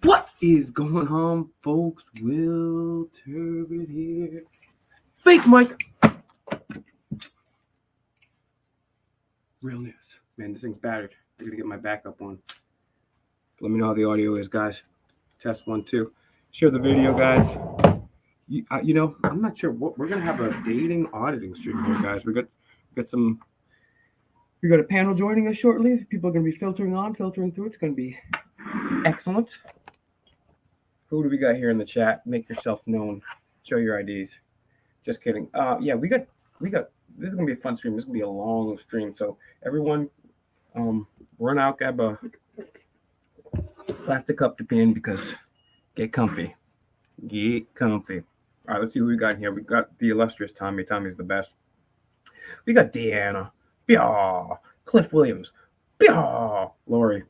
What is going on, folks? Will Turbid here. Fake Mike. Real news. Man, this thing's battered. I gotta get my backup on. Let me know how the audio is, guys. Test 1, 2. Share the video, guys. I'm not sure what we're gonna have a dating auditing stream here, guys. We got a panel joining us shortly. People are gonna be filtering through. It's gonna be excellent. Who do we got here in the chat? Make yourself known. Show your IDs. Just kidding. Yeah, we got. This is gonna be a fun stream. This is gonna be a long stream. So everyone, run out, grab a plastic cup to be in because get comfy. Get comfy. All right, let's see who we got here. We got the illustrious Tommy. Tommy's the best. We got Deanna. Bia. Cliff Williams. Bia. Lori.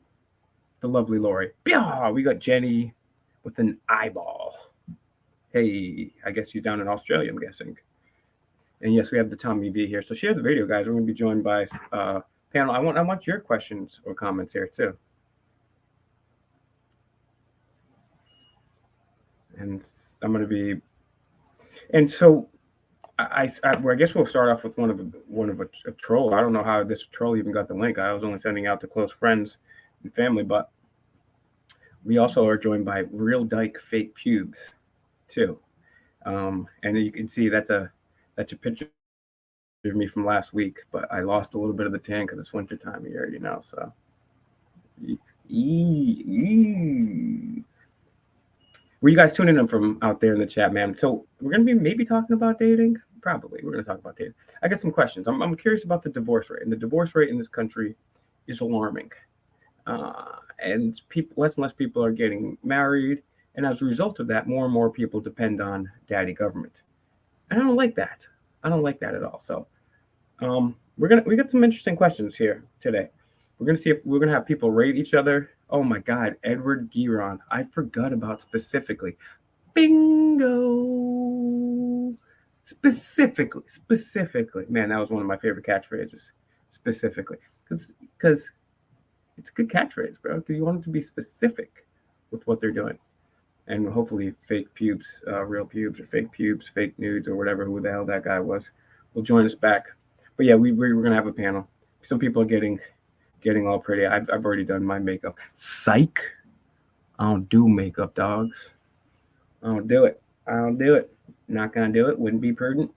The lovely Lori. Bia. We got Jenny with an eyeball. Hey, I guess she's down in Australia, I'm guessing. And yes, we have the Tommy V here. So share the video, guys. We're going to be joined by panel. I want your questions or comments here too. And I'm going to be, and so I guess we'll start off with one of a troll. I don't know how this troll even got the link. I was only sending out to close friends and family, but we also are joined by Real Dyke Fake Pubes too. And you can see that's a picture of me from last week, but I lost a little bit of the tan because it's winter time of year, so. Were you guys tuning in from out there in the chat, man? So we're going to be maybe talking about dating. Probably. We're going to talk about dating. I got some questions. I'm curious about the divorce rate. And the divorce rate in this country is alarming. And less and less people are getting married. And as a result of that, more and more people depend on daddy government. And I don't like that. I don't like that at all. So we got some interesting questions here today. We're going to see if we're going to have people rate each other. Oh my God, Edward Giron. I forgot about specifically. Bingo. Specifically. Man, that was one of my favorite catchphrases. Specifically. Because it's a good catchphrase, bro. Because you want them to be specific with what they're doing. And hopefully fake pubes, real pubes, or fake pubes, fake nudes, or whatever, who the hell that guy was, will join us back. But yeah, we're going to have a panel. Some people are getting all pretty. I've already done my makeup. Psych. I don't do makeup, dogs. I don't do it. Not going to do it. Wouldn't be prudent.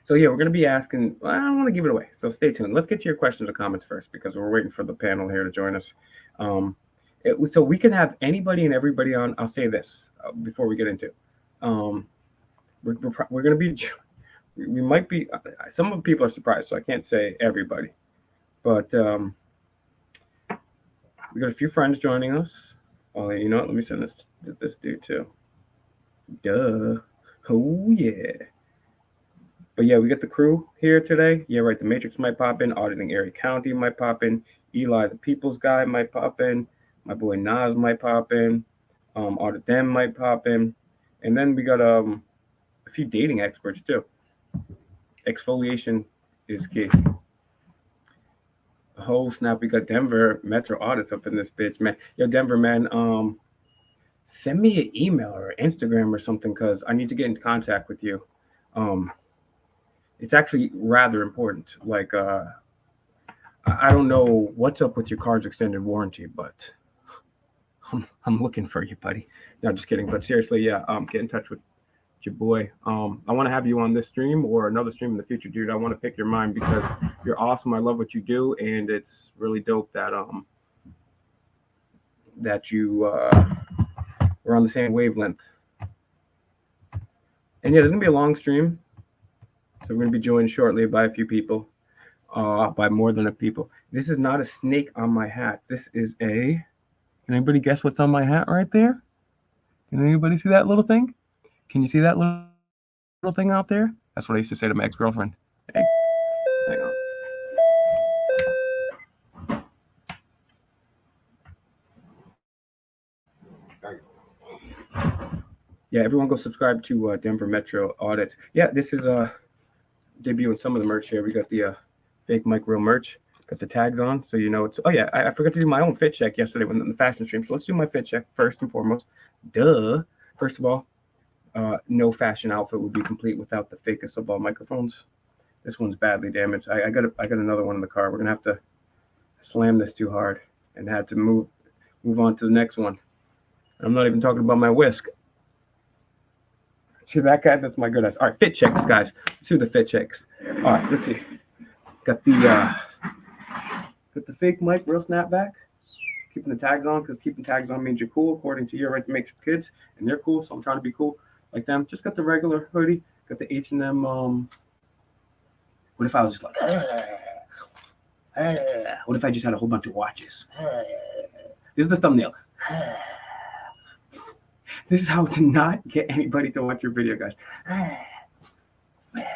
So yeah, we're going to be asking. Well, I don't want to give it away. So stay tuned. Let's get to your questions or comments first because we're waiting for the panel here to join us. So we can have anybody and everybody on. I'll say this before we get into. We're going to be. We might be. Some of the people are surprised, so I can't say everybody. But we got a few friends joining us. Oh, you know what? Let me send this dude too. Duh. Oh yeah. But yeah, we got the crew here today. Yeah, right. The Matrix might pop in. Auditing Erie County might pop in. Eli, the People's Guy, might pop in. My boy Nas might pop in. Audit Them might pop in. And then we got a few dating experts too. Exfoliation is key. Oh snap, we got Denver Metro Audits up in this bitch, man. Yo, Denver, man, send me an email or Instagram or something because I need to get in contact with you. It's actually rather important. Like, I don't know what's up with your car's extended warranty, but I'm looking for you, buddy. No, just kidding. But seriously, yeah, get in touch with your boy. I want to have you on this stream or another stream in the future, dude. I want to pick your mind because you're awesome. I love what you do, and it's really dope that you we're on the same wavelength. And yeah, there's gonna be a long stream, so we're gonna be joined shortly by a few people, by more than a people. This is not a snake on my hat. This is a. Can anybody guess what's on my hat right there? Can anybody see that little thing? Can you see that little thing out there? That's what I used to say to my ex-girlfriend. Hey, hang on. Yeah, everyone go subscribe to Denver Metro Audits. Yeah, this is debuting some of the merch here. We got the Fake Mike Real merch. Got the tags on, so you know it's. Oh yeah, I forgot to do my own fit check yesterday when in the fashion stream. So let's do my fit check first and foremost. Duh. First of all, no fashion outfit would be complete without the fakest of all microphones. This one's badly damaged. I got another one in the car. We're gonna have to slam this too hard and had to move on to the next one. I'm not even talking about my whisk. See that guy? That's my good ass. All right, fit checks, guys. Let's do the fit checks. All right, let's see. Got the fake mic real snapback. Keeping the tags on because keeping tags on means you're cool according to your right to make kids, and they're cool. So I'm trying to be cool like them. Just got the regular hoodie. Got the H&M. What if I was just like? What if I just had a whole bunch of watches? This is the thumbnail. This is how to not get anybody to watch your video, guys.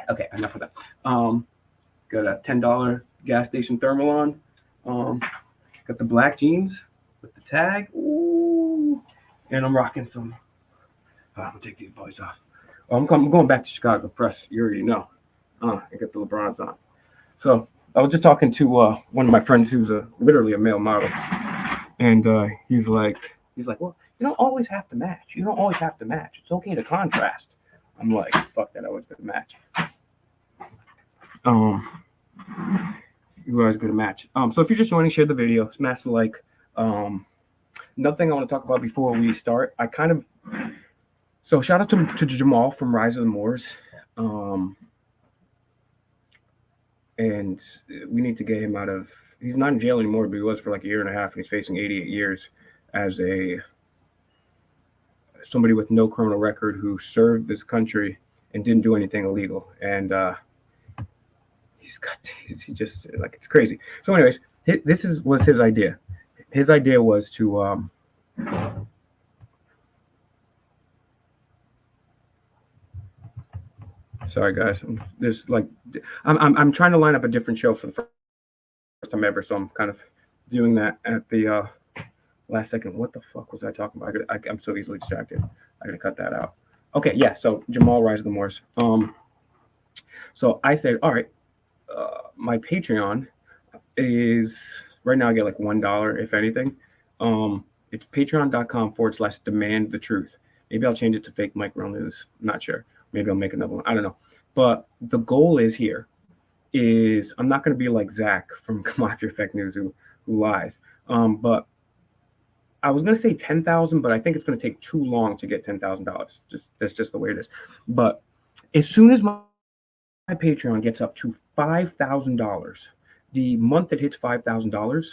Okay, enough of that. Got a $10 gas station thermal on. Got the black jeans with the tag. Ooh. And I'm rocking some. I'm gonna take these boys off. I'm going back to Chicago press. You already know. I got the LeBrons on. So I was just talking to one of my friends who's literally a male model, and he's like, well, you don't always have to match. You don't always have to match. It's okay to contrast. I'm like, fuck that. I always gonna match. You're always gonna match. So if you're just joining, share the video, smash the like. Another thing I want to talk about before we start, so shout out to Jamal from Rise of the Moors. And we need to get him out of. He's not in jail anymore, but he was for like a year and a half, and he's facing 88 years as somebody with no criminal record who served this country and didn't do anything illegal. And he just like it's crazy. So, anyways, was his idea. His idea was to sorry guys, I'm trying to line up a different show for the first time ever, so I'm kind of doing that at the last second. What the fuck was I talking about? I'm so easily distracted. I gotta cut that out. Okay, yeah. So Jamal Rise of the Moors. So I said, all right, my Patreon is right now I get like $1 if anything. It's patreon.com/demand the truth. Maybe I'll change it to FakeMicRealNews. I'm not sure. Maybe I'll make another one. I don't know. But the goal is I'm not going to be like Zach from Come Off Your Fake News who lies. But I was going to say 10,000, but I think it's going to take too long to get $10,000. That's just the way it is. But as soon as my Patreon gets up to $5,000, the month it hits $5,000,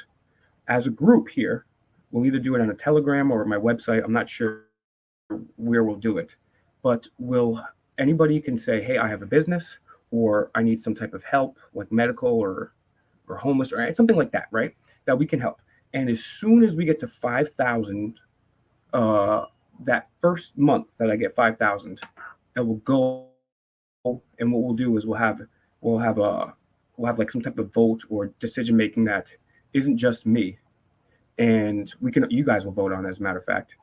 as a group here, we'll either do it on a Telegram or my website. I'm not sure where we'll do it, but anybody can say, hey, I have a business, or I need some type of help, like medical or homeless or something like that, right? That we can help. And as soon as we get to 5,000, that first month that I get 5,000, it will go. And what we'll do is we'll have like some type of vote or decision making that isn't just me, and you guys will vote on it, as a matter of fact.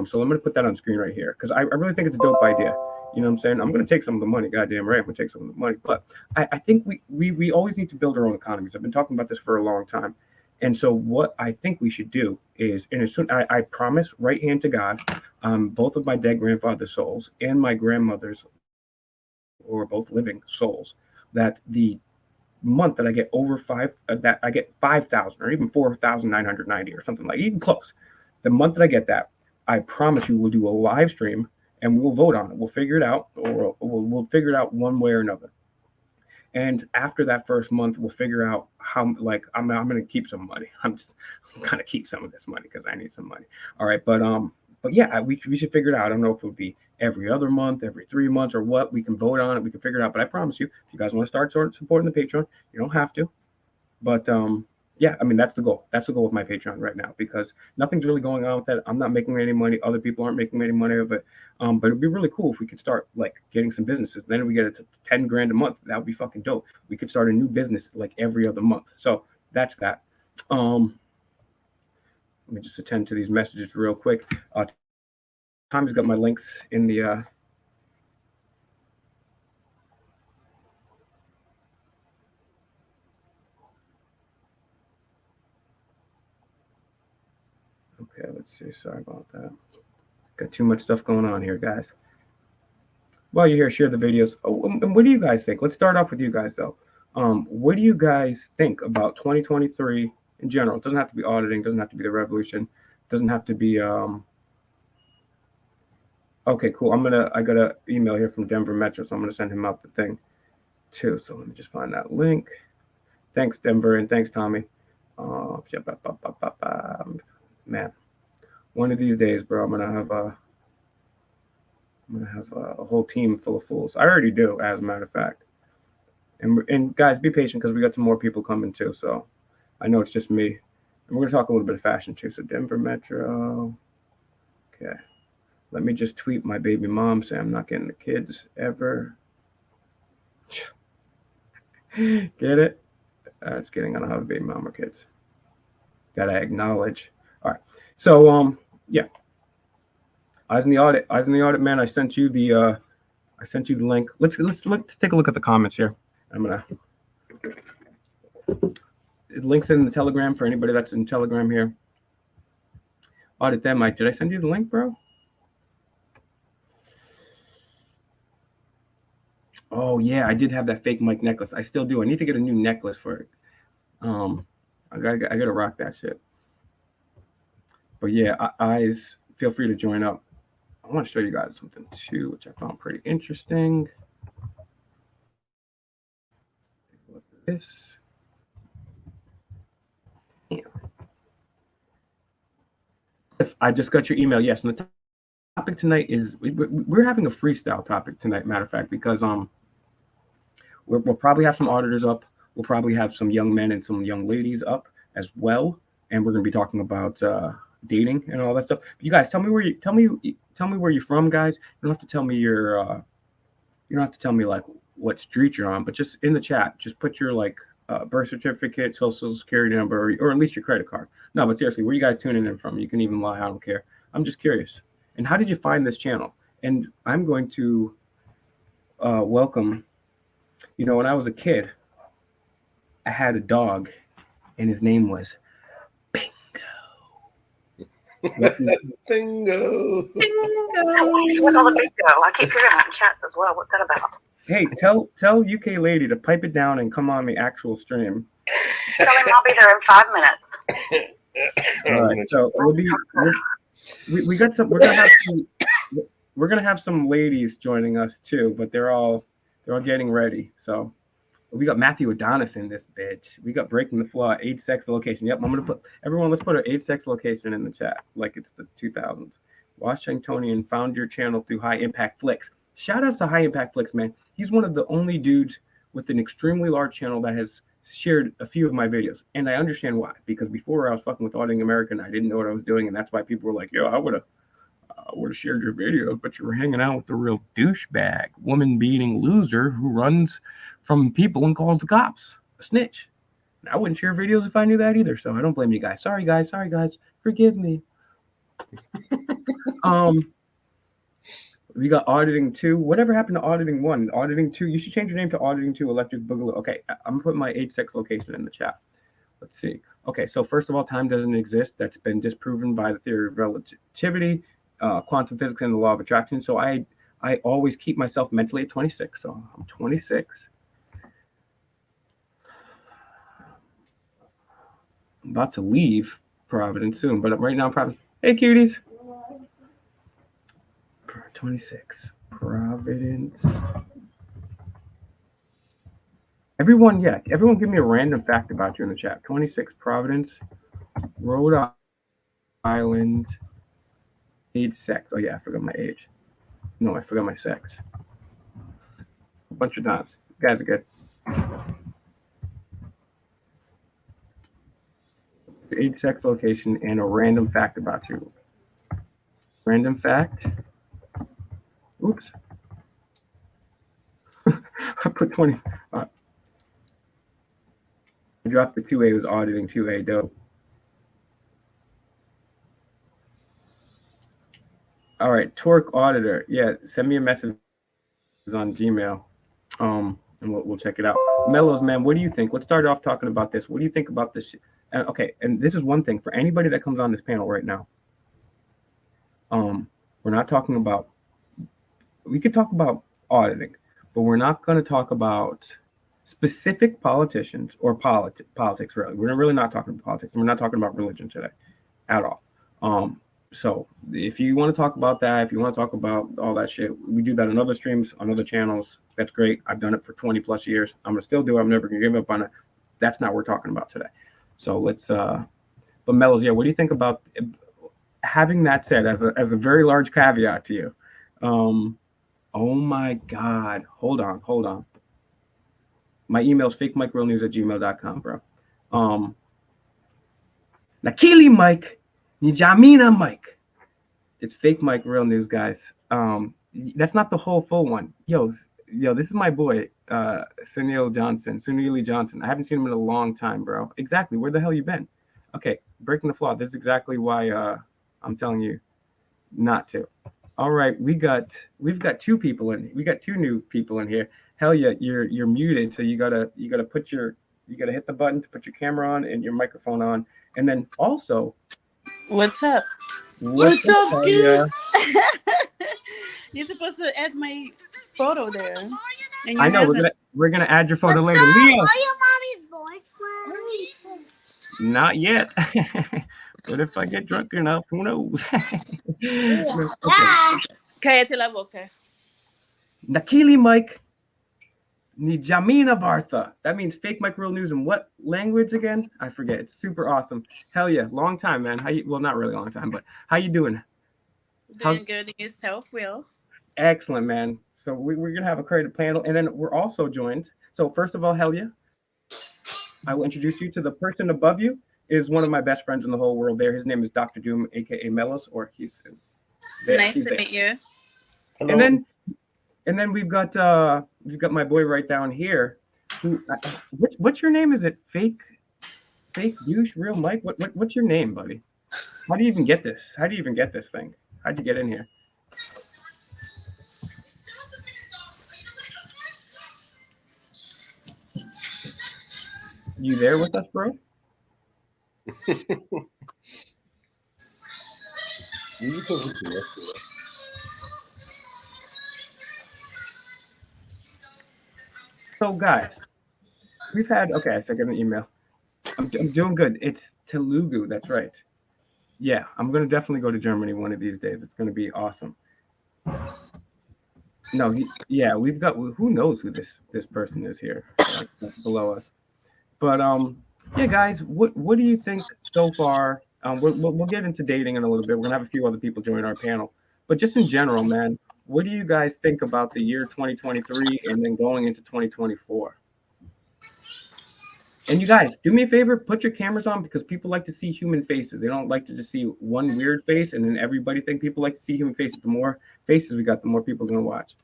So I'm going to put that on screen right here because I really think it's a dope idea. You know what I'm saying? I'm going to take some of the money. Goddamn right, I'm going to take some of the money. But I think we always need to build our own economies. I've been talking about this for a long time. And so what I think we should do is, and as soon I promise, right hand to God, both of my dead grandfather's souls and my grandmother's, or both living souls, that the month that I get over that I get 5,000 or even 4,990 or something like even close. The month that I get that, I promise you we'll do a live stream and we'll vote on it. We'll figure it out, or we'll figure it out one way or another. And after that first month, we'll figure out how, like, I'm going to keep some money. I'm going to keep some of this money because I need some money. All right. But yeah, we should figure it out. I don't know if it would be every other month, every 3 months, or what. We can vote on it. We can figure it out. But I promise you, if you guys want to start supporting the Patreon, you don't have to. But yeah, I mean, that's the goal. That's the goal with my Patreon right now, because nothing's really going on with that. I'm not making any money. Other people aren't making any money of it. But it'd be really cool if we could start like getting some businesses. Then if we get it to 10 grand a month, that would be fucking dope. We could start a new business like every other month. So that's that. Let me just attend to these messages real quick. Tommy's got my links in the Okay, let's see. Sorry about that. Got too much stuff going on here, guys. While you're here, share the videos. Oh, and what do you guys think? Let's start off with you guys, though. What do you guys think about 2023 in general? It doesn't have to be auditing. Doesn't have to be the revolution. Doesn't have to be. Okay, cool. I got an email here from Denver Metro, so I'm gonna send him out the thing too. So let me just find that link. Thanks, Denver, and thanks, Tommy. Man, one of these days, bro, I'm gonna have a whole team full of fools. I already do, as a matter of fact. And guys, be patient because we got some more people coming too. So I know it's just me. And we're gonna talk a little bit of fashion too. So Denver Metro. Okay. Let me just tweet my baby mom, say I'm not getting the kids ever. Get it? It's kidding. I don't have a baby mom or kids. Gotta acknowledge. All right. So yeah. Eyes in the audit, man. I sent you the link. Let's take a look at the comments here. I'm gonna links in the Telegram for anybody that's in Telegram here. Audit them, Mike. Did I send you the link, bro? Oh yeah, I did have that fake Mike necklace. I still do. I need to get a new necklace for it. I gotta rock that shit. But yeah, eyes, feel free to join up. I want to show you guys something too, which I found pretty interesting. Look at this. Yeah. I just got your email. Yes, and the topic tonight is we're having a freestyle topic tonight. Matter of fact, because we'll probably have some auditors up. We'll probably have some young men and some young ladies up as well, and we're going to be talking about dating and all that stuff. But you guys, tell me where you're from, guys. You don't have to tell me you don't have to tell me like what street you're on, but just in the chat, just put your like birth certificate, social security number, or at least your credit card. No, but seriously, where you guys tuning in from? You can even lie. I don't care. I'm just curious. And how did you find this channel? And I'm going to welcome. You know, when I was a kid, I had a dog, and his name was Bingo. Bingo. With all the bingo, I keep hearing that in chats as well. What's that about? Hey, tell UK lady to pipe it down and come on the actual stream. Tell him I'll be there in 5 minutes. All right, so we got some. We're gonna have some ladies joining us too, but they're all getting ready. So we got Matthew Adonis in this bitch. We got Breaking the Flaw, age, sex, location. Yep, I'm gonna put everyone. Let's put our age, sex, location in the chat like it's the 2000s. Washingtonian found your channel through High Impact Flicks. Shout out to High Impact Flicks, man. He's one of the only dudes with an extremely large channel that has shared a few of my videos, and I understand why. Because before I was fucking with Auditing American, I didn't know what I was doing, and that's why people were like, "Yo, I would have shared your videos, but you were hanging out with the real douchebag, woman-beating loser who runs from people and calls the cops a snitch." And I wouldn't share videos if I knew that either. So I don't blame you guys. Sorry, guys. Forgive me. We got Auditing 2. Whatever happened to Auditing 1? Auditing 2. You should change your name to Auditing 2 Electric Boogaloo. Okay, I'm putting my age, sex, location in the chat. Let's see. Okay, so first of all, time doesn't exist. That's been disproven by the theory of relativity, quantum physics, and the law of attraction. So I always keep myself mentally at 26. So I'm 26. I'm about to leave Providence soon, but right now, Providence. Hey, cuties. 26. Providence. Everyone give me a random fact about you in the chat. 26, Providence, Rhode Island, age, sex. Oh, yeah, I forgot my age. No, I forgot my sex. A bunch of times. You guys are good. Age, sex, location, and a random fact about you. Random fact. Oops. I put 20. I dropped the 2A. It was Auditing 2A. Dope. All right. Torque Auditor. Yeah, send me a message on Gmail. And we'll check it out. Mellows, man, what do you think? Let's start off talking about this. What do you think about this? Okay, and this is one thing for anybody that comes on this panel right now. We're not talking about. We could talk about auditing, but we're not going to talk about specific politicians or politics. Really, we're really not talking about politics. We're not talking about religion today at all. So if you want to talk about that, if you want to talk about all that shit, we do that on other streams, on other channels. That's great. I've done it for 20 plus years. I'm gonna still do it. I'm never gonna give up on it. That's not what we're talking about today. So let's but Mellows, yeah, what do you think about having that said as a very large caveat to you? Oh my God. Hold on. My email is fakemicrealnews@gmail.com, bro. Nakili Mike, Nijamina Mike. It's Fake Mike Real News, guys. That's not the whole full one. Yo, this is my boy, Sunil Johnson. I haven't seen him in a long time, bro. Exactly. Where the hell you been? Okay, breaking the flaw. This is exactly why I'm telling you not to. All right, we've got two people in. We got two new people in here. Hell yeah, you're muted, so you gotta hit the button to put your camera on and your microphone on, and then also. What's up? What's up, hell dude? yeah? You're supposed to add my photo there. And you I know haven't. we're gonna add your photo later. Leo, Are you mommy's boyfriend? not yet. But if I get drunk enough, who knows? Ah. Cállate la boca. Nakili Mike Nijamina Bartha. That means Fake Mike Real News in what language again? I forget. It's super awesome. Hell yeah, long time, man. How you? Well, not really long time, but how you doing? Doing good in yourself, Will. Excellent, man. So we're gonna have a creative panel, and then we're also joined. So first of all, hell yeah, I will introduce you to the person above you. Is one of my best friends in the whole world. There, his name is Dr. Doom, aka Melos, or he's there. Nice He's to there. meet you. Hello. And then we've got my boy right down here. Who? What's your name? Is it fake douche, real Mike? What's your name, buddy? How do you even get this? How do you even get this thing? How'd you get in here? You there with us, bro? You talking to me? So, guys, we've had. Okay, so I got an email. I'm doing good. It's Telugu. That's right. Yeah, I'm gonna definitely go to Germany one of these days. It's gonna be awesome. No, yeah, we've got. Who knows who this person is here, like below us. But yeah, guys, what do you think so far? We'll get into dating in a little bit. We're gonna have a few other people join our panel, but just in general, man, what do you guys think about the year 2023 and then going into 2024? And you guys, do me a favor, put your cameras on because people like to see human faces. They don't like to just see one weird face, and then everybody think people like to see human faces. The more faces we got, the more people are gonna watch.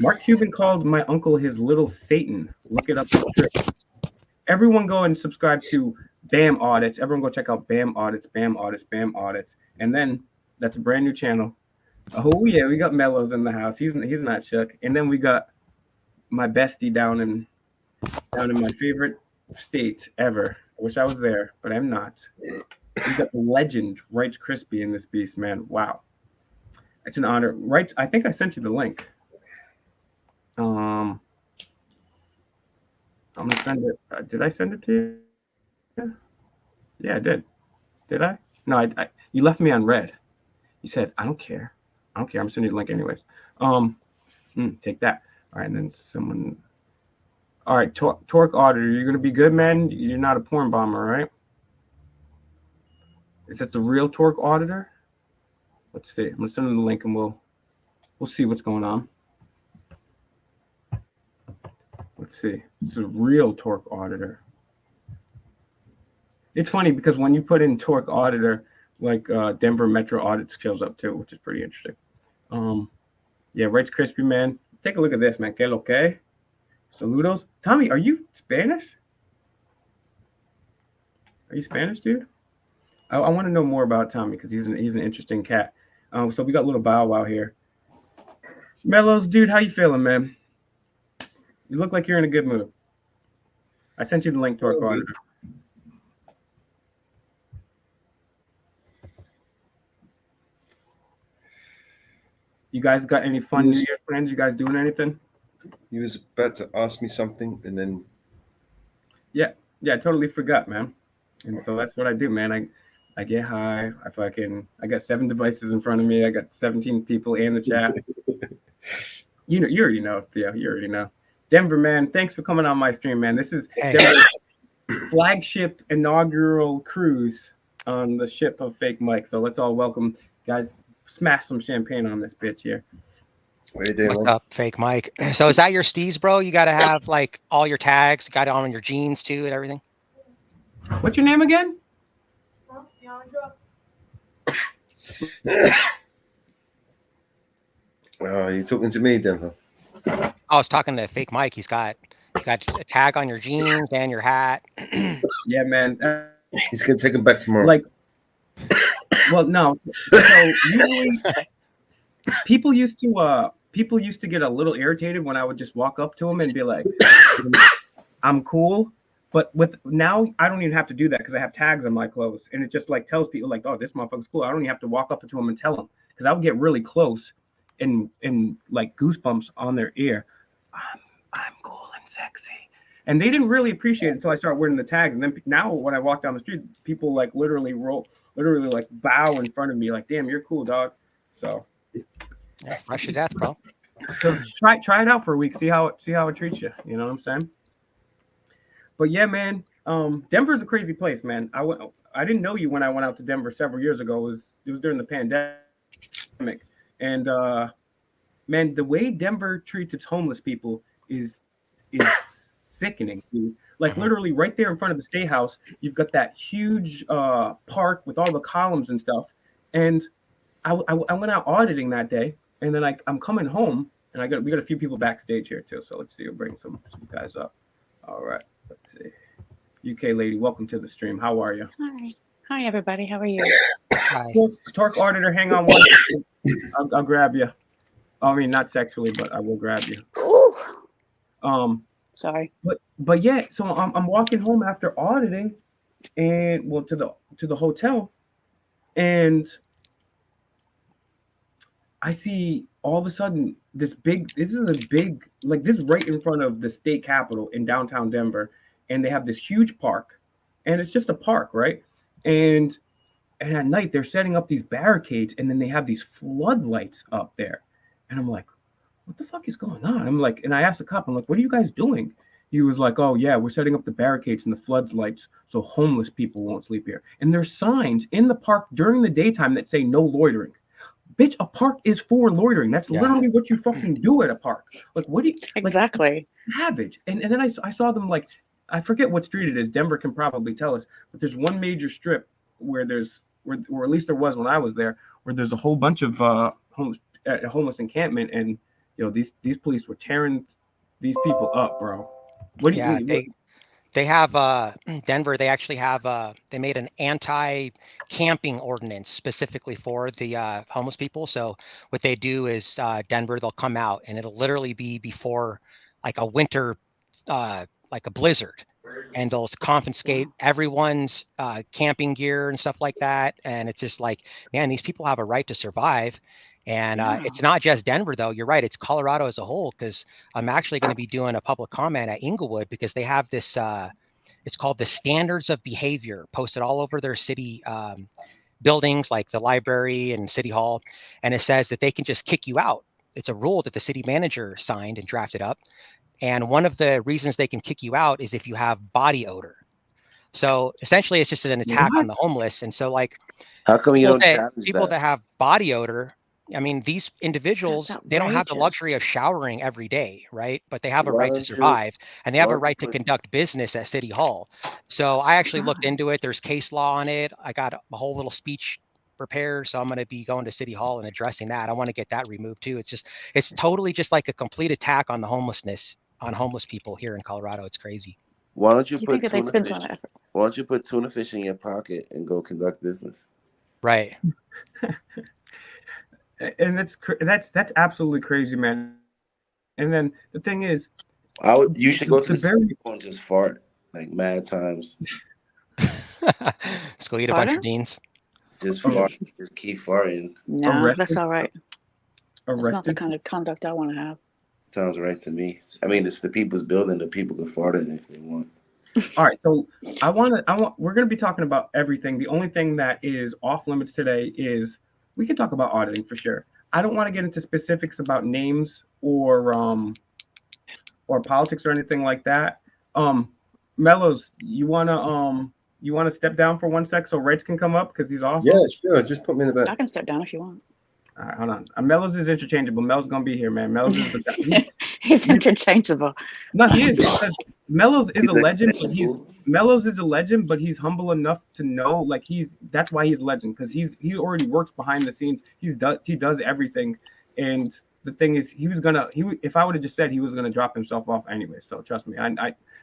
Mark Cuban called my uncle his little Satan. Look it up. Everyone go and subscribe to BAM Audits. Everyone go check out BAM Audits, BAM Audits, BAM Audits. And then that's a brand new channel. Oh yeah, we got Mellows in the house. He's not shook. And then we got my bestie down in my favorite state ever. I wish I was there, but I'm not. We got the legend, Rights Crispy in this beast, man. Wow. It's an honor. Right, I think I sent you the link. I'm gonna send it. Did I send it to you? Yeah, I did. Did I? No, I you left me on red. You said, I don't care. I'm sending you the link anyways. Take that. All right, and then someone. All right, Torque Auditor, you're gonna be good, man. You're not a porn bomber, right? Is that the real Torque Auditor? Let's see. I'm gonna send him the link, and we'll see what's going on. Let's see. It's a real Torque Auditor. It's funny because when you put in Torque Auditor, like Denver Metro Audits shows up too, which is pretty interesting. Yeah, Rights Crispy, man. Take a look at this, man. Que lo que? Saludos. Tommy, are you Spanish? Are you Spanish, dude? I want to know more about Tommy because he's an interesting cat. So we got a little Bow Wow here. Mellows, dude, how you feeling, man? You look like you're in a good mood. I sent you the link to our auditor. You guys got any fun New Year plans? You guys doing anything? You was about to ask me something, and then Yeah, I totally forgot, man. And so that's what I do, man. I get high. I got 7 devices in front of me. I got 17 people in the chat. You already know, Theo. You already know. Denver, man, thanks for coming on my stream, man. This is Denver's flagship inaugural cruise on the ship of Fake Mike. So let's all welcome, guys. Smash some champagne on this bitch here. What's up, Fake Mike? So is that your steez, bro? You got to have like all your tags, got it on your jeans too and everything? What's your name again? you talking to me, Denver? I was talking to Fake Mike. He's got a tag on your jeans and your hat. Yeah, man. He's gonna take him back tomorrow. Like, well, no. So usually, people used to get a little irritated when I would just walk up to them and be like, "I'm cool." But with now, I don't even have to do that because I have tags on my clothes, and it just like tells people like, "Oh, this motherfucker's cool." I don't even have to walk up to them and tell them because I would get really close and like goosebumps on their ear. I'm cool and sexy, and they didn't really appreciate it until I started wearing the tags. And then now, when I walk down the street, people like literally like bow in front of me, like, "Damn, you're cool, dog." So, yeah, fresh to death, bro. So try it out for a week, see how it treats you. You know what I'm saying? But yeah, man, Denver's a crazy place, man. I didn't know you when I went out to Denver several years ago. It was during the pandemic, and man, the way Denver treats its homeless people is sickening. Dude. Like literally right there in front of the State House, you've got that huge park with all the columns and stuff. And I went out auditing that day, and then I'm coming home, and we got a few people backstage here too. So let's see, we'll bring some guys up. All right, let's see. UK lady, welcome to the stream. How are you? Hi everybody. How are you? Hi. Torque auditor, hang on one. I'll grab you. I mean, not sexually, but I will grab you. Ooh. Sorry. But yeah, so I'm walking home after auditing, and well to the hotel, and I see all of a sudden this is right in front of the state capitol in downtown Denver, and they have this huge park, and it's just a park, right? And at night they're setting up these barricades, and then they have these floodlights up there, and I'm like, what the fuck is going on? I'm like, and I asked the cop, I'm like, what are you guys doing? He was like, oh yeah, we're setting up the barricades and the floodlights so homeless people won't sleep here. And there's signs in the park during the daytime that say no loitering. Bitch, a park is for loitering. That's literally what you fucking do at a park. Like, what do you exactly? Like, savage. And then I saw them, like, I forget what street it is. Denver can probably tell us, but there's one major strip where or at least there was when I was there, where there's a whole bunch of homeless encampment, and you know these police were tearing these people up, bro. What do you? They have Denver. They actually have they made an anti-camping ordinance specifically for the homeless people. So what they do is Denver, they'll come out, and it'll literally be before like a winter, like a blizzard, and they'll confiscate everyone's camping gear and stuff like that. And it's just like, man, these people have a right to survive. And it's not just Denver, though. You're right. It's Colorado as a whole, because I'm actually going to be doing a public comment at Inglewood, because they have this, it's called the Standards of Behavior, posted all over their city buildings, like the library and city hall. And it says that they can just kick you out. It's a rule that the city manager signed and drafted up. And one of the reasons they can kick you out is if you have body odor. So essentially, it's just an attack on the homeless. And so, like, how come you don't challenge people that have body odor? I mean, these individuals, they don't have the luxury of showering every day, right? But they have a right to survive, and they have a right to conduct business at City Hall. So I actually looked into it. There's case law on it. I got a whole little speech prepared, so I'm going to be going to City Hall and addressing that. I want to get that removed too. It's totally just like a complete attack on homeless people here in Colorado. It's crazy. Why don't you put tuna fish in your pocket and go conduct business? Right. And that's absolutely crazy, man. And then the thing is, you should go to the and just fart like mad times. Let's go eat a bunch of beans. Just fart. Just keep farting. No, that's all right. That's not the arrested. kind of conduct I want to have. Sounds right to me. I mean, it's the people's building. The people can fart in it if they want. All right, so we're going to be talking about everything. The only thing that is off limits today is we can talk about auditing for sure. I don't want to get into specifics about names or politics or anything like that. Mellows, you wanna step down for 1 sec so Reg can come up because he's awesome? Yeah, sure. Just put me in the back. I can step down if you want. All right, hold on. Mellows is interchangeable. Mel's gonna be here, man. Mellows is the guy. He's interchangeable. No, he is. Because Mellows is He's a legend, but interchangeable. Mellows is a legend, but he's humble enough to know, like that's why he's a legend, because he already works behind the scenes. He does everything, and the thing is, if I would have just said he was gonna drop himself off anyway. So trust me,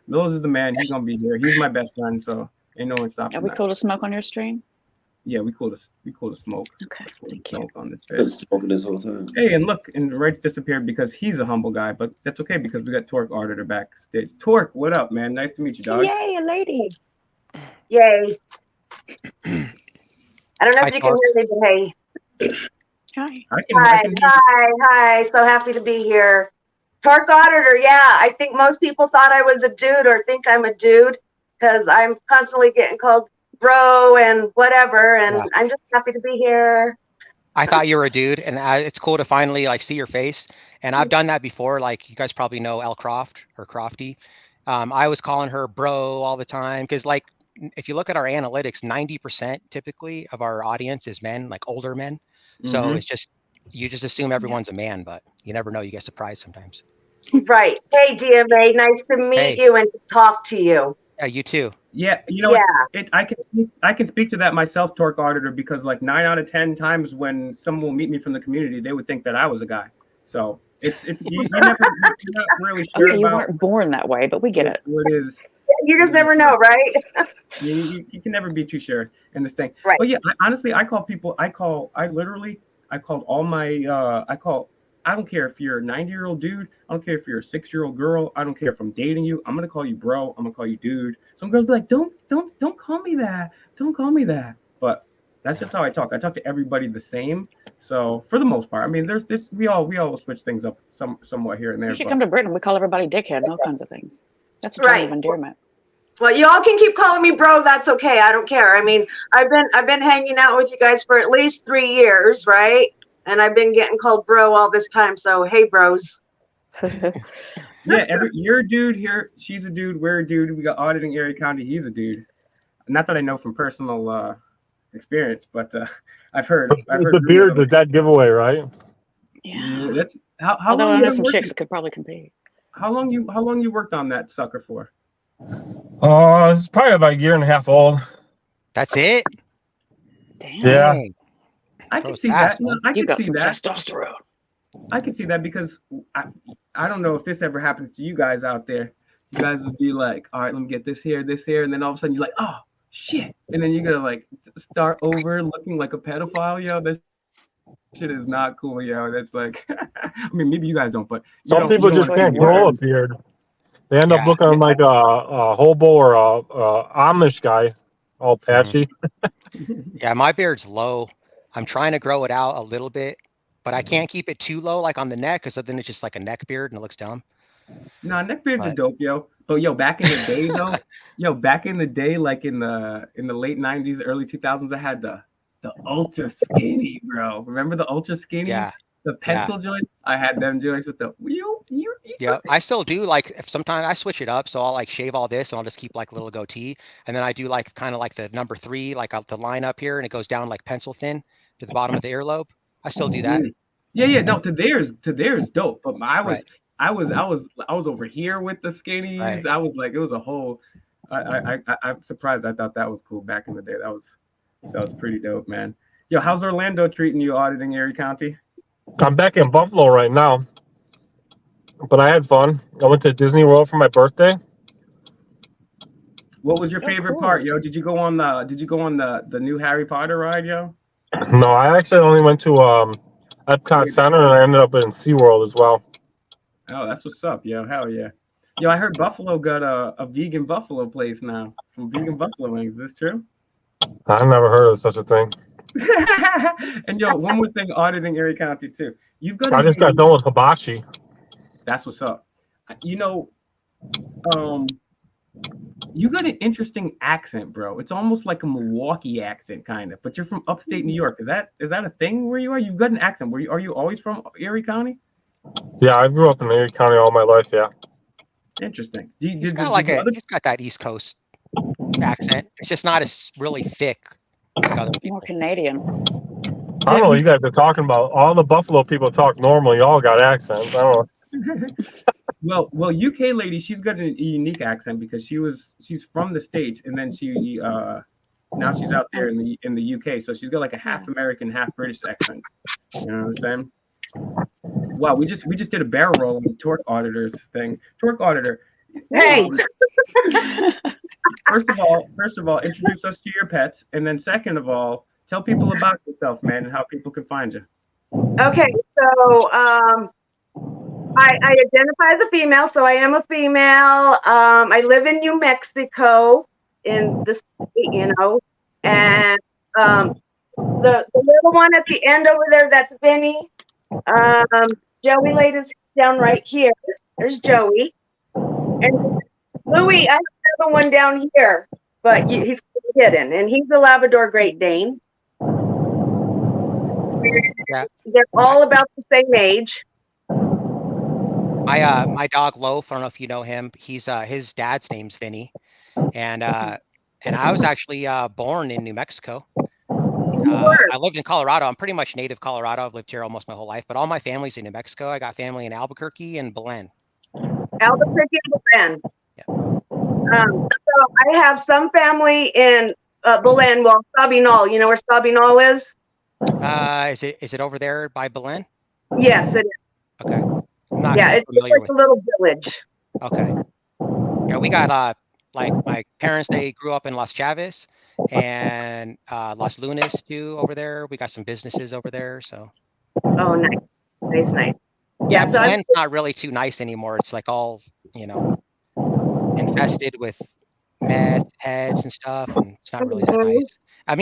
Mellows is the man. He's gonna be here. He's my best friend, so ain't no one stopping. Are we that. cool to smoke on your stream? Yeah, we cool to smoke. Okay, Cool to thank you. smoke on this Been bit. smoking this whole time. Hey, and look, and Reg disappeared because he's a humble guy, but that's okay because we got Torque Auditor backstage. Torque, what up, man? Nice to meet you, dog. Yay, a lady. Yay. I don't know Hi, if you can hear me, but hey. Hi. I can hear Hi. So happy to be here. Torque Auditor, yeah. I think most people thought I was a dude or think I'm a dude because I'm constantly getting called bro and whatever, and Yeah. I'm just happy to be here. I thought you were a dude, and it's cool to finally like see your face. And I've done that before. Like you guys probably know Elle Croft or Crofty. I was calling her bro all the time because like if you look at our analytics, 90% typically of our audience is men, like older men. So Mhm. it's just you just assume everyone's a man, but you never know. You get surprised sometimes. Right. Hey, DMA, nice to meet Hey. you and to talk to you. Yeah, you too. Yeah, you know, Yeah. I can speak to that myself, Torque Auditor, because like 9 out of 10 times when someone will meet me from the community, they would think that I was a guy. So you're not really sure Okay, you about weren't born that way, but we get it. what is. You just never know, right? You can never be too sure in this thing. Right. But yeah, honestly, I called all my I don't care if you're a 90-year-old dude. I don't care if you're a 6-year-old girl. I don't care if I'm dating you. I'm gonna call you bro. I'm gonna call you dude. Some girls be like, don't call me that. Don't call me that. But that's just how I talk. I talk to everybody the same. So for the most part, I mean, we all switch things up somewhat here and there. You should but- come to Britain. We call everybody dickhead and all kinds of things. That's a term Right. of endearment. Well, you all can keep calling me bro. That's okay. I don't care. I mean, I've been hanging out with you guys for at least 3 years, right? And I've been getting called bro all this time. So hey, bros. Yeah, you're a dude here. She's a dude. We're a dude. We got Auditing Erie County. He's a dude. Not that I know from personal experience, but I've heard. The beard, the dead giveaway, right? Yeah. That's how Although long I you know been some working? chicks could probably compete. How long you worked on that sucker for? It's probably about a year and a half old. That's it. Damn. Yeah. Dang. I can Gross see ass, that. No, man. I You can got see some that. testosterone. I can see that because I don't know if this ever happens to you guys out there. You guys would be like, all right, let me get this here, and then all of a sudden you're like, oh shit, and then you're gonna like start over looking like a pedophile. Yo, that shit is not cool. Yo, that's like, I mean, maybe you guys don't, but Some people just like can't the grow a words. beard. They end up Yeah. looking like a hobo or a Amish guy, all patchy. Yeah, my beard's low. I'm trying to grow it out a little bit, but I can't keep it too low, like on the neck, because then it's just like a neck beard and it looks dumb. nah, neckbeards are But- dope, yo. But yo, back in the day though, like in the late '90s, early 2000s, I had the ultra skinny, bro. Remember the ultra skinnies? Yeah. The pencil joints. I had them joints with the Yeah, I still do like if sometimes I switch it up, so I'll like shave all this and I'll just keep like a little goatee, and then I do like kind of like the number 3, like the line up here, and it goes down like pencil thin to the bottom of the earlobe. I still do that. Yeah. No, to theirs dope. But Right. I was over here with the skinnies. Right. I was like, it was a whole. I'm surprised. I thought that was cool back in the day. That was pretty dope, man. Yo, how's Orlando treating you, Auditing Erie County? I'm back in Buffalo right now, but I had fun. I went to Disney World for my birthday. What was your Oh, favorite cool. part, yo? Did you go on the new Harry Potter ride, yo? No, I actually only went to Epcot Center, and I ended up in SeaWorld as well. Oh, that's what's up, yo. Hell yeah. Yo, I heard Buffalo got a vegan buffalo place now from Vegan Buffalo Wings. Is this true? I've never heard of such a thing. And yo, one more thing, auditing Erie County too. You've got. I just got done with hibachi. That's what's up. You know, you got an interesting accent, bro. It's almost like a Milwaukee accent, kind of. But you're from upstate New York. Is that a thing where you are? You've got an accent. Are you always from Erie County? Yeah, I grew up in Erie County all my life. Yeah. Interesting. He's got that East Coast accent. It's just not as really thick like other people. More Canadian. I don't know what you guys are talking about. All the Buffalo people talk normal. Y'all got accents. I don't know. Well, UK lady, she's got a unique accent because she's from the States, and then she now she's out there in the UK, so she's got like a half American, half British accent. You know what I'm saying? Wow, we just did a barrel roll on the Torque Auditors thing. Torque Auditor. Hey. First of all, introduce us to your pets, and then second of all, tell people about yourself, man, and how people can find you. Okay, so I identify as a female, so I am a female. I live in New Mexico, in the state, you know, and the little one at the end over there, that's Vinny. Joey laid his down right here. There's Joey. And Louie, I have another one down here, but he's hidden, and he's a Labrador Great Dane. Yeah. They're all about the same age. My dog Loaf, I don't know if you know him. He's his dad's name's Vinny, and I was actually born in New Mexico. I lived in Colorado. I'm pretty much native Colorado. I've lived here almost my whole life, but all my family's in New Mexico. I got family in Albuquerque and Belen. Albuquerque and Belen. Yeah. So I have some family in Belen, well, Sabinal. You know where Sabinal is? Is it over there by Belen? Yes, it is. Okay. I'm not Yeah, it's familiar like with a little village. Okay. Yeah, we got like my parents, they grew up in Las Chaves and Las Lunas too over there. We got some businesses over there, so. Oh, nice. Yeah, so Belen's not really too nice anymore. It's like all, you know, infested with meth heads and stuff, and it's not really that nice. I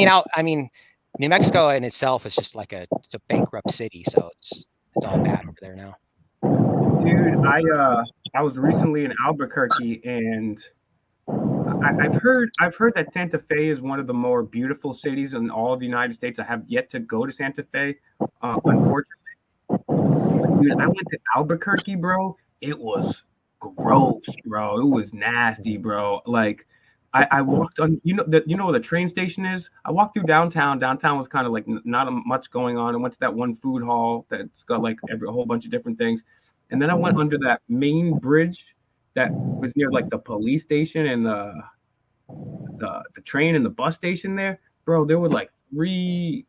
mean, New Mexico in itself is just like it's a bankrupt city, so it's all bad over there now. Dude, I was recently in Albuquerque, and I've heard that Santa Fe is one of the more beautiful cities in all of the United States. I have yet to go to Santa Fe, unfortunately. But dude, I went to Albuquerque, bro. It was gross, bro. It was nasty, bro. Like I walked on, you know where the train station is? I walked through downtown. Downtown was kind of like not much going on. I went to that one food hall that's got like a whole bunch of different things. And then I went under that main bridge that was near like the police station and the train and the bus station there. Bro, there were like three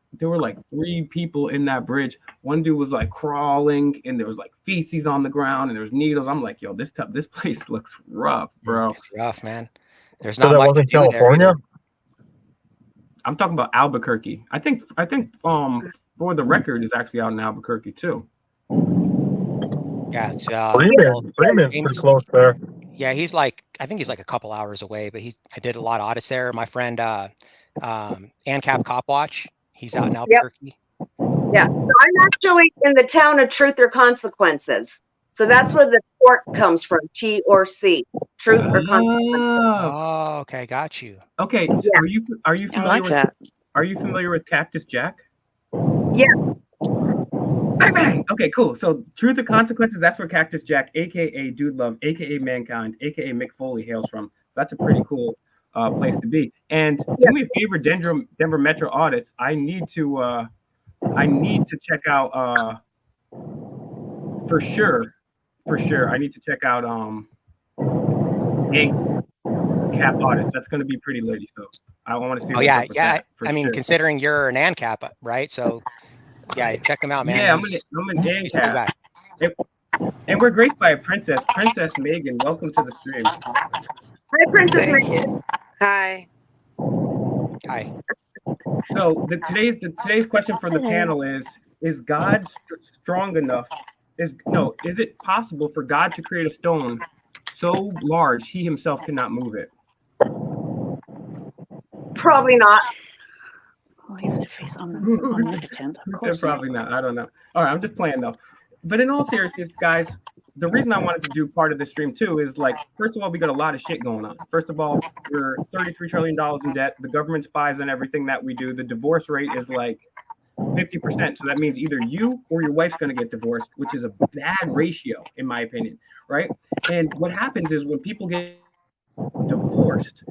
people in that bridge. One dude was like crawling, and there was like feces on the ground, and there was needles. I'm like, yo, this place looks rough, bro. It's rough, man. There's So not that much wasn't to do there California? either. I'm talking about Albuquerque. I think for the record is actually out in Albuquerque too. Yeah, it's Freeman's pretty close there. Yeah, I think he's like a couple hours away, but I did a lot of audits there. My friend ANCAP Cop Watch, he's out in Albuquerque. Yeah, so I'm actually in the town of Truth or Consequences. So that's where the tort comes from, T or C, truth or consequences. Oh, okay, got you. Okay, so are you familiar Are you familiar with Cactus Jack? Yeah. Bang bang. Okay, cool. So Truth or Consequences, that's where Cactus Jack, aka Dude Love, aka Mankind, aka Mick Foley hails from. That's a pretty cool place to be. And do me a favor, Denver Metro Audits. I need to check out for sure. I need to check out ANCAP Audits. That's going to be pretty lady. So I want to see. Oh yeah. I mean, considering you're an ANCAP, right? So yeah, check them out, man. Yeah, I'm an ANCAP. And we're graced by a princess, Princess Megan. Welcome to the stream. Hi, Princess Megan. Hi. Hi. So today's question for the panel is God strong enough? Is it possible for God to create a stone so large he himself cannot move it? Probably not. Well, he said if he's omnipotent, of Who course. said probably not? I don't know. All right, I'm just playing though. But in all seriousness, guys, the reason I wanted to do part of this stream too is like, first of all, we got a lot of shit going on. First of all, we're $33 trillion in debt. The government spies on everything that we do. The divorce rate is like 50%. So that means either you or your wife's going to get divorced, which is a bad ratio, in my opinion, right? And what happens is when people get divorced,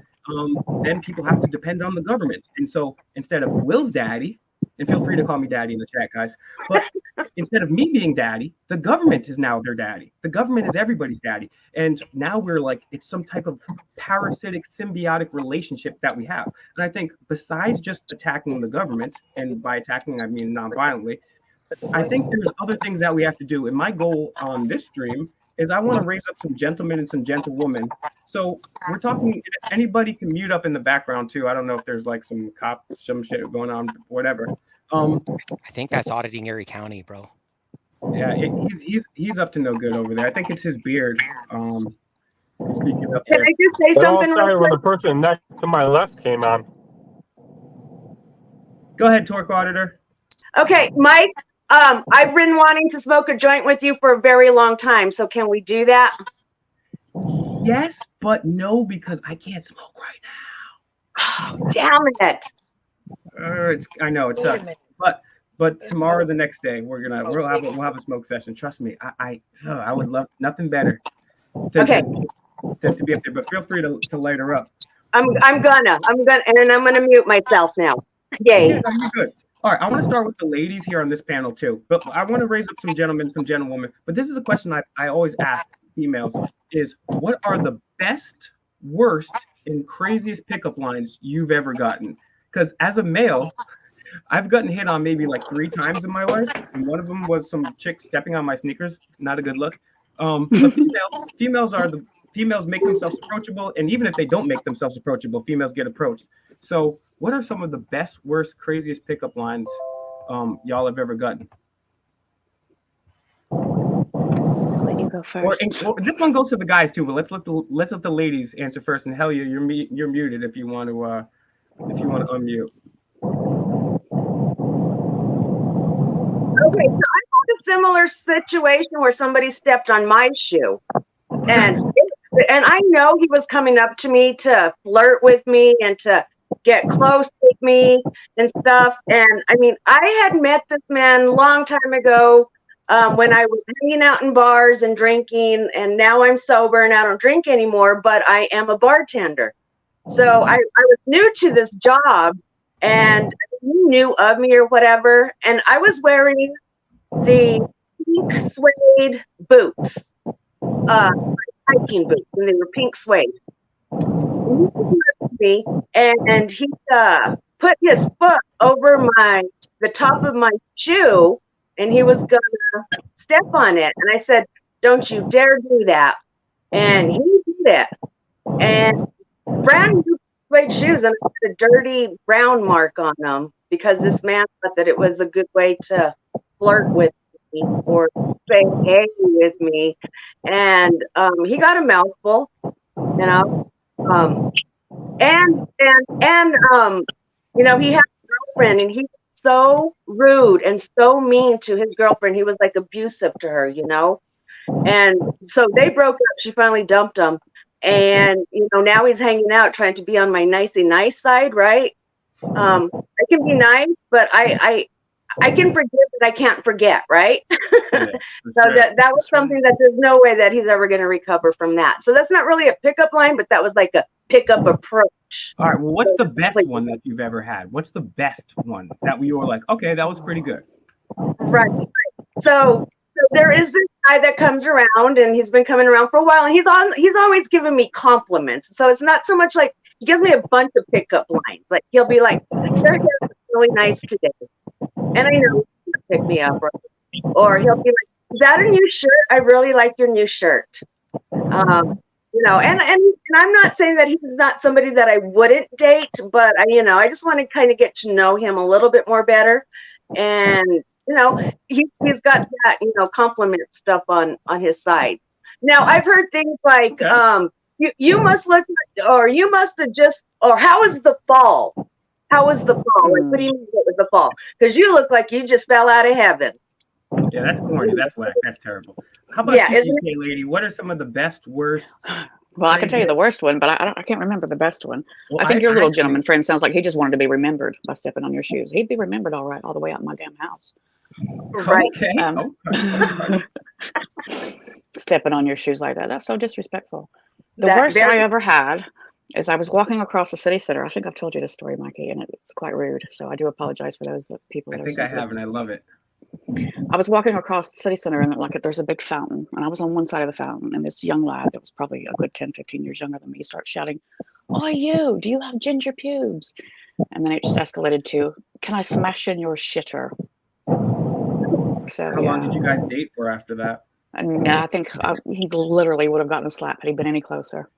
then people have to depend on the government. And so instead of Will's daddy, and feel free to call me daddy in the chat, guys, but instead of me being daddy, the government is now their daddy. The government is everybody's daddy. And now we're like, it's some type of parasitic, symbiotic relationship that we have. And I think besides just attacking the government, and by attacking, I mean non-violently, I think there's other things that we have to do. And my goal on this stream is I want to raise up some gentlemen and some gentlewomen. So we're talking, if anybody can mute up in the background too. I don't know if there's like some shit going on, whatever. I think that's auditing Erie County, bro. Yeah, he's up to no good over there. I think it's his beard. Speaking up Can there. I just say But something? sorry when the person next to my left came on. Go ahead, Torque Auditor. Okay, Mike, I've been wanting to smoke a joint with you for a very long time. So can we do that? Yes, but no, because I can't smoke right now. Oh, damn it. I know it sucks, but tomorrow, the next day, we'll have a smoke session. Trust me, I would love nothing better to be up there. But feel free to light her up. I'm gonna mute myself now. Yay. Yeah, you're good. All right, I want to start with the ladies here on this panel too, but I want to raise up some gentlemen, some gentlewomen. But this is a question I always ask females: is what are the best, worst, and craziest pickup lines you've ever gotten? Because as a male, I've gotten hit on maybe like 3 times in my life, and one of them was some chick stepping on my sneakers. Not a good look. But females make themselves approachable, and even if they don't make themselves approachable, females get approached. So, what are some of the best, worst, craziest pickup lines y'all have ever gotten? Let you go first. Or this one goes to the guys too, but let's let the ladies answer first. And Helia, you're muted if you want to unmute. Okay, so I had a similar situation where somebody stepped on my shoe, and I know he was coming up to me to flirt with me and to get close with me and stuff. And I mean, I had met this man a long time ago when I was hanging out in bars and drinking, and now I'm sober and I don't drink anymore, but I am a bartender. So I was new to this job, and he knew of me or whatever, and I was wearing the pink suede boots, hiking boots, and they were pink suede. And he came up to me, and he put his foot over the top of my shoe, and he was gonna step on it. And I said, "Don't you dare do that!" And he did it, and brand new suede shoes, and I had a dirty brown mark on them because this man thought that it was a good way to flirt with me or say hey with me. And he got a mouthful, you know. And he had a girlfriend, and he was so rude and so mean to his girlfriend. He was like abusive to her, you know. And so they broke up. She finally dumped him. And, now he's hanging out trying to be on my nicey nice side, right? I can be nice, but I can forgive, but I can't forget, right? Yeah, so that was something that there's no way that he's ever going to recover from that. So that's not really a pickup line, but that was like a pickup approach. All right, well, what's the best one that you've ever had? What's the best one that you were like, okay, that was pretty good? Right. So there is this guy that comes around, and he's been coming around for a while, and he's always giving me compliments. So it's not so much like he gives me a bunch of pickup lines. Like he'll be like, "Your hair is really nice today," and I know he's gonna pick me up, or he'll be like, "Is that a new shirt? I really like your new shirt." And I'm not saying that he's not somebody that I wouldn't date, but I just want to kind of get to know him a little bit more better, and he's got that, compliment stuff on his side. Now, I've heard things like, you must look, or you must have just, or how is the fall? How was the fall? Like, what do you mean it was the fall? Because you look like you just fell out of heaven. Yeah, that's corny. That's whack. That's terrible. How about you, UK lady? What are some of the best, worst? Well, I can tell you the worst one, but I can't remember the best one. Well, I think your little gentleman friend sounds like he just wanted to be remembered by stepping on your shoes. He'd be remembered all right, all the way out in my damn house. Right. Okay. Stepping on your shoes like that. That's so disrespectful. The worst I ever had is I was walking across the city center. I think I've told you this story, Mikey, and it's quite rude. So I do apologize for those people that I think I have, and I love it. I was walking across the city center, and there's a big fountain, and I was on one side of the fountain, and this young lad that was probably a good 10, 15 years younger than me starts shouting, "Oh, you, do you have ginger pubes?" And then it just escalated to, "Can I smash in your shitter?" So how long did you guys date for after that? And I think he literally would have gotten a slap had he been any closer.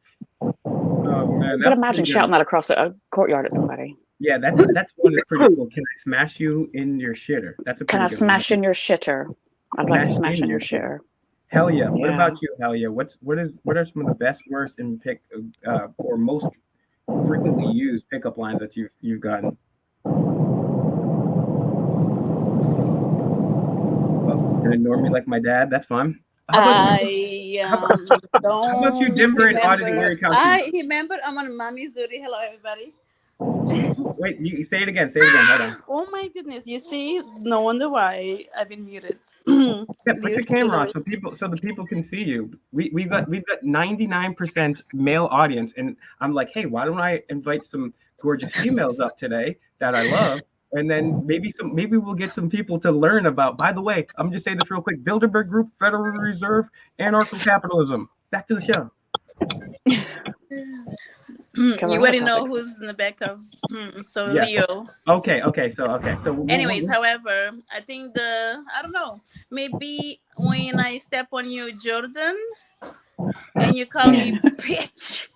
Oh man, But imagine shouting that across a courtyard at somebody. Yeah, that's one that's pretty cool. Can I smash you in your shitter? That's a Can I smash in your shitter? I'd like to smash in your shitter. Hell yeah. What about you, Hell yeah? What are some of the best, worst, and or most frequently used pickup lines that you've gotten? Well, you're gonna ignore me like my dad. That's fine. How about you, Denver and Auditing Erie County? I remember I'm on mommy's duty. Hello, everybody. Wait, you say it again. Say it again. Hold on. Oh my goodness! You see, no wonder why I've been muted. Yeah, put the camera on so the people can see you. We've got 99% male audience, and I'm like, hey, why don't I invite some gorgeous females up today that I love, and then maybe we'll get some people to learn about. By the way, I'm just saying this real quick: Bilderberg Group, Federal Reserve, anarcho-capitalism. Back to the show. You already know who's in the back of Leo. Okay. So anyways, however, I think I don't know, maybe when I step on you, Jordan, and you call me bitch.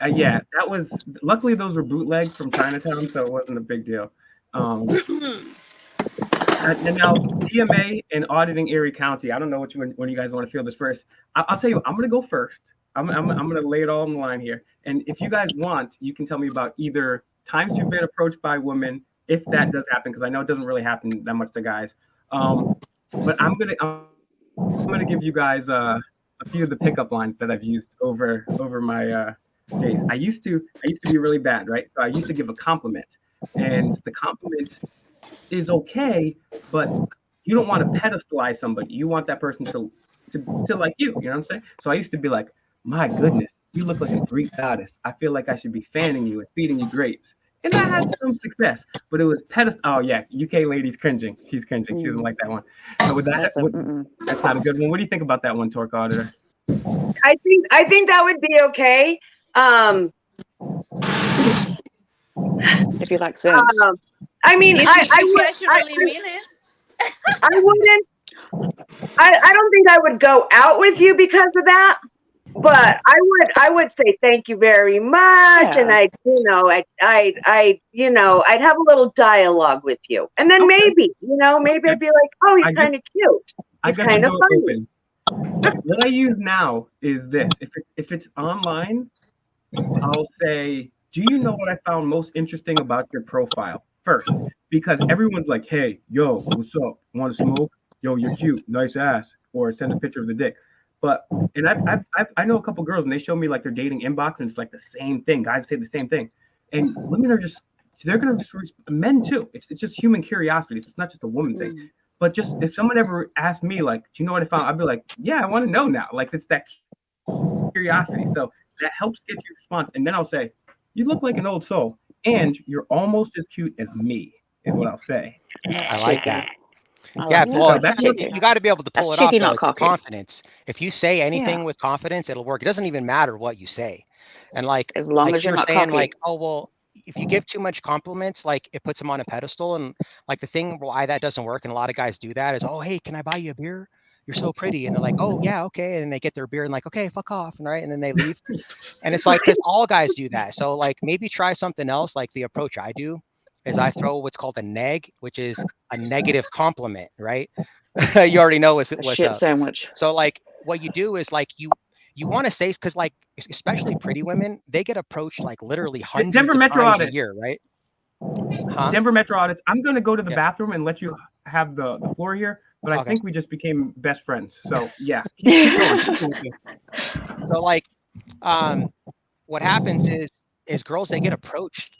Yeah, that was, luckily those were bootlegged from Chinatown, so it wasn't a big deal. And now DMA and Auditing Erie County. I don't know when you guys want to feel this first. I'll tell you, I'm going to go first. I'm going to lay it all on the line here. And if you guys want, you can tell me about either times you've been approached by women, if that does happen, because I know it doesn't really happen that much to guys. But I'm gonna give you guys a few of the pickup lines that I've used over my days. I used to be really bad, right? So I used to give a compliment, and the compliment is okay, but you don't want to pedestalize somebody. You want that person to like you. You know what I'm saying? So I used to be like, my goodness, you look like a Greek goddess. I feel like I should be fanning you and feeding you grapes. And I had some success, but it was Oh yeah, UK lady's cringing. She's cringing. She doesn't like that one. So with that, that's not a good one. What do you think about that one, Torque Auditor? I think that would be okay. If you like sense. I mean, I wouldn't. I don't think I would go out with you because of that. But I would say thank you very much, and I'd have a little dialogue with you, and then maybe I'd be like, oh, he's kind of cute. He's kind of funny. What I use now is this: if it's online, I'll say, do you know what I found most interesting about your profile first? Because everyone's like, hey, yo, what's up? Want to smoke? Yo, you're cute, nice ass, or send a picture of the dick. But I know a couple girls, and they show me like their dating inbox, and it's like the same thing. Guys say the same thing, and women are they're gonna men too. It's just human curiosity. It's not just a woman thing. But just if someone ever asked me like, do you know what I found? I'd be like, yeah, I want to know now. Like it's that curiosity. So that helps get your response, and then I'll say, you look like an old soul, and you're almost as cute as me. Is what I'll say. I like that. Yeah, well, you got to be able to pull it off with confidence. If you say anything with confidence, it'll work. It doesn't even matter what you say. And like, as long as you're not saying cocky. like, oh, well, if you give too much compliments, like it puts them on a pedestal. And like the thing why that doesn't work, and a lot of guys do that is, oh, hey, can I buy you a beer? You're so pretty. And they're like, oh yeah, okay. And they get their beer and like, okay, fuck off. And right. And then they leave. And it's like, because all guys do that. So like maybe try something else. Like the approach I do is I throw what's called a neg, which is a negative compliment, right? You already know what's shit up. Sandwich. So like what you do is like you you want to say, because like especially pretty women, they get approached like literally hundreds Denver of Metro times a audits. year, right? Huh? Denver Metro audits. I'm going to go to the Yeah. bathroom and let you have the floor here, but I Okay. think we just became best friends. So yeah, keep going. Keep going. So like, what happens is girls, they get approached,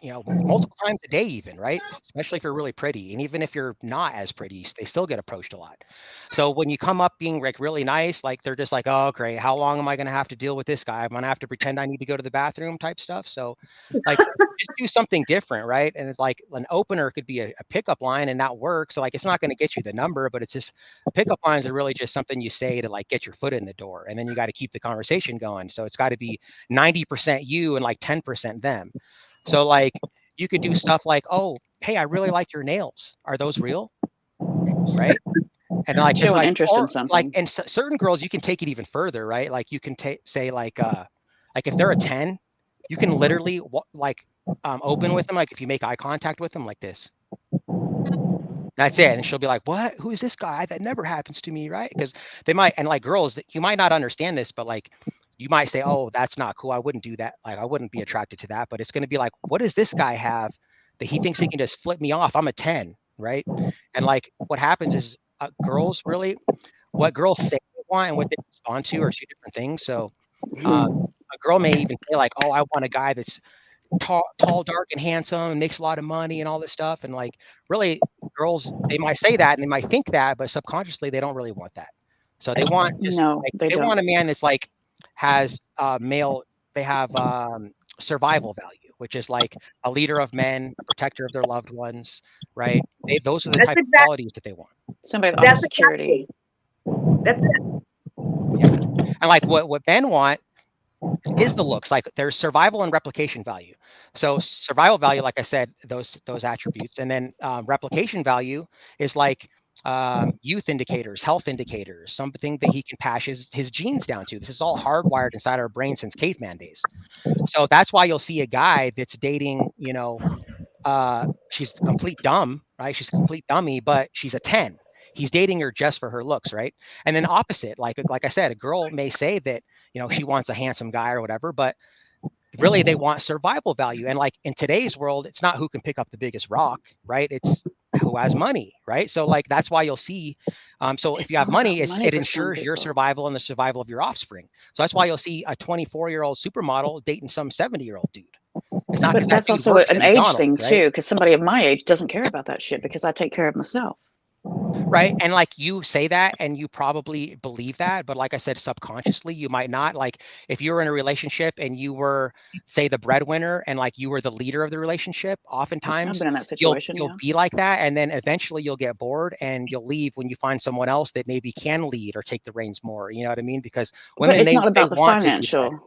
you know, multiple times a day even, right? Especially if you're really pretty. And even if you're not as pretty, they still get approached a lot. So when you come up being like really nice, like they're just like, oh, great. How long am I going to have to deal with this guy? I'm going to have to pretend I need to go to the bathroom type stuff. So like just do something different, right? And it's like an opener could be a pickup line and that works. So like, it's not going to get you the number, but it's just pickup lines are really just something you say to like get your foot in the door. And then you got to keep the conversation going. So it's got to be 90% you and like 10% them. So like you could do stuff like, oh, hey, I really like your nails. Are those real? Right? And like, Show an like, interest in or, something. like, and certain girls, you can take it even further, right? Like you can say like if they're a 10, you can literally like open with them. Like if you make eye contact with them like this, that's it. And she'll be like, what? Who is this guy? That never happens to me, right? Because they might, and like girls, you might not understand this, but like you might say, oh, that's not cool. I wouldn't do that. Like I wouldn't be attracted to that. But it's going to be like, what does this guy have that he thinks he can just flip me off? I'm a 10, right? And like what happens is girls really, what girls say they want and what they respond to are two different things. So a girl may even say like, oh, I want a guy that's tall, dark, and handsome, and makes a lot of money and all this stuff. And like really girls, they might say that and they might think that, but subconsciously they don't really want that. So they want just No, like, they don't. want a man that's like has male, they have survival value, which is like a leader of men, a protector of their loved ones, right? Those are the That's type of exactly- qualities that they want. Somebody that That's offers security. That's it. Yeah. And like what men want is the looks. Like there's survival and replication value. So survival value, like I said, those attributes, and then replication value is like youth indicators, health indicators, something that he can pass his genes down to. This is all hardwired inside our brain since caveman days. So that's why you'll see a guy that's dating, you know, she's complete dumb, right? She's a complete dummy, but she's a 10. He's dating her just for her looks, right? And then opposite, like I said, a girl may say that, you know, she wants a handsome guy or whatever, but really they want survival value. And like in today's world, it's not who can pick up the biggest rock, right? It's who has money, right? So like that's why you'll see. So if you have money, it ensures your survival and the survival of your offspring. So that's why you'll see a 24-year-old supermodel dating some 70-year-old dude. It's not, but that's also an age thing too, because somebody of my age doesn't care about that shit because I take care of myself. Right. And like you say that and you probably believe that, but like I said, subconsciously, you might not. Like if you were in a relationship and you were, say, the breadwinner and like you were the leader of the relationship, oftentimes I've been in that situation, you'll be like that. And then eventually you'll get bored and you'll leave when you find someone else that maybe can lead or take the reins more. You know what I mean? Because women, but it's not about the financial. To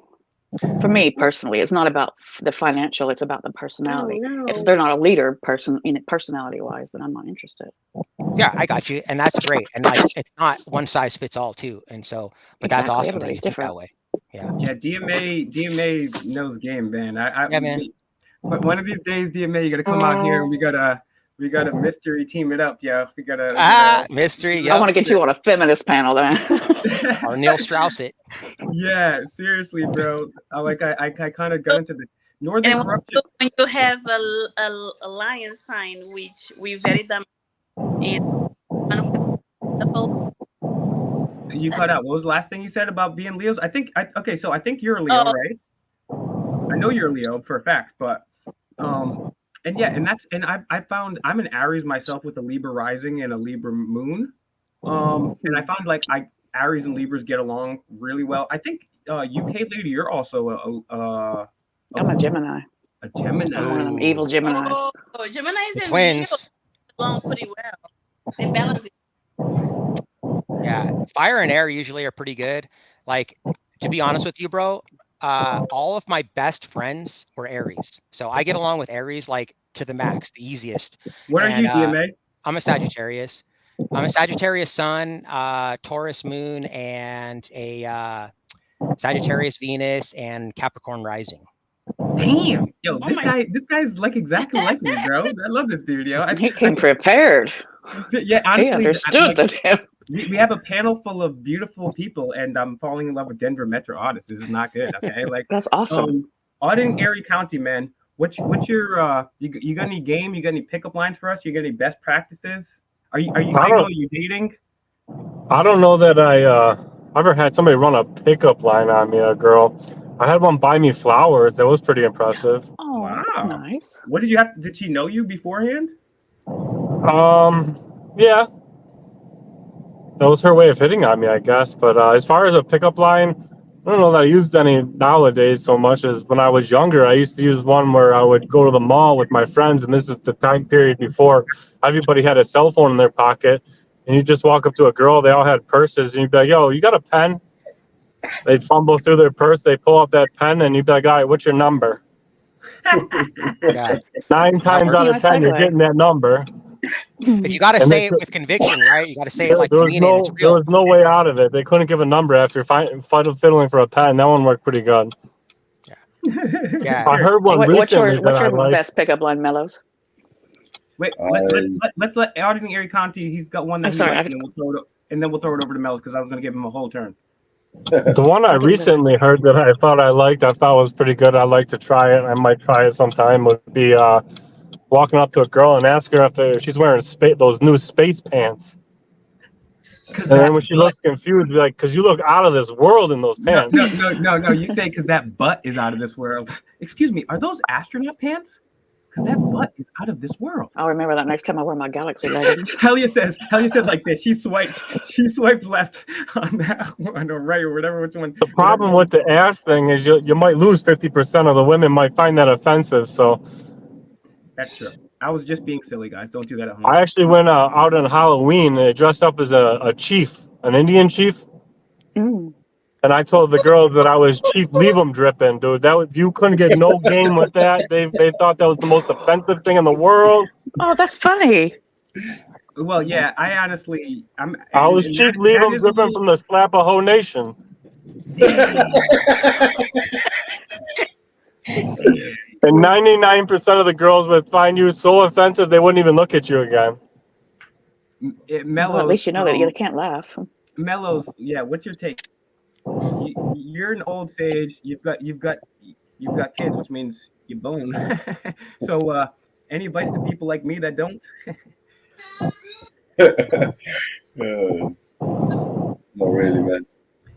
for me personally, it's not about the financial, it's about the personality. No. If they're not a leader person in it personality wise, then I'm not interested. Yeah, I got you. And that's great. And like it's not one size fits all too. And so but that's awesome that you think that way. Yeah. Yeah, DMA knows game, man. Yeah, man. But one of these days, DMA, you gotta come out here and we gotta mystery team it up, yo. We gotta mystery. Yep. I want to get you on a feminist panel then. Or Neil Strauss it. Yeah, seriously, bro. I kind of got into the northern And corruption. when you have a lion sign, which we very dumb, and You cut out. What was the last thing you said about being Leos? I think so I think you're a Leo, right? I know you're a Leo for a fact, but I found I'm an Aries myself with a Libra rising and a Libra moon. And I found like Aries and Libras get along really well. I think UK lady, you're also I'm a Gemini. A Gemini. I'm one of them evil Geminis. Oh, Geminis and twins. Leo along pretty well. They balance it. Yeah, fire and air usually are pretty good. Like, to be honest with you, bro, all of my best friends were Aries. So I get along with Aries like to the max, the easiest. What are you, DMA? I'm a Sagittarius. I'm a Sagittarius sun, Taurus moon, and a Sagittarius Venus and Capricorn rising. Damn, yo, this guy's like exactly like me, bro. I love this dude, yo. He came prepared. Yeah, honestly, he understood that. we have a panel full of beautiful people, and I'm falling in love with Denver Metro audits. This is not good. Okay, like That's awesome. auditing Erie County, man. What's your you got any game? You got any pickup lines for us? You got any best practices? Are you single? Are you dating? I don't know that I ever had somebody run a pickup line on me, a girl. I had one buy me flowers. That was pretty impressive. Oh, Wow. that's nice. What did you have? Did she know you beforehand? Yeah. That was her way of hitting on me, I guess. But as far as a pickup line, I don't know that I used any nowadays so much as when I was younger. I used to use one where I would go to the mall with my friends, and this is the time period before everybody had a cell phone in their pocket, and you just walk up to a girl, they all had purses, and you'd be like, yo, you got a pen? They'd fumble through their purse, they pull up that pen, and you'd be like, all right, what's your number? Yeah. 9 times out of 10, you're getting that number. But you got to say it with conviction, right? You got to say it like there you was mean it. It's there real. was no way out of it. They couldn't give a number after fiddling for a pen. That one worked pretty good. Yeah. I heard one What's recently your that I liked. best pickup line, Mellows? Wait, let's let Auditing Erie County. He's got one that he likes, and then we'll throw it over to Mellows because I was going to give him a whole turn. The one I recently heard that I thought I liked, I thought was pretty good. I'd like to try it. I might try it sometime. Would be walking up to a girl and ask her if she's wearing those new space pants. And then when she looks confused, be like, because you look out of this world in those pants. No. You say because that butt is out of this world. Excuse me, are those astronaut pants? Because that butt is out of this world. I'll remember that next time I wear my Galaxy leggings. Helia said like this. She swiped left on that one or right or whatever. Which one? The problem with the ass thing is you might lose 50% of the women might find that offensive. So that's true. I was just being silly, guys. Don't do that at home. I actually went out on Halloween and dressed up as a chief, an Indian chief. Mm. And I told the girls that I was Chief Leave 'em Dripping, dude. You couldn't get no game with that. They thought that was the most offensive thing in the world. Oh, that's funny. Well, yeah, I was Chief Leave 'em Dripping from the Slapaho Nation. And 99% of the girls would find you so offensive they wouldn't even look at you again. Mellows, well, at least you know that you can't laugh. Mellows, yeah. What's your take? You're an old sage. You've got kids, which means you bone. So, any advice to people like me that don't? Not really, man.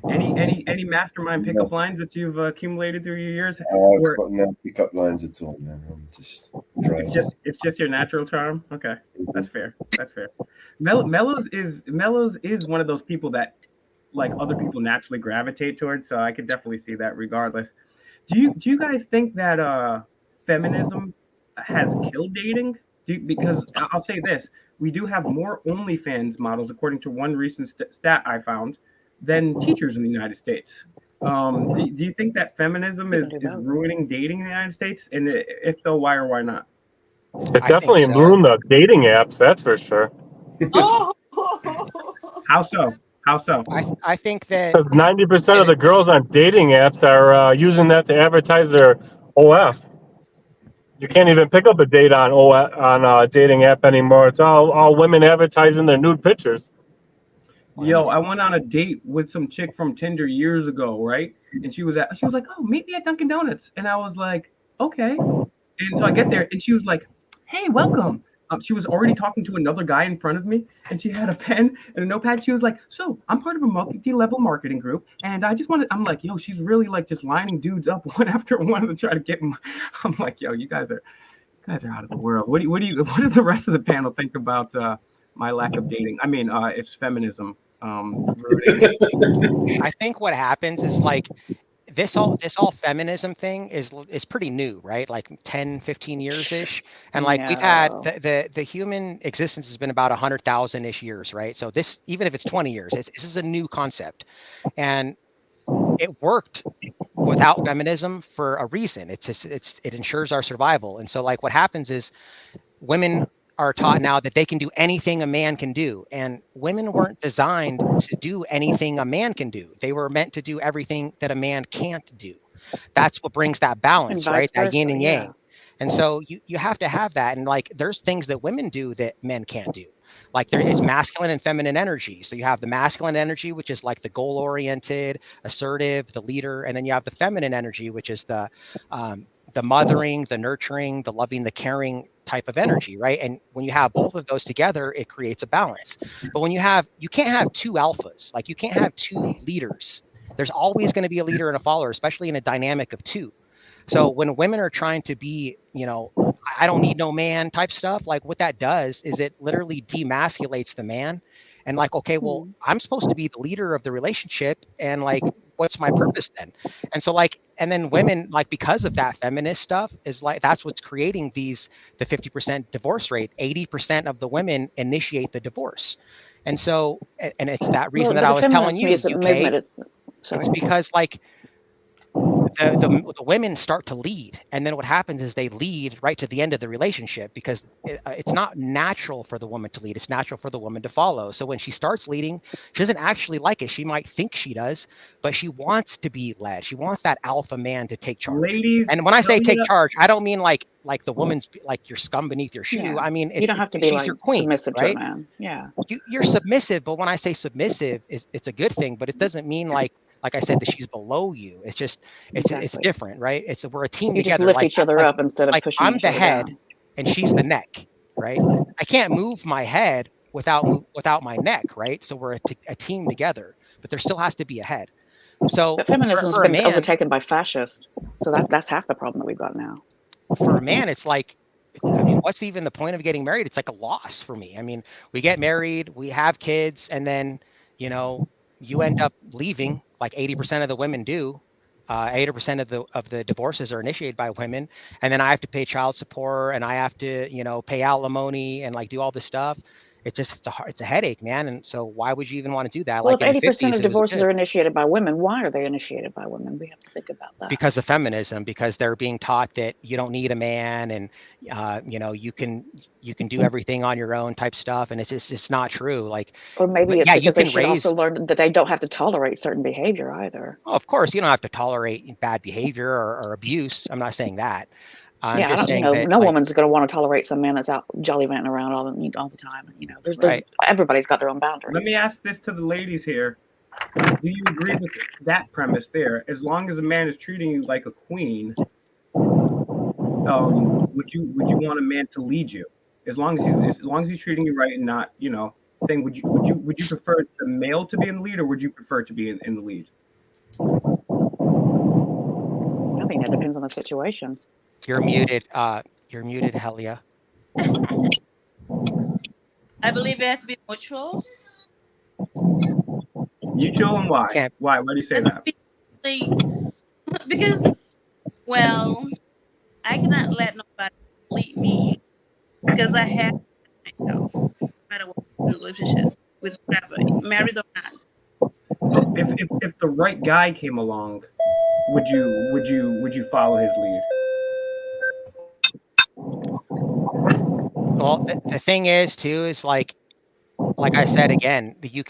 Any mastermind pickup lines that you've accumulated through your years? I've got no pickup lines at all, man. I'm just it's just your natural charm. Okay, that's fair. Mellows is one of those people that like other people naturally gravitate towards. So I could definitely see that. Regardless, do you guys think that feminism has killed dating? Because I'll say this: we do have more OnlyFans models, according to one recent stat I found, than teachers in the United States. Do you think that feminism is ruining dating in the United States? And if so, why or why not? It definitely ruined the dating apps, that's for sure. Oh. How so? I think that because 90% of the girls on dating apps are using that to advertise their OF. You can't even pick up a date on a dating app anymore. It's all women advertising their nude pictures. Yo, I went on a date with some chick from Tinder years ago, right? And she was like, "Oh, meet me at Dunkin' Donuts," and I was like, "Okay." And so I get there, and she was like, "Hey, welcome." She was already talking to another guy in front of me, and she had a pen and a notepad. She was like, "So I'm part of a multi-level marketing group, and I just wanted." I'm like, "Yo, she's really like just lining dudes up one after one to try to get them." I'm like, "Yo, you guys are out of the world." What does the rest of the panel think about my lack of dating? I mean, it's feminism. I think what happens is like this all feminism thing is pretty new, right? Like 10, 15 years ish. And like we've had the human existence has been about 100,000 ish years, right? So this, even if it's 20 years, this is a new concept. And it worked without feminism for a reason. It ensures our survival. And so like what happens is women are taught now that they can do anything a man can do, and women weren't designed to do anything a man can do. They were meant to do everything that a man can't do. That's what brings that balance, right? That yin and yang. And so you have to have that. And like there's things that women do that men can't do. Like there is masculine and feminine energy. So you have the masculine energy, which is like the goal-oriented, assertive, the leader, and then you have the feminine energy, which is the mothering, the nurturing, the loving, the caring type of energy, right? And when you have both of those together, it creates a balance. But when you can't have two alphas, like you can't have two leaders. There's always going to be a leader and a follower, especially in a dynamic of two. So when women are trying to be, I don't need no man type stuff, like what that does is it literally demasculates the man. And like, okay, well, I'm supposed to be the leader of the relationship, and like, what's my purpose then? And so like, and then women, like, because of that feminist stuff is like, that's what's creating the 50% divorce rate. 80% of the women initiate the divorce. And so, and it's that reason that I was telling you, UK, it's because like, the women start to lead, and then what happens is they lead right to the end of the relationship, because it's not natural for the woman to lead, it's natural for the woman to follow. So when she starts leading, she doesn't actually like it. She might think she does, but she wants to be led. She wants that alpha man to take charge. Ladies, and when I say take charge, I don't mean like the woman's like your scum beneath your shoe. I mean, you don't have to be like your queen, submissive right? to a man. Yeah, you're submissive, but when I say submissive, it's a good thing, but it doesn't mean like I said, that she's below you. It's just, it's different, right? We're a team you together. Just lift each other up instead of pushing I'm each the other head down. and she's the neck, right? I can't move my head without my neck, right? So we're a team together, but there still has to be a head. So but feminism's been overtaken by fascists. So that's half the problem that we've got now. For a man, it's like, I mean, what's even the point of getting married? It's like a loss for me. I mean, we get married, we have kids, and then, you end up leaving, like 80% of the women do. 80% of the divorces are initiated by women, and then I have to pay child support, and I have to, pay alimony and like do all this stuff. It's a headache, man. And so why would you even want to do that? Well, like if in the 80% 50s, of divorces are initiated by women, why are they initiated by women? We have to think about that. Because of feminism, because they're being taught that you don't need a man, and you can do everything on your own type stuff, and it's not true. Like, or maybe it's because they should raise... also learn that they don't have to tolerate certain behavior either. Well, of course, you don't have to tolerate bad behavior or abuse. I'm not saying that. I'm just saying that no woman's going to want to tolerate some man that's out jollyvanting around all the time. There's everybody's got their own boundaries. Let me ask this to the ladies here. Do you agree with that premise there? As long as a man is treating you like a queen, would you want a man to lead you? As long as he's treating you right and not, saying, would you prefer the male to be in the lead, or would you prefer to be in the lead? I think that depends on the situation. You're muted. You're muted, Helia. I believe it has to be mutual. Mutual, and why? Why do you say that? Because, well, I cannot let nobody lead me, because I have myself, no matter what relationship with whoever, married or not. So if the right guy came along, would you follow his lead? Well, the thing is too is like I said again, you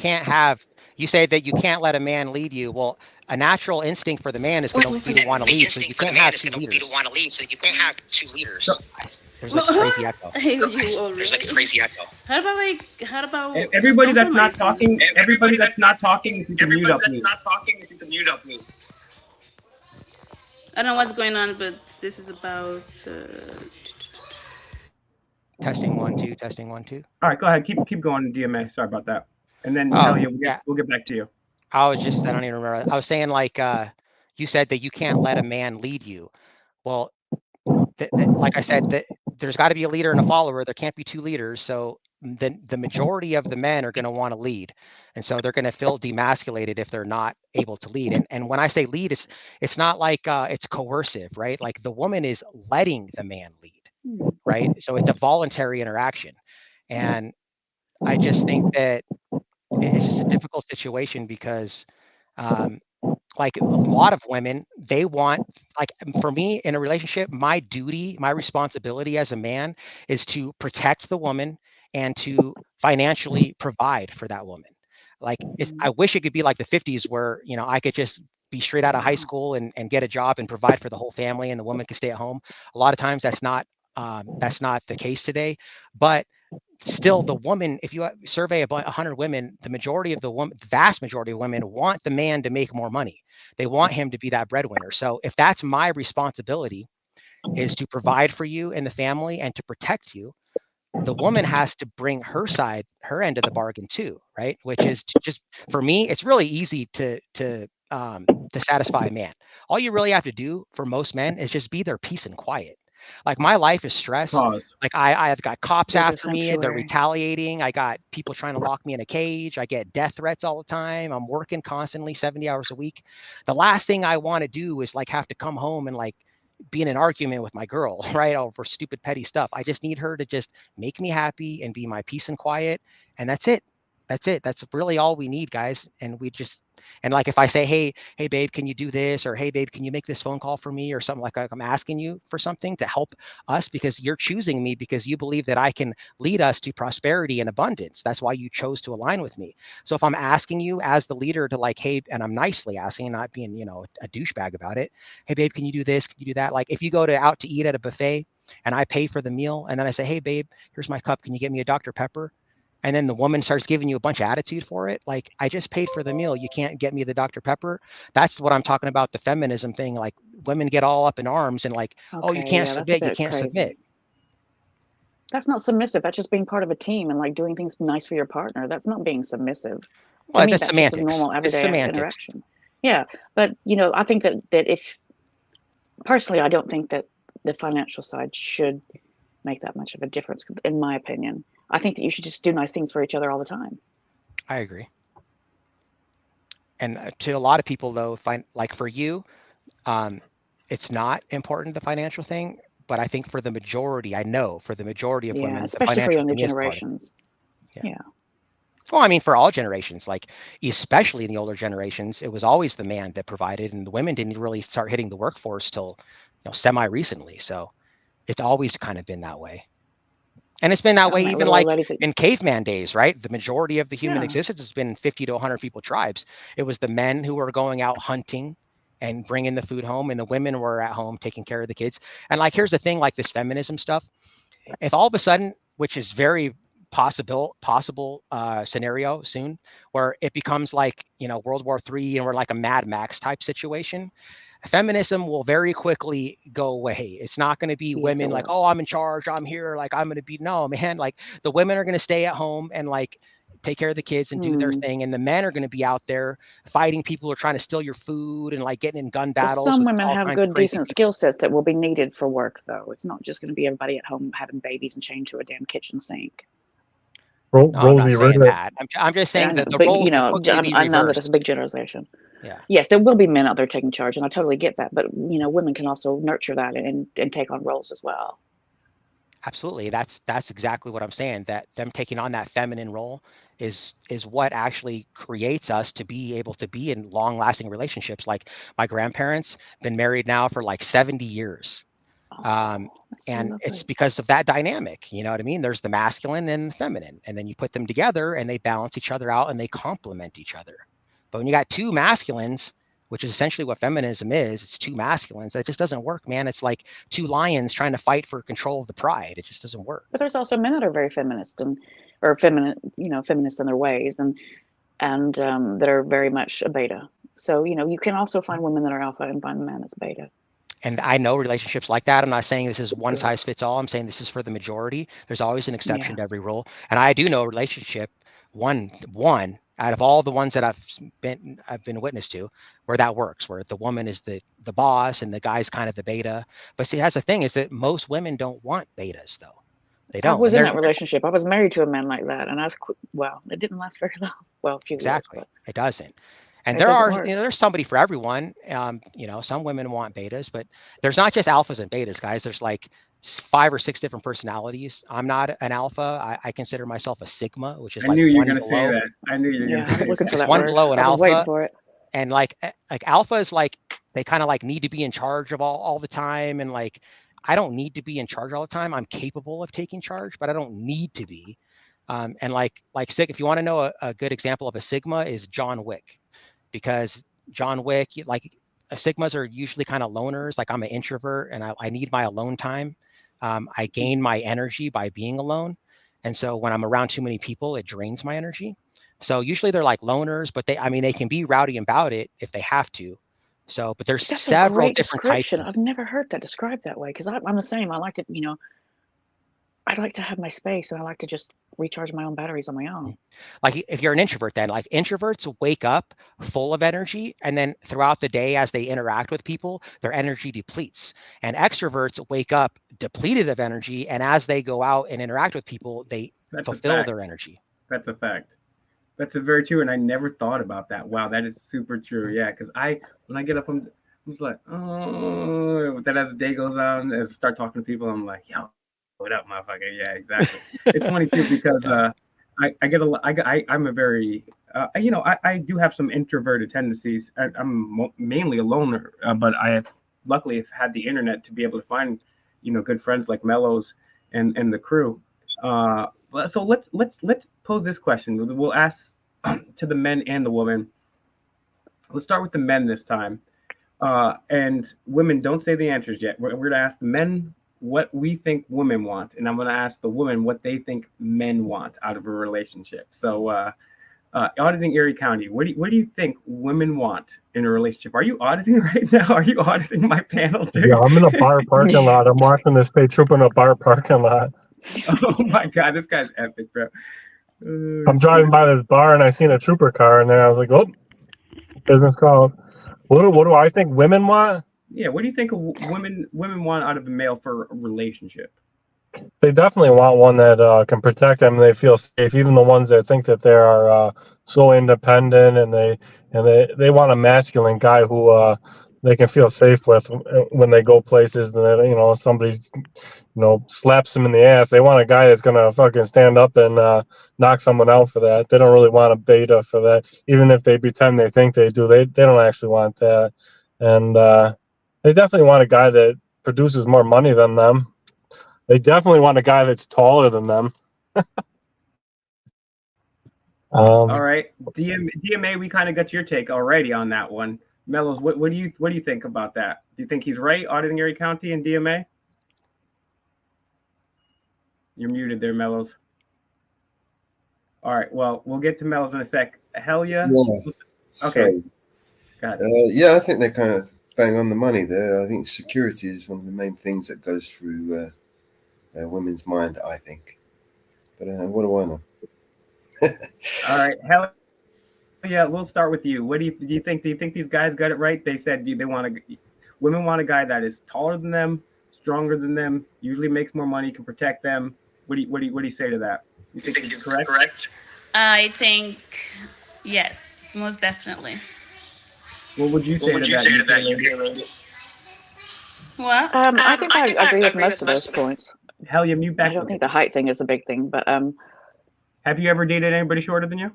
say that you can't let a man lead you. Well, a natural instinct for the man is going to be to want to lead, so you can't have two leaders. There's like a crazy echo. There's like a crazy echo. How about everybody that's not talking? Everybody that's not talking, if you can mute up me. I don't know what's going on, but this is about testing 1 2, testing 1 2. All right, go ahead. Keep going, DMA. Sorry about that. And then we'll get back to you. I don't even remember. I was saying like you said that you can't let a man lead you. Well, like I said, that there's got to be a leader and a follower. There can't be two leaders. So the majority of the men are going to want to lead, and so they're going to feel demasculated if they're not able to lead. And when I say lead, it's not like it's coercive, right? Like the woman is letting the man lead, right? So it's a voluntary interaction, and I just think that it's just a difficult situation because like a lot of women, they want, like for me in a relationship, my duty, my responsibility as a man is to protect the woman and to financially provide for that woman. Like I wish it could be like the 50s where, I could just be straight out of high school and get a job and provide for the whole family and the woman could stay at home. A lot of times that's not the case today, but still the woman, if you survey about 100 women, the vast majority of women want the man to make more money. They want him to be that breadwinner. So if that's my responsibility, is to provide for you and the family and to protect you, the woman has to bring her side, her end of the bargain too, right? Which is to just, for me, it's really easy to satisfy a man. All you really have to do for most men is just be their peace and quiet. Like my life is stress. Pause. Like I've got cops Be their after me, they're sanctuary. retaliating. I got people trying to lock me in a cage. I get death threats all the time. I'm working constantly 70 hours a week. The last thing I want to do is like have to come home and like be in an argument with my girl, right? Over stupid petty stuff. I just need her to just make me happy and be my peace and quiet. And that's it. That's it. That's really all we need, guys. And we just, and like if I say, hey babe, can you do this? Or hey babe, can you make this phone call for me? Or something like I'm asking you for something to help us because you're choosing me because you believe that I can lead us to prosperity and abundance. That's why you chose to align with me. So if I'm asking you as the leader to like, hey, and I'm nicely asking, not being, you know, a douchebag about it. Hey babe, can you do this? Can you do that? Like if you go out to eat at a buffet and I pay for the meal and then I say, hey babe, here's my cup. Can you get me a Dr. Pepper? And then the woman starts giving you a bunch of attitude for it. Like, I just paid for the meal. You can't get me the Dr. Pepper. That's what I'm talking about, the feminism thing. Like women get all up in arms and like, Okay, oh, you can't yeah, that's submit. a You bit can't crazy. submit. That's not submissive. That's just being part of a team and like doing things nice for your partner. That's not being submissive. Well, To me, that's that's just a semantics. normal It's everyday semantics. interaction. Yeah, but you know, I think that if personally, I don't think that the financial side should make that much of a difference, in my opinion. I think that you should just do nice things for each other all the time. I agree. And to a lot of people, though, like for you, it's not important, the financial thing. But I think for the majority, I know for the majority of Yeah, women, the especially for financial younger thing is part of it. generations. Yeah. Yeah. Well, I mean, for all generations, like especially in the older generations, it was always the man that provided, and the women didn't really start hitting the workforce till, you know, semi recently. So it's always kind of been that way. And it's been that I way met even little old like ladies that, in caveman days, right? The majority of the human yeah. existence has been 50 to 100 people tribes. It was the men who were going out hunting and bringing the food home, and the women were at home taking care of the kids. And like, here's the thing, like this feminism stuff, if all of a sudden, which is very possible scenario soon, where it becomes like, you know, World War III and we're like a Mad Max type situation, feminism will very quickly go away. It's not going to be Yes, women it like, will. oh, I'm in charge, I'm here, like I'm going to be, no, man, like the women are going to stay at home and like take care of the kids and do their thing, and the men are going to be out there fighting people who are trying to steal your food and like getting in gun Well, battles some with women all have kinds of good, crazy decent people. skill sets that will be needed for work, though. It's not just going to be everybody at home having babies and chained to a damn kitchen sink. No, I'm not Rosie saying Ritter. that. I'm just saying I know, that the but roles you will know, quickly be I know that it's a reversed. big generalization. Yeah, Yes, there will be men out there taking charge, and I totally get that. But you know, women can also nurture that and take on roles as well. absolutely. That's exactly what I'm saying. That them taking on that feminine role is what actually creates us to be able to be in long-lasting relationships. Like my grandparents been married now for like 70 years. Oh, that's so And it's lovely. because of that dynamic, you know what I mean? There's the masculine and the feminine, and then you put them together and they balance each other out and they complement each other. But when you got two masculines, which is essentially what feminism is, it's two masculines, that just doesn't work, man. It's like two lions trying to fight for control of the pride. It just doesn't work. But there's also men that are very feminist or feminine, you know, feminist in their ways, and that are very much a beta. So you know, you can also find women that are alpha and find a man that's beta. And I know relationships like that. I'm not saying this is one Ugh. size fits all. I'm saying this is for the majority. There's always an exception Yeah. to every rule. And I do know a relationship, one out of all the ones that I've been witness to, where that works, where the woman is the boss and the guy's kind of the beta. But see, that's the thing, is that most women don't want betas, though. They I don't. was And in they're that relationship. I was married to a man like that, and I was well, it didn't last very long. Well, a few years, exactly. but It doesn't. And it there doesn't are, work. you know, there's somebody for everyone. You know, some women want betas, but there's not just alphas and betas, guys. There's like 5 or 6 different personalities. I'm not an alpha. I consider myself a sigma, which is I like knew you were one gonna say below. that. I knew you were Yeah, gonna I was say looking that. for Just that one word. below an I was waiting alpha. for it. And like alpha is like, they kind of like need to be in charge of all the time. And like, I don't need to be in charge all the time. I'm capable of taking charge, but I don't need to be. And like if you want to know a good example of a sigma is John Wick, because John Wick, like sigmas are usually kind of loners. Like I'm an introvert and I need my alone time. I gain my energy by being alone. And so when I'm around too many people, it drains my energy. So usually they're like loners, but they can be rowdy about it if they have to. So, but there's That's several a great different types. description. I've never heard that described that way, because I'm the same. I like to, I'd like to have my space, and I like to just recharge my own batteries on my own. Like if you're an introvert, then like introverts wake up full of energy, and then throughout the day as they interact with people, their energy depletes. And extroverts wake up depleted of energy, and as they go out and interact with people, they fulfill their energy. That's a fact. That's a very true, and I never thought about that. Wow, that is super true. Yeah, because when I get up, I'm just like, oh. But then as the day goes on, as I start talking to people, I'm like, yo, what up, motherfucker? Yeah, exactly. It's funny too because I get I'm a very I do have some introverted tendencies. I'm mainly a loner, but I have luckily have had the internet to be able to find good friends like Mellows and the crew. So let's pose this question. We'll ask to the men and the women. Let's start with the men this time. And women, don't say the answers yet. We're going to ask the men what we think women want, and I'm going to ask the women what they think men want out of a relationship. So, auditing Erie County, what do you think women want in a relationship? Are you auditing right now? Are you auditing my panel, dude? Yeah, I'm in a bar parking lot. I'm watching the state trooper in a bar parking lot. Oh my God, this guy's epic, bro. I'm driving by this bar and I seen a trooper car, and then I was like, "Oh, business calls." What do I think women want? Yeah, what do you think women want out of a male for a relationship? They definitely want one that can protect them and they feel safe. Even the ones that think that they are so independent, and they want a masculine guy who they can feel safe with when they go places. That somebody's slaps them in the ass. They want a guy that's gonna fucking stand up and knock someone out for that. They don't really want a beta for that. Even if they pretend they think they do, they don't actually want that. And they definitely want a guy that produces more money than them. They definitely want a guy that's taller than them. All right, DMA, we kind of got your take already on that one. Mellows, what do you think about that? Do you think he's right, auditing Erie County and DMA? You're muted there, Mellows. All right, well, we'll get to Mellows in a sec. Hell yeah. Okay. Got it. Yeah, I think they're kind of bang on the money there. I think security is one of the main things that goes through women's mind, I think. But what do I know? All right, hell yeah, we'll start with you. What do you think? Do you think these guys got it right? They said women want a guy that is taller than them, stronger than them, usually makes more money, can protect them. What do you say to that? You think it's correct? I think yes, most definitely. What would you say to that, lady? What? I think I agree with most of those points. Hell yeah, mute back. I don't think the height thing is a big thing, but have you ever dated anybody shorter than you?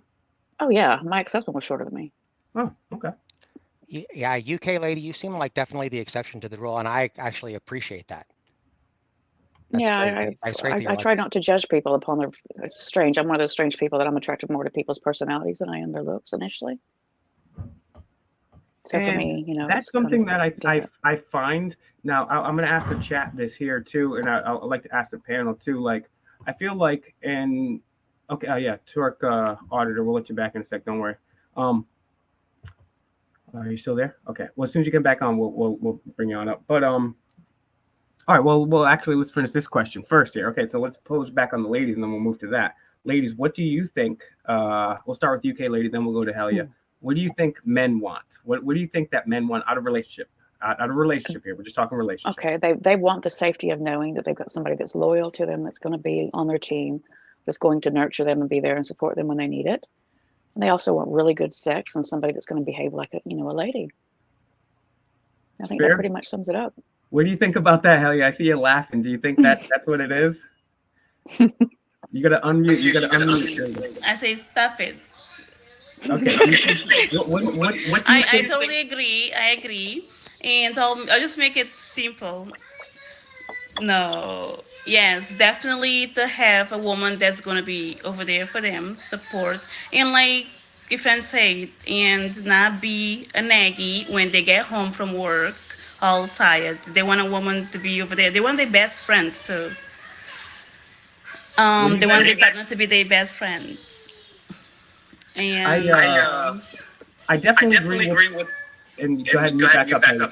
Oh yeah, my ex-husband was shorter than me. Oh, okay. Yeah, UK lady, you seem like definitely the exception to the rule, and I actually appreciate that. I try not to judge people upon their. It's strange. I'm one of those strange people that I'm attracted more to people's personalities than I am their looks initially. So for me, that's something that I find. Now I'm going to ask the chat this here too, and I'd like to ask the panel too. Like, I feel like yeah, Turk auditor, we'll let you back in a sec. Don't worry. Are you still there? Okay. Well, as soon as you get back on, we'll bring you on up. But all right. Well, actually, let's finish this question first here. Okay. So let's pose back on the ladies, and then we'll move to that. Ladies, what do you think? We'll start with UK lady, then we'll go to Helia. What do you think men want? What do you think that men want out of relationship? Out of relationship here. We're just talking relationship. Okay. They want the safety of knowing that they've got somebody that's loyal to them, that's going to be on their team, that's going to nurture them and be there and support them when they need it. And they also want really good sex and somebody that's going to behave like a lady. I think that pretty much sums it up. What do you think about that, Helia? I see you laughing. Do you think that's what it is? You gotta unmute. You gotta unmute. I say stop it. Okay. I totally agree. I agree. And I'll just make it simple. No. Yes, definitely to have a woman that's going to be over there for them, support, and like your friend said, and not be a naggy when they get home from work, all tired. They want a woman to be over there. They want their best friends too. They want their partners to be their best friends. And I definitely agree with. And go ahead and mute back up, Haley,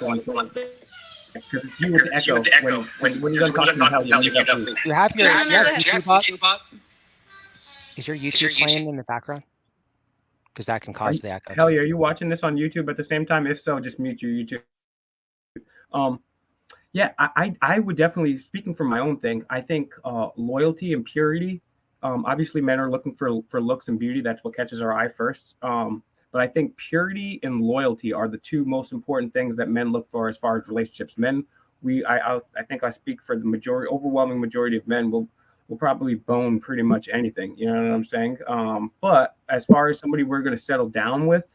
because it's you with the echo. When you're done talking to Haley, mute up, please. You have your No, no, no, YouTube up? Is your YouTube playing in the background? Because that can cause the echo. Haley, are you watching this on YouTube at the same time? If so, just mute your YouTube. Yeah, I would definitely, speaking from my own thing, I think loyalty and purity. Obviously, men are looking for looks and beauty. That's what catches our eye first. But I think purity and loyalty are the two most important things that men look for as far as relationships. Men, I think I speak for the overwhelming majority of men will probably bone pretty much anything. You know what I'm saying? But as far as somebody we're going to settle down with,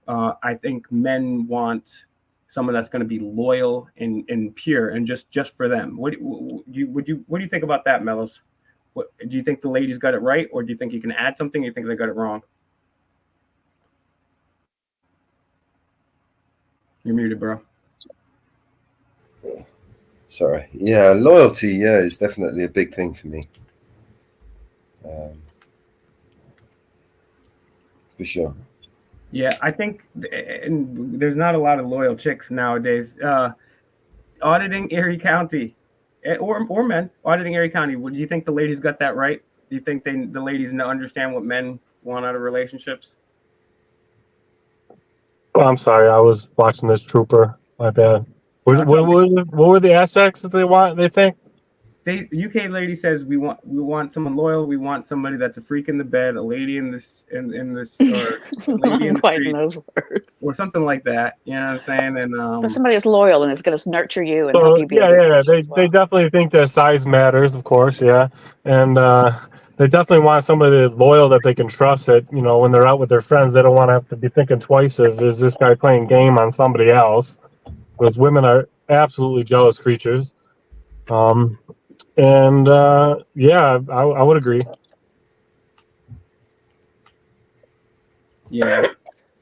I think men want someone that's going to be loyal and pure and just for them. What do you think about that, Melos? What do you think the ladies got it right, or do you think you can add something? Or you think they got it wrong? You're muted, bro. Sorry. Yeah, loyalty. Yeah, is definitely a big thing for me. For sure. Yeah, I think and there's not a lot of loyal chicks nowadays. Auditing Erie County, or men auditing Erie County. Do you think the ladies got that right? Do you think the ladies understand what men want out of relationships? Oh, I'm sorry, I was watching this trooper. My bad. What were the aspects that they think? UK lady says we want someone loyal. We want somebody that's a freak in the bed, a lady in this or a lady in the street, those words. or something like that. You know what I'm saying? And But somebody is loyal and is going to nurture you and So, help you be. they definitely think that size matters, of course, yeah, and they definitely want somebody that's loyal that they can trust. That when they're out with their friends, they don't want to have to be thinking twice of is this guy playing game on somebody else. Because women are absolutely jealous creatures. And yeah, I would agree. Yeah,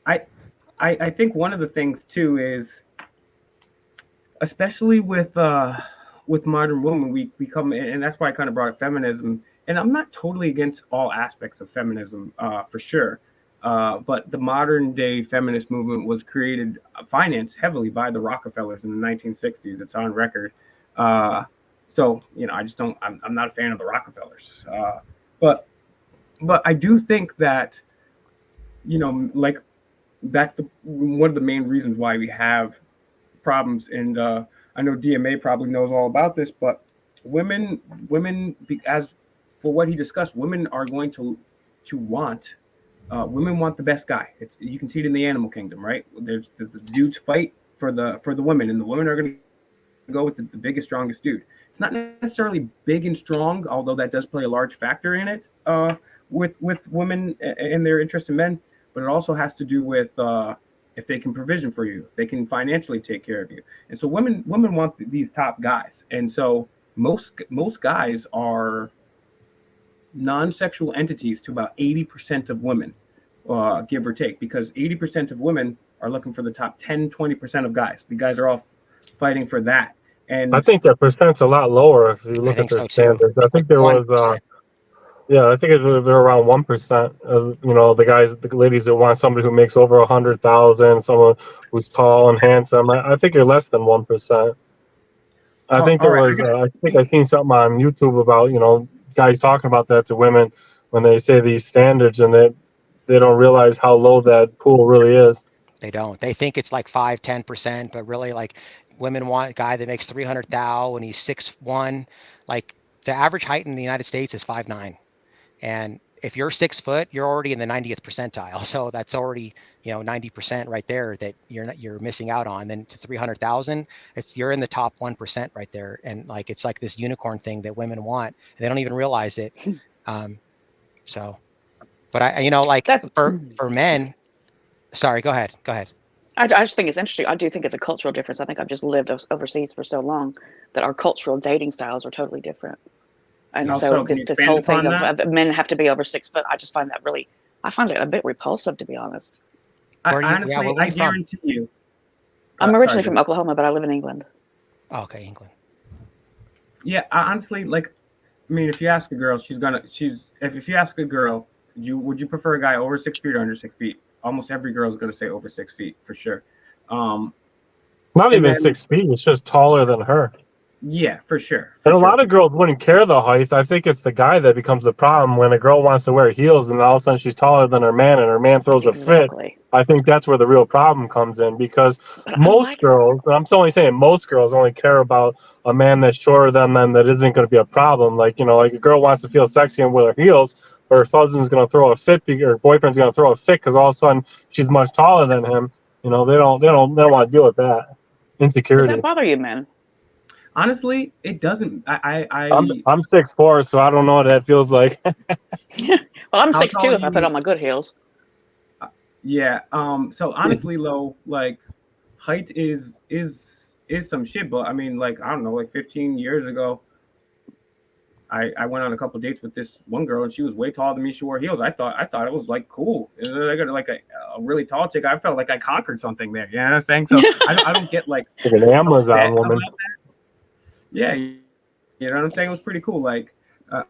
I think one of the things too is, especially with modern women, we come in, and that's why I kind of brought up feminism. And I'm not totally against all aspects of feminism, for sure. But the modern day feminist movement was financed heavily by the Rockefellers in the 1960s. It's on record. So I just don't. I'm not a fan of the Rockefellers. But I do think that like that's one of the main reasons why we have problems. And I know DMA probably knows all about this, but women, as for what he discussed, women are going to want. Women want the best guy. You can see it in the animal kingdom, right? There's the dudes fight for the women, and the women are going to go with the biggest, strongest dude. It's not necessarily big and strong, although that does play a large factor in it with women and their interest in men. But it also has to do with if they can provision for you, they can financially take care of you. And so women want these top guys. And so most guys are non-sexual entities to about 80% of women, give or take, because 80% of women are looking for the top 10, 20% of guys. The guys are all fighting for that. And I think that percent's a lot lower if you look at their standards. I think there was, I think they're around 1%. The ladies that want somebody who makes over 100,000, someone who's tall and handsome. I think you're less than 1%. I think there was. I think I seen something on YouTube about guys talking about that to women when they say these standards, and they don't realize how low that pool really is. They don't. They think it's like 5-10%, but really, like, women want a guy that makes 300,000 when he's 6'1". Like, the average height in the United States is 5'9", and if you're 6 foot, you're already in the 90th percentile. So that's already 90% right there that you're missing out on. Then to 300,000, you're in the top 1% right there. And like it's like this unicorn thing that women want, and they don't even realize it. So, but for men. Sorry, go ahead. I just think it's interesting. I do think it's a cultural difference. I think I've just lived overseas for so long that our cultural dating styles are totally different. And so this whole thing of men have to be over 6 foot, I just find that I find it a bit repulsive, to be honest. Honestly, I guarantee you. I'm originally from Oklahoma, but I live in England. Oh, okay, England. Yeah, honestly, like I mean, if you ask a girl, if you ask a girl, would you prefer a guy over 6 feet or under 6 feet? Almost every girl is gonna say over 6 feet for sure. Not And even then 6 feet. It's just taller than her. yeah, for sure. And a lot of girls wouldn't care the height. I think it's the guy that becomes the problem when a girl wants to wear heels and all of a sudden she's taller than her man and her man throws a fit. I think that's where the real problem comes in because most girls, and I'm only saying most girls, only care about a man that's shorter than them that isn't going to be a problem. Like, you know, like a girl wants to feel sexy and wear heels, or her husband's going to throw a fit, or her boyfriend's going to throw a fit because all of a sudden she's much taller than him. You know, they don't want to deal with that insecurity. Does that bother you, man? Honestly, it doesn't. I'm 6'4", so I don't know what that feels like. Well, I'm 6'2" if I put on my good heels. Yeah. So honestly, Lo, like height is some shit, but I mean, like I don't know, like 15 years ago, I went on a couple dates with this one girl, and she was way taller than me. She wore heels. I thought it was like cool. And then I got like a really tall chick. I felt like I conquered something there. You know what I'm saying? So I don't get like an Amazon woman. Yeah, you know what I'm saying? It was pretty cool. Like,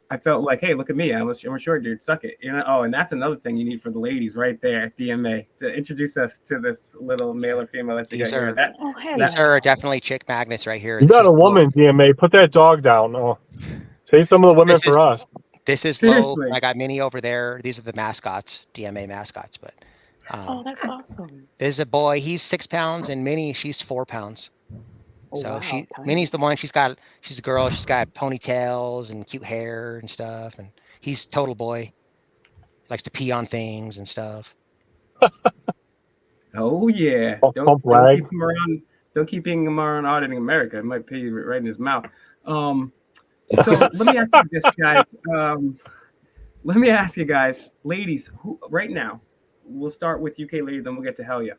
I felt like, hey, look at me. I'm a short dude. Suck it. You know? Oh, and that's another thing you need for the ladies right there, DMA, to introduce us to this little male or female. These are definitely chick magnets right here. You got a woman, DMA. Put that dog down. Oh, save some of the women for us. This is Lo. I got Minnie over there. These are the mascots, DMA mascots. But oh, that's awesome. There's a boy. He's 6 pounds, and Minnie, she's 4 pounds. So Minnie's the one. She's a girl. She's got ponytails and cute hair and stuff. And he's total boy. Likes to pee on things and stuff. Oh yeah. Don't keep him around. Don't keep him around Auditing America. It might pee right in his mouth. So let me ask you this, guys. Let me ask you guys, ladies, who right now? We'll start with UK ladies, then we'll get to Helia.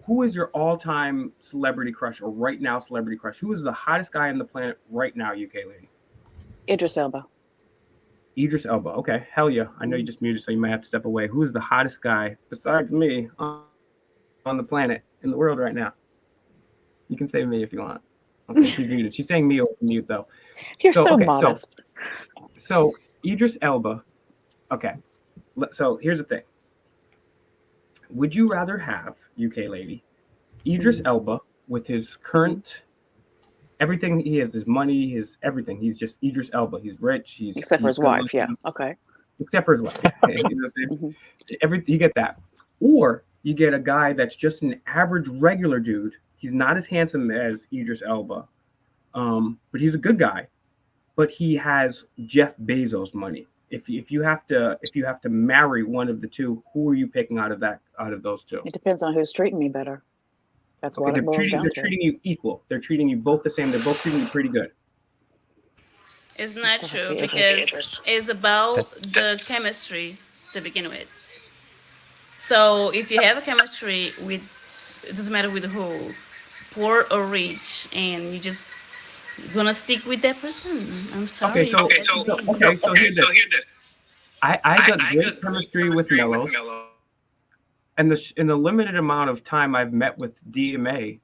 Who is your all-time celebrity crush or right now celebrity crush? Who is the hottest guy on the planet right now, UK lady? Idris Elba. Idris Elba. Okay. Hell yeah. I know you just muted, so you might have to step away. Who is the hottest guy besides me on the planet, in the world right now? You can say me if you want. Okay, she's muted. She's saying me over mute, though. You're so modest. So Idris Elba. Okay. So here's the thing. Would you rather have, UK lady, Idris Elba with his current everything he has, his money, his everything. He's just Idris Elba. He's rich. Except for his wife, yeah. Okay. Except for his wife. You know what I'm saying? You get that. Or you get a guy that's just an average regular dude. He's not as handsome as Idris Elba. But he's a good guy. But he has Jeff Bezos money. If you have to marry one of the two, who are you picking out of those two? It depends on who's treating me better. That's what it boils down to. They're treating you equal. They're treating you both the same. They're both treating you pretty good. It's not true because it's about the chemistry to begin with. So if you have a chemistry with, it doesn't matter with who, poor or rich, and you just gonna stick with that person. I'm sorry. So here's this. I got great chemistry with Mello. And in the limited amount of time I've met with DMA,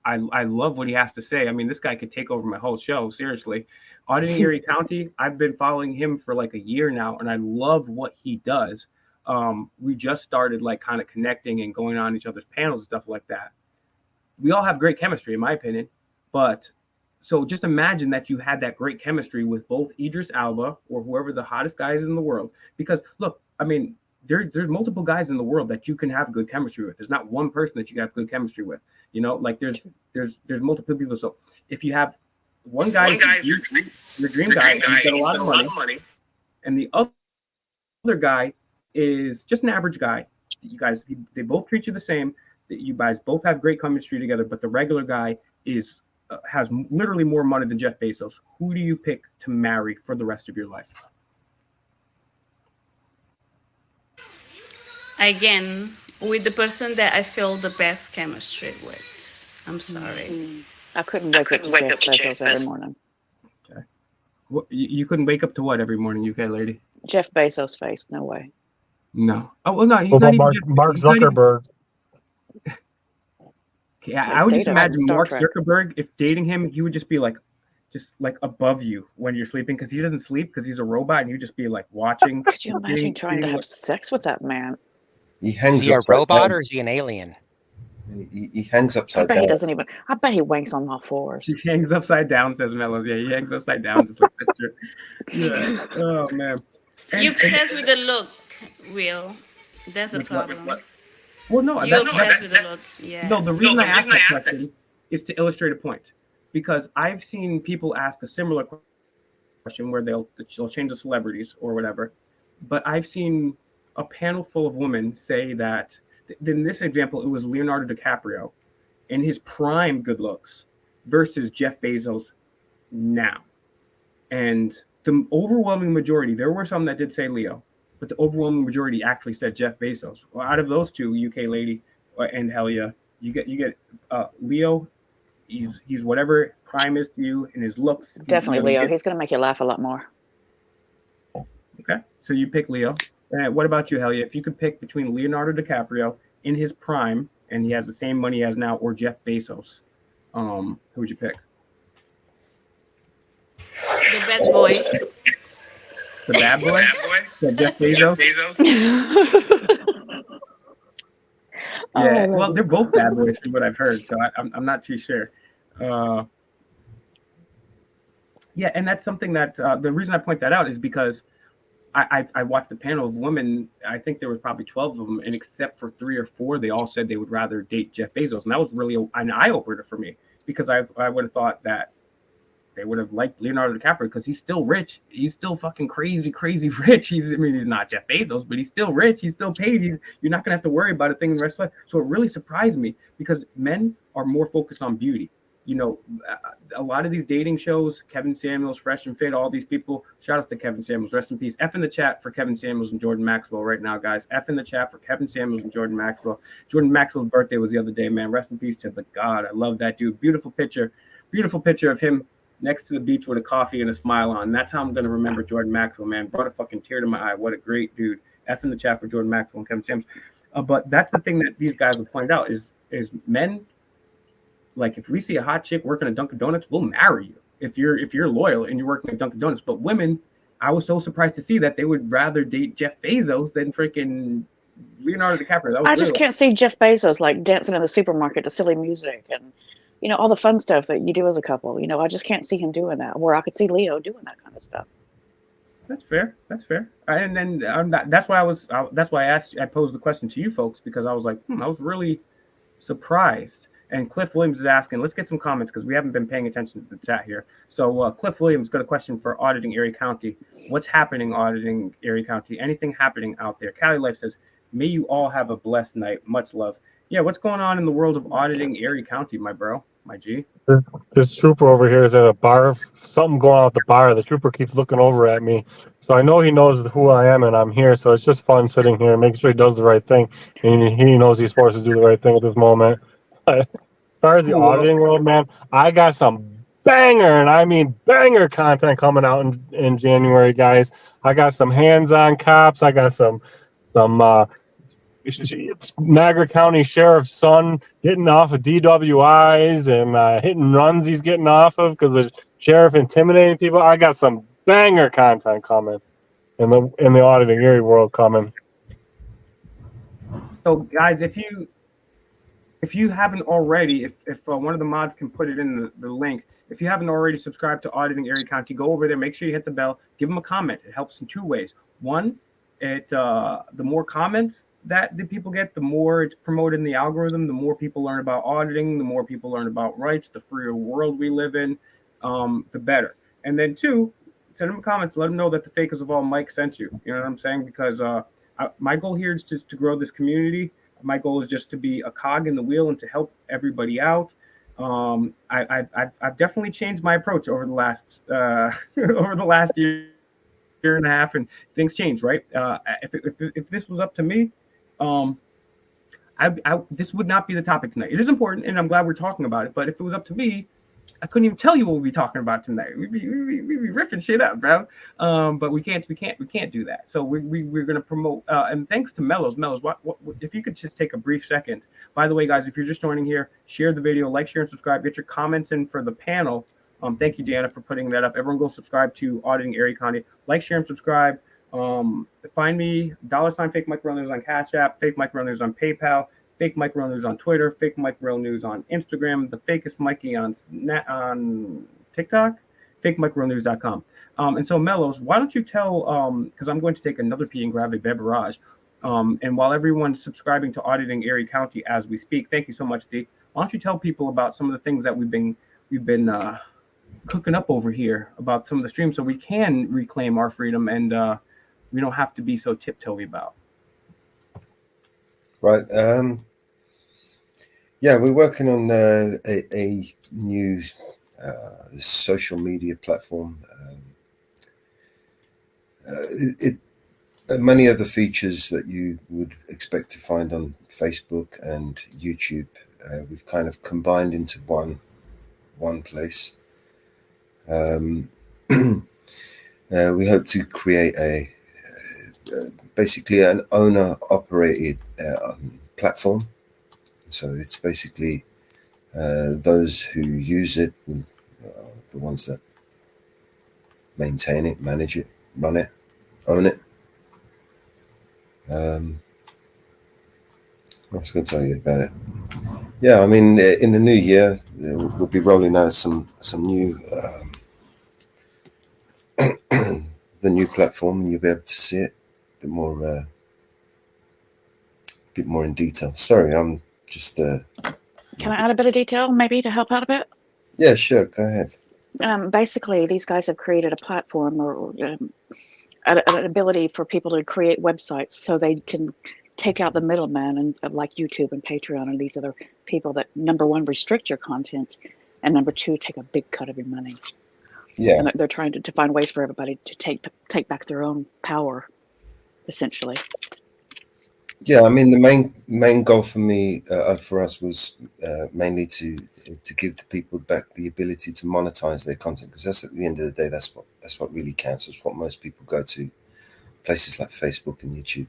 I love what he has to say. I mean, this guy could take over my whole show, seriously. Auditing Erie County, I've been following him for like a year now, and I love what he does. We just started like kind of connecting and going on each other's panels and stuff like that. We all have great chemistry, in my opinion. But so just imagine that you had that great chemistry with both Idris Elba or whoever the hottest guy is in the world. Because look, I mean, there's multiple guys in the world that you can have good chemistry with. There's not one person that you have good chemistry with. You know, like there's multiple people. So if you have one guy is your dream guy, and he's got a lot of money, and the other guy is just an average guy. You guys, they both treat you the same. You guys both have great chemistry together, but the regular guy has literally more money than Jeff Bezos. Who do you pick to marry for the rest of your life? Again, with the person that I feel the best chemistry with. I'm sorry. I couldn't wake up to Jeff Bezos every morning. Okay. You couldn't wake up to what every morning, UK lady? Jeff Bezos' face, no way. No. Oh, well, no, he's what not about even Mark Zuckerberg. Yeah, I would just imagine Mark Zuckerberg, if dating him, he would just be like, just like above you when you're sleeping, because he doesn't sleep because he's a robot, and you just be like watching. Could you imagine trying to have sex with that man? He Is hangs he a upside robot down. or is he an alien? He hangs I upside bet down. he doesn't even. I bet he wanks on all fours. He hangs upside down, says Mellows. Yeah, he hangs upside down. Just like picture. Yeah. Oh man. You obsessed with the look, Will. That's a problem. Well, no, You're obsessed with the look. Yes. No, the reason I asked that question is to illustrate a point, because I've seen people ask a similar question where they'll change the celebrities or whatever, but I've seen a panel full of women say that. In this example, it was Leonardo DiCaprio in his prime good looks versus Jeff Bezos now, and the overwhelming majority. There were some that did say Leo, but the overwhelming majority actually said Jeff Bezos. Well, out of those two, UK lady and Helia, you get Leo. He's whatever prime is to you in his looks. Definitely Leo. He's going to make you laugh a lot more. Okay, so you pick Leo. What about you, Helia? If you could pick between Leonardo DiCaprio in his prime and he has the same money he has now, or Jeff Bezos, who would you pick? The bad boy. The bad boy? So Jeff Bezos? Yeah, well, they're both bad boys from what I've heard, so I'm not too sure. Yeah, and that's something that the reason I point that out is because I watched the panel of women. I think there was probably 12 of them, and except for 3 or 4, they all said they would rather date Jeff Bezos, and that was really an eye-opener for me, because I would have thought that they would have liked Leonardo DiCaprio because he's still rich. He's still fucking crazy rich. He's not Jeff Bezos, but he's still rich. He's still paid. You're not gonna have to worry about a thing the rest of life. So it really surprised me, because men are more focused on beauty. You know, a lot of these dating shows, Kevin Samuels, Fresh and Fit, all these people. Shout out to Kevin Samuels, rest in peace. F in the chat for Kevin Samuels and Jordan Maxwell right now, guys. F in the chat for Kevin Samuels and Jordan Maxwell. Jordan Maxwell's birthday was the other day, man. Rest in peace to the God. I love that dude. Beautiful picture of him next to the beach with a coffee and a smile on. That's how I'm going to remember Jordan Maxwell, man. Brought a fucking tear to my eye. What a great dude. F in the chat for Jordan Maxwell and Kevin Samuels. But that's the thing that these guys will point out is men, like, if we see a hot chick working at Dunkin' Donuts, we'll marry you if you're loyal and you're working at Dunkin' Donuts. But women, I was so surprised to see that they would rather date Jeff Bezos than freaking Leonardo DiCaprio. I just can't see Jeff Bezos like dancing in the supermarket to silly music and, you know, all the fun stuff that you do as a couple. You know, I just can't see him doing that. Where I could see Leo doing that kind of stuff. That's fair. And then that's why I posed the question to you folks, because I was like, I was really surprised. And Cliff Williams is asking, let's get some comments because we haven't been paying attention to the chat here. So Cliff Williams got a question for Auditing Erie County. What's happening, Auditing Erie County? Anything happening out there? Cali Life says, may you all have a blessed night. Much love. Yeah, what's going on in the world of Auditing Erie County, my bro? My G? This trooper over here is at a bar. Something going on at the bar. The trooper keeps looking over at me. So I know he knows who I am and I'm here. So it's just fun sitting here, making sure he does the right thing. And he knows he's supposed to do the right thing at this moment. As far as the auditing world, man, I got some banger, and I mean banger content coming out in January, guys. I got some hands-on cops. I got some Niagara County Sheriff's son getting off of DWIs and hit and runs he's getting off of because the sheriff intimidating people. I got some banger content coming in the Auditing Erie world coming. So, guys, if you haven't already, if one of the mods can put it in the link, if you haven't already subscribed to Auditing Erie County, go over there, make sure you hit the bell, give them a comment. It helps in 2 ways. One, the more comments that the people get, the more it's promoted in the algorithm, the more people learn about auditing, the more people learn about rights, the freer world we live in, the better. And then 2, send them comments, let them know that the Fakers of All Mike sent you. You know what I'm saying? Because my goal here is just to grow this community. My goal is just to be a cog in the wheel and to help everybody out. I've definitely changed my approach over the last year and a half, and things change, right? If this was up to me, this would not be the topic tonight. It is important, and I'm glad we're talking about it. But if it was up to me, I couldn't even tell you what we'd be talking about tonight. We'd be riffing shit up, bro. But we can't do that. So we're gonna promote. And thanks to Mellows. What if you could just take a brief second? By the way, guys, if you're just joining here, share the video, like, share, and subscribe. Get your comments in for the panel Thank you, Deanna, for putting that up. Everyone go subscribe to Auditing Area County. Like, share, and subscribe. Find me, $ Fake Mike Real News on Cash App, Fake Mike Real News on PayPal, Fake Mike Real News on Twitter, Fake Mike Real News on Instagram, the fakest Mikey on TikTok, FakeMicRealNews.com. And so, Mellows, why don't you tell, because I'm going to take another pee and grab a beverage. And while everyone's subscribing to Auditing Erie County as we speak, thank you so much, Steve. Why don't you tell people about some of the things that we've been cooking up over here about some of the streams, so we can reclaim our freedom and we don't have to be so tiptoey about. Right. Yeah, we're working on a new social media platform. Many of the features that you would expect to find on Facebook and YouTube, we've kind of combined into one place. We hope to create basically an owner-operated platform. So it's basically those who use it, the ones that maintain it, manage it, run it, own it. I was going to tell you about it. Yeah, I mean, in the new year, we'll be rolling out some new the new platform. You'll be able to see it a bit more in detail. Sorry, I'm just. Can I add a bit of detail, maybe, to help out a bit? Yeah, sure. Go ahead. Basically, these guys have created a platform or an ability for people to create websites so they can take out the middleman, and like YouTube and Patreon and these other people that, number one, restrict your content, and number two, take a big cut of your money. Yeah, and they're trying to find ways for everybody to take back their own power, essentially. Yeah, I mean, the main goal for us was mainly to give the people back the ability to monetize their content, because that's, at the end of the day, that's what really counts. It's what most people go to, places like Facebook and YouTube.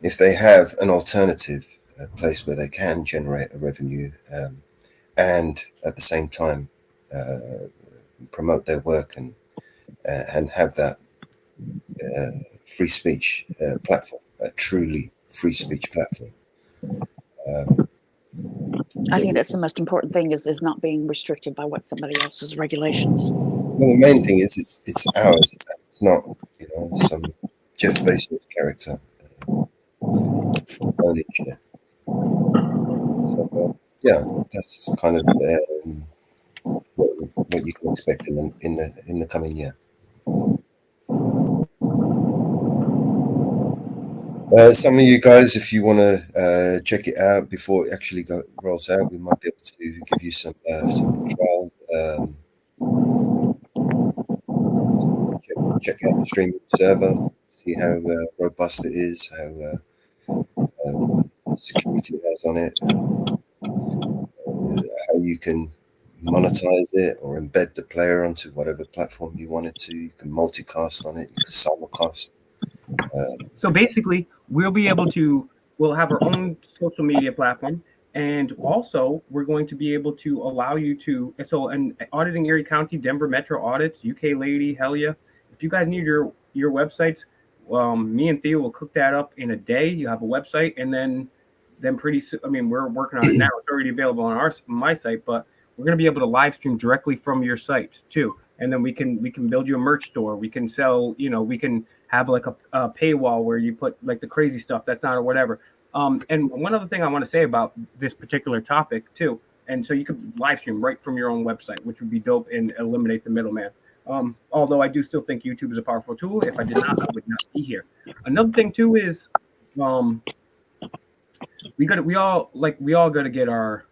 If they have an alternative, a place where they can generate a revenue and at the same time promote their work and have that free speech platform, a truly free speech platform. I think that's the most important thing, is not being restricted by what somebody else's regulations. Well, the main thing is it's ours. It's not, some Jeff Bezos character owning it. So, yeah, that's kind of what you can expect in the coming year. Some of you guys, if you want to check it out before it actually rolls out, we might be able to give you some trial. Check out the streaming server, see how robust it is, how security it has on it, how you can monetize it or embed the player onto whatever platform you wanted to. You can multicast on it, you can simulcast. So basically, we'll have our own social media platform, and also we're going to be able to allow you to. So, and Auditing Erie County, Denver Metro Audits, UK Lady, hell yeah. If you guys need your websites, me and Theo will cook that up in a day. You have a website, and then pretty soon. I mean, we're working on it now. It's already available on my site, but we're going to be able to live stream directly from your site too. And then we can build you a merch store. We can sell, we can have like a paywall where you put like the crazy stuff that's not or whatever. And one other thing I want to say about this particular topic too, and so you could live stream right from your own website, which would be dope and eliminate the middleman. Although I do still think YouTube is a powerful tool. If I did not, I would not be here. Another thing too is we all got to get our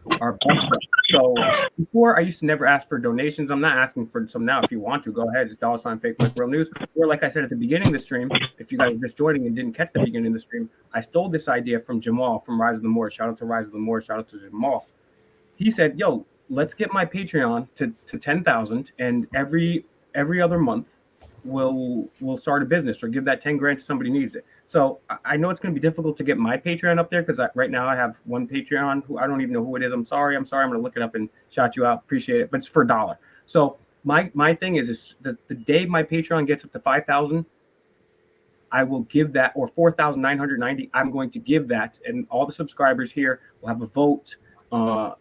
books up. So before, I used to never ask for donations. I'm not asking for some now. If you want to, go ahead. It's $ Fake Mike Real News. Or like I said at the beginning of the stream, if you guys are just joining and didn't catch the beginning of the stream, I stole this idea from Jamal from Rise of the Moor. Shout out to Rise of the Moor. Shout out to Jamal. He said, "Yo, let's get my Patreon to 10,000, and every other month we'll start a business or give that 10 grand to somebody who needs it." So I know it's going to be difficult to get my Patreon up there because right now I have one Patreon who I don't even know who it is. I'm sorry. I'm going to look it up and shout you out. Appreciate it. But it's for $1. So my thing is the day my Patreon gets up to 5,000, I will give that, or 4,990. I'm going to give that, and all the subscribers here will have a vote.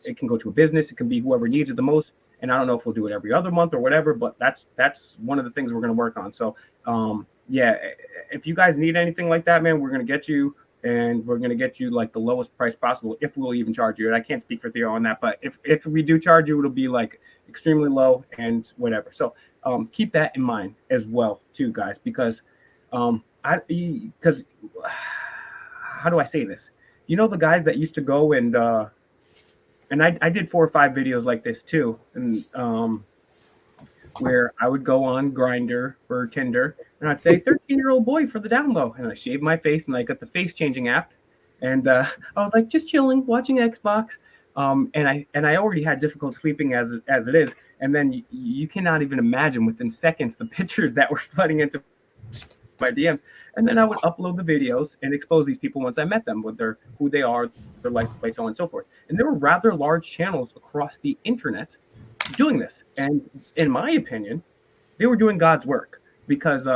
It can go to a business. It can be whoever needs it the most. And I don't know if we'll do it every other month or whatever, but that's one of the things we're going to work on. So yeah, if you guys need anything like that, man, we're going to get you, and we're going to get you like the lowest price possible, if we'll even charge you. And I can't speak for Theo on that, but if we do charge you, it'll be like extremely low and whatever. So keep that in mind as well too, guys, because because how do I say this? You know, the guys that used to go and I did 4 or 5 videos like this too, and where I would go on Grindr or Tinder, and I'd say 13-year-old boy for the down low, and I shaved my face, and I got the face changing app, and I was like just chilling, watching Xbox, and I already had difficulty sleeping as it is, and then you cannot even imagine within seconds the pictures that were flooding into my DM, and then I would upload the videos and expose these people once I met them with who they are, their license plate, so on and so forth. And there were rather large channels across the internet doing this, and in my opinion, they were doing God's work, because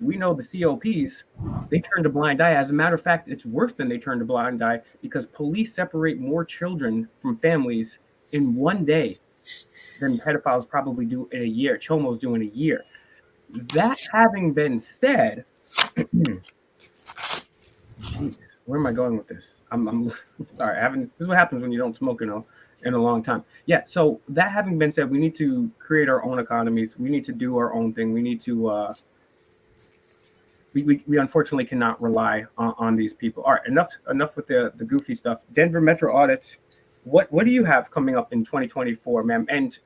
we know the COPs, they turned a blind eye. As a matter of fact, it's worse than they turned a blind eye, because police separate more children from families in one day than pedophiles probably do in a year. Chomos do in a year. That having been said, geez, where am I going with this? I'm sorry. This is what happens when you don't smoke in a long time. Yeah. So that having been said, we need to create our own economies. We need to do our own thing. We need to. We unfortunately cannot rely on these people. All right. Enough with the goofy stuff. Denver Metro audit. What do you have coming up in 2024, ma'am? And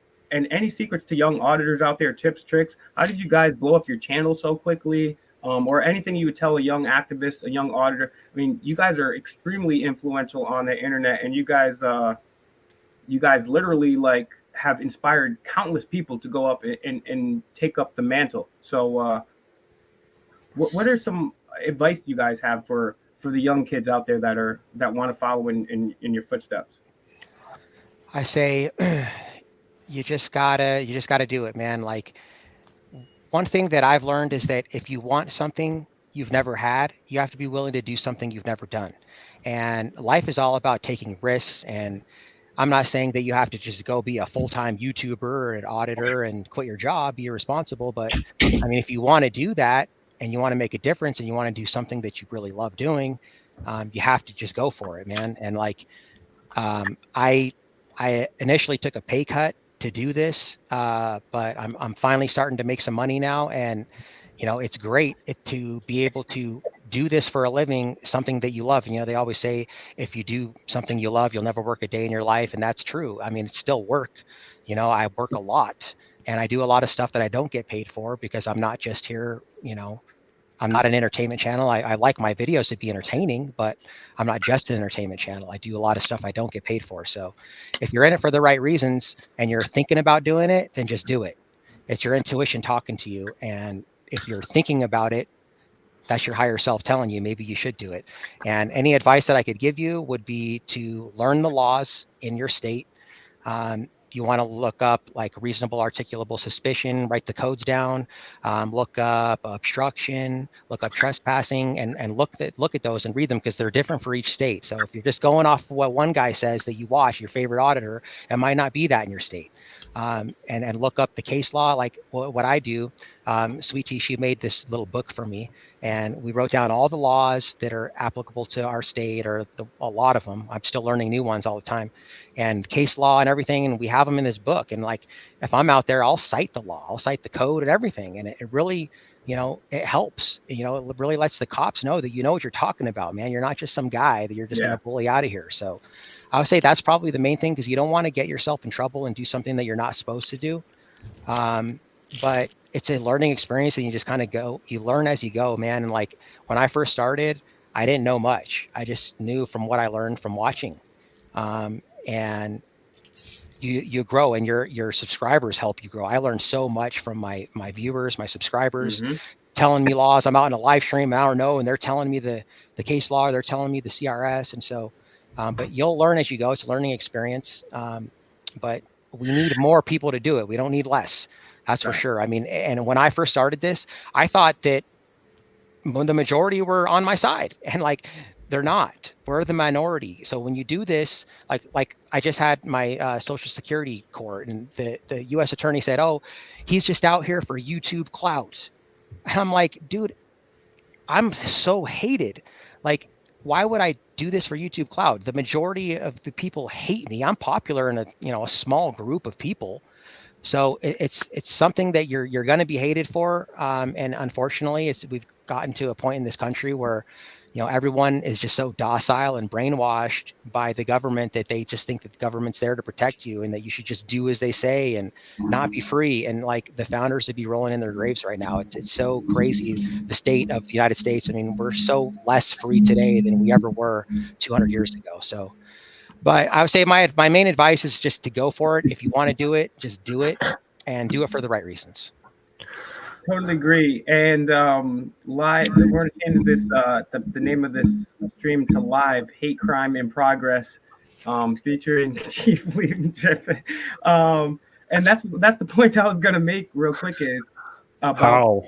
any secrets to young auditors out there, tips, tricks? How did you guys blow up your channel so quickly? Or anything you would tell a young activist, a young auditor? I mean, you guys are extremely influential on the internet, and you guys literally like have inspired countless people to go up and take up the mantle. So what are some advice you guys have for the young kids out there that want to follow in your footsteps? I say you just gotta do it, man. Like, one thing that I've learned is that if you want something you've never had, you have to be willing to do something you've never done. And life is all about taking risks. And I'm not saying that you have to just go be a full-time YouTuber or an auditor and quit your job, be irresponsible. But I mean, if you want to do that and you want to make a difference and you want to do something that you really love doing, you have to just go for it, man. And like, I initially took a pay cut to do this, but I'm finally starting to make some money now, and it's great to be able to do this for a living, something that you love. They always say if you do something you love, you'll never work a day in your life, and that's true. I mean, it's still work. I work a lot, and I do a lot of stuff that I don't get paid for, because I'm not just here. I'm not an entertainment channel. I like my videos to be entertaining, but I'm not just an entertainment channel. I do a lot of stuff I don't get paid for. So if you're in it for the right reasons and you're thinking about doing it, then just do it. It's your intuition talking to you. And if you're thinking about it, that's your higher self telling you maybe you should do it. And any advice that I could give you would be to learn the laws in your state. You want to look up like reasonable articulable suspicion, write the codes down, look up obstruction, look up trespassing, and look at those and read them, because they're different for each state. So if you're just going off what one guy says that you watch, your favorite auditor, it might not be that in your state. And look up the case law, like what I do. Sweet Tea, she made this little book for me, and we wrote down all the laws that are applicable to our state, or a lot of them. I'm still learning new ones all the time, and case law and everything, and we have them in this book. And like, if I'm out there, I'll cite the law, I'll cite the code and everything, and it really, it helps. It really lets the cops know that you know what you're talking about, man. You're not just some guy that you're just going to bully out of here. So I would say that's probably the main thing, because you don't want to get yourself in trouble and do something that you're not supposed to do. But it's a learning experience, and you just kind of you learn as you go, man. And like, when I first started, I didn't know much. I just knew from what I learned from watching. And you grow, and your subscribers help you grow. I learned so much from my viewers, my subscribers, telling me laws. I'm out in a live stream, and I don't know, and they're telling me the case law, they're telling me the CRS, and so. But you'll learn as you go. It's a learning experience. But we need more people to do it. We don't need less. That's for sure. I mean, and when I first started this, I thought that the majority were on my side, and like they're not. We're the minority. So when you do this, like I just had my Social Security court, and the U.S. attorney said, "Oh, he's just out here for YouTube clout." And I'm like, dude, I'm so hated. Like, why would I do this for YouTube clout? The majority of the people hate me. I'm popular in a small group of people. So it's something that you're going to be hated for. And unfortunately, we've gotten to a point in this country where, everyone is just so docile and brainwashed by the government that they just think that the government's there to protect you and that you should just do as they say and not be free. And like the founders would be rolling in their graves right now. It's so crazy, the state of the United States. I mean, we're so less free today than we ever were 200 years ago. So, but I would say my main advice is just to go for it. If you want to do it, just do it, and do it for the right reasons. Totally agree. And live, we're going to change this the name of this stream to live hate crime in progress, featuring Chief William Griffin. And that's the point I was going to make real quick is about How?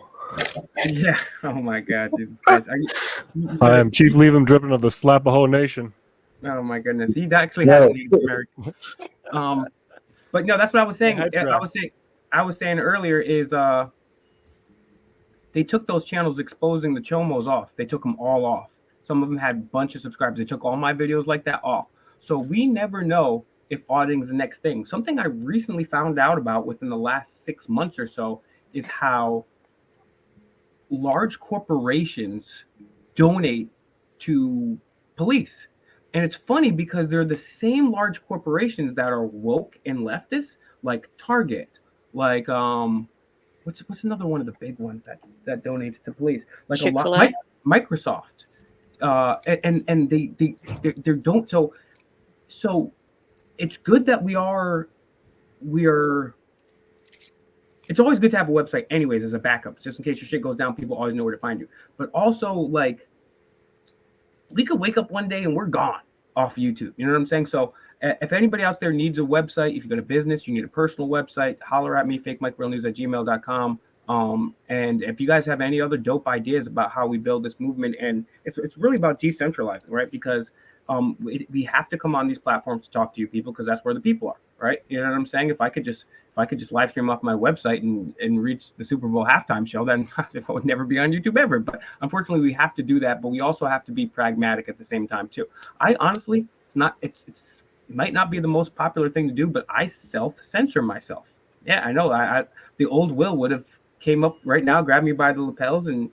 Yeah. Oh my God, Jesus Christ! I am Chief Leave Drippin of the Slapahoe Nation. Oh my goodness, he actually has a Native American. But no, that's what I was saying. I was saying earlier is they took those channels exposing the chomos off. They took them all off. Some of them had a bunch of subscribers. They took all my videos like that off. So we never know if auditing is the next thing. Something I recently found out about within the last 6 months or so is how large corporations donate to police. And it's funny because they're the same large corporations that are woke and leftist, like Target, like what's another one of the big ones that donates to police, like Chick-fil-A? a lot, Microsoft, and they don't. So it's good that we are. It's always good to have a website, anyways, as a backup, just in case your shit goes down. People always know where to find you. But also, like, we could wake up one day and we're gone off YouTube. You know what I'm saying? So if anybody out there needs a website, if you've got a business, you need a personal website, holler at me, FakeMicRealNews@gmail.com. And if you guys have any other dope ideas about how we build this movement, and it's really about decentralizing, right? Because we have to come on these platforms to talk to you people, because that's where the people are, right? You know what I'm saying? If I could just live stream off my website and reach the Super Bowl halftime show, then I would never be on YouTube ever. But unfortunately, we have to do that. But we also have to be pragmatic at the same time too. I honestly, it might not be the most popular thing to do, but I self-censor myself. Yeah, I know. The old Will would have came up right now, grabbed me by the lapels, and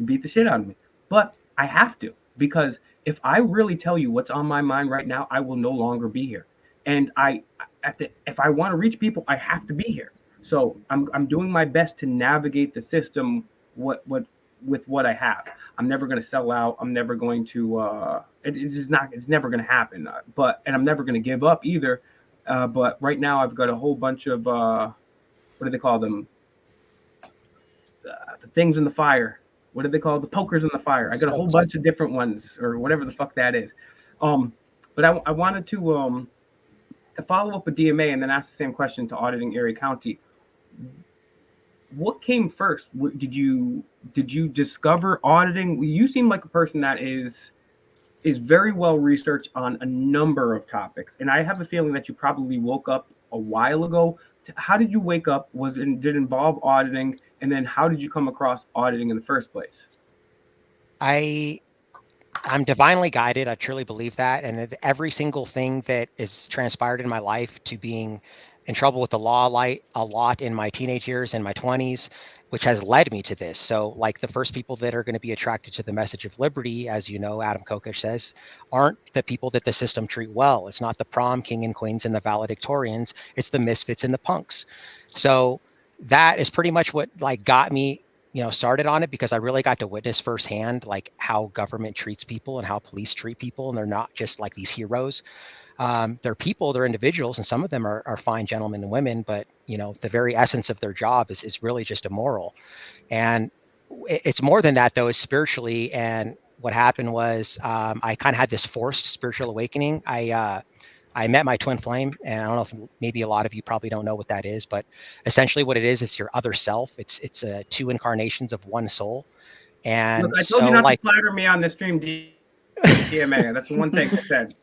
beat the shit out of me. But I have to, because if I really tell you what's on my mind right now, I will no longer be here. And if I want to reach people, I have to be here. So I'm doing my best to navigate the system with what I have. I'm never going to sell out. I'm never going to. It's never going to happen. And I'm never going to give up either. But right now I've got a whole bunch of what do they call them? The things in the fire. What do they call the pokers in the fire? I got a whole bunch of different ones, or whatever the fuck that is. But I wanted to follow up with DMA and then ask the same question to Auditing Erie County. What came first? Did you discover auditing? You seem like a person that is very well researched on a number of topics, and I have a feeling that you probably woke up a while ago. How did you wake up? Did it involve auditing? And then how did you come across auditing in the first place? I'm divinely guided. I truly believe that. And every single thing that is transpired in my life, to being in trouble with the law a lot in my teenage years and my 20s, which has led me to this. So like the first people that are going to be attracted to the message of liberty, as you know, Adam Kokesh says, aren't the people that the system treat well. It's not the prom king and queens and the valedictorians. It's the misfits and the punks. So that is pretty much what like got me started on it, because I really got to witness firsthand like how government treats people and how police treat people. And they're not just like these heroes. They're people, they're individuals, and some of them are fine gentlemen and women, but the very essence of their job is really just immoral. And It's more than that though. It's spiritually. And what happened was I kind of had this forced spiritual awakening. I met my twin flame, and I don't know if maybe a lot of you probably don't know what that is, but essentially what it is your other self. It's two incarnations of one soul. And look, I told you so not like, to flatter me on the stream, DMA. That's the one thing I said.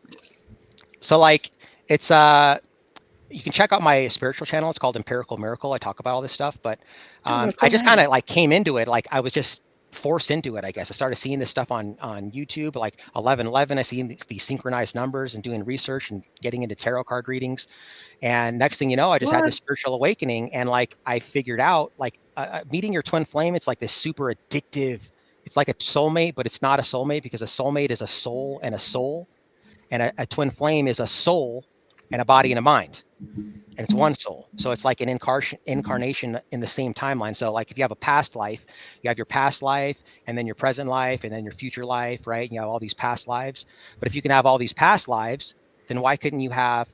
so like it's you can check out my spiritual channel. It's called Empirical Miracle. I talk about all this stuff, but cool I just name. kind of like came into it. Like I was just forced into it, I guess. I started seeing this stuff on YouTube, like 1111. I see these synchronized numbers and doing research and getting into tarot card readings. And next thing you know, I just had this spiritual awakening, and like I figured out like meeting your twin flame. It's like this super addictive. It's like a soulmate, but it's not a soulmate because a soulmate is a soul, and a twin flame is a soul and a body and a mind, and it's one soul. So it's like an incarnation in the same timeline. So like if you have a past life, you have your past life and then your present life and then your future life, right? You have all these past lives. But if you can have all these past lives, then why couldn't you have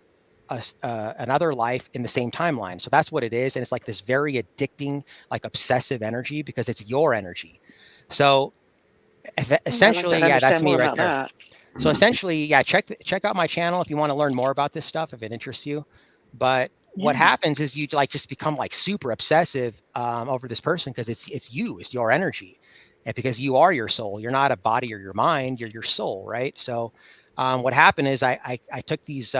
another life in the same timeline? So that's what it is. And it's like this very addicting, like obsessive energy because it's your energy. So essentially, yeah, that's me right there. So essentially, yeah, check out my channel if you want to learn more about this stuff, if it interests you. But what happens is you like just become like super obsessive over this person because it's you, it's your energy, and because you are your soul, you're not a body or your mind, you're your soul, right? So what happened is I took these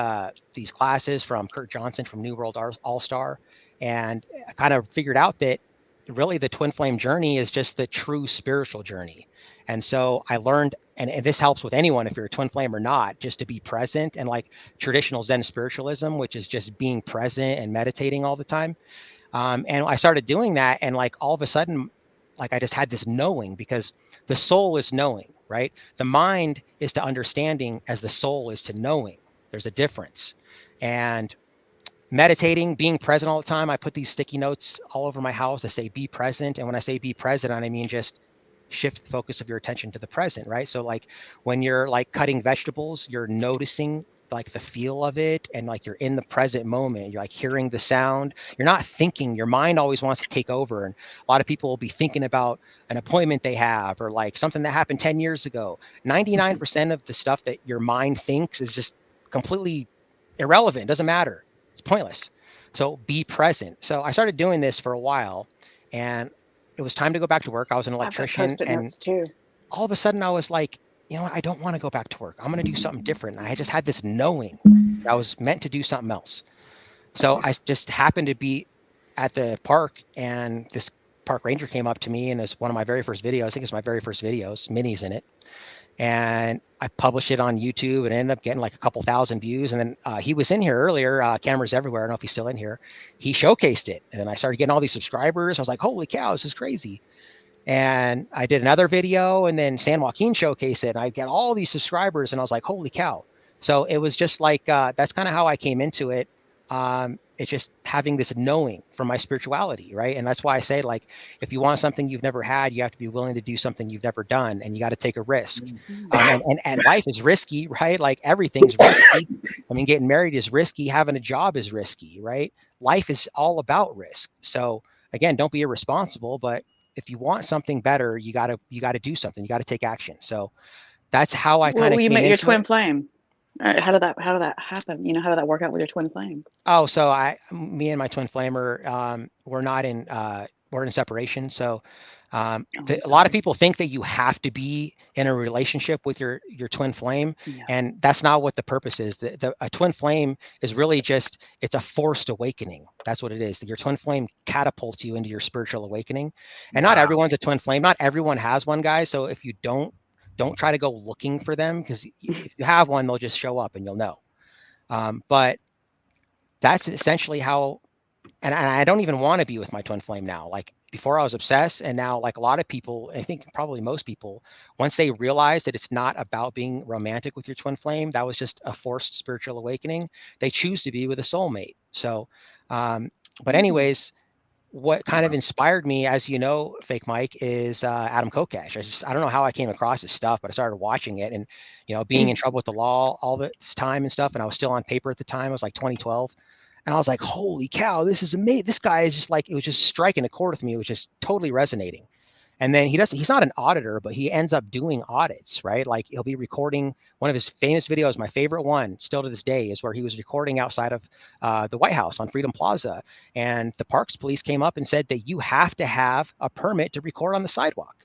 classes from Kurt Johnson from New World All Star, and I kind of figured out that really the twin flame journey is just the true spiritual journey. And so I learned, and this helps with anyone, if you're a twin flame or not, just to be present and like traditional Zen spiritualism, which is just being present and meditating all the time. And I started doing that, and like all of a sudden, like I just had this knowing, because the soul is knowing, right? The mind is to understanding as the soul is to knowing. There's a difference. And meditating, being present all the time, I put these sticky notes all over my house that say be present. And when I say be present, I mean just shift the focus of your attention to the present, right? So like when you're like cutting vegetables, you're noticing like the feel of it, and like you're in the present moment, you're like hearing the sound, you're not thinking. Your mind always wants to take over, and a lot of people will be thinking about an appointment they have or like something that happened 10 years ago. 99% of the stuff that your mind thinks is just completely irrelevant. It doesn't matter. It's pointless. So be present. So I started doing this for a while, and it was time to go back to work. I was an electrician, and all of a sudden I was like, you know what? I don't want to go back to work. I'm going to do something different. And I just had this knowing that I was meant to do something else. So I just happened to be at the park, and this park ranger came up to me, and it's one of my very first videos. I think it's my very first videos, Minnie's in it. And I published it on YouTube, and ended up getting like a couple thousand views. And then he was in here earlier, cameras everywhere. I don't know if he's still in here. He showcased it, and then I started getting all these subscribers. I was like, holy cow, this is crazy. And I did another video, and then San Joaquin showcased it, and I get all these subscribers, and I was like, holy cow. So it was just like, that's kind of how I came into it. It's just having this knowing from my spirituality, right? And that's why I say, like, if you want something you've never had, you have to be willing to do something you've never done, and you got to take a risk. And life is risky, right? Like everything's risky. I mean, getting married is risky. Having a job is risky, right? Life is all about risk. So again, don't be irresponsible, but if you want something better, you got to do something. You got to take action. So that's how I kind of you came met your into twin it. flame. How did that happen? You know, how did that work out with your twin flame? Oh, so me and my twin flame are we're not in we're in separation. So a lot of people think that you have to be in a relationship with your twin flame, and that's not what the purpose is. A twin flame is really just, it's a forced awakening. That's what it is. Your twin flame catapults you into your spiritual awakening. And not everyone's a twin flame. Not everyone has one, guys. So if you don't try to go looking for them, because if you have one, they'll just show up and you'll know. But that's essentially how, and I don't even want to be with my twin flame now. Like before I was obsessed, and now like a lot of people, I think probably most people, once they realize that it's not about being romantic with your twin flame, that was just a forced spiritual awakening, they choose to be with a soulmate. So, but anyways, what kind of inspired me, as you know, Fake Mike, is Adam Kokesh. I don't know how I came across his stuff, but I started watching it, and, you know, being in trouble with the law all this time and stuff. And I was still on paper at the time. It was like 2012. And I was like, holy cow, this is amazing. This guy is just like, it was just striking a chord with me. It was just totally resonating. And then he's not an auditor, but he ends up doing audits, right? Like he'll be recording one of his famous videos. My favorite one still to this day is where he was recording outside of the White House on Freedom Plaza. And the Parks Police came up and said that you have to have a permit to record on the sidewalk.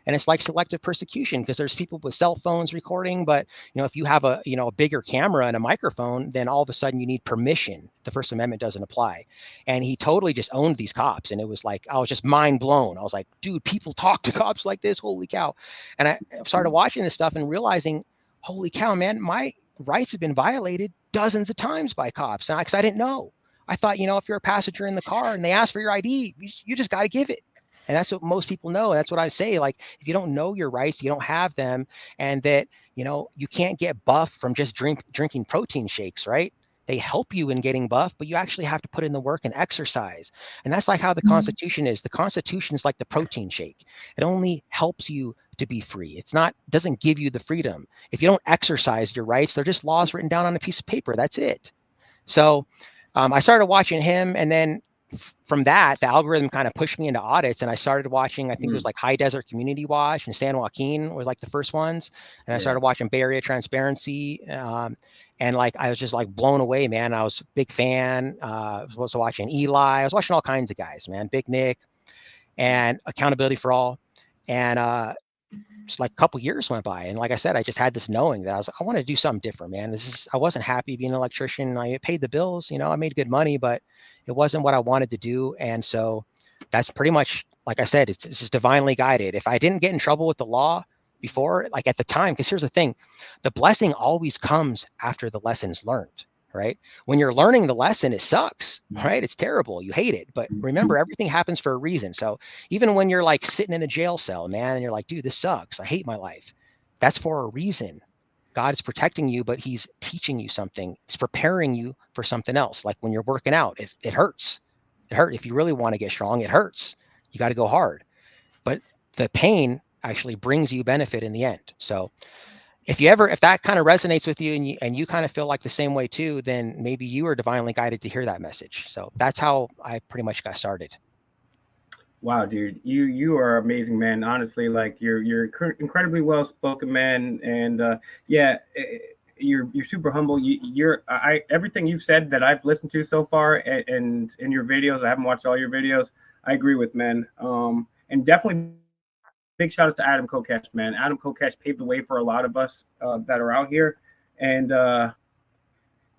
And it's like selective persecution because there's people with cell phones recording, but if you have a bigger camera and a microphone, then all of a sudden you need permission. The First Amendment doesn't apply. And he totally just owned these cops. And it was like, I was just mind blown. I was like, dude, people talk to cops like this. Holy cow. And I started watching this stuff and realizing, holy cow, man, my rights have been violated dozens of times by cops. And because I didn't know. I thought, if you're a passenger in the car and they ask for your ID, you just got to give it. And that's what most people know. That's what I say. Like, if you don't know your rights, you don't have them. And that, you can't get buff from just drinking protein shakes, right? They help you in getting buff, but you actually have to put in the work and exercise. And that's like how the Constitution is. The Constitution is like the protein shake. It only helps you to be free. Doesn't give you the freedom. If you don't exercise your rights, they're just laws written down on a piece of paper. That's it. So I started watching him, and then from that, the algorithm kind of pushed me into audits, and I started watching, I think it was like High Desert Community Watch and San Joaquin was like the first ones. And I started watching Bay Area Transparency. And like, I was just like blown away, man. I was a big fan. I was also watching Eli. I was watching all kinds of guys, man. Big Nick and Accountability for All. And just like a couple years went by. And like I said, I just had this knowing that I want to do something different, man. I wasn't happy being an electrician. I paid the bills, I made good money, but it wasn't what I wanted to do. And so that's pretty much, like I said, it's just divinely guided. If I didn't get in trouble with the law before, like at the time, because here's the thing, the blessing always comes after the lesson's learned, right? When you're learning the lesson, it sucks, right? It's terrible. You hate it. But remember, everything happens for a reason. So even when you're like sitting in a jail cell, man, and you're like, dude, this sucks. I hate my life. That's for a reason. God is protecting you, but he's teaching you something. He's preparing you for something else. Like when you're working out, it hurts. It hurts. If you really want to get strong, it hurts. You got to go hard. But the pain actually brings you benefit in the end. So if that kind of resonates with you and you kind of feel like the same way too, then maybe you are divinely guided to hear that message. So that's how I pretty much got started. Wow, dude, you are amazing, man. Honestly, like you're incredibly well spoken, man, and you're super humble. Everything you've said that I've listened to so far, and in your videos, I haven't watched all your videos. I agree with, man. And definitely big shout out to Adam Kokesh, man. Adam Kokesh paved the way for a lot of us that are out here, and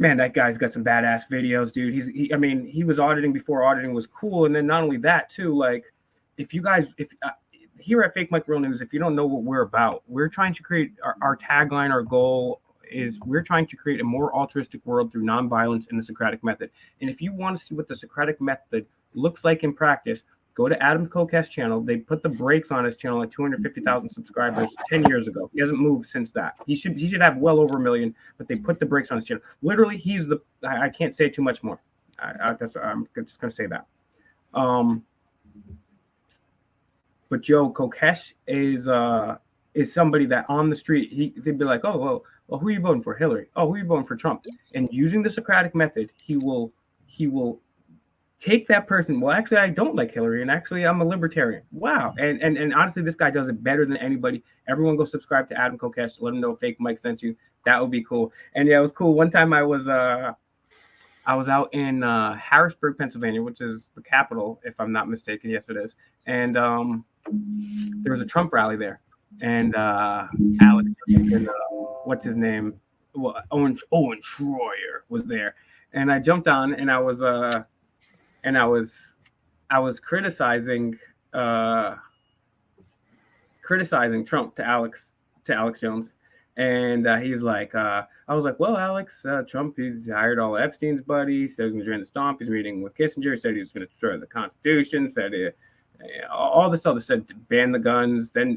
man, that guy's got some badass videos, dude. He was auditing before auditing was cool. And then not only that too, like if here at Fake Mike Real News, if you don't know what we're about, we're trying to create our tagline, our goal is we're trying to create a more altruistic world through nonviolence and the Socratic method. And if you want to see what the Socratic method looks like in practice, go to Adam Kokesh's channel. They put the brakes on his channel at 250,000 subscribers 10 years ago. He hasn't moved since that. He should have well over 1 million, but they put the brakes on his channel. Literally, I can't say too much more. I'm just gonna say that. But Joe Kokesh is somebody that on the street they'd be like, oh well, who are you voting for? Hillary. Oh, who are you voting for? Trump. And using the Socratic method, he will take that person. Well, actually, I don't like Hillary, and actually, I'm a libertarian. Wow. And honestly, this guy does it better than anybody. Everyone go subscribe to Adam Kokesh. Let him know Fake Mike sent you. That would be cool. And yeah, it was cool. One time I was out in Harrisburg, Pennsylvania, which is the capital, if I'm not mistaken. Yes, it is. And there was a Trump rally there, and Alex, what's his name? Well, Owen Schroyer was there, and I jumped on, and I was criticizing Trump to Alex Jones, and he's like, I was like, well, Alex, Trump, he's hired all Epstein's buddies, said he's going to join the stomp, he's meeting with Kissinger, said he was going to destroy the Constitution, said all this other, said ban the guns, then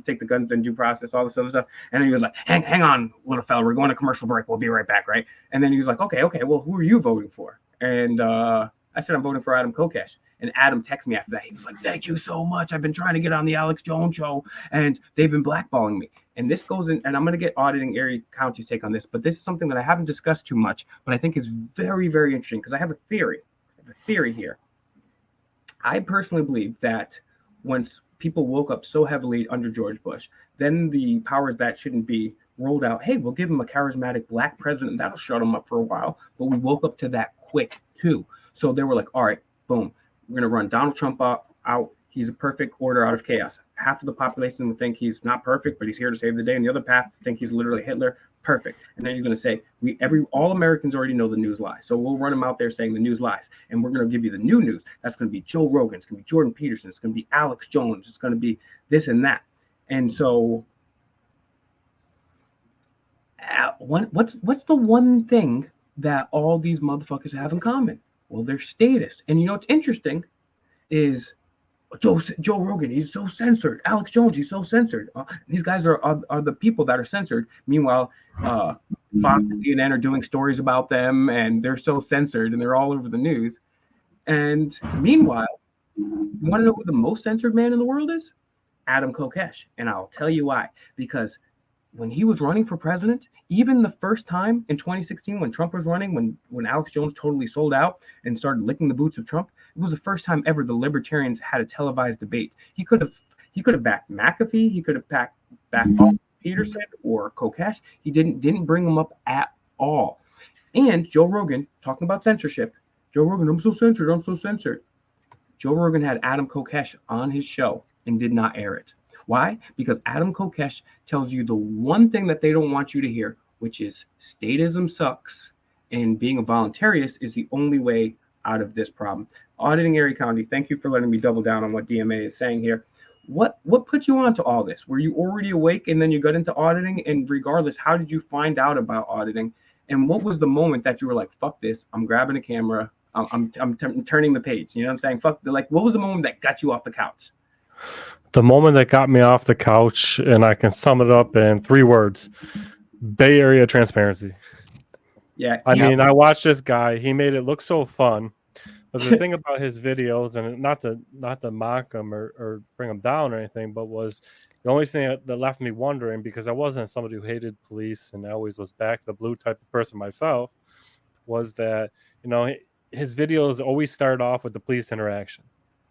take the guns, then due process, all this other stuff. And then he was like, hang on, little fella, we're going to commercial break, we'll be right back, right? And then he was like, okay, well, who are you voting for? And I said, I'm voting for Adam Kokesh. And Adam texted me after that. He was like, thank you so much. I've been trying to get on the Alex Jones show, and they've been blackballing me. And this goes in, and I'm going to get Auditing Erie County's take on this, but this is something that I haven't discussed too much, but I think is very, very interesting because I have a theory here. I personally believe that once people woke up so heavily under George Bush. Then the powers that shouldn't be rolled out. Hey, we'll give him a charismatic black president. That'll shut him up for a while. But we woke up to that quick too. So they were like, all right, boom, we're going to run Donald Trump out. He's a perfect order out of chaos. Half of the population will think he's not perfect, but he's here to save the day. And the other half think he's literally Hitler. Perfect. And then he's going to say, all Americans already know the news lies. So we'll run him out there saying the news lies. And we're going to give you the new news. That's going to be Joe Rogan. It's going to be Jordan Peterson. It's going to be Alex Jones. It's going to be this and that. And so what's the one thing that all these motherfuckers have in common? Well, they're statists. And you know what's interesting is Joe Rogan, he's so censored. Alex Jones, he's so censored. These guys are the people that are censored. Meanwhile, Fox and CNN are doing stories about them, and they're so censored, and they're all over the news. And meanwhile, you want to know who the most censored man in the world is? Adam Kokesh. And I'll tell you why. Because when he was running for president, even the first time in 2016 when Trump was running, when Alex Jones totally sold out and started licking the boots of Trump, it was the first time ever the libertarians had a televised debate. He could have backed McAfee, he could have backed Peterson or Kokesh. He didn't bring them up at all. And Joe Rogan, talking about censorship, Joe Rogan, I'm so censored. Joe Rogan had Adam Kokesh on his show and did not air it. Why? Because Adam Kokesh tells you the one thing that they don't want you to hear, which is statism sucks and being a voluntarist is the only way out of this problem. Auditing Erie County, thank you for letting me double down on what DMA is saying here. What put you onto all this? Were you already awake and then you got into auditing? And regardless, how did you find out about auditing? And what was the moment that you were like, fuck this, I'm grabbing a camera, I'm turning the page, you know what I'm saying? What was the moment that got you off the couch? The moment that got me off the couch, and I can sum it up in 3 words: Bay Area transparency. Yeah. I mean, I watched this guy. He made it look so fun. But the thing about his videos, and not to mock him or bring him down or anything, but was the only thing that left me wondering, because I wasn't somebody who hated police and I always was back the blue type of person myself, was that, you know, his videos always start off with the police interaction.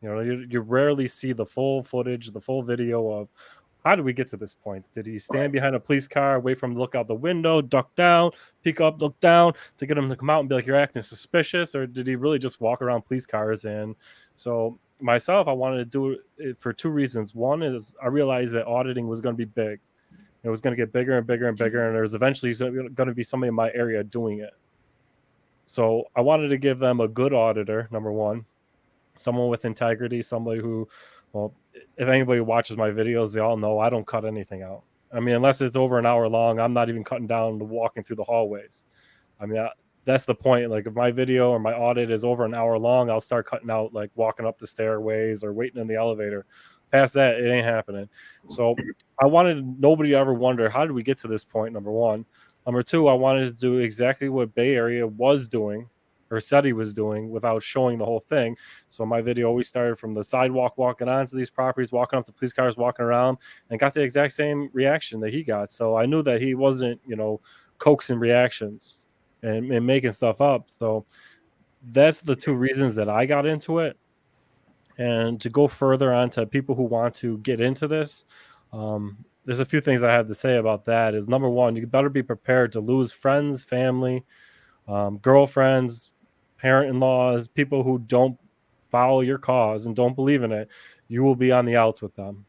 You know, you rarely see the full footage, the full video of how did we get to this point? Did he stand behind a police car, wait for him to look out the window, duck down, peek up, look down to get him to come out and be like, you're acting suspicious? Or did he really just walk around police cars? And so myself, I wanted to do it for 2 reasons. One is I realized that auditing was going to be big. It was going to get bigger and bigger and bigger. And there's eventually going to be somebody in my area doing it. So I wanted to give them a good auditor, number one. Someone with integrity, somebody who, well, if anybody watches my videos, they all know I don't cut anything out. I mean, unless it's over an hour long, I'm not even cutting down to walking through the hallways. I mean, that's the point. Like, if my video or my audit is over an hour long, I'll start cutting out, like, walking up the stairways or waiting in the elevator. Past that, it ain't happening. So I wanted nobody to ever wonder, how did we get to this point, number one. Number two, I wanted to do exactly what Bay Area was doing, or said he was doing, without showing the whole thing. So my video always started from the sidewalk, walking onto these properties, walking up to police cars, walking around, and got the exact same reaction that he got. So I knew that he wasn't, you know, coaxing reactions and making stuff up. So that's the 2 reasons that I got into it. And to go further on to people who want to get into this, there's a few things I have to say about that. Is number one, you better be prepared to lose friends, family, girlfriends, parent-in-laws, people who don't follow your cause and don't believe in it. You will be on the outs with them.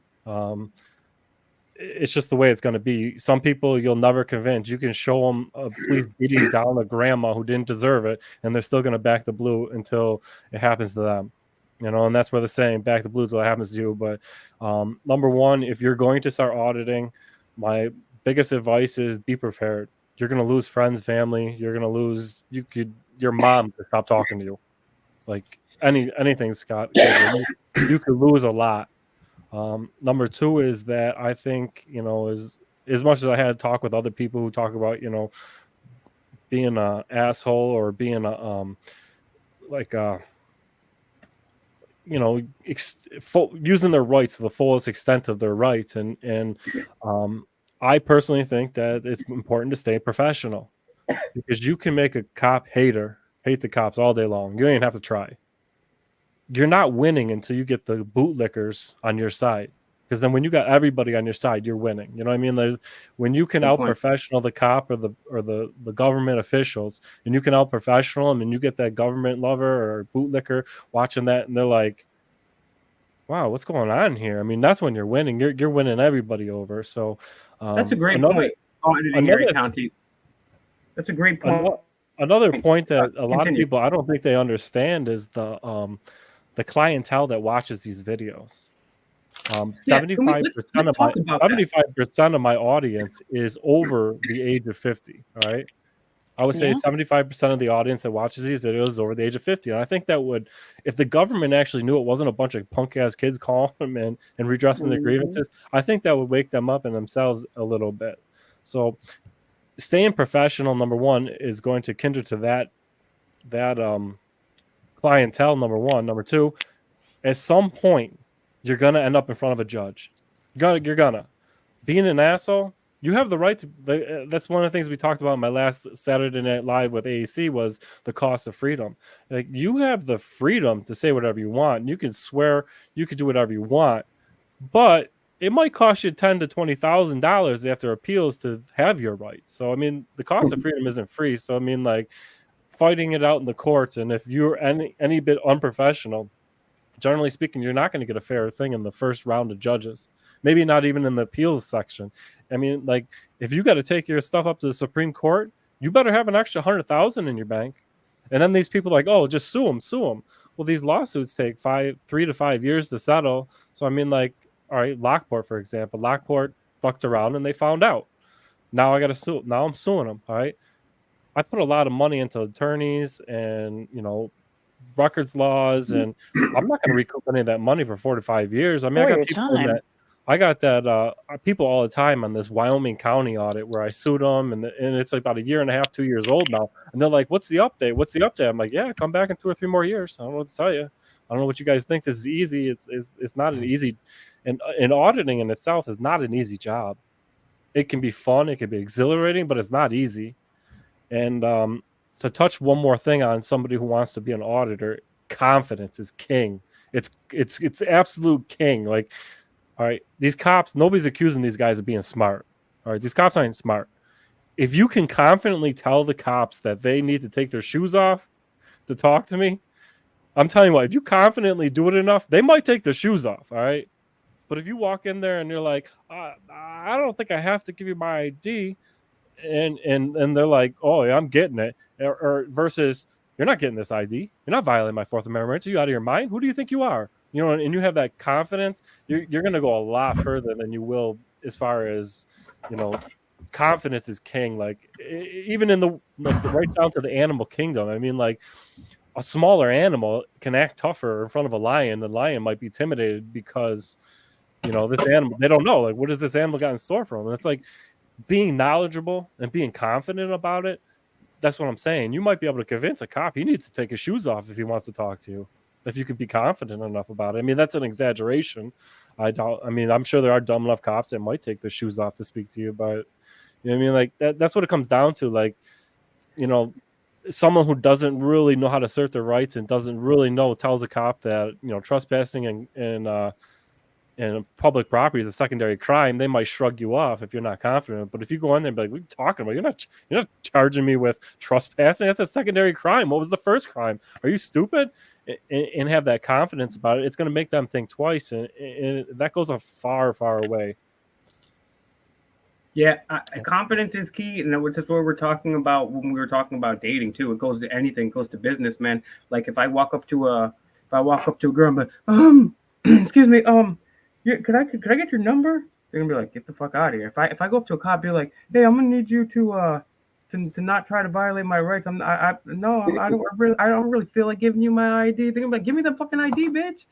It's just the way it's going to be. Some people you'll never convince. You can show them a police beating down a grandma who didn't deserve it, and they're still going to back the blue until it happens to them. You know, and that's where the saying, back the blue till it happens to you. But number one, if you're going to start auditing, my biggest advice is be prepared. You're going to lose friends, family. You're going to lose, your mom could stop talking to you. Like anything, Scott. You could lose a lot. Number two is that I think, you know, as much as I had to talk with other people who talk about, you know, being an asshole or being you know, using their rights to the fullest extent of their rights. And I personally think that it's important to stay professional, because you can make a cop hate the cops all day long. You don't even have to try. you're not winning until you get the bootlickers on your side. Because then when you got everybody on your side, you're winning. You know what I mean? There's when you can out-professional the cop or the government officials, and you can out-professional them, and you get that government lover or bootlicker watching that, and they're like, wow, what's going on here? I mean, that's when you're winning. You're winning everybody over. So that's a great point. Auditing area county. That's a great point. Another point that a lot of people, I don't think they understand, is the clientele that watches these videos. 75% of my audience is over the age of 50. All right. I would say 75% of the audience that watches these videos is over the age of 50. And I think that would, if the government actually knew it wasn't a bunch of punk ass kids calling them and redressing their grievances, I think that would wake them up in themselves a little bit. So staying professional, number one, is going to kindle to that clientele, number one. Number two, at some point, you're going to end up in front of a judge. You're gonna. Being an asshole, you have the right to. That's one of the things we talked about in my last Saturday Night Live with AAC was the cost of freedom. Like, you have the freedom to say whatever you want. You can swear. You can do whatever you want, but it might cost you $10,000 to $20,000 after appeals to have your rights. So I mean, the cost of freedom isn't free. So I mean, like, fighting it out in the courts, and if you're any bit unprofessional, generally speaking, you're not going to get a fair thing in the first round of judges. Maybe not even in the appeals section. I mean, like, if you got to take your stuff up to the Supreme Court, you better have an extra $100,000 in your bank. And then these people are like, oh, just sue them. Well, these lawsuits take 3 to 5 years to settle. So I mean, like, all right, Lockport, for example, Lockport fucked around and they found out. Now I got to sue. Now I'm suing them. All right. I put a lot of money into attorneys and, records laws, and I'm not going to recoup any of that money for 4 to 5 years. I mean, I got people all the time on this Wyoming County audit where I sued them, and it's like about 1.5 years, 2 years old now, and they're like, "What's the update?" I'm like, "Yeah, come back in 2 or 3 more years." I don't know what to tell you. I don't know what you guys think. This is easy. It's not an easy, and auditing in itself is not an easy job. It can be fun, it can be exhilarating, but it's not easy. And to touch one more thing on somebody who wants to be an auditor, confidence is king. It's absolute king. Like, all right, these cops, nobody's accusing these guys of being smart. All right, these cops aren't smart. If you can confidently tell the cops that they need to take their shoes off to talk to me, I'm telling you what, if you confidently do it enough, they might take their shoes off. All right. But if you walk in there and you're like, I don't think I have to give you my ID, and they're like, oh yeah, I'm getting it, or versus, you're not getting this ID, you're not violating my Fourth Amendment rights, are you out of your mind? Who do you think you are? And you have that confidence, you're going to go a lot further than you will as far as, confidence is king. Like, even in right down to the animal kingdom. I mean, like, a smaller animal can act tougher in front of a lion. The lion might be intimidated because, this animal, they don't know, like, what does this animal got in store for them? And it's like, being knowledgeable and being confident about it. That's what I'm saying. You might be able to convince a cop he needs to take his shoes off if he wants to talk to you, if you can be confident enough about it. I mean, that's an exaggeration. I'm sure there are dumb enough cops that might take their shoes off to speak to you, but you know what I mean? Like, that's what it comes down to. Like, someone who doesn't really know how to assert their rights and doesn't really know tells a cop that, trespassing and public property is a secondary crime, they might shrug you off if you're not confident. But if you go in there and be like, what are you talking about? You're not charging me with trespassing. That's a secondary crime. What was the first crime? Are you stupid? And have that confidence about it. It's going to make them think twice. And that goes a far, far away. Yeah, confidence is key, and which is what we're talking about when we were talking about dating too. It goes to anything. It goes to business, man. Like, if I walk up to a girl and be like, excuse me, could I get your number? They're gonna be like, get the fuck out of here. If I go up to a cop, be like, hey, I'm gonna need you to not try to violate my rights. I don't really feel like giving you my ID. They're gonna be like, give me the fucking ID, bitch.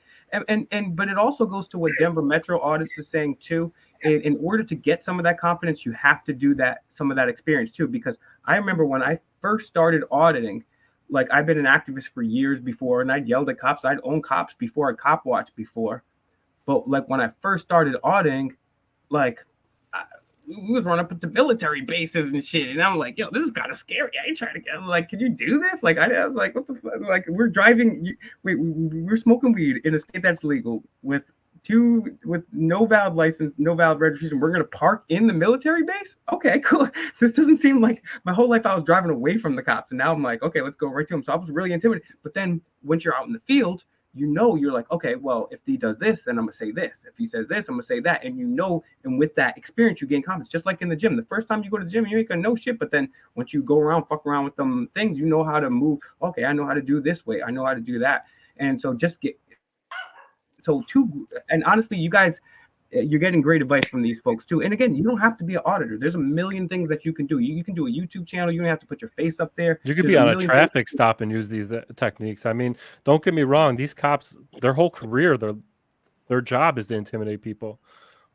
But it also goes to what Denver Metro Audits is saying too. In order to get some of that confidence, you have to do some of that experience too. Because I remember when I first started auditing, like, I've been an activist for years before, and I'd yelled at cops. I'd owned cops before, I'd cop watched before. But like, when I first started auditing, like we was running up into military bases and shit. And I'm like, yo, this is kind of scary. I ain't trying to get. I'm like, can you do this? Like, I was like, what the fuck? Like, we're driving. We're smoking weed in a state that's legal with no valid license, no valid registration. We're gonna park in the military base. Okay, cool. This doesn't seem like my whole life I was driving away from the cops, and now I'm like, okay, let's go right to them. So I was really intimidated. But then once you're out in the field, you're like, okay, well, if he does this, then I'm gonna say this. If he says this, I'm gonna say that. And and with that experience, you gain confidence. Just like in the gym. The first time you go to the gym, you ain't gonna know shit. But then once you go around, fuck around with them things, you know how to move. Okay, I know how to do this way. I know how to do that. And so and honestly, you guys, you're getting great advice from these folks too. And again, you don't have to be an auditor. There's a million things that you can do. You can do a YouTube channel. You don't have to put your face up there. You could be on a traffic stop and use these techniques. I mean, don't get me wrong. These cops, their whole career, their job is to intimidate people.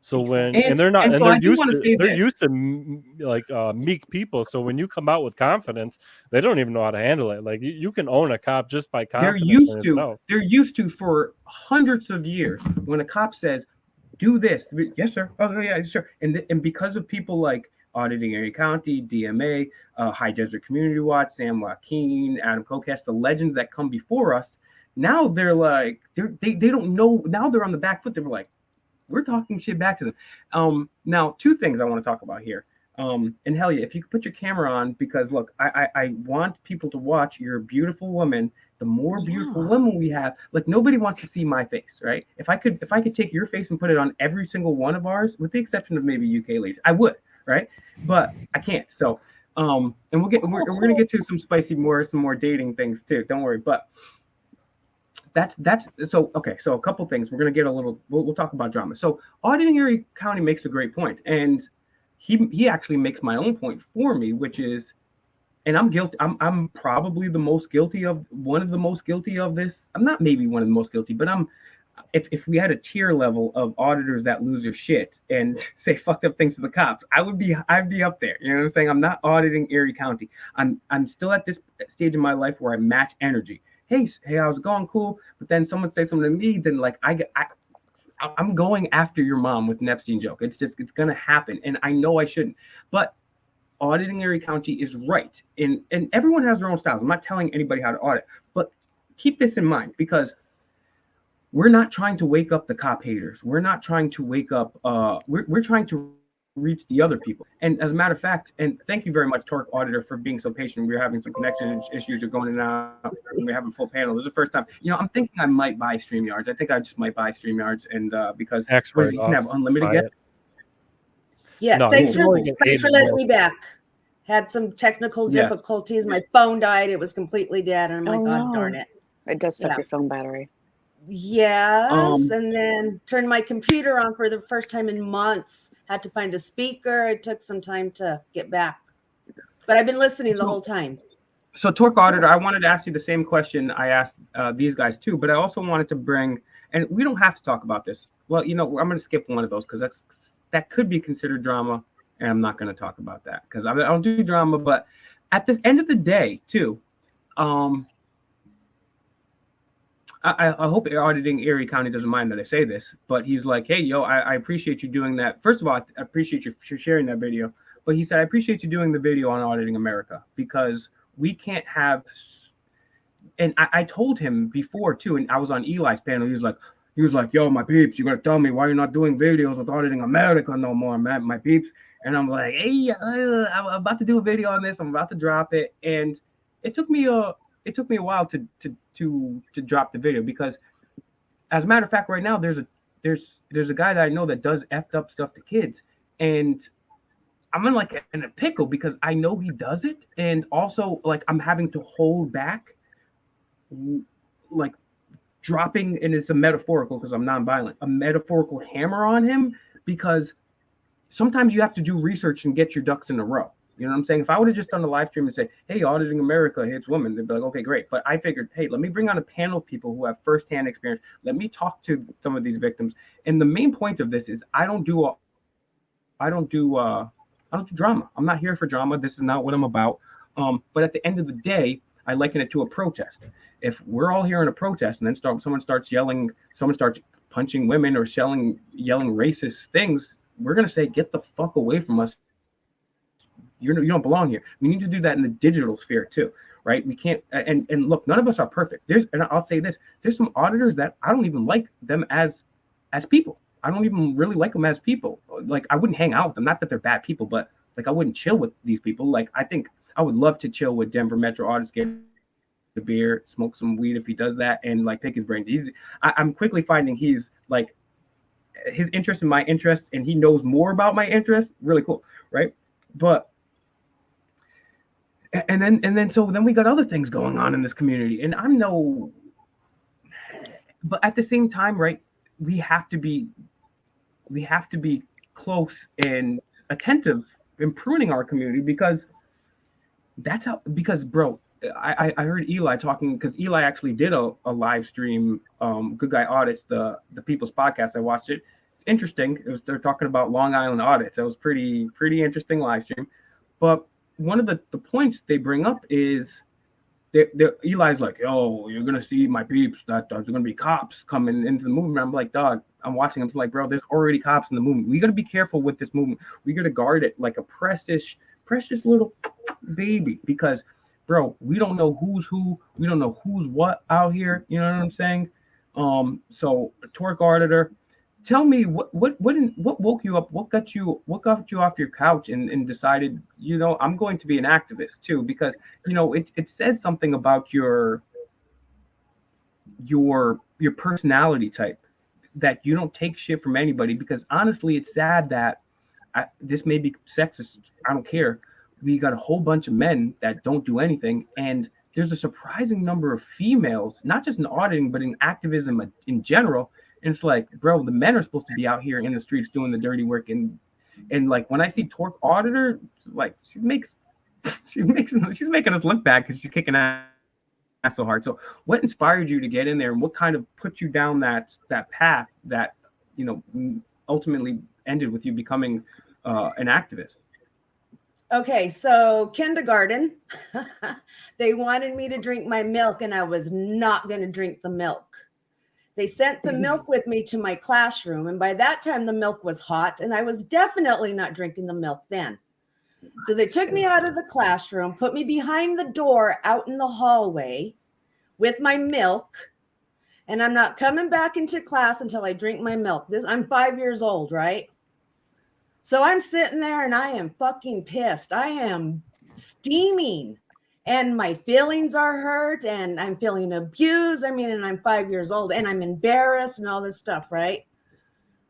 So they're used to like meek people. So when you come out with confidence, they don't even know how to handle it. Like you can own a cop just by confidence. They're used to for hundreds of years. When a cop says, "Do this," yes, sir. Oh, yeah, sure. And because of people like Auditing Erie County, DMA, High Desert Community Watch, Sam Joaquin, Adam Kokes, the legends that come before us. Now they're like they don't know. Now they're on the back foot. They're like, we're talking shit back to them. Now, two things I want to talk about here. And hell yeah, if you could put your camera on, because look, I want people to watch. You're a beautiful woman. The more beautiful women we have, like nobody wants to see my face, right? If I could take your face and put it on every single one of ours, with the exception of maybe UK ladies, I would, right? But I can't. So, and we're gonna get to some more dating things too. Don't worry, but. That's so okay. So a couple things. We're gonna get we'll talk about drama. So Auditing Erie County makes a great point, and he actually makes my own point for me, which is, and I'm guilty. I'm probably one of the most guilty of this. I'm not maybe one of the most guilty, but if we had a tier level of auditors that lose their shit and say fucked up things to the cops, I'd be up there. You know what I'm saying? I'm not auditing Erie County. I'm still at this stage in my life where I match energy. Hey, how's it going? Cool. But then someone say something to me, then like I'm going after your mom with an Epstein joke. It's gonna happen, and I know I shouldn't. But auditing Erie County is right, and everyone has their own styles. I'm not telling anybody how to audit, but keep this in mind, because we're not trying to wake up the cop haters. We're not trying to wake up. We're trying to reach the other people. And as a matter of fact, and thank you very much, Torque Auditor, for being so patient. We're having some connection issues. You're going in and out. We're having a full panel. This is the first time. I'm thinking I might buy StreamYards. I think I just might buy StreamYards, and because you can have unlimited guests. Yeah, no, thanks for letting me back. Had some technical difficulties. My phone died. It was completely dead. And I'm like, oh, darn it. It does suck your phone battery. Yes, and then turned my computer on for the first time in months. Had to find a speaker. It took some time to get back, but I've been listening the whole time. So, Torque Auditor, I wanted to ask you the same question I asked these guys too, but I also wanted to bring, and we don't have to talk about this. Well, I'm going to skip one of those because that could be considered drama, and I'm not going to talk about that because I don't do drama. But at the end of the day, too. I hope Auditing Erie County doesn't mind that I say this, but he's like, hey, yo, I appreciate you doing that. First of all, I appreciate you for sharing that video. But he said, I appreciate you doing the video on Auditing America, because we can't have, and I told him before too, and I was on Eli's panel, he was like, yo, my peeps, you're going to tell me why you're not doing videos with Auditing America no more, man, my peeps. And I'm like, hey, I'm about to do a video on this. I'm about to drop it. And it took me a while to drop the video, because as a matter of fact, right now there's a guy that I know that does effed up stuff to kids, and I'm in a pickle because I know he does it, and also like I'm having to hold back, like dropping, and it's a metaphorical because I'm nonviolent, a metaphorical hammer on him, because sometimes you have to do research and get your ducks in a row. You know what I'm saying? If I would have just done a live stream and say, hey, Auditing America hits women, they'd be like, okay, great. But I figured, hey, let me bring on a panel of people who have firsthand experience. Let me talk to some of these victims. And the main point of this is I don't do drama. I'm not here for drama. This is not what I'm about. But at the end of the day, I liken it to a protest. If we're all here in a protest and then someone starts yelling, someone starts punching women or yelling racist things, we're going to say, get the fuck away from us. You don't belong here. We need to do that in the digital sphere too, right? We can't, and look, none of us are perfect. And I'll say this, there's some auditors that I don't even like them as people. I don't even really like them as people. Like, I wouldn't hang out with them. Not that they're bad people, but like, I wouldn't chill with these people. Like, I think I would love to chill with Denver Metro audits, get a beer, smoke some weed if he does that, and like pick his brain. I'm quickly finding he's like, his interest in my interest, and he knows more about my interest. Really cool, right? But and then we got other things going on in this community, and but at the same time, right? We have to be close and attentive in pruning our community, because bro, I heard Eli talking, because Eli actually did a live stream, Good Guy Audits, the People's Podcast. I watched it. It's interesting. They're talking about Long Island audits. It was pretty interesting live stream. But one of the points they bring up is Eli's like, yo, you're gonna see my peeps that there's gonna be cops coming into the movement. I'm like, dog, I'm watching. I'm like, bro, there's already cops in the movement. We gotta be careful with this movement. We gotta guard it like a precious little baby, because, bro, we don't know who's who. We don't know who's what out here. You know what I'm saying? So, Torque Auditor, tell me what woke you up? What got you off your couch and decided, I'm going to be an activist too? Because it says something about your personality type, that you don't take shit from anybody. Because honestly, it's sad that this may be sexist. I don't care. We got a whole bunch of men that don't do anything, and there's a surprising number of females, not just in auditing, but in activism in general. And it's like, bro, the men are supposed to be out here in the streets doing the dirty work. And like, when I see Torque Auditor, like, she's making us look bad because she's kicking ass so hard. So what inspired you to get in there, and what kind of put you down that path that, ultimately ended with you becoming an activist? Okay, so kindergarten, they wanted me to drink my milk, and I was not going to drink the milk. They sent the milk with me to my classroom, and by that time the milk was hot, and I was definitely not drinking the milk then. So they took me out of the classroom, put me behind the door out in the hallway with my milk, and I'm not coming back into class until I drink my milk. I'm 5 years old, right? So I'm sitting there and I am fucking pissed. I am steaming. And my feelings are hurt, and I'm feeling abused. And I'm 5 years old, and I'm embarrassed and all this stuff, right?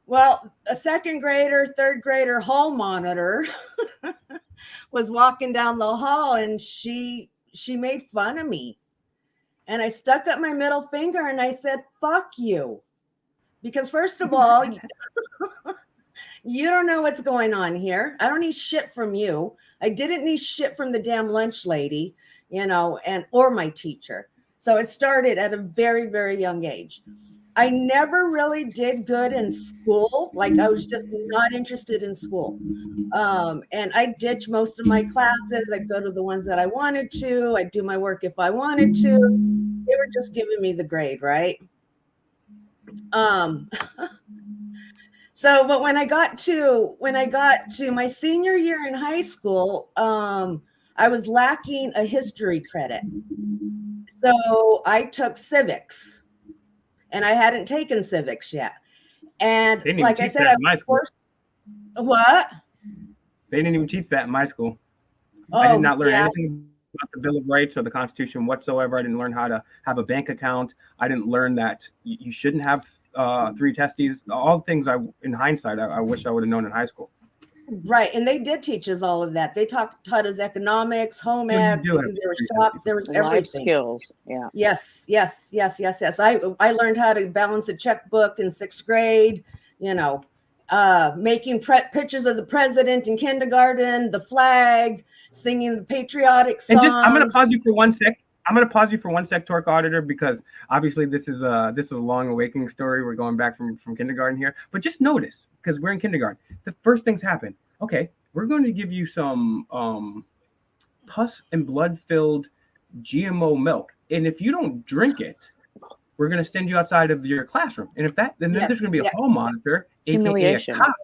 Well, a second grader, third grader hall monitor was walking down the hall, and she made fun of me. And I stuck up my middle finger and I said, fuck you. Because first of all, you don't know what's going on here. I don't need shit from you. I didn't need shit from the damn lunch lady, or my teacher. So it started at a very, very young age. I never really did good in school. Like, I was just not interested in school. And I ditched most of my classes. I'd go to the ones that I wanted to. I'd do my work if I wanted to. They were just giving me the grade, right? So, but when I got to my senior year in high school, I was lacking a history credit. So I took civics, and I hadn't taken civics yet. And like I said, what? They didn't even teach that in my school. I did not learn anything about the Bill of Rights or the Constitution whatsoever. I didn't learn how to have a bank account. I didn't learn that you shouldn't have 3 testes. All things in hindsight, I wish I would have known in high school. Right, and they did teach us all of that. They taught us economics, home ec. There was shop. There was everything. Life skills. Yeah. Yes. I learned how to balance a checkbook in 6th grade. Making pictures of the president in kindergarten, the flag, singing the patriotic songs. And I'm going to pause you for 1 sec. Torque Auditor, because obviously this is a long awakening story. We're going back from kindergarten here, but just notice, because we're in kindergarten, the first things happen. Okay, we're going to give you some pus and blood filled GMO milk, and if you don't drink it, we're going to send you outside of your classroom. And then there's going to be a hall monitor, aka a cop,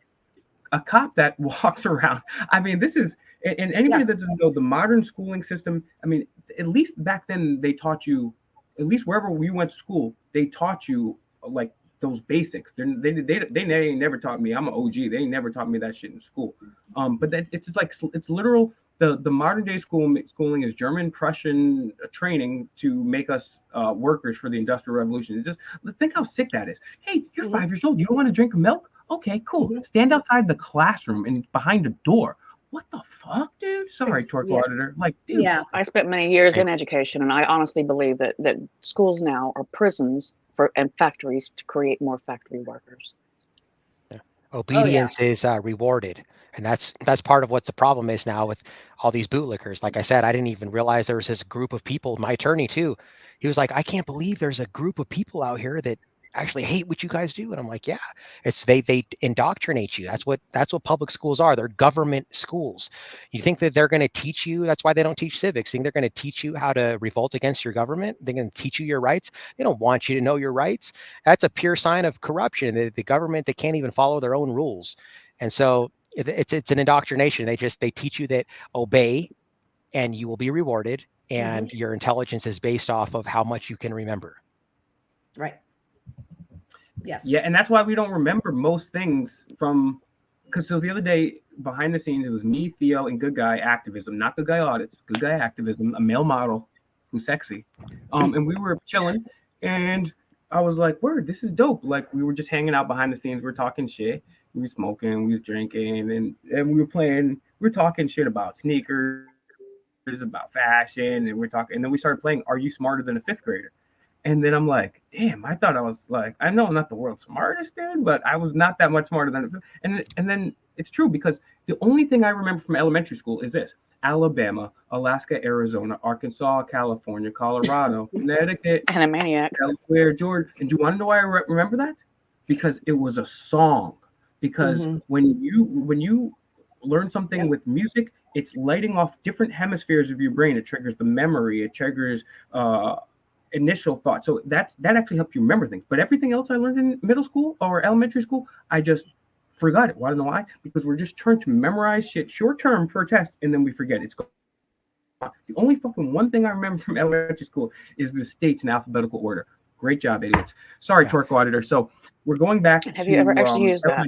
a cop that walks around. I mean, this is, and anybody that doesn't know the modern schooling system, I mean, at least back then they taught you, at least wherever we went to school, they taught you like those basics. They ain't never taught me. I'm an OG. They ain't never taught me that shit in school. But that it's like it's literal. The modern day schooling is German Prussian training to make us workers for the Industrial Revolution. It's just think how sick that is. Hey, you're 5 years old. You don't want to drink milk? Okay, cool. Stand outside the classroom and behind a door. What the fuck, dude? Sorry, Torque Auditor. Like, dude. Yeah, I spent many years in education, and I honestly believe that schools now are prisons and factories to create more factory workers. Obedience is rewarded. And that's part of what the problem is now with all these bootlickers. Like I said, I didn't even realize there was this group of people. My attorney too, he was like, I can't believe there's a group of people out here that actually hate what you guys do. And I'm like, yeah, it's they indoctrinate you. That's what public schools are. They're government schools. You think that they're going to teach you? That's why they don't teach civics. Think they're going to teach you how to revolt against your government? They're going to teach you your rights. They don't want you to know your rights. That's a pure sign of corruption. The government, they can't even follow their own rules. And so it's an indoctrination. They teach you that obey and you will be rewarded, and your intelligence is based off of how much you can remember. Right. Yes. Yeah, and that's why we don't remember most things from, because so the other day behind the scenes it was me, Theo, and Good Guy Activism, not Good Guy Audits, Good Guy Activism, a male model who's sexy, and we were chilling, and I was like, "Word, this is dope!" Like we were just hanging out behind the scenes, we were talking shit, we were smoking, we was drinking, and we were playing, we were talking shit about sneakers, about fashion, and we're talking, and then we started playing Are You Smarter Than a Fifth Grader? And then I'm like, damn, I thought I was like, I know I'm not the world's smartest dude, but I was not that much smarter than, and then it's true because the only thing I remember from elementary school is this: Alabama, Alaska, Arizona, Arkansas, California, Colorado, Connecticut, Animaniacs, Delaware, Georgia. And do you want to know why I remember that? Because it was a song. Because when you learn something with music, it's lighting off different hemispheres of your brain. It triggers the memory. It triggers initial thought. So that actually helps you remember things. But everything else I learned in middle school or elementary school, I just forgot it. Want to know why? Because we're just trying to memorize shit short term for a test, and then we forget it's gone. The only fucking one thing I remember from elementary school is the states in alphabetical order. Great job, idiots. Sorry, Torque Auditor. So we're going back Have you ever actually used that?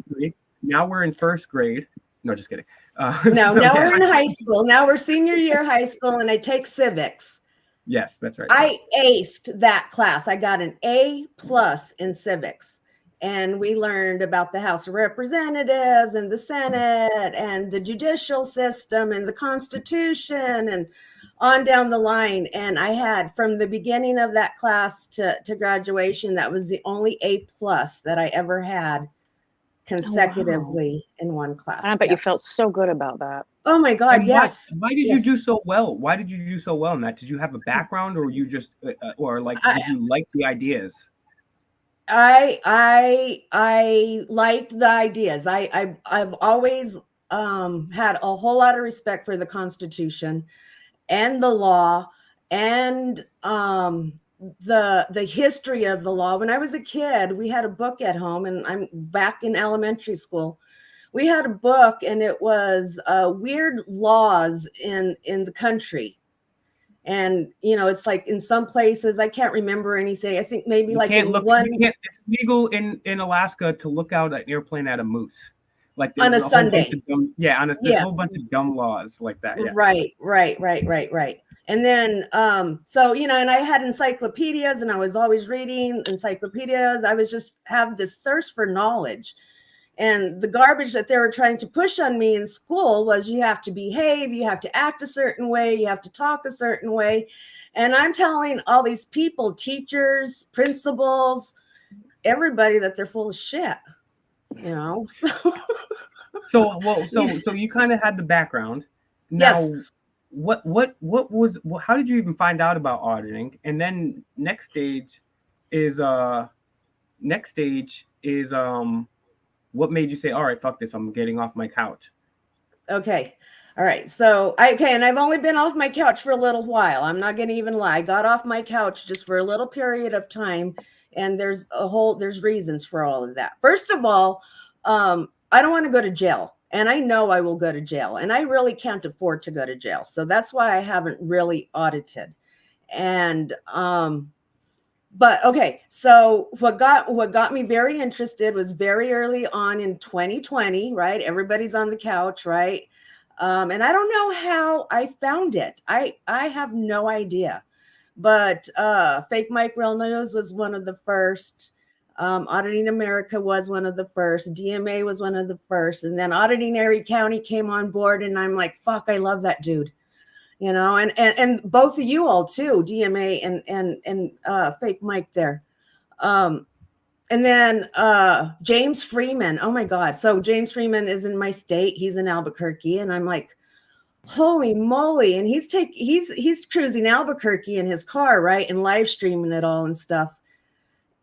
Now we're in first grade. No, just kidding. No, now we're in high school. Now we're senior year high school, and I take civics. Yes, that's right. I aced that class. I got an A+ in civics. And we learned about the House of Representatives and the Senate and the judicial system and the Constitution and on down the line. And I had, from the beginning of that class to graduation, that was the only A+ that I ever had consecutively in one class. I bet you felt so good about that. Oh my God, and yes. Why did you do so well? Why did you do so well in that? Did you have a background, or you just, or like, did you like the ideas? I liked the ideas. I've always had a whole lot of respect for the Constitution and the law and the history of the law. When I was a kid, we had a book at home, and I'm back in elementary school. We had a book, and it was weird laws in the country. And, you know, it's like in some places, I can't remember anything. I think maybe like in one. It's legal in Alaska to look out an airplane at a moose. Like on a Sunday. There's a whole bunch of dumb laws like that. Yeah. Right. And then, so, you know, and I had encyclopedias, and I was always reading encyclopedias. I was just have this thirst for knowledge. And the garbage that they were trying to push on me in school was you have to behave, you have to act a certain way, you have to talk a certain way. And I'm telling all these people, teachers, principals, everybody, that they're full of shit, you know? So you kind of had the background. Now, yes. How did you even find out about auditing? And then next stage is what made you say, all right, fuck this, I'm getting off my couch? Okay. All right. So, and I've only been off my couch for a little while. I'm not going to even lie. I got off my couch just for a little period of time. And there's reasons for all of that. First of all, I don't want to go to jail. And I know I will go to jail. And I really can't afford to go to jail. So that's why I haven't really audited. And but okay, so what got me very interested was very early on in 2020, right? Everybody's on the couch, right? And I don't know how I found it. I have no idea. But FakeMicRealNews was one of the first. Auditing America was one of the first. DMA was one of the first. And then Auditing Erie County came on board, and I'm like, fuck, I love that dude. You know, and both of you all too, DMA and Fake Mike there. And then James Freeman. Oh my God. So James Freeman is in my state. He's in Albuquerque. And I'm like, holy moly. And he's cruising Albuquerque in his car, right? And live streaming it all and stuff.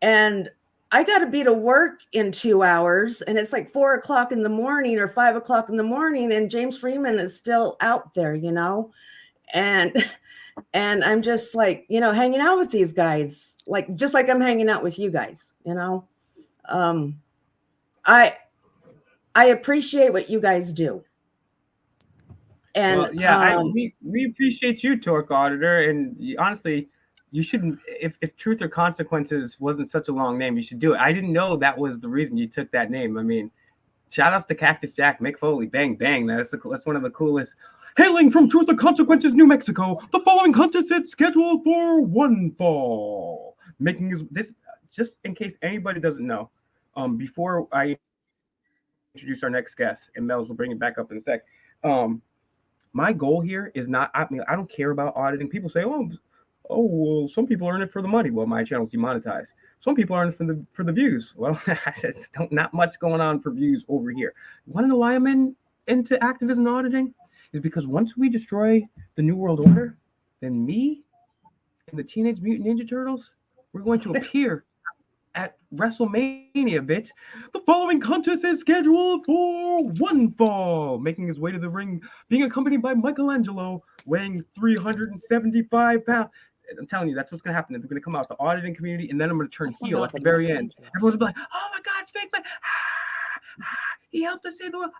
And I got to be to work in 2 hours, and it's like 4 o'clock in the morning or 5 o'clock in the morning. And James Freeman is still out there, you know? And I'm just like, you know, hanging out with these guys, like, just like I'm hanging out with you guys, you know? I appreciate what you guys do. And well, yeah, we appreciate you, Torque Auditor. And honestly, you shouldn't, if Truth or Consequences wasn't such a long name, you should do it. I didn't know that was the reason you took that name. I mean, shout outs to Cactus Jack, Mick Foley, bang, bang. That's one of the coolest. Hailing from Truth or Consequences, New Mexico, the following contest is scheduled for one fall. Making this, just in case anybody doesn't know, before I introduce our next guest, and Mel's will bring it back up in a sec. My goal here is not, I mean, I don't care about auditing. People say, oh, well, some people are in it for the money. Well, my channel's demonetized. Some people are in it for the views. Well, not much going on for views over here. You want to know why I'm into activism and auditing? Is because once we destroy the New World Order, then me and the Teenage Mutant Ninja Turtles, we're going to appear at WrestleMania, bitch. The following contest is scheduled for one fall. Making his way to the ring, being accompanied by Michelangelo, weighing 375 pounds. I'm telling you, that's what's going to happen. They're going to come out the auditing community, and then I'm going to turn heel at the very end. Everyone's going to be like, oh my God, it's fake, man. He helped us save the world.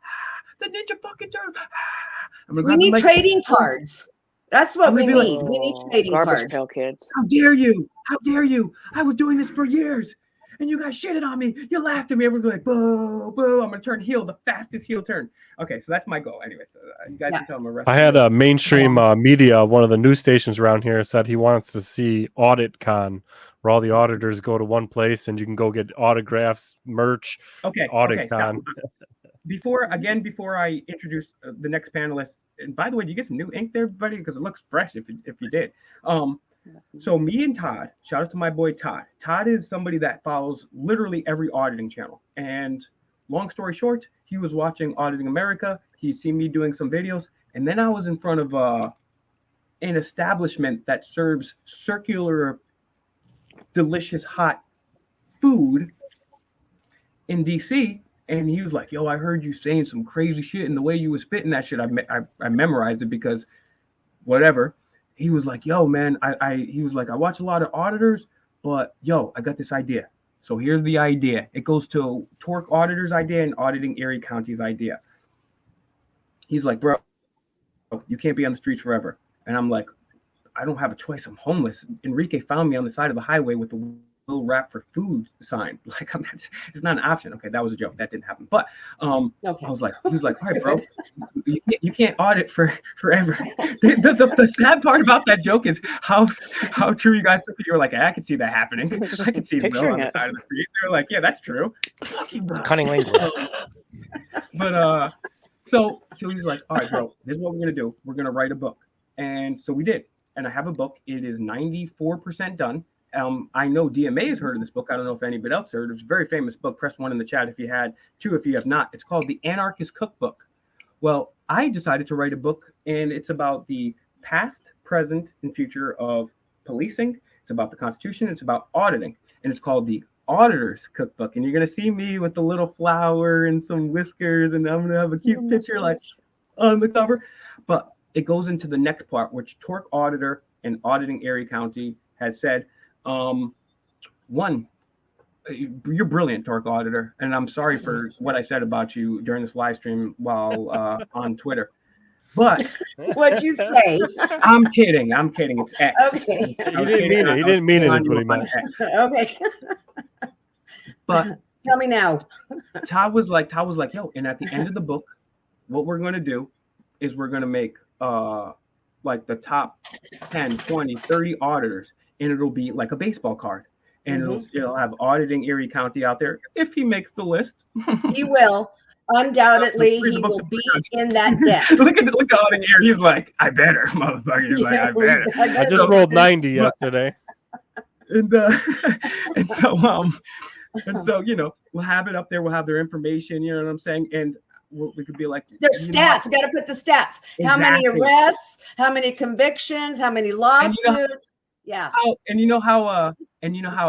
The Ninja fucking Turtle. We need trading cards. That's what we need. We need trading cards. Garbage pail kids. How dare you? How dare you? I was doing this for years, and you guys shitted on me. You laughed at me. Everyone's like, boo, boo. I'm going to turn heel, the fastest heel turn. Okay, so that's my goal. Anyway, so you guys can tell me the rest. I had a mainstream media, one of the news stations around here, said he wants to see Audit Con, where all the auditors go to one place and you can go get autographs, merch. Okay. Audit Con. Before I introduce the next panelist, and by the way, do you get some new ink there, everybody? Because it looks fresh if you did. So me and Todd, shout out to my boy Todd. Todd is somebody that follows literally every auditing channel. And long story short, he was watching Auditing America. He'd seen me doing some videos. And then I was in front of an establishment that serves circular, delicious, hot food in DC. And he was like, yo, I heard you saying some crazy shit, and the way you was spitting that shit, I memorized it because whatever. He was like, yo, man, he was like, I watch a lot of auditors, but yo, I got this idea. So here's the idea. It goes to Torque Auditor's idea and Auditing Erie County's idea. He's like, bro, you can't be on the streets forever. And I'm like, I don't have a choice. I'm homeless. Enrique found me on the side of the highway with the little wrap for food sign. Like, it's not an option. Okay, that was a joke. That didn't happen. But okay. He was like, all right, bro, you can't audit forever. The sad part about that joke is how true you guys took it. You were like, I can see that happening. I can see it on the side of the street. They're like, yeah, that's true. Cunning language. But so he's like, all right, bro, this is what we're gonna do. We're gonna write a book. And so we did. And I have a book. It is 94% done. I know DMA has heard of this book. I don't know if anybody else heard. It's a very famous book. Press 1 in the chat if you had, 2 if you have not. It's called The Anarchist Cookbook. Well, I decided to write a book, and it's about the past, present, and future of policing. It's about the Constitution. It's about auditing, and it's called The Auditor's Cookbook. And you're going to see me with the little flower and some whiskers, and I'm going to have a cute picture like on the cover. But it goes into the next part, which Torque Auditor and Auditing Erie County has said. One, you're brilliant, Torque Auditor, and I'm sorry for what I said about you during this live stream while on Twitter. But what'd you say? I'm kidding. It's X. Okay. He didn't mean it. He didn't mean it. Is what he meant. Okay. But tell me now. Todd was like, yo, and at the end of the book, what we're going to do is we're going to make like the top 10, 20, 30 auditors, and it'll be like a baseball card. And it'll have Auditing Erie County out there if he makes the list. He will. Undoubtedly, he will be in that deck. look at Auditing Erie. He's like, I better, motherfucker. He's like, I better. I just rolled 90 yesterday. And so you know, we'll have it up there. We'll have their information. You know what I'm saying? And we could be like, their stats. Got to put the stats. Exactly. How many arrests? How many convictions? How many lawsuits? Yeah. And you know how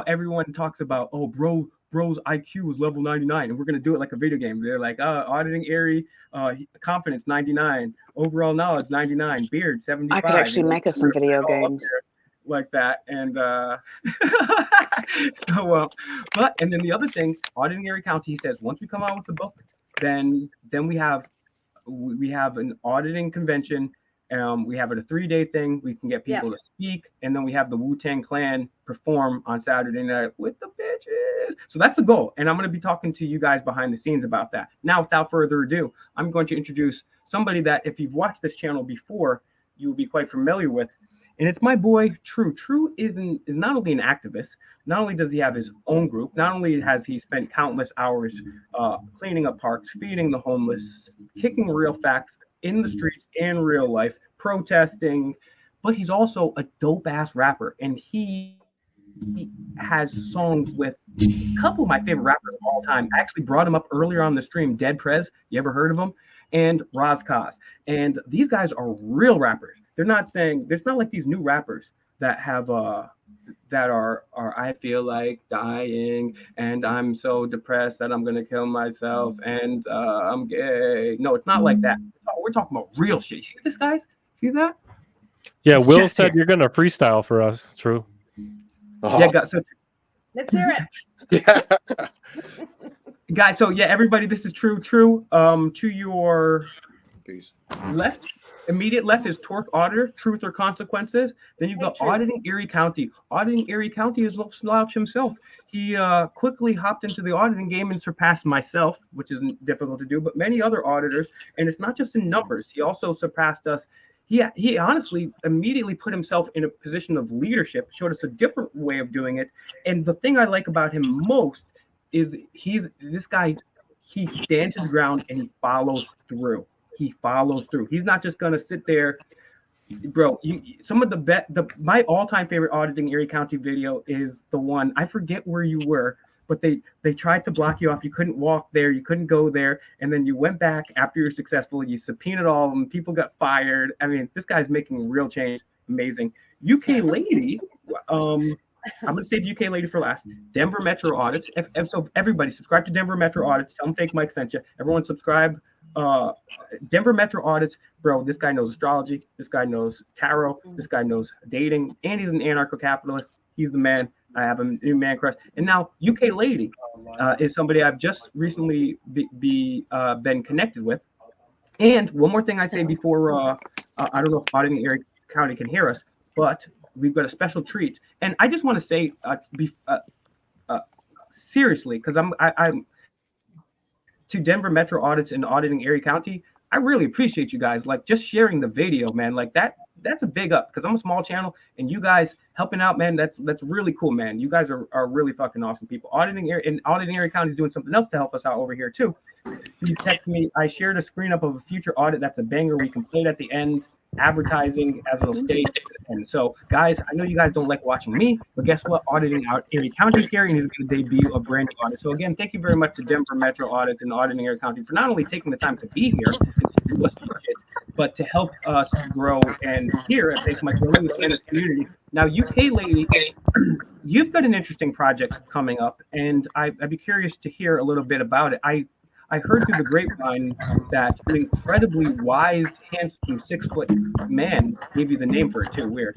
everyone talks about, oh, bro's IQ was level 99, and we're gonna do it like a video game. They're like, Auditing Erie, confidence 99, overall knowledge 99, beard 75. I could actually make us some video games like that. And but and then the other thing, Auditing Erie County, he says, once we come out with the book, then we have an auditing convention. We have it a 3-day thing. We can get people to speak, and then we have the Wu-Tang Clan perform on Saturday night with the bitches. So that's the goal, and I'm going to be talking to you guys behind the scenes about that. Now, without further ado, I'm going to introduce somebody that, if you've watched this channel before, you will be quite familiar with, and it's my boy True. True is not only an activist, not only does he have his own group, not only has he spent countless hours cleaning up parks, feeding the homeless, kicking real facts in the streets in real life, protesting, but he's also a dope ass rapper, and he has songs with a couple of my favorite rappers of all time. I actually brought him up earlier on the stream, Dead Prez, you ever heard of him? And Raz Kaz. And these guys are real rappers. They're not saying, there's not like these new rappers that have that are I feel like dying and I'm so depressed that I'm gonna kill myself and I'm gay. No, it's not like that. We're talking about real shit. You see this, guys? See that? Yeah, Will said you're gonna freestyle for us. True. Oh. Yeah, so let's hear it. Guys, so yeah, everybody, this is True. To your left, immediate left is Torque Auditor, Truth or Consequences. Then you've got Auditing Erie County. Auditing Erie County is Little Slouch himself. He quickly hopped into the auditing game and surpassed myself, which isn't difficult to do, but many other auditors. And it's not just in numbers. He also surpassed us. He honestly immediately put himself in a position of leadership, showed us a different way of doing it. And the thing I like about him most is this guy, he stands his ground and he follows through. He's not just gonna sit there, bro. Some of my all-time favorite Auditing Erie County video is the one, I forget where you were, but they tried to block you off. You couldn't walk there, you couldn't go there, and then you went back after you were successful. You subpoenaed all of them. People got fired. I mean, this guy's making real change. Amazing. UK Lady. I'm going to save UK Lady for last. Denver Metro Audits. So everybody subscribe to Denver Metro Audits. Tell them Fake Mike sent you. Everyone subscribe. Denver Metro Audits. Bro, this guy knows astrology. This guy knows tarot. This guy knows dating. And he's an anarcho-capitalist. He's the man. I have a new man crush. And now UK Lady is somebody I've just recently been connected with. And one more thing I say before, I don't know if Auditing Erie County can hear us, but we've got a special treat. And I just want to say, seriously, because I'm to Denver Metro Audits and Auditing Erie County, I really appreciate you guys, like, just sharing the video, man. Like, that's a big up, because I'm a small channel, and you guys helping out, man, that's really cool, man. You guys are really fucking awesome people. Auditing Erie County is doing something else to help us out over here too. You text me, I shared a screen up of a future audit that's a banger. We can play it at the end, advertising as it'll state. And so, guys, I know you guys don't like watching me, but guess what? Auditing Erie County is here, and he's going to debut a brand new audit. So again, thank you very much to Denver Metro Audits and Auditing Erie County for not only taking the time to be here and do us but to help us grow and here at FakeMicRealNews and this community. Now, UK Lady, you've got an interesting project coming up, and I'd be curious to hear a little bit about it. I heard through the grapevine that an incredibly wise, handsome, 6-foot man gave you the name for it too. Weird.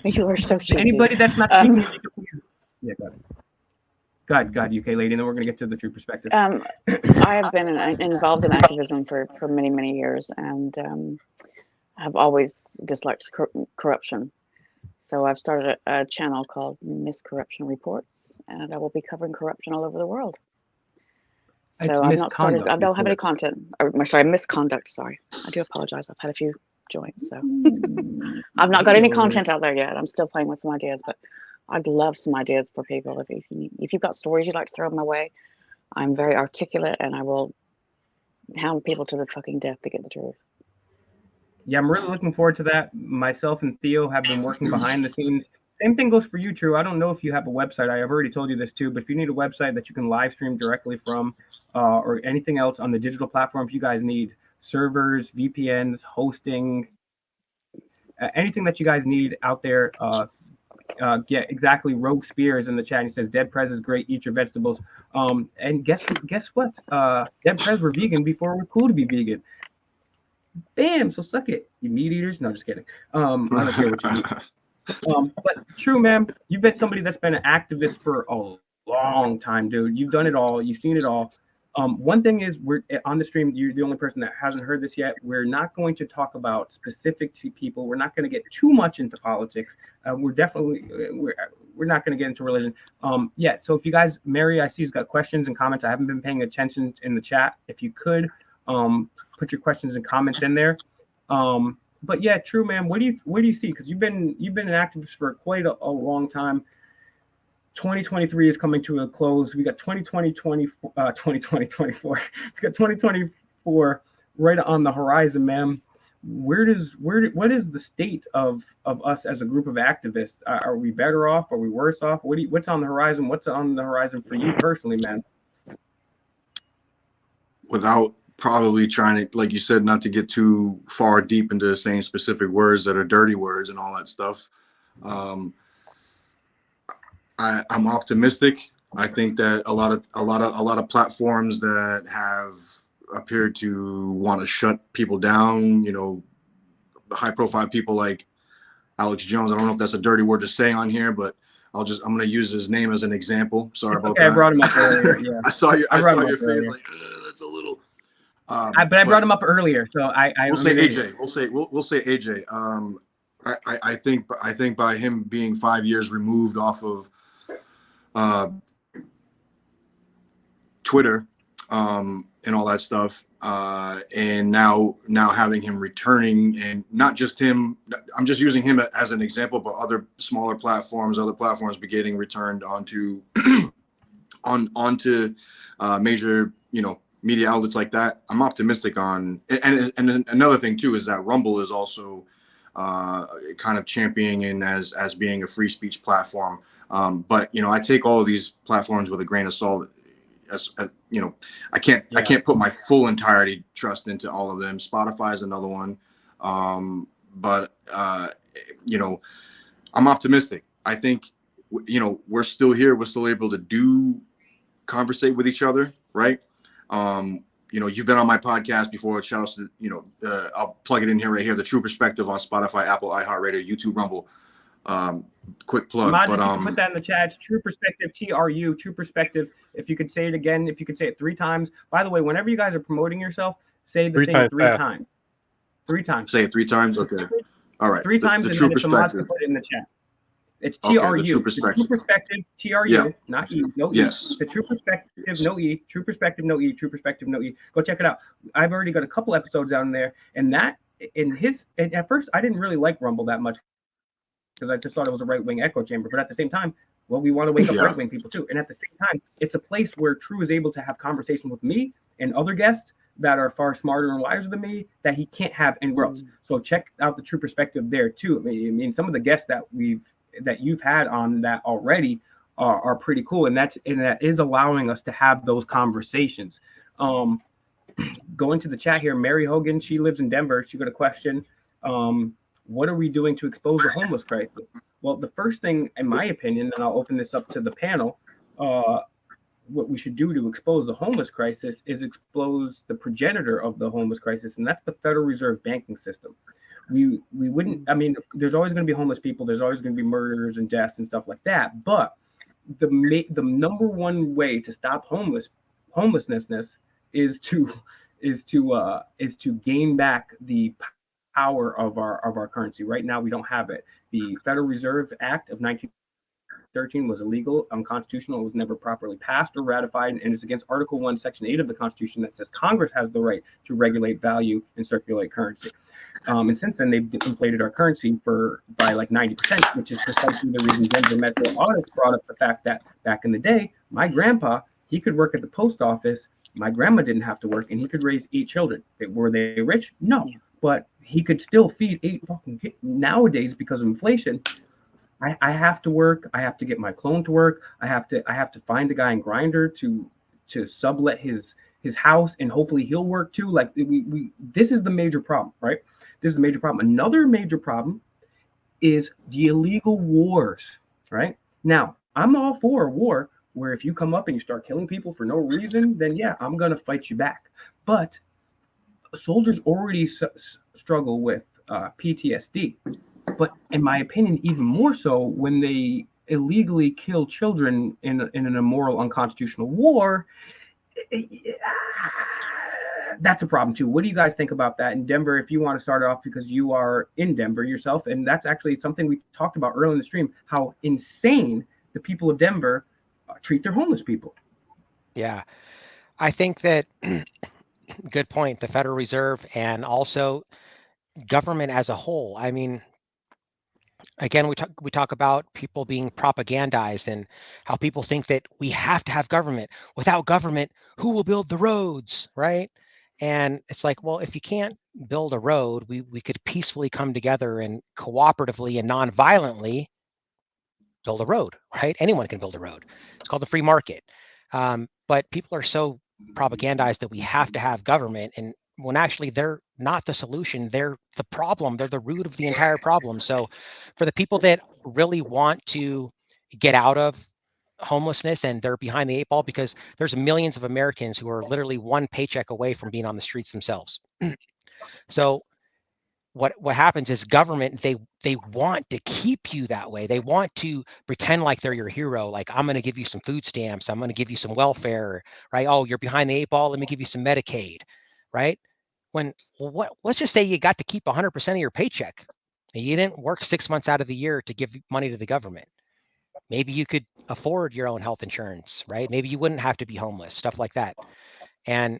You are so tricky. Anybody that's not speaking, if you could please. Yeah, go ahead. Go ahead, UK lady, and then we're going to get to the true perspective. I have been involved in activism for many, many years, and have always disliked corruption. So I've started a channel called Miscorruption Reports, and I will be covering corruption all over the world. So I've not started, I don't have any content, or sorry, misconduct, sorry. I do apologize, I've had a few joints, so. I've not got any content out there yet. I'm still playing with some ideas, but I'd love some ideas for people. If you've got stories you'd like to throw my way, I'm very articulate and I will hound people to the fucking death to get the truth. Yeah, I'm really looking forward to that. Myself and Theo have been working behind the scenes. Same thing goes for you, True. I don't know if you have a website. I've already told you this too, but if you need a website that you can live stream directly from, or anything else on the digital platform, if you guys need servers, VPNs, hosting, anything that you guys need out there, yeah, exactly. Rogue Spears in the chat. He says Dead Prez is great. Eat your vegetables. And guess what? Dead Prez were vegan before it was cool to be vegan. Damn, so suck it, you meat eaters. No, just kidding. I don't care what you eat. But True, man, you've been somebody that's been an activist for a long time, dude. You've done it all. You've seen it all. One thing is, we're on the stream. You're the only person that hasn't heard this yet. We're not going to talk about specific to people. We're not going to get too much into politics. We're not going to get into religion yet. So if you guys, Mary, I see you've got questions and comments. I haven't been paying attention in the chat. If you could put your questions and comments in there. But yeah, True, man. What do you see? Because you've been an activist for quite a long time. 2023 is coming to a close. We got 2024. We got 2024 right on the horizon, man. What is the state of us as a group of activists? Are we better off? Are we worse off? What's on the horizon? What's on the horizon for you personally, man? Without probably trying to, like you said, not to get too far deep into saying specific words that are dirty words and all that stuff. I'm optimistic. I think that a lot of platforms that have appeared to want to shut people down, you know, high profile people like Alex Jones. I don't know if that's a dirty word to say on here, but I'm going to use his name as an example. Sorry about that. I brought him up earlier. Yeah. I saw your face like, that's a little. But I brought him up earlier, so we'll say AJ. We'll say AJ. I think by him being 5 years removed off of Twitter and all that stuff, and now having him returning, and not just him, I'm just using him as an example, but other smaller platforms, other platforms be getting returned onto onto major, you know, media outlets like that. I'm optimistic on, and another thing too is that Rumble is also kind of championing as being a free speech platform. But you know, I take all of these platforms with a grain of salt. As you know, I can't put my full entirety trust into all of them. Spotify is another one, but you know, I'm optimistic. I think, you know, we're still here. We're still able to conversate with each other, right? You know, you've been on my podcast before. Shout out to, you know, I'll plug it in here right here. The True Perspective on Spotify, Apple, iHeartRadio, YouTube, Rumble. Quick plug. But put that in the chat. It's True Perspective, TRU, True Perspective. If you could say it again, if you could say it 3 times. By the way, whenever you guys are promoting yourself, say the thing 3 times. 3 times. Say it 3 times. Okay. All right. 3 times, and then it's a must to put it in the chat. It's TRU. Okay, the True Perspective, TRU, yeah. Not E, no E. Yes. The True Perspective, no E. True Perspective, no E. True Perspective, no E. Go check it out. I've already got a couple episodes down there, and at first I didn't really like Rumble that much, because I just thought it was a right-wing echo chamber. But at the same time, well, we want to wake up right-wing people too. And at the same time, it's a place where True is able to have conversation with me and other guests that are far smarter and wiser than me that he can't have anywhere else. So check out the True Perspective there too. I mean, some of the guests that you've had on that already are pretty cool, and that is allowing us to have those conversations. Going to the chat here, Mary Hogan, she lives in Denver. She got a question. What are we doing to expose the homeless crisis? Well, the first thing, in my opinion, and I'll open this up to the panel, what we should do to expose the homeless crisis is expose the progenitor of the homeless crisis, and that's the Federal Reserve banking system. We wouldn't. I mean, there's always going to be homeless people. There's always going to be murders and deaths and stuff like that. But the number one way to stop homelessness is to gain back the power of our currency. Right now, we don't have it. The Federal Reserve Act of 1913 was illegal, unconstitutional. It was never properly passed or ratified, and it's against Article 1, Section 8 of the Constitution that says Congress has the right to regulate value and circulate currency. And since then, they've inflated our currency by like 90%, which is precisely the reason Denver Metro Audits brought up the fact that back in the day, my grandpa, he could work at the post office. My grandma didn't have to work, and he could raise 8 children. Were they rich? No, but he could still feed 8 fucking kids. Nowadays, because of inflation, I have to work. I have to get my clone to work. I have to find the guy in Grindr to sublet his house, and hopefully he'll work too. Like this is the major problem, right? This is a major problem. Another major problem is the illegal wars, right? Now, I'm all for a war where if you come up and you start killing people for no reason, then yeah, I'm going to fight you back. But soldiers already struggle with PTSD. But in my opinion, even more so when they illegally kill children in an immoral, unconstitutional war. That's a problem too. What do you guys think about that in Denver? If you want to start off, because you are in Denver yourself, and that's actually something we talked about earlier in the stream, how insane the people of Denver treat their homeless people. Yeah, I think that good point. The Federal Reserve and also government as a whole. I mean, again, we talk about people being propagandized and how people think that we have to have government. Without government, who will build the roads, right? And it's like, well, if you can't build a road, we could peacefully come together and cooperatively and non-violently build a road, right? Anyone can build a road. It's called the free market. But people are so propagandized that we have to have government, and when actually they're not the solution, they're the problem. They're the root of the entire problem. So for the people that really want to get out of homelessness and they're behind the 8 ball, because there's millions of Americans who are literally one paycheck away from being on the streets themselves. So what happens is government, they want to keep you that way. They want to pretend like they're your hero. Like, I'm going to give you some food stamps. I'm going to give you some welfare, right? Oh, you're behind the 8 ball. Let me give you some Medicaid, right? Let's just say you got to keep 100% of your paycheck. You didn't work 6 months out of the year to give money to the government. Maybe you could afford your own health insurance, right? Maybe you wouldn't have to be homeless, stuff like that. And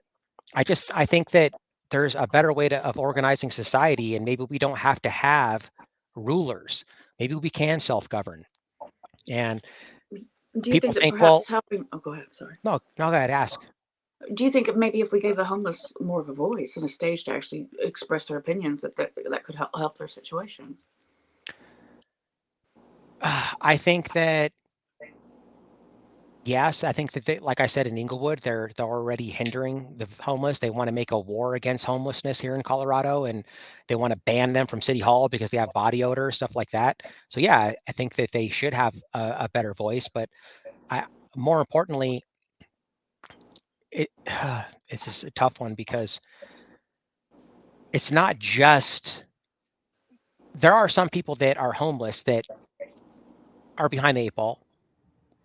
I think that there's a better way of organizing society, and maybe we don't have to have rulers. Maybe we can self-govern. And do you think that perhaps helping? Oh, go ahead. Sorry. No, go ahead. Ask. Do you think maybe if we gave the homeless more of a voice and a stage to actually express their opinions, that could help their situation? I think that yes. I think that they, like I said, in Inglewood, they're already hindering the homeless. They want to make a war against homelessness here in Colorado, and they want to ban them from City Hall because they have body odor, stuff like that. So yeah, I think that they should have a better voice. But more importantly, it's just a tough one, because it's not just, there are some people that are homeless that are behind the 8 ball.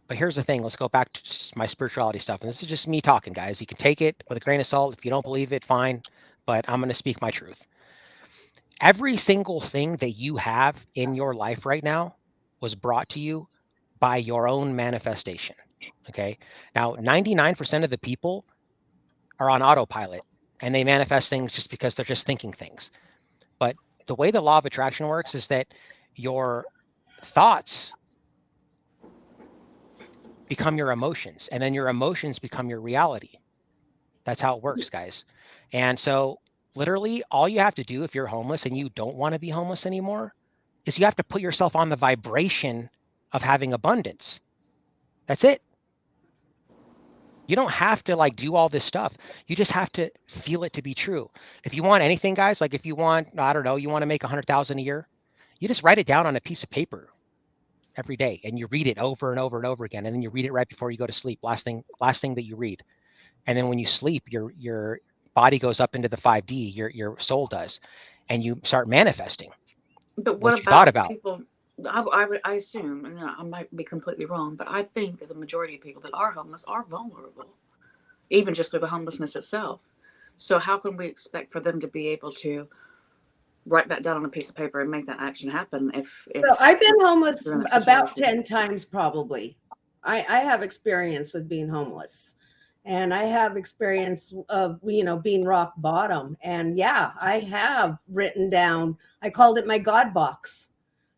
But here's the thing, let's go back to just my spirituality stuff. And this is just me talking, guys. You can take it with a grain of salt. If you don't believe it, fine. But I'm going to speak my truth. Every single thing that you have in your life right now was brought to you by your own manifestation. Okay. Now, 99% of the people are on autopilot, and they manifest things just because they're just thinking things. But the way the law of attraction works is that your thoughts become your emotions, and then your emotions become your reality. That's how it works, guys. And so literally all you have to do if you're homeless and you don't want to be homeless anymore is you have to put yourself on the vibration of having abundance. That's it. You don't have to do all this stuff. You just have to feel it to be true. If you want anything, guys, if you want, I don't know, you want to make 100,000 a year, you just write it down on a piece of paper. every day, and you read it over and over and over again, and then you read it right before you go to sleep. Last thing that you read, and then when you sleep, your body goes up into the 5D. Your soul does, and you start manifesting. But what you thought about people? I assume, and I might be completely wrong, but I think that the majority of people that are homeless are vulnerable, even just through the homelessness itself. So how can we expect for them to be able to write that down on a piece of paper and make that action happen? So I've been homeless about 10 times probably. I have experience with being homeless, and I have experience of, you know, being rock bottom. And yeah, I have written down, I called it my God box.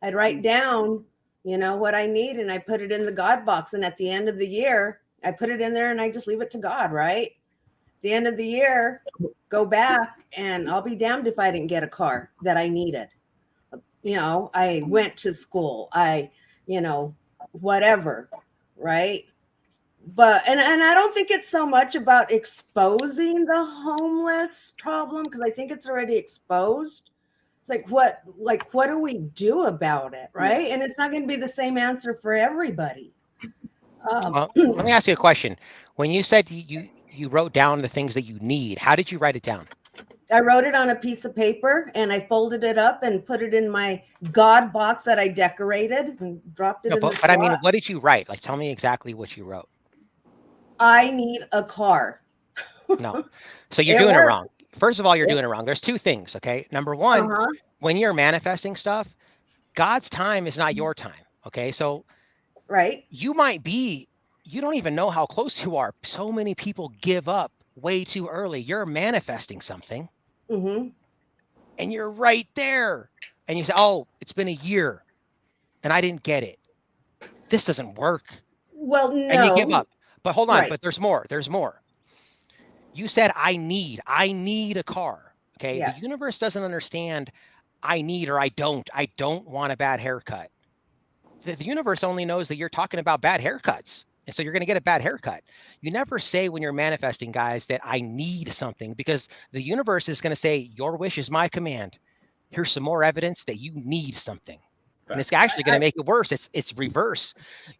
I'd write down, you know, what I need, and I put it in the God box. And at the end of the year, I put it in there and I just leave it to God, right? The end of the year, go back, and I'll be damned if I didn't get a car that I needed. You know, I went to school, you know, whatever, right? But, and I don't think it's so much about exposing the homeless problem, because I think it's already exposed. It's like, what do we do about it, right? And it's not going to be the same answer for everybody. Well, let me ask you a question. When you said you wrote down the things that you need, how did you write it down? I wrote it on a piece of paper, and I folded it up and put it in my God box that I decorated and dropped it in the slot. But I mean, what did you write? Like, tell me exactly what you wrote. I need a car. No. So you're doing it wrong. First of all, you're doing it wrong. There's two things, okay? Number one, when you're manifesting stuff, God's time is not your time, okay? So right, you don't even know how close you are. So many people give up way too early. You're manifesting something, and you're right there. And you say, oh, it's been a year, and I didn't get it. This doesn't work. Well, no. And you give up. But hold on, but there's more. There's more. You said, I need a car. Okay. Yes. The universe doesn't understand I need or I don't want a bad haircut. The universe only knows that you're talking about bad haircuts. And so you're going to get a bad haircut. You never say when you're manifesting, guys, that I need something, because the universe is going to say, your wish is my command. Here's some more evidence that you need something. And it's actually going to make it worse. It's reverse.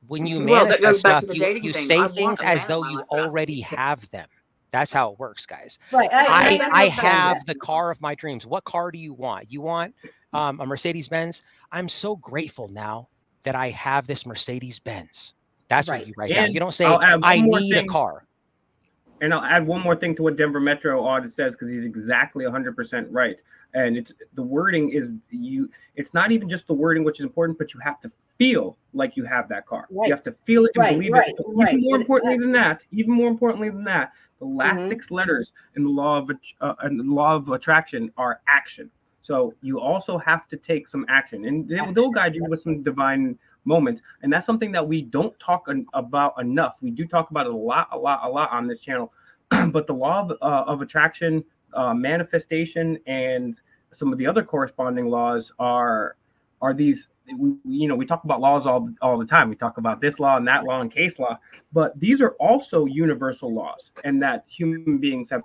When you manifest stuff, you say things as though you already have them. That's how it works, guys. Right. I have the car of my dreams. What car do you want? You want a Mercedes-Benz? I'm so grateful now that I have this Mercedes-Benz. That's what you write down. You don't say, I need a car. And I'll add one more thing to what Denver Metro Audit says, because he's exactly 100% right. And it's the wording is it's not even just the wording, which is important, but you have to feel like you have that car. Right. You have to feel it and believe it. Even more importantly than that, the last 6 letters in the law of attraction are action. So you also have to take some action, and they'll guide you with some divine moments. And that's something that we don't talk about enough. We do talk about it a lot on this channel, but the law of attraction, manifestation, and some of the other corresponding laws are these. We talk about laws all the time. We talk about this law and that law and case law, but these are also universal laws, and that human beings have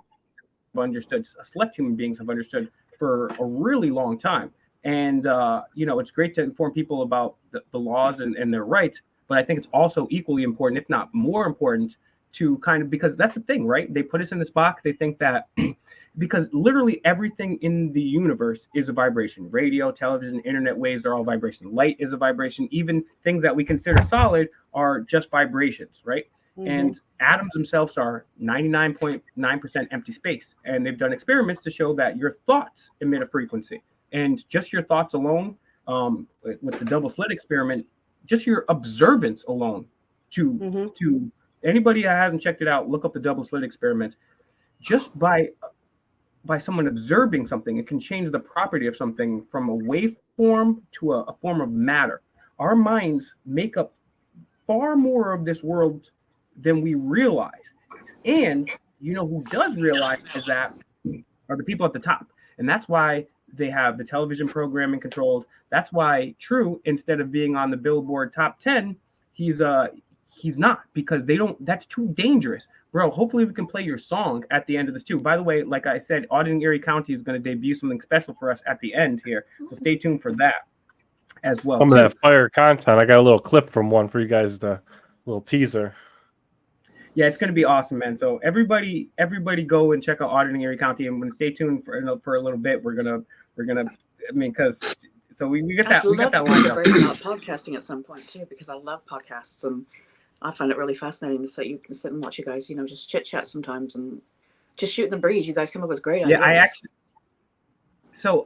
understood, select human beings have understood for a really long time. And it's great to inform people about the laws and their rights, but I think it's also equally important, if not more important, to kind of, because that's the thing, right? They put us in this box. They think that because literally everything in the universe is a vibration. Radio, television, internet waves are all vibration. Light is a vibration. Even things that we consider solid are just vibrations, right? And atoms themselves are 99.9% empty space. And they've done experiments to show that your thoughts emit a frequency. And just your thoughts alone, with the double slit experiment, just your observance alone, to anybody that hasn't checked it out, look up the double slit experiment. Just by someone observing something, it can change the property of something from a waveform to a form of matter. Our minds make up far more of this world than we realize. And who does realize that are the people at the top. And that's why they have the television programming controlled. That's why True, instead of being on the Billboard top 10, he's not, because that's too dangerous. Bro, hopefully we can play your song at the end of this too. By the way, like I said, Auditing Erie County is going to debut something special for us at the end here. So stay tuned for that. as well. Some of that fire content. I got a little clip from one for you guys, the little teaser. Yeah, it's gonna be awesome, man. So everybody go and check out Auditing Erie County, and stay tuned for a little bit. We're gonna. I mean, because so we get that lined up. About podcasting at some point too, because I love podcasts and I find it really fascinating. So you can sit and watch you guys, just chit chat sometimes and just shoot the breeze. You guys come up with great ideas. Yeah, I actually. So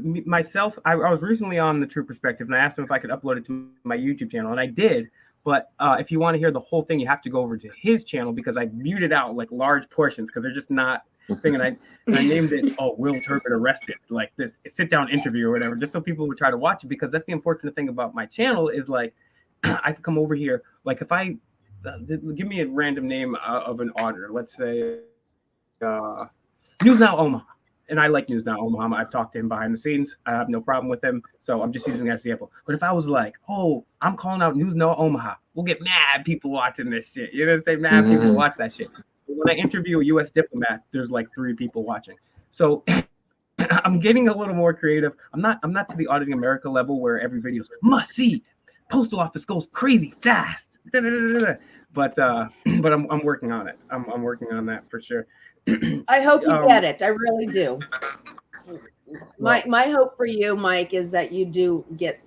myself, I was recently on the True Perspective, and I asked him if I could upload it to my YouTube channel, and I did. But if you want to hear the whole thing, you have to go over to his channel because I muted out like large portions because they're just not thing. And I named it, Will Turpin Arrested, like this sit-down interview or whatever, just so people would try to watch it, because that's the unfortunate thing about my channel is like I could come over here, like if I give me a random name of an auditor, let's say News Now Omaha. And I like News Now Omaha. I've talked to him behind the scenes. I have no problem with him. So I'm just using that as an example. But if I was like, I'm calling out News Now Omaha, we'll get mad people watching this shit. You know what I'm saying? Mad people watch that shit. When I interview a U.S. diplomat, there's like 3 people watching. So I'm getting a little more creative. I'm not to the Auditing America level where every video is must see. Postal office goes crazy fast. But I'm working on it. I'm working on that for sure. I hope you get it. I really do. My hope for you, Mike, is that you do get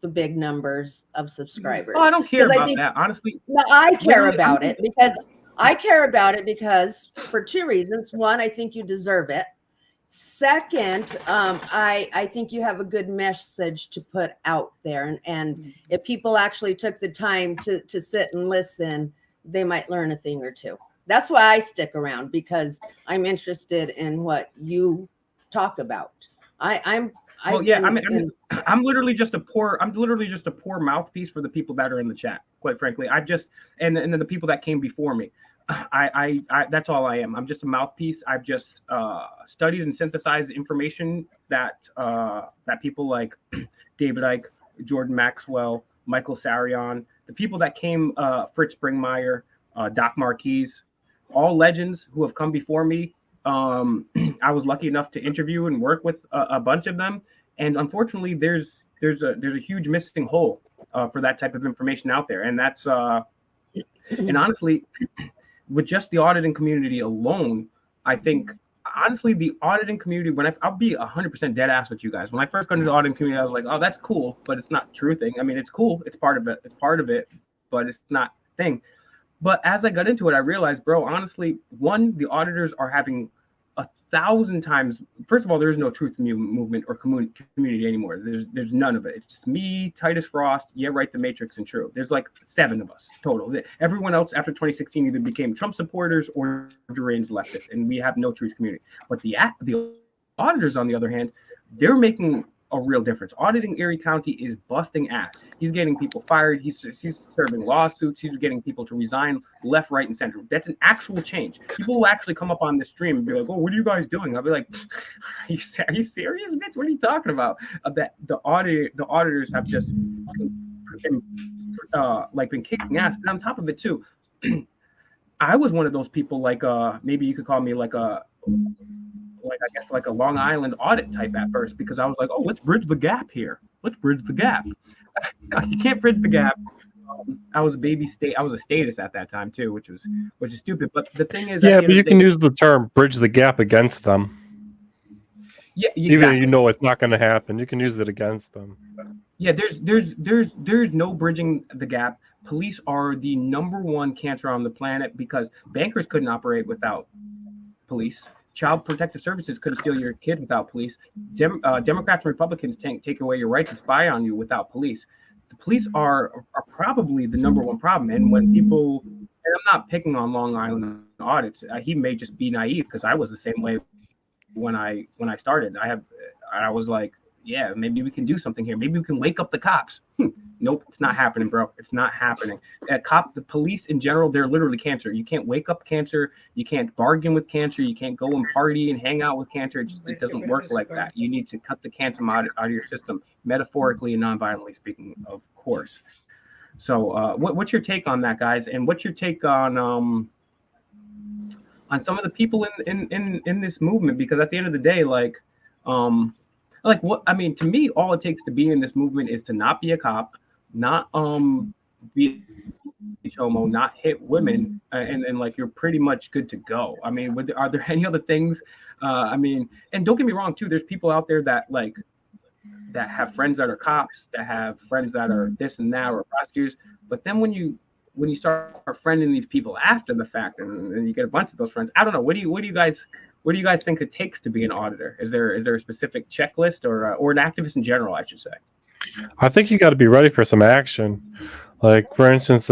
the big numbers of subscribers. Oh, I don't care about that, honestly. No, I care about it because for 2 reasons. One, I think you deserve it. Second, I think you have a good message to put out there, and if people actually took the time to sit and listen, they might learn a thing or two. That's why I stick around, because I'm interested in what you talk about. I'm literally just a poor mouthpiece for the people that are in the chat. Quite frankly, and then the people that came before me. I that's all I am. I'm just a mouthpiece. I've just studied and synthesized information that people like David Icke, Jordan Maxwell, Michael Sarion, the people that came, Fritz Springmeier, Doc Marquis, all legends who have come before me. I was lucky enough to interview and work with a bunch of them, and unfortunately, there's a huge missing hole for that type of information out there, and that's and honestly, with just the auditing community alone, I think honestly the auditing community. I'll be 100% dead ass with you guys. When I first got into the auditing community, I was like, oh, that's cool, but it's not true thing. I mean, it's cool, it's part of it, but it's not thing. But as I got into it, I realized, bro, honestly, one, the auditors are having 1,000 times. First of all, there is no truth movement or community anymore. There's none of it. It's just me, Titus Frost, the Matrix, and True. There's like 7 of us total. Everyone else after 2016 either became Trump supporters or deranged leftists, and we have no truth community. But the auditors, on the other hand, they're making a real difference. Auditing Erie County is busting ass. He's getting people fired. He's serving lawsuits. He's getting people to resign left, right, and center. That's an actual change. People will actually come up on the stream and be like, "Oh, what are you guys doing?" I'll be like, "Are you serious, bitch? What are you talking about?" That the auditors have just been kicking ass. And on top of it too, I was one of those people, like maybe you could call me like a Long Island audit type at first, because I was like, oh, let's bridge the gap here. Let's bridge the gap. You can't bridge the gap. I was a status at that time too, which is stupid. But the thing is, but you can use the term bridge the gap against them. Yeah, exactly. Even you know it's not going to happen, you can use it against them. Yeah, there's no bridging the gap. Police are the #1 cancer on the planet because bankers couldn't operate without police. Child Protective Services couldn't steal your kid without police. Democrats and Republicans take away your right to spy on you without police. The police are probably the #1 problem. And when people, and I'm not picking on Long Island audits, he may just be naive, because I was the same way when I started. I was like, yeah, maybe we can do something here. Maybe we can wake up the cops. Nope, it's not happening, bro. It's not happening. The police in general, they're literally cancer. You can't wake up cancer. You can't bargain with cancer. You can't go and party and hang out with cancer. It doesn't work like that. You need to cut the cancer out of your system, metaphorically and non-violently speaking, of course. So what's your take on that, guys? And what's your take on some of the people in this movement? Because at the end of the day, like, Like what I mean, to me, all it takes to be in this movement is to not be a cop, not be homo, not hit women, and like you're pretty much good to go. I mean, are there any other things? I mean, and don't get me wrong too. There's people out there that like that have friends that are cops, that have friends that are this and that, or prosecutors. But then when you start friending these people after the fact, and you get a bunch of those friends, I don't know. What do you guys think it takes to be an auditor? Is there a specific checklist or an activist in general, I should say? I think you got to be ready for some action. Like for instance,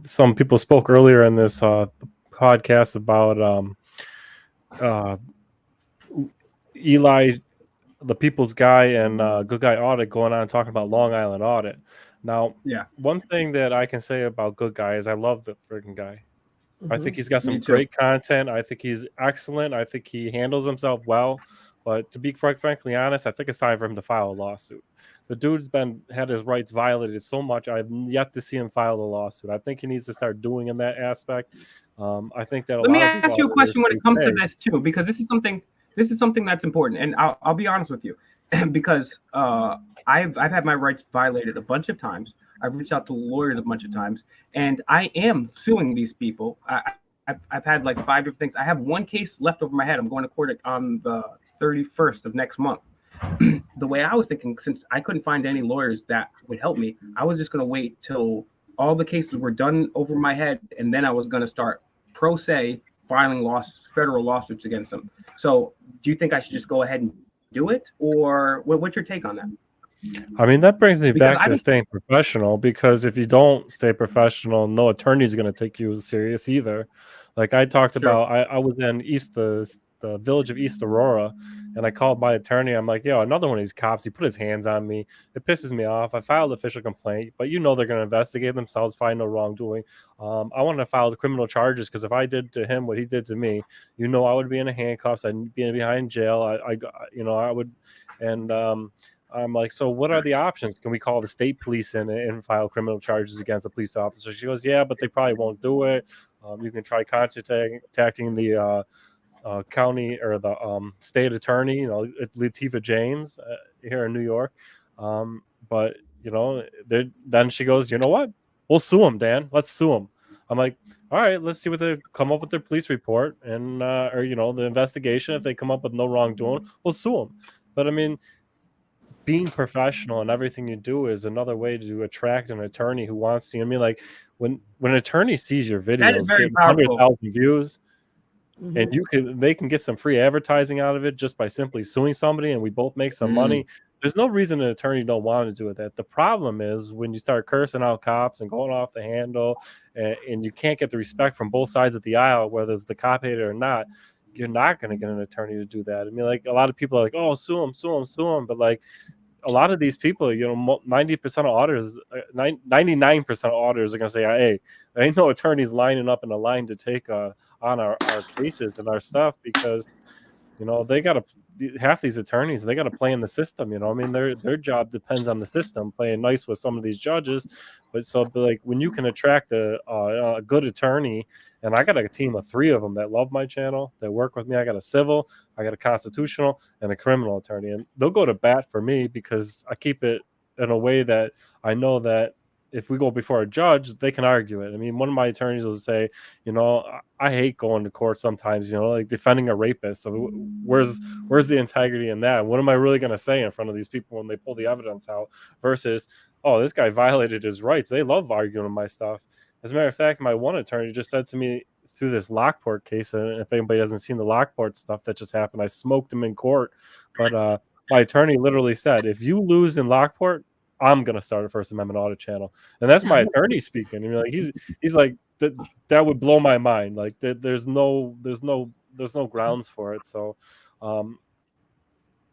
some people spoke earlier in this podcast about Eli, the People's Guy, and Good Guy Audit going on talking about Long Island Audit. Now, one thing that I can say about Good Guy is I love the freaking guy. Mm-hmm. I think he's got some great content. I think he's excellent. I think he handles himself well. But to be frankly honest, I think it's time for him to file a lawsuit. The dude's had his rights violated so much. I've yet to see him file a lawsuit. I think he needs to start doing in that aspect. I think that. Let me ask you a question when it comes to this too, because this is something that's important, and I'll be honest with you, because I've had my rights violated a bunch of times. I've reached out to lawyers a bunch of times, and I am suing these people. I've had like 5 different things. I have one case left over my head. I'm going to court on the 31st of next month. The way I was thinking, since I couldn't find any lawyers that would help me, I was just going to wait till all the cases were done over my head, and then I was going to start pro se filing federal lawsuits against them. So do you think I should just go ahead and do it, or what's your take on that? I mean, that brings me back to staying professional, because if you don't stay professional, no attorney is going to take you serious either. Like I talked about, I was in the village of East Aurora, and I called my attorney. I'm like, yo, another one of these cops, he put his hands on me. It pisses me off. I filed official complaint, but they're going to investigate themselves, find no wrongdoing. I wanted to file the criminal charges, because if I did to him what he did to me, I would be in handcuffs. I'd be behind jail. I would, and I'm like, so what are the options? Can we call the state police in and file criminal charges against a police officer? She goes, yeah, but they probably won't do it. You can try contacting the county or the state attorney, Latifah James here in New York. But then she goes, you know what? We'll sue them, Dan. Let's sue them. I'm like, all right, let's see what they come up with their police report and or the investigation. If they come up with no wrongdoing, we'll sue them. But I mean, being professional in everything you do is another way to attract an attorney who wants to. I mean, like when an attorney sees your videos getting 100,000 views, and they can get some free advertising out of it just by simply suing somebody, and we both make some money. There's no reason an attorney don't want to do that. The problem is when you start cursing out cops and going off the handle, and you can't get the respect from both sides of the aisle, whether it's the cop hater or not. You're not going to get an attorney to do that. I mean, like a lot of people are like, oh, sue him. But like a lot of these people, 90% of auditors, 99% of auditors are going to say, hey, there ain't no attorneys lining up in a line to take on our cases and our stuff, because, they got to, half these attorneys, they got to play in the system. I mean, their job depends on the system, playing nice with some of these judges. But like when you can attract a good attorney, and I got a team of 3 of them that love my channel, that work with me. I got a civil, I got a constitutional, and a criminal attorney. And they'll go to bat for me because I keep it in a way that I know that if we go before a judge, they can argue it. I mean, one of my attorneys will say, I hate going to court sometimes, like defending a rapist. So where's the integrity in that? What am I really going to say in front of these people when they pull the evidence out versus, oh, this guy violated his rights. They love arguing my stuff. As a matter of fact, my one attorney just said to me through this Lockport case, and if anybody hasn't seen the Lockport stuff that just happened, I smoked him in court. But my attorney literally said, if you lose in Lockport, I'm going to start a First Amendment audit channel. And that's my attorney speaking. I mean, like he's like, that would blow my mind. Like there's no grounds for it. So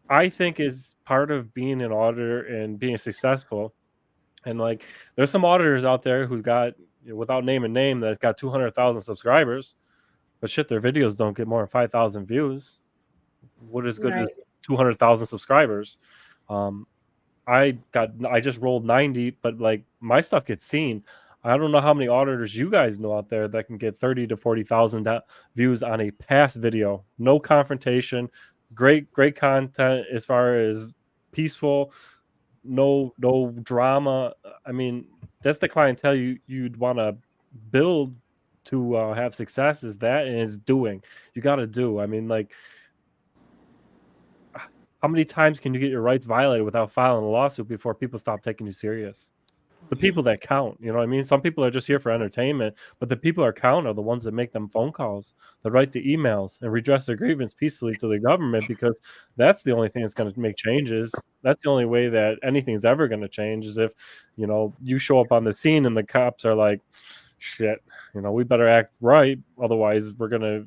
I think is part of being an auditor and being successful. And like, there's some auditors out there who've got, without name and name, that's got 200,000 subscribers, but shit, their videos don't get more than 5,000 views. What is good as 200,000 subscribers? I just rolled 90, but like my stuff gets seen. I don't know how many auditors you guys know out there that can get 30 to 40,000 views on a past video. No confrontation, great content as far as peaceful, no drama. I mean, that's the clientele you'd want to build to have success. Is that, and is doing. You got to do. I mean, like, how many times can you get your rights violated without filing a lawsuit before people stop taking you serious? The people that count, you know what I mean? Some people are just here for entertainment, but the people that count are the ones that make them phone calls, that write the emails and redress their grievance peacefully to the government, because that's the only thing that's going to make changes. That's the only way that anything's ever going to change, is if, you know, you show up on the scene and the cops are like, shit, you know, we better act right, otherwise we're gonna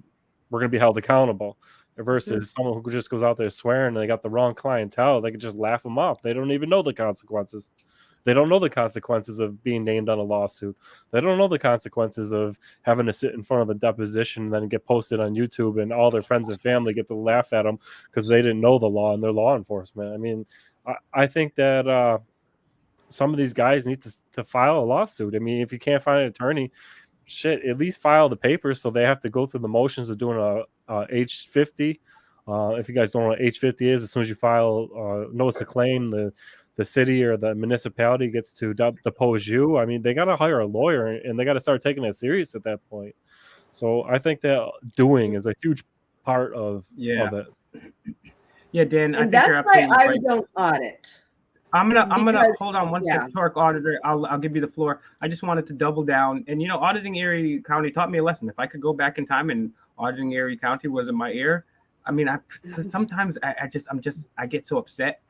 be held accountable. Versus someone who just goes out there swearing and they got the wrong clientele, they can just laugh them off. They don't even know the consequences. They don't know the consequences of being named on a lawsuit. They don't know the consequences of having to sit in front of a deposition and then get posted on YouTube, and all their friends and family get to laugh at them because they didn't know the law and they're law enforcement. I mean, I think that some of these guys need to file a lawsuit. I mean, if you can't find an attorney, shit, at least file the papers so they have to go through the motions of doing a H50. If you guys don't know what H50 is, as soon as you file notice of claim, the city or the municipality gets to depose you. I mean, they got to hire a lawyer, and they got to start taking it serious at that point. So I think that doing is a huge part of it. Yeah, Dan, and that's why I don't audit. I'm gonna hold on one second, Torque Auditor. I'll give you the floor. I just wanted to double down, and you know, auditing Erie County taught me a lesson. If I could go back in time and auditing Erie County was in my ear, I mean, sometimes I get so upset.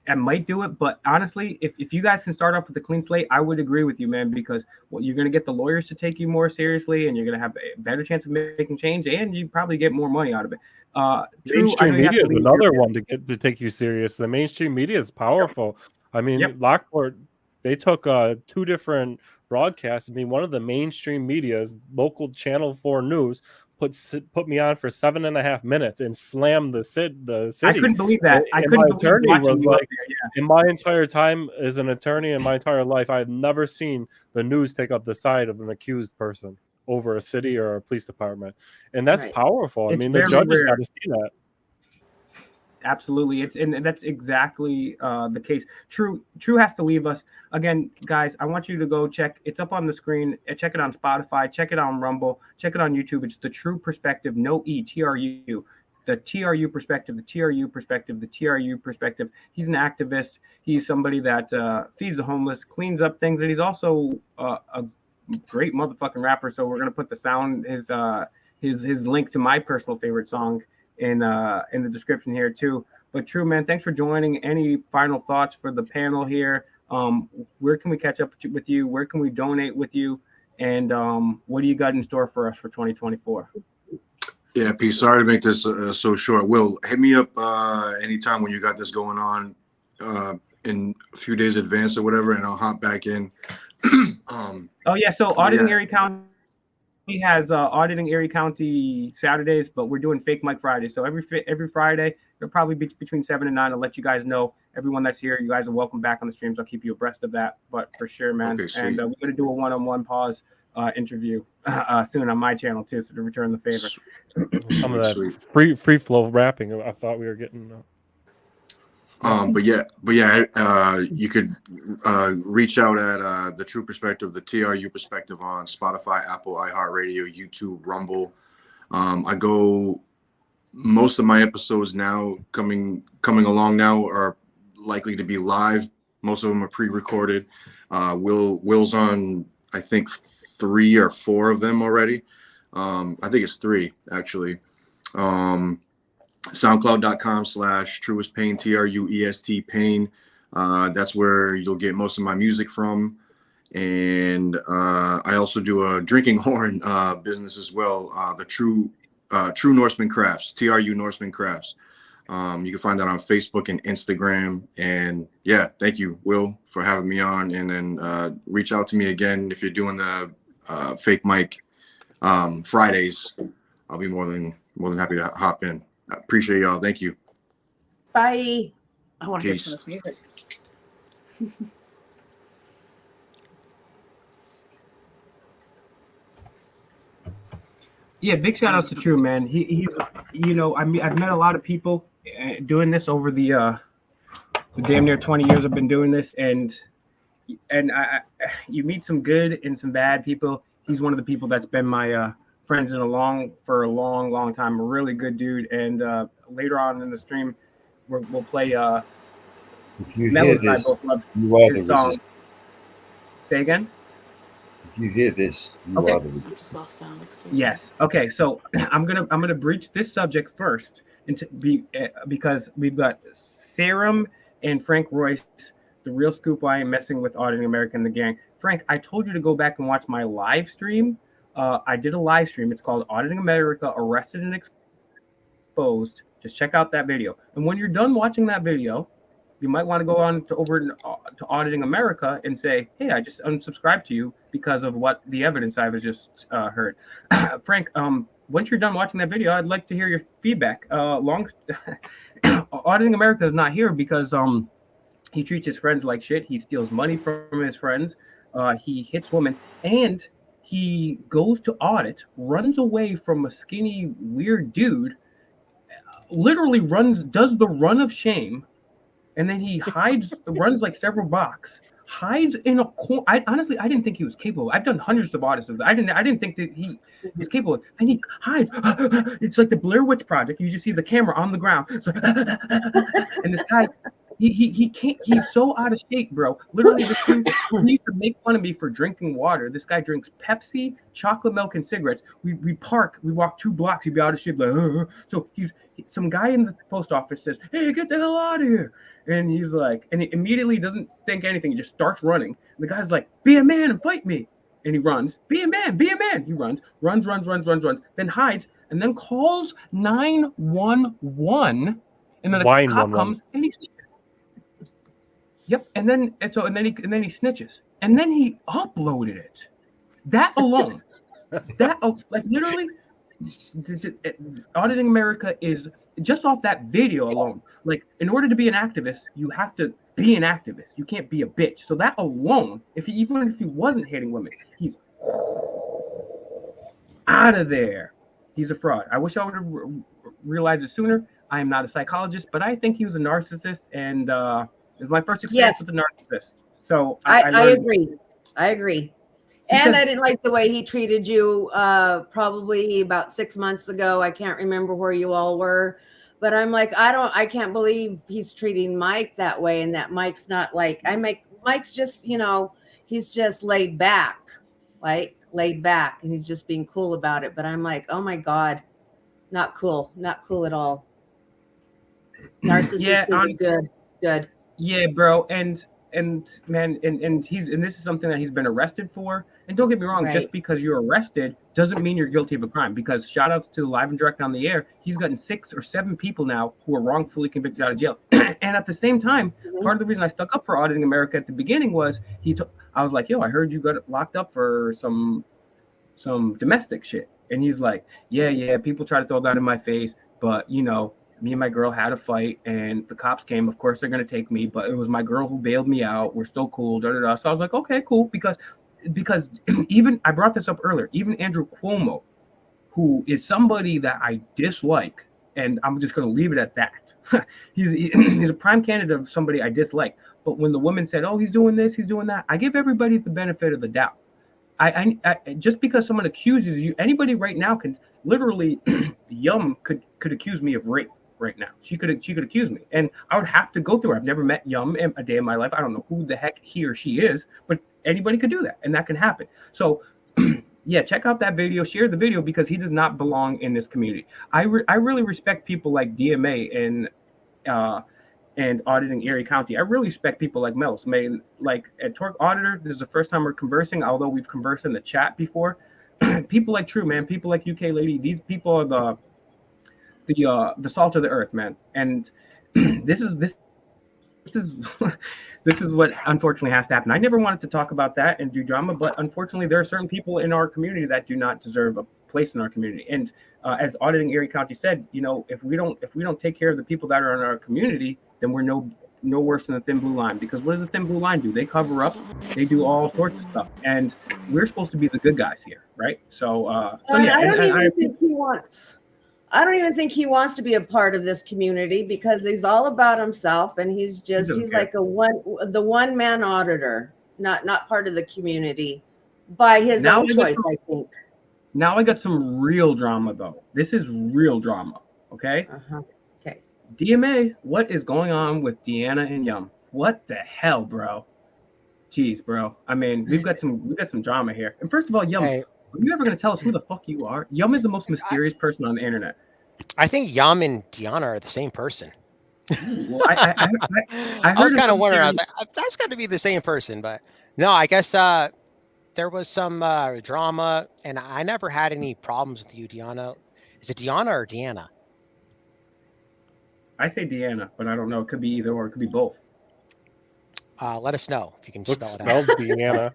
I might do it, but honestly, if you guys can start off with a clean slate, I would agree with you, man, because you're going to get the lawyers to take you more seriously, and you're going to have a better chance of making change, and you probably get more money out of it. Mainstream media is another one to take you serious. The mainstream media is powerful. I mean, Lockport, they took 2 different broadcasts. I mean, one of the mainstream media's local Channel 4 news put me on for 7.5 minutes and slammed the city. I couldn't believe that. My attorney was like, in my entire time as an attorney in my entire life, I've never seen the news take up the side of an accused person over a city or a police department, and that's powerful. I mean, the judges got to see that. Absolutely, and that's exactly the case. True has to leave us again, guys. I want you to go check. It's up on the screen. Check it on Spotify. Check it on Rumble. Check it on YouTube. It's the True Perspective. No E, TRU. The TRU perspective. The TRU perspective. The TRU perspective. He's an activist. He's somebody that feeds the homeless, cleans up things, and he's also a great motherfucking rapper. So we're gonna put the sound, his link to my personal favorite song in the description here too. But True, man, thanks for joining. Any final thoughts for the panel here? Where can we catch up with you? Where can we donate with you? And what do you got in store for us for 2024? Yeah, Pete, sorry to make this so short. Will, hit me up anytime when you got this going on in a few days advance or whatever, and I'll hop back in. So Auditing Erie County has Auditing Erie County Saturdays, but we're doing Fake Mike Friday. So every Friday, it'll probably be between 7 and 9. I'll let you guys know. Everyone that's here, you guys are welcome back on the streams. I'll keep you abreast of that. But for sure, man. Okay, and we're going to do a one-on-one pause interview soon on my channel too, so to return the favor. Some of that free flow rapping I thought we were getting. But yeah, you could reach out at the True Perspective, the TRU Perspective on Spotify, Apple, iHeartRadio, YouTube, Rumble. I go. Most of my episodes now coming along now are likely to be live. Most of them are pre-recorded. Will's on, I think, 3 or 4 of them already. I think it's 3 actually. SoundCloud.com/truestpain, TRUEST pain. That's where you'll get most of my music from. And I also do a drinking horn business as well. The True Norseman Crafts, TRU Norseman Crafts. You can find that on Facebook and Instagram. And yeah, thank you, Will, for having me on. And then reach out to me again if you're doing the Fake Mike Fridays. I'll be more than happy to hop in. I appreciate y'all. Thank you. Bye. I want to hear some of this music. Yeah, big shout outs to True, man. He's, I've met a lot of people doing this over the damn near 20 years I've been doing this, and you meet some good and some bad people. He's one of the people that's been my friends for a long time. A really good dude. And later on in the stream, we'll play. If you Melons hear and I this, both love you are the his song. resistance. Say again. If you hear this, you are the resistance. Yes. Okay. So I'm gonna breach this subject first, because we've got Serum and Frank Royce, the real scoop. I am messing with Auditing America and the gang. Frank, I told you to go back and watch my live stream. I did a live stream. It's called Auditing America: Arrested and Exposed. Just check out that video. And when you're done watching that video, you might want to go on to Auditing America and say, hey, I just unsubscribed to you because of what the evidence I was just heard. Frank, once you're done watching that video, I'd like to hear your feedback. Auditing America is not here because he treats his friends like shit. He steals money from his friends. He hits women, and he goes to audit, runs away from a skinny, weird dude, literally does the run of shame, and then he runs like several blocks, hides in a corner. I didn't think he was capable. I've done hundreds of audits. I didn't think that he is capable. And he hides. It's like the Blair Witch Project. You just see the camera on the ground, and this guy, he can't. He's so out of shape, bro. Literally, this dude used to make fun of me for drinking water. This guy drinks Pepsi, chocolate milk, and cigarettes. We park. We walk 2 blocks. He'd be out of shape, like. So some guy in the post office says, "Hey, get the hell out of here!" And he's like, and he immediately doesn't think anything. He just starts running. And the guy's like, "Be a man and fight me!" And he runs. Be a man. Be a man. He runs, then hides, and then calls 911. And then a cop comes and he. Yep, and then he snitches, and then he uploaded it. That alone, literally, Auditing America is just off that video alone. Like, in order to be an activist, you have to be an activist. You can't be a bitch. So that alone, even if he wasn't hitting women, he's out of there. He's a fraud. I wish I would have realized it sooner. I am not a psychologist, but I think he was a narcissist, and it was my first experience with a narcissist. So I agree. And I didn't like the way he treated you probably about 6 months ago. I can't remember where you all were, but I'm like, I can't believe he's treating Mike that way, and that Mike's not like, Mike's just, he's just laid back, and he's just being cool about it. But I'm like, oh my God, not cool at all. Narcissism is good. Yeah, bro, and man, and this is something that he's been arrested for. And don't get me wrong, just because you're arrested doesn't mean you're guilty of a crime. Because shout outs to Live and Direct on the Air, he's gotten 6 or 7 people now who are wrongfully convicted out of jail. And at the same time, part of the reason I stuck up for Auditing America at the beginning was I was like, yo, I heard you got locked up for some domestic shit. And he's like, yeah, people try to throw that in my face, but me and my girl had a fight, and the cops came. Of course, they're going to take me, but it was my girl who bailed me out. We're still cool. So I was like, okay, cool. Because even, I brought this up earlier, even Andrew Cuomo, who is somebody that I dislike, and I'm just going to leave it at that. He's a prime candidate of somebody I dislike. But when the woman said, oh, he's doing this, he's doing that, I give everybody the benefit of the doubt. I just because someone accuses you, anybody right now can literally, Yum could accuse me of rape. Right now, she could accuse me, and I would have to go through her. I've never met Yum a day in my life. I don't know who the heck he or she is, but anybody could do that, and that can happen. So, yeah, check out that video, share the video, because he does not belong in this community. I really respect people like DMA and Auditing Erie County. I really respect people like Mel's. Like at Torque Auditor, this is the first time we're conversing, although we've conversed in the chat before. People like True, man. People like UK Lady. These people are the salt of the earth, man. And this is what unfortunately has to happen. I never wanted to talk about that and do drama, but unfortunately there are certain people in our community that do not deserve a place in our community. And as Auditing Erie County said, if we don't take care of the people that are in our community, then we're no worse than a thin blue line, because what does the thin blue line do? They cover up, they do all sorts of stuff, and we're supposed to be the good guys here, right? So yeah, I don't even think he wants. I don't even think he wants to be a part of this community because he's all about himself, and he's like the one man auditor, not part of the community by his own choice, I think. Now I got some real drama though. This is real drama, okay? Okay. DMA, what is going on with Deanna and Yum? What the hell, bro? Jeez, bro. I mean, we've got some drama here. And first of all, Yum, are you ever gonna tell us who the fuck you are? Yum is the most mysterious person on the internet. I think Yum and Deanna are the same person. Well, I was kind of wondering. I was like, that's got to be the same person, but no, I guess there was some drama, and I never had any problems with you, Deanna. Is it Deanna or Deanna? I say Deanna, but I don't know. It could be either or. It could be both. Let us know if you can spell it out. Deanna.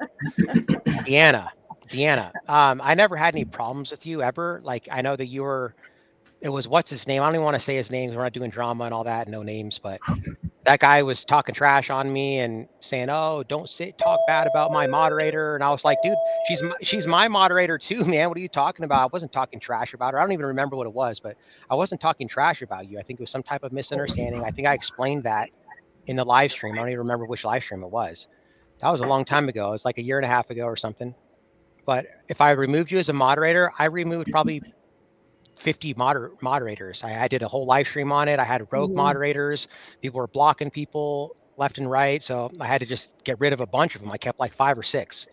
Deanna. I never had any problems with you ever. Like, I know that you were. It was what's his name? I don't even want to say his name. We're not doing drama and all that. No names, but that guy was talking trash on me and saying, "Oh, don't talk bad about my moderator." And I was like, "Dude, she's my moderator too, man. What are you talking about?" I wasn't talking trash about her. I don't even remember what it was, but I wasn't talking trash about you. I think it was some type of misunderstanding. I think I explained that in the live stream. I don't even remember which live stream it was. That was a long time ago. It was like a year and a half ago or something. But if I removed you as a moderator, I removed probably 50 moderators. I did a whole live stream on it. I had rogue moderators. People were blocking people left and right. So I had to just get rid of a bunch of them. I kept like 5 or 6.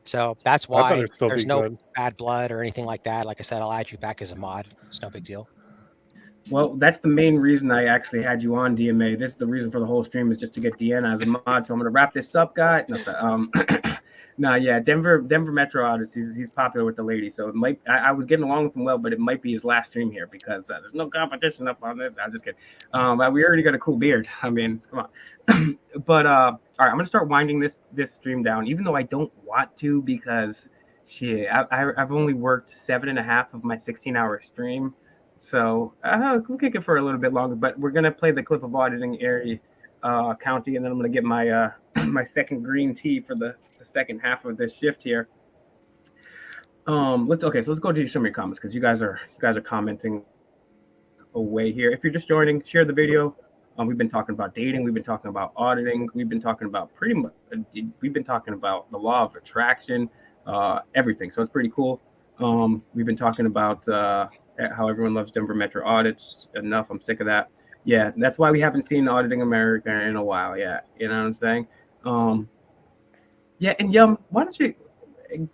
So that's why there's no bad blood or anything like that. Like I said, I'll add you back as a mod. It's no big deal. Well, that's the main reason I actually had you on, DMA. This is the reason for the whole stream, is just to get Deanna as a mod. So I'm going to wrap this up, guys. No, yeah, Denver Metro Audits. He's popular with the ladies, so it might. I was getting along with him well, but it might be his last stream here because there's no competition up on this. I'm just kidding. But we already got a cool beard. I mean, come on. But all right, I'm gonna start winding this stream down, even though I don't want to, because shit, I've only worked 7.5 of my 16-hour stream, so we'll kick it for a little bit longer. But we're gonna play the clip of auditing Erie County, and then I'm gonna get my my second green tea for the second half of this shift here. Let's go to some of your comments, because you guys are commenting away here. If you're just joining, share the video. We've been talking about dating, we've been talking about auditing, we've been talking about we've been talking about the law of attraction, everything. So it's pretty cool. We've been talking about how everyone loves Denver Metro Audits. Enough, I'm sick of that. Yeah, that's why we haven't seen Auditing America in a while. Yeah, you know what I'm saying? Yeah, and Yum, why don't you,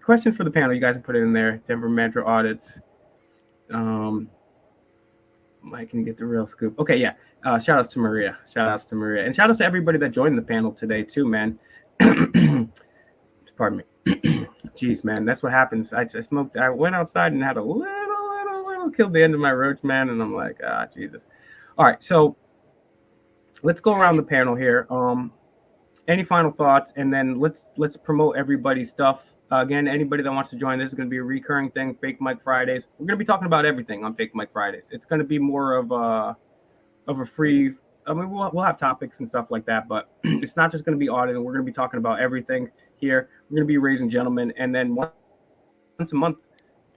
question for the panel, you guys can put it in there, Denver Metro Audits. I can get the real scoop. Okay, yeah. Shout outs to Maria. And shout outs to everybody that joined the panel today too, man. Pardon me. Jeez, man, that's what happens. I went outside and had a little killed the end of my roach, man, and I'm like, Jesus. All right, so let's go around the panel here. Any final thoughts, and then let's promote everybody's stuff. Again, anybody that wants to join, this is going to be a recurring thing. Fake Mike Fridays. We're going to be talking about everything on Fake Mike Fridays. It's going to be more of a free. I mean, we'll have topics and stuff like that, but it's not just going to be auditing. We're going to be talking about everything here. We're going to be raising gentlemen, and then once a month,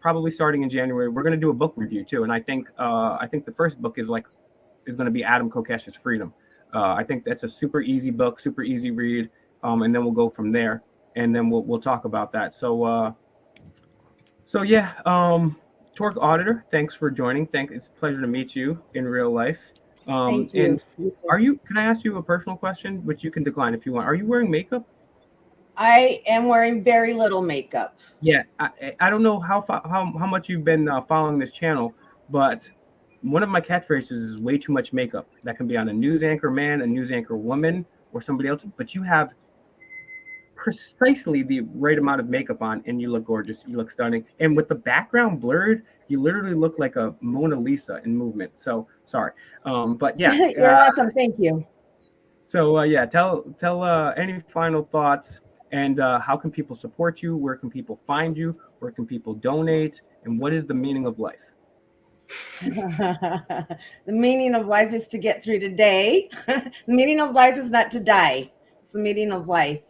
probably starting in January, we're going to do a book review too. And I think the first book is going to be Adam Kokesh's Freedom. I think that's a super easy book, super easy read, and then we'll go from there, and then we'll talk about that. So yeah, Torque Auditor, thanks for joining. It's a pleasure to meet you in real life. Thank you. And can I ask you a personal question, which you can decline if you want? Are you wearing makeup? I am wearing very little makeup. Yeah, I don't know how much you've been following this channel, but one of my catchphrases is way too much makeup. That can be on a news anchor man, a news anchor woman, or somebody else, but you have precisely the right amount of makeup on, and you look gorgeous. You look stunning. And with the background blurred, you literally look like a Mona Lisa in movement. So sorry. But yeah. You're awesome. Thank you. So yeah, tell any final thoughts, and how can people support you? Where can people find you? Where can people donate? And what is the meaning of life? The meaning of life is to get through today. The meaning of life is not to die. It's the meaning of life.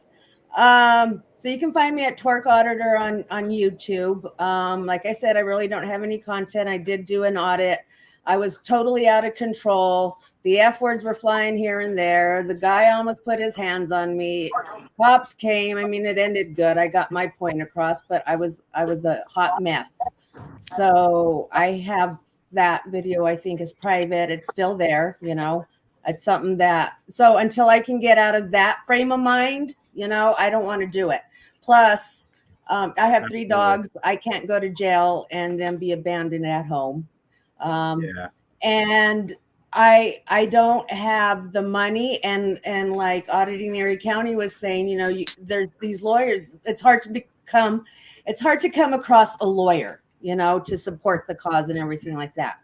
So you can find me at Torque Auditor on YouTube. Like I said, I really don't have any content. I did do an audit. I was totally out of control. The F words were flying here and there. The guy almost put his hands on me. Cops came. I mean, it ended good. I got my point across, but I was a hot mess. So I have that video, I think, is private. It's still there, you know. It's something that, so until I can get out of that frame of mind, you know, I don't want to do it. Plus, I have 3 dogs. I can't go to jail and then be abandoned at home. And I don't have the money, and like Auditing Erie County was saying, you know, there's these lawyers. It's hard to come across a lawyer, you know, to support the cause and everything like that.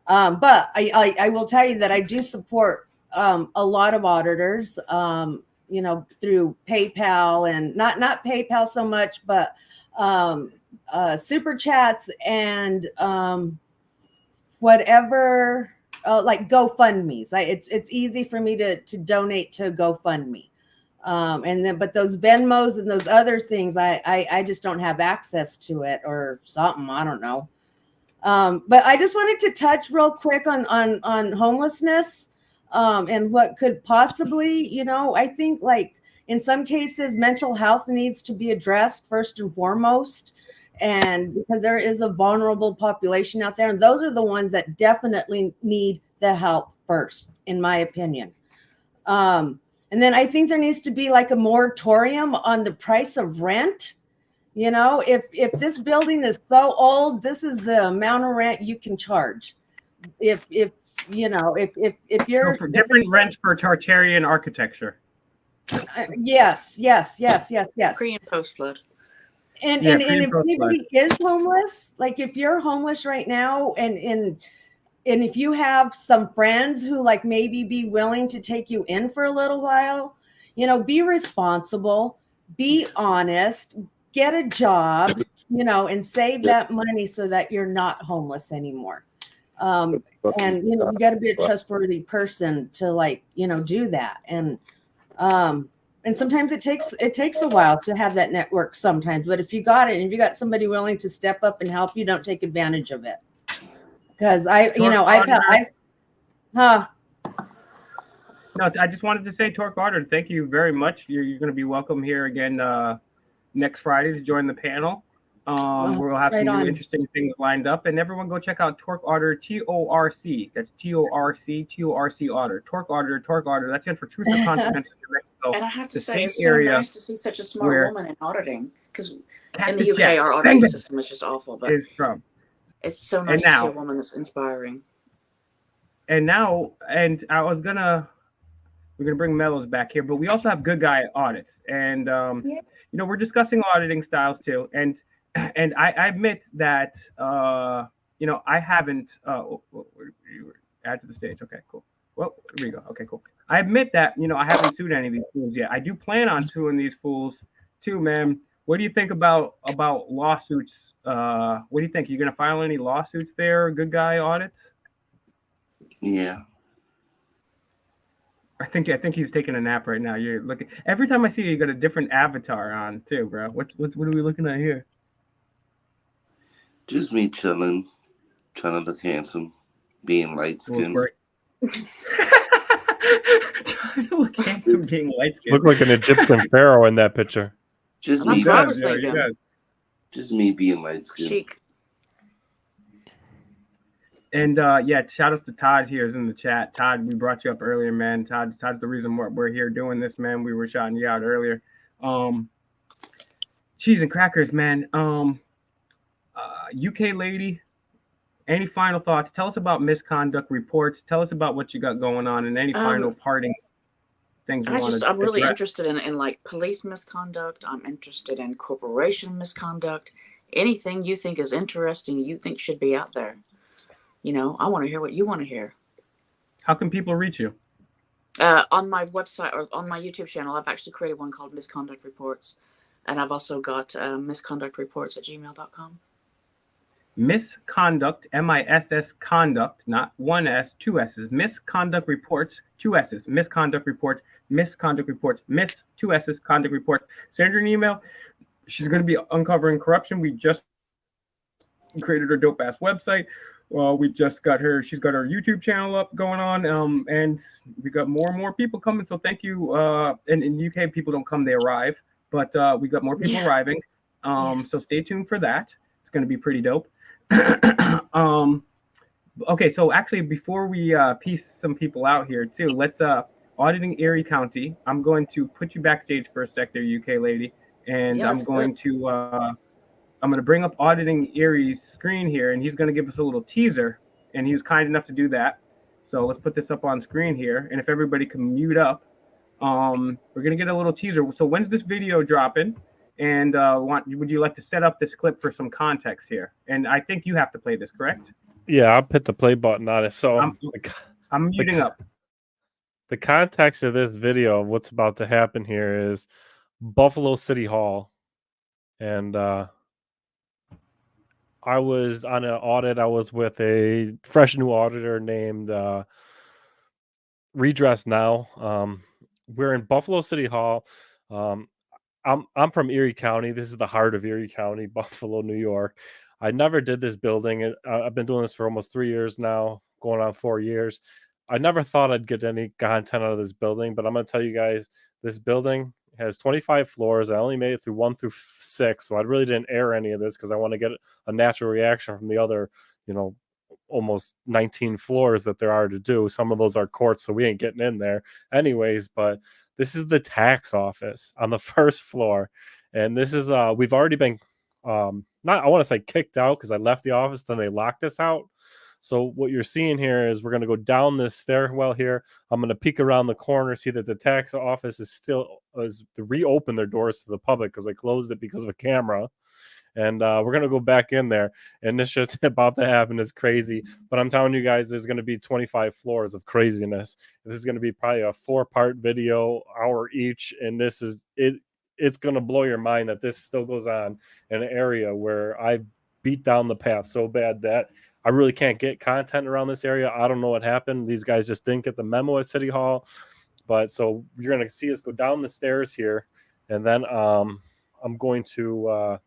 But I will tell you that I do support a lot of auditors, you know, through PayPal, and not PayPal so much, but super chats and whatever, like GoFundMe's. It's easy for me to donate to GoFundMe. And then, but those Venmos and those other things, I just don't have access to it or something. I don't know. But I just wanted to touch real quick on homelessness, and what could possibly, you know, I think like in some cases, mental health needs to be addressed first and foremost. And because there is a vulnerable population out there, and those are the ones that definitely need the help first, in my opinion. And then I think there needs to be like a moratorium on the price of rent. You know, if this building is so old, this is the amount of rent you can charge. If you know, if you're so for different rents for Tartarian architecture. Yes. Pre and post flood. And if anybody is homeless, like if you're homeless right now, and if you have some friends who like maybe be willing to take you in for a little while, you know, be responsible, be honest, get a job, you know, and save that money so that you're not homeless anymore. And you know, you got to be a trustworthy person to like, you know, do that. And sometimes it takes a while to have that network sometimes, but if you got it and if you got somebody willing to step up and help you, don't take advantage of it. Because No, I just wanted to say, Torque Auditor, thank you very much. You're going to be welcome here again next Friday to join the panel. We'll have some new interesting things lined up, and everyone go check out Torque Auditor, TORC. That's TORC Auditor. Torque Auditor. That stands for Truth or Consequences in Mexico. And I have to say, it's so nice to see such a smart woman in auditing, because in the UK, our auditing system is just awful. But it's so nice to see a woman that's inspiring. And we're gonna bring Mellows back here, but we also have good guy audits, and you know, we're discussing auditing styles too, and I admit that you know, I haven't add to the stage. Okay, cool. Well, here we go. Okay, cool. I admit that, you know, I haven't sued any of these fools yet. I do plan on suing these fools too, man. What do you think about lawsuits? What do you think? You're gonna file any lawsuits there, good guy audits? Yeah. I think he's taking a nap right now. You're looking, every time I see you got a different avatar on too, bro. What are we looking at here? Just me chilling, trying to look handsome, being light skinned. Trying to look handsome, being light skinned. Look like an Egyptian pharaoh in that picture. Just me. Just me being light skinned. Chic. And shout outs to Todd here is in the chat. Todd, we brought you up earlier, man. Todd's the reason we're here doing this, man. We were shouting you out earlier. Cheese and crackers, man. UK lady, any final thoughts? Tell us about misconduct reports. Tell us about what you got going on, and any final parting things. I'm really interested in like police misconduct. I'm interested in corporation misconduct. Anything you think is interesting, you think should be out there. You know, I want to hear what you want to hear. How can people reach you? On my website or on my YouTube channel, I've actually created one called Misconduct Reports. And I've also got misconductreports@gmail.com. misconduct, MISS conduct, not one S, two S's, misconduct reports, two S's, misconduct reports, misconduct reports, two S's, conduct reports. Send her an email. She's going to be uncovering corruption. We just created her dope ass website. We just got her. She's got her YouTube channel up going on, and we got more and more people coming. So thank you. In the UK, people don't come; they arrive. But we got more people arriving. Yes. So stay tuned for that. It's going to be pretty dope. Okay, so actually, before we piece some people out here too, let's auditing Erie County. I'm going to put you backstage for a sec, there, UK lady, and Yeah, I'm going to bring up auditing Erie's screen here, and he's going to give us a little teaser, and he was kind enough to do that. So let's put this up on screen here, and if everybody can mute up, we're going to get a little teaser. So when's this video dropping? And would you like to set up this clip for some context here? And I think you have to play this, correct? Yeah, I'll hit the play button on it. So I'm muting up. The context of this video, what's about to happen here is Buffalo City Hall. And I was on an audit. I was with a fresh new auditor named Redress Now. We're in Buffalo City Hall. I'm from Erie County. This is the heart of Erie County, Buffalo, New York. I never did this building. I've been doing this for almost 3 years now, going on 4 years. I never thought I'd get any content out of this building, but I'm going to tell you guys, this building has 25 floors. I only made it through 1 through 6, so I really didn't air any of this because I want to get a natural reaction from the other, almost 19 floors that there are to do. Some of those are courts, so we ain't getting in there anyways, but this is the tax office on the first floor. And this is, we've already been, I want to say kicked out because I left the office, then they locked us out. So what you're seeing here is we're going to go down this stairwell here. I'm going to peek around the corner, see that the tax office is to reopen their doors to the public because they closed it because of a camera. And we're going to go back in there. And this shit's about to happen. It's crazy. But I'm telling you guys, there's going to be 25 floors of craziness. This is going to be probably a 4-part video, hour each. And this is it. It's going to blow your mind that this still goes on in an area where I beat down the path so bad that I really can't get content around this area. I don't know what happened. These guys just didn't get the memo at City Hall. But so you're going to see us go down the stairs here. And then I'm going to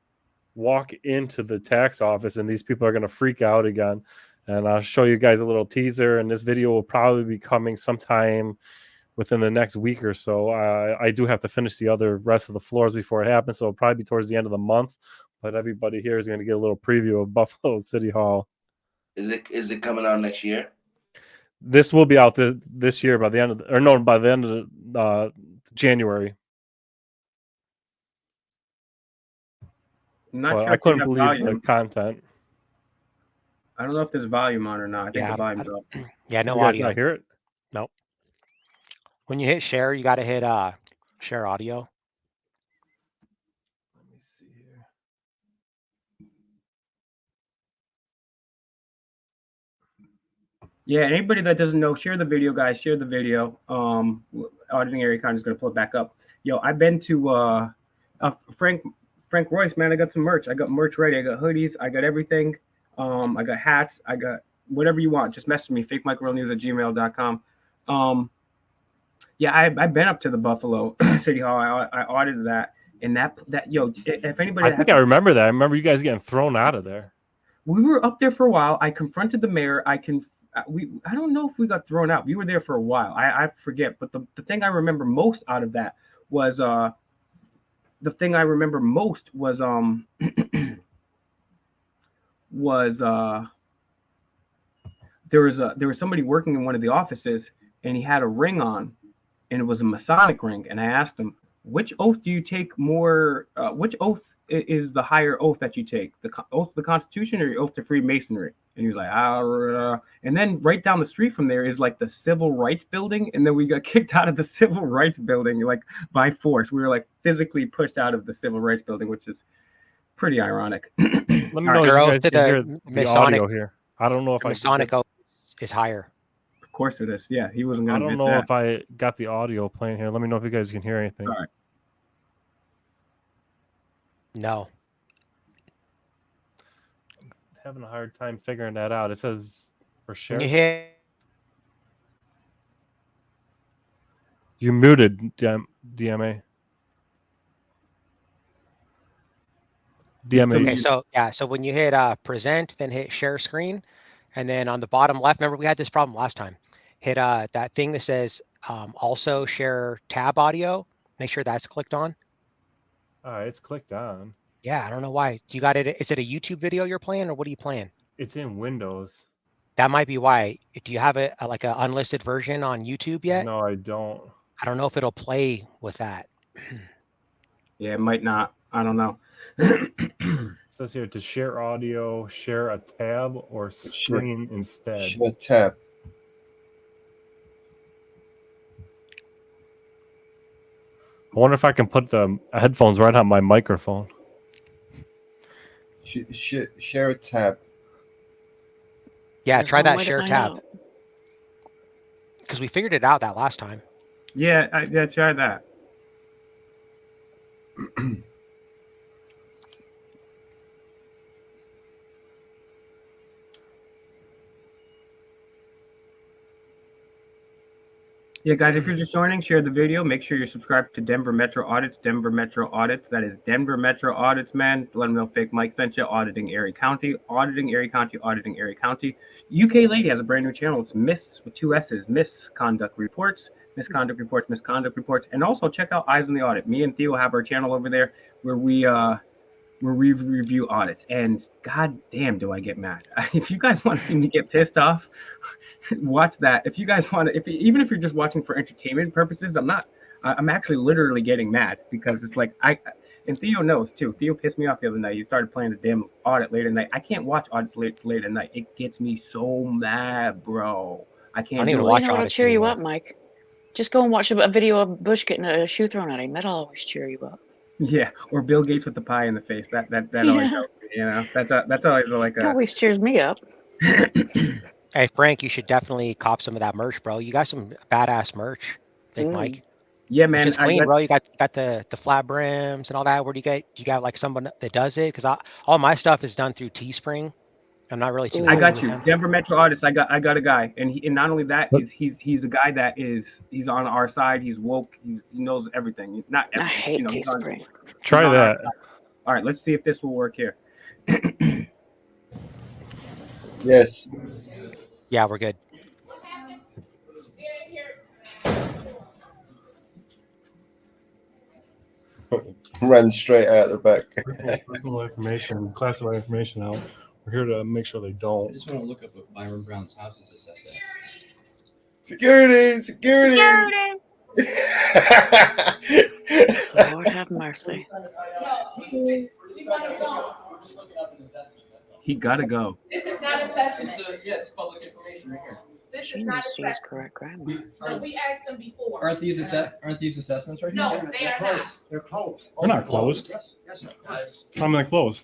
walk into the tax office, and these people are going to freak out again. And I'll show you guys a little teaser. And this video will probably be coming sometime within the next week or so. I do have to finish the rest of the floors before it happens. So it'll probably be towards the end of the month. But everybody here is going to get a little preview of Buffalo City Hall. Is it coming out next year? This will be out this year by the end of January. I'm not sure I couldn't believe the content. I don't know if there's volume on or not. I think the volume's up. Yeah, no you guys audio. Not hear it? Nope. When you hit share, you got to hit share audio. Let me see here. Yeah, anybody that doesn't know, share the video, guys. Share the video. Auditing Area Con is going to pull it back up. Yo, I've been to Frank Royce, man. I got some merch. I got merch ready. I got hoodies. I got everything. I got hats. I got whatever you want. Just message me, FakeMicRealNews@gmail.com. Yeah, I've been up to the Buffalo City Hall. I audited that. And that yo, if anybody, I think I remember that. I remember you guys getting thrown out of there. We were up there for a while. I confronted the mayor. I don't know if we got thrown out. We were there for a while. I forget. But the thing I remember most out of that was there was somebody working in one of the offices, and he had a ring on, and it was a Masonic ring. And I asked him, which oath do you take more? Which oath is the higher oath that you take? The oath of the Constitution or your oath to Freemasonry? And he was like, and then right down the street from there is like the Civil Rights Building. And then we got kicked out of the Civil Rights Building, like by force. We were like physically pushed out of the Civil Rights Building, which is pretty ironic. Let me know if you guys can hear the audio here. I don't know if the Masonic oath is higher. Of course it is. Yeah, he wasn't going to. I don't know if I got the audio playing here. Let me know if you guys can hear anything. All right. No. having a hard time figuring that out. It says for share. When you hit. You muted DMA. Okay, so when you hit present, then hit share screen, and then on the bottom left, remember we had this problem last time. Hit that thing that says also share tab audio. Make sure that's clicked on. It's clicked on. Yeah, I don't know why. You got it? Is it a YouTube video you're playing, or what are you playing? It's in Windows. That might be why. Do you have like an unlisted version on YouTube yet? No, I don't. I don't know if it'll play with that. Yeah, it might not. I don't know. It says here to share audio, share a tab or screen instead. Share tab. I wonder if I can put the headphones right on my microphone. Share a tab. Yeah, There's try one that way to share find tab. out. Because we figured it out that last time. Yeah, try that. Yeah, guys, if you're just joining, share the video. Make sure you're subscribed to Denver Metro Audits. Denver Metro Audits. That is Denver Metro Audits, man. Let them know Fake Mike sent you. Auditing Erie County. Auditing Erie County. Auditing Erie County. UK lady has a brand new channel. It's Miss with 2 S's. Misconduct Reports. Misconduct Reports. Misconduct Reports. And also check out Eyes on the Audit. Me and Theo have our channel over there where we review audits. And god damn, do I get mad. If you guys want to see me get pissed off, watch that. If you guys want to, even if you're just watching for entertainment purposes, I'm actually literally getting mad because it's like and Theo knows too. Theo pissed me off the other night. He started playing the damn audit late at night. I can't watch audits late at night. It gets me so mad, bro. I can't. I don't even Well, watch you know what'll audits cheer you anymore. up, Mike? Just go and watch a video of Bush getting a shoe thrown at him. That'll always cheer you up. Yeah, or Bill Gates with the pie in the face. That always helps me, you know. That's always like It always cheers me up. Hey, Frank, you should definitely cop some of that merch, bro. You got some badass merch. Think, Mike. Yeah, man. It's clean, bro. You got the flat brims and all that. Where do you get? You got like someone that does it? Because all my stuff is done through Teespring. I'm not really too. I got you, Denver Metro Audits. I got a guy, and not only that, he's a guy that he's on our side. He's woke. He knows everything. Not everything. I hate Teespring. Try that. All right, let's see if this will work here. Yes. Yeah, we're good. Ran straight out the back. Personal information, classified information out. We're here to make sure they don't. I just want to look up what Byron Brown's house is assessed at. Security! Security! Lord have mercy. He gotta go. This is not assessment. It's public information right here. This She is not needs to use assessment. correct grammar. But we asked them before. Aren't these assessments right here? No, they are not. They're closed. They're not closed. Yes, guys. How am I closed?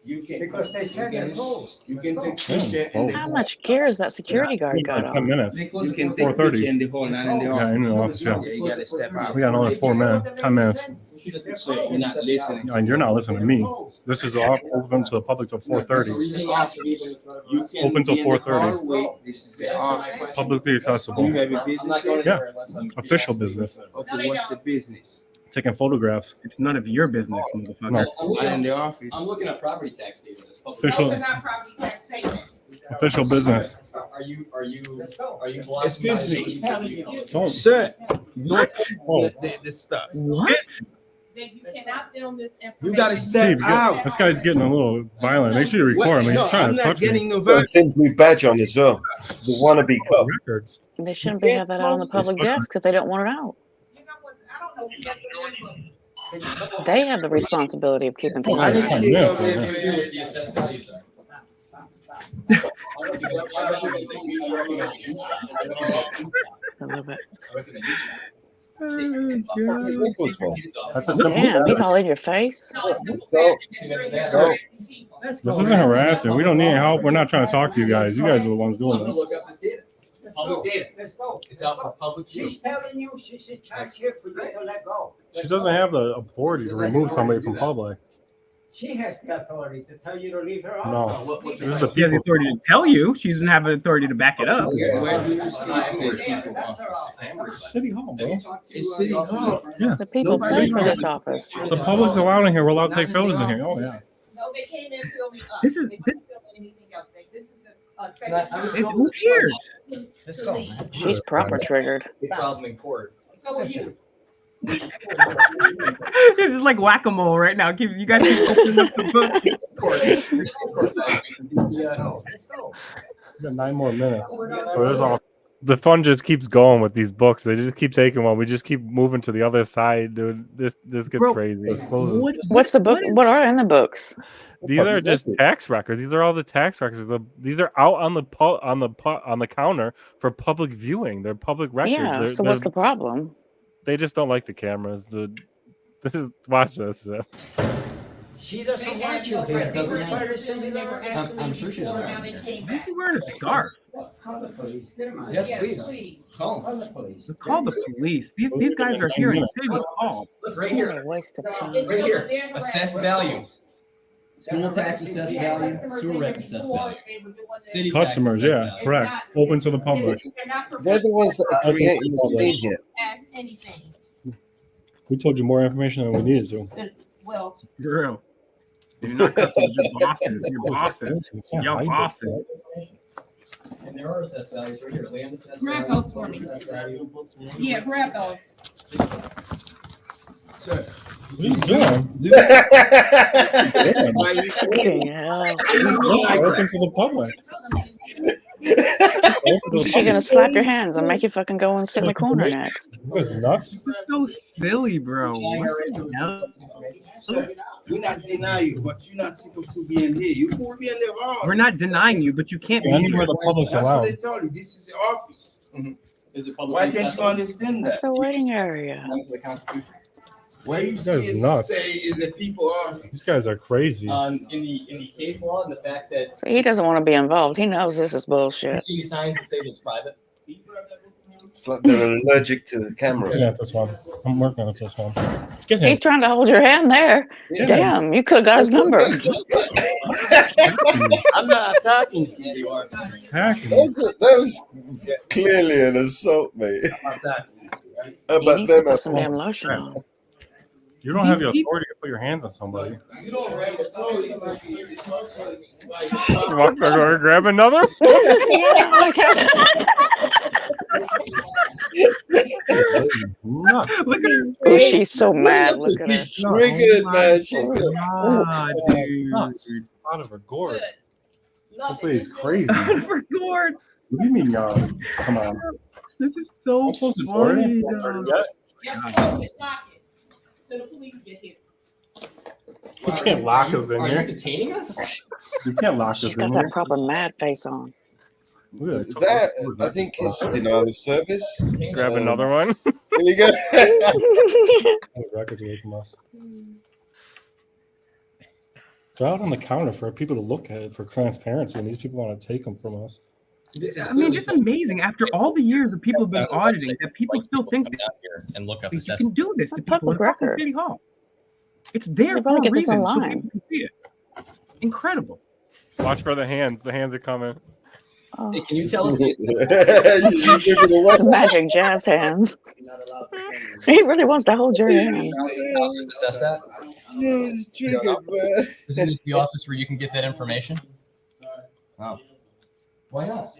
You can, because they said they're closed. You can take Yeah, picture and How much gear has that security guard got Like 10 on? minutes. you can take 4:30. picture in the hall, not in the office. Yeah, in the office, yeah. You gotta step out. We got another 4 minutes, 10 minutes. So you're not listening. And you're not listening to me. This is open to the public till 4:30. You can Open till be in the 4:30. hallway. This is the office. Publicly Do accessible. you have a business here? Yeah. Official business. Okay, what's the business? Taking photographs. It's none of your business, motherfucker. No. Not in the office. I'm looking at property tax data. Official. Those are not property tax payments. Official business. Are you blocking? Excuse me. Don't. Sir, don't Oh. the stuff. That you cannot film this information. You gotta step Steve, out. this guy's getting a little violent. Make sure you record him. He's No, trying I'm to not touch me. getting no Got a violence. thin blue badge on as well. The wannabe cop. Records. They shouldn't be have that out on the public desk if they don't want it out. You know what? I don't know what you're doing, but They have the responsibility of keeping things I in didn't there. take Yeah. off this video. The assessed values are. A little bit. Records one. That's a simple. Damn, he's all in your face. no, it's So- so, This isn't harassing. We don't need help. We're not trying to talk to you guys. You guys are the ones I'm doing gonna this. look up this data. Public data. Let's go. It's out for public view. She's telling you, she's here for you to let go. She doesn't have the authority to remove somebody from public. She has the authority to tell you to leave her No, office. this is the She has the people. authority to tell you. She doesn't have the authority to back it up. Where do you see City Hall, bro. It's City Hall. Yeah. The people pay for this office. The public's allowed in here. We're allowed to take photos in here. Oh yeah. No, they came in filming us. This is They this. weren't filming anything else. This is a Who cares? Let's go, man. She's proper triggered. They filed them in court. So are you. This is like whack-a-mole right now. You guys keep opening up the book. Let's go. We got 9 more minutes. The fun just keeps going with these books. They just keep taking one. We just keep moving to the other side, dude. This gets crazy. This closes. What's the book? What are in the books? These are just tax records. These are all the tax records. These are out on the counter for public viewing. They're public records. Yeah. So what's the problem? They just don't like the cameras, dude. Watch this. She doesn't want you here. Doesn't I'm sure she doesn't. Why is he wearing a scarf? Call the police. Get him out. Yes, Yes, please. Call Call the police. Call the police. These guys are here in City Hall. Look right What here. a waste of time. Right here. Assessed value. School tax assessed value. Sewer rent assessed value. City tax Customers, assessed yeah, value. correct. Open to the public. They're the ones that are creating the scene here. Ask anything. We told you more information than we needed to. Well, Girl. You're not customers, you're bosses. You're bosses. Your bosses. And there are assessed values right here. Land assessed grab value. those for me. Assessed value. Yeah, grab those. What are you doing? Fucking hell. Open to the public. She's gonna slap your hands and make you fucking go and sit in the corner next. You guys nuts? It's so silly, bro. What the hell? We're not denying you, but you're not supposed to be in here. You could be in there all. We're not denying you, but you can't be Anywhere here. the public's That's what they allowed. told you. This is the office. Is it public? Why can't you understand That's that? the waiting area. According to the Constitution. Where you guys see it nuts. say is a people office. These guys are crazy. In the case law and the fact that So he doesn't want to be involved. He knows this is you bullshit. see signs that say it's private. It's like they're allergic to the camera. Yeah, this one. I'm working on this one. Let's get him. He's trying to hold your hand there. Yeah. Damn, you could have got his number. I'm not attacking you. Yeah, you are. Attacking. That was clearly an assault, mate. He But needs to them put some damn lotion on. You don't have the authority to put your hands on somebody. You don't have authority. Walk over, grab another. Nuts. Look at her Oh, face. she's so mad. Look at her. She's triggered, man. She's got Ah, Nuts. dude. Out of her gourd. This lady's crazy. For Gord. What do you mean, come on? This is so Don't close the door. funny. Don't dog. yet. Yeah, close it, lock it. So the police get here. You can't lock us in Are here. you detaining us? You can't lock She's us got in that here. proper mad face on. Look at that. I think it's denial of service. Grab another one. Here you go. Records away from us. They're out on the counter for people to look at for transparency, and these people want to take them from us. I mean, just amazing. After all the years that people have been auditing, that people still think that Here and look up you assessment. can do this to That's people in public fucking record. City Hall. It's there They for wanna a get this reason, so online. people can see it. Incredible. Watch for the hands. The hands are coming. Oh, Hey, can you tell us? You give it away. the magic jazz hands. He really wants to hold your hand. Office assess that? She's triggered, man. Isn't it the office where you can get that information? Oh. Why not?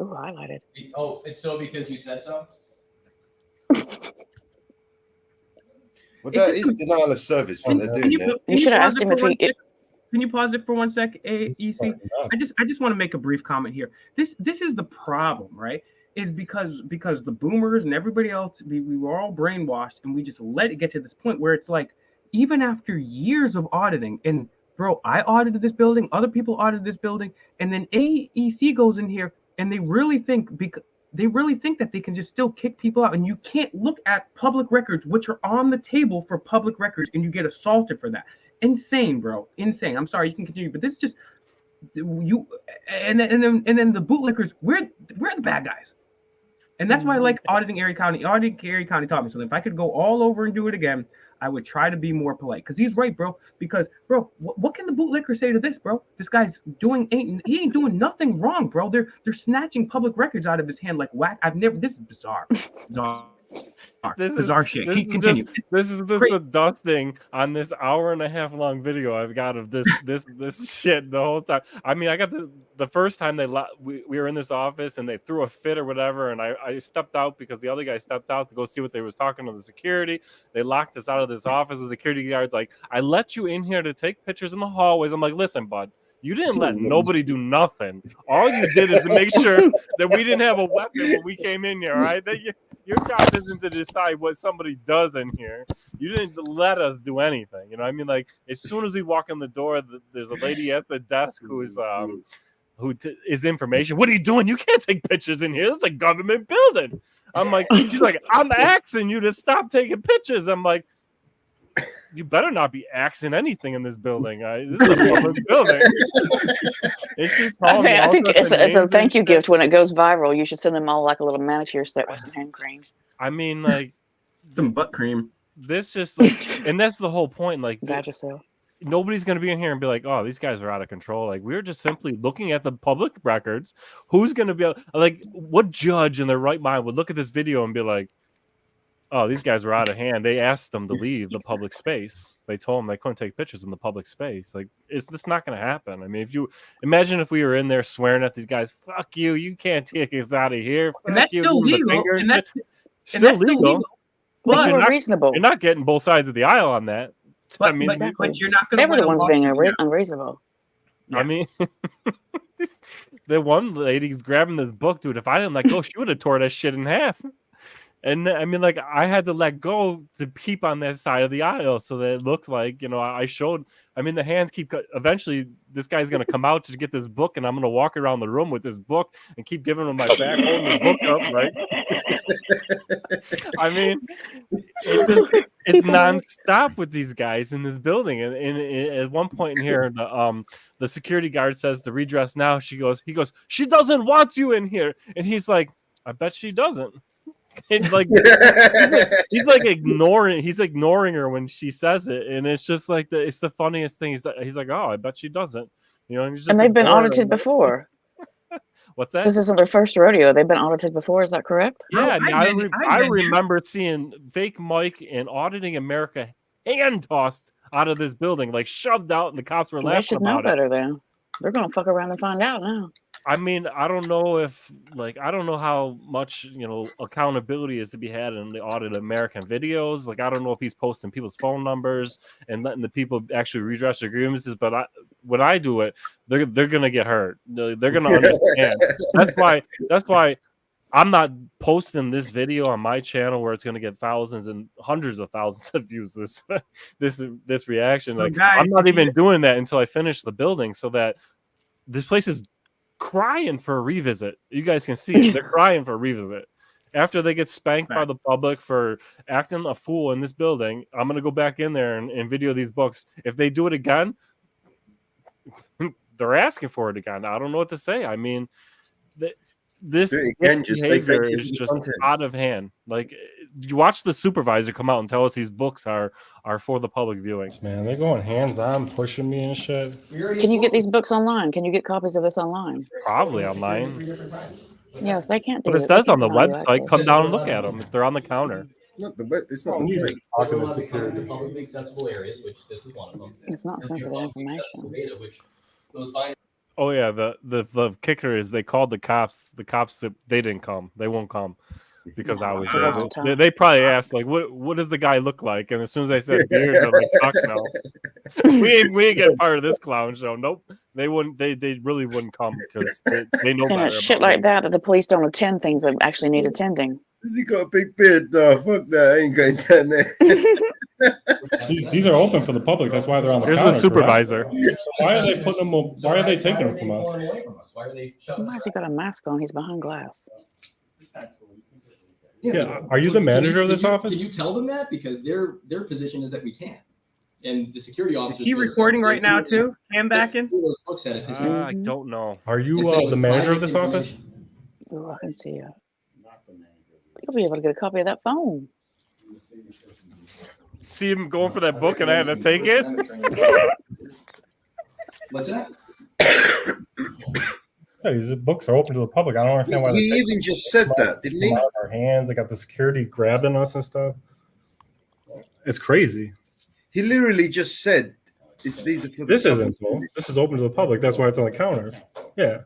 Ooh, highlighted. Oh, it's so because you said so? Well, that is denial of service what they're doing there. You should have asked him if he. Can you pause it for 1 sec, EC? I just want to make a brief comment here. This is the problem, right? Is because the boomers and everybody else, we were all brainwashed, and we just let it get to this point where it's like, even after years of auditing, and bro, I audited this building, other people audited this building, and then AEC goes in here, and they really think that they can just still kick people out, and you can't look at public records, which are on the table for public records, and you get assaulted for that. Insane, bro. Insane. I'm sorry, you can continue, but this is just you. And then the bootlickers. We're the bad guys. And that's why I like auditing Erie County. Auditing Erie County taught me something. If I could go all over and do it again, I would try to be more polite. Because he's right, bro. Because, bro, what can the bootlicker say to this, bro? This guy's he ain't doing nothing wrong, bro. They're snatching public records out of his hand like whack. This is bizarre. Bizarre shit. This is the dusting on this hour and a half long video I've got of this shit the whole time. I mean, I got the first time we were in this office and they threw a fit or whatever, and I stepped out because the other guy stepped out to go see what they was talking to the security. They locked us out of this office. The security guard's like, I let you in here to take pictures in the hallways. I'm like, listen, bud. You didn't let nobody do nothing. All you did is to make sure that we didn't have a weapon when we came in here, all right? Your job isn't to decide what somebody does in here. You didn't let us do anything. You know what I mean? Like, as soon as we walk in the door, there's a lady at the desk who is information. What are you doing? You can't take pictures in here. It's a government building. I'm like, she's like, I'm asking you to stop taking pictures. I'm like, you better not be axing anything in this building. This is a public building. I think it's a thank you gift when it goes viral. You should send them all like a little manicure set with some hand cream. I mean, like some butt cream. This just like, and that's the whole point. Like, Vagisil. Nobody's going to be in here and be like, oh, these guys are out of control. Like, we're just simply looking at the public records. Who's going to be like, what judge in their right mind would look at this video and be like, oh, these guys were out of hand. They asked them to leave the public space. They told them they couldn't take pictures in the public space. Like, is this not going to happen? I mean, if you imagine if we were in there swearing at these guys, fuck you, you can't take us out of here. And that's still legal. And that's still legal. But you're reasonable. You're not getting both sides of the aisle on that. But, I mean, but you're not going to. They were the ones being unreasonable. I mean, the one lady's grabbing this book, dude. If I didn't let go, she would have tore that shit in half. And I mean, like, I had to let go to keep on that side of the aisle so that it looked like, you know, I showed. I mean, the hands keep. Eventually, this guy's going to come out to get this book, and I'm going to walk around the room with this book and keep giving him my back, holding the book up, right? I mean, it's nonstop with these guys in this building. And at one point in here, the security guard says, "The redress now." He goes, "She doesn't want you in here," and he's like, "I bet she doesn't." And like he's ignoring her when she says it, and it's just like it's the funniest thing. He's like, oh, I bet she doesn't, you know. And they've been audited before. What's that? This isn't their first rodeo. They've been audited before. Is that correct? Yeah, I remember seeing Fake Mike and Auditing America hand tossed out of this building, like shoved out, and the cops were laughing about it. They should know better then. They're gonna fuck around and find out now. I mean, I don't know how much, you know, accountability is to be had in the Audit American videos. Like, I don't know if he's posting people's phone numbers and letting the people actually redress their grievances. But when I do it, they're gonna get hurt. They're gonna understand. That's why I'm not posting this video on my channel where it's gonna get thousands and hundreds of thousands of views. This reaction, like, guys, I'm not even doing that until I finish the building, so that this place is crying for a revisit. You guys can see it. They're crying for a revisit. After they get spanked by the public for acting a fool in this building, I'm going to go back in there and video these books. If they do it again, they're asking for it again. I don't know what to say. I mean, this behavior is just out of hand. Like, you watch the supervisor come out and tell us these books are for the public viewing. Man, they're going hands-on, pushing me and shit. Can you get these books online? Can you get copies of this online? Probably online. Yes, they can't do it. But it says on the website, come down and look at them. They're on the counter. It's not the music. Talking to security. Publicly accessible areas, which this is one of them. It's not sensitive information. Data, which goes by. Oh yeah, the kicker is they called the cops. The cops, they didn't come. They won't come because I was there. They probably asked, like, what does the guy look like? And as soon as I said beard, they're like, fuck no. we ain't get part of this clown show. Nope. They wouldn't. They really wouldn't come because they know better. And it's shit like that the police don't attend things that actually need attending. Has he got a big beard? No, fuck that. I ain't going down there. These are open for the public. That's why they're on the counter. Here's the supervisor. So why are they putting them? Why are they taking them from us? Why has he got a mask on? He's behind glass. Yeah. Are you the manager of this office? Can you tell them that? Because their position is that we can't. And the security officer. Is he recording right now too? Hand back in? I don't know. Are you the manager of this office? Oh, I can see it. You'll be able to get a copy of that phone. See him going for that book, and I had to take it. What's that? Yeah, these books are open to the public. I don't understand why. He even just said that, didn't he? Out of our hands. They got the security grabbing us and stuff. It's crazy. He literally just said, "These are for the This public." isn't full. This is open to the public. That's why it's on the counters. Yeah.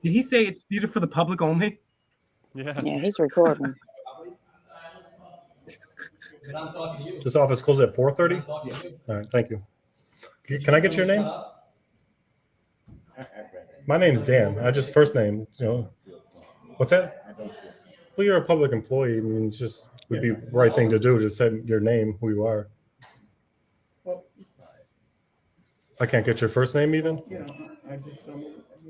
Did he say these are for the public only? Yeah. Yeah, he's recording. I'm talking to you. This office closes at 4:30. All right, thank you. Can I get your name? My name's Dan. I just first name. You know, what's that? Well, you're a public employee. I mean, it's just would be the right thing to do to say your name, who you are. I can't get your first name even.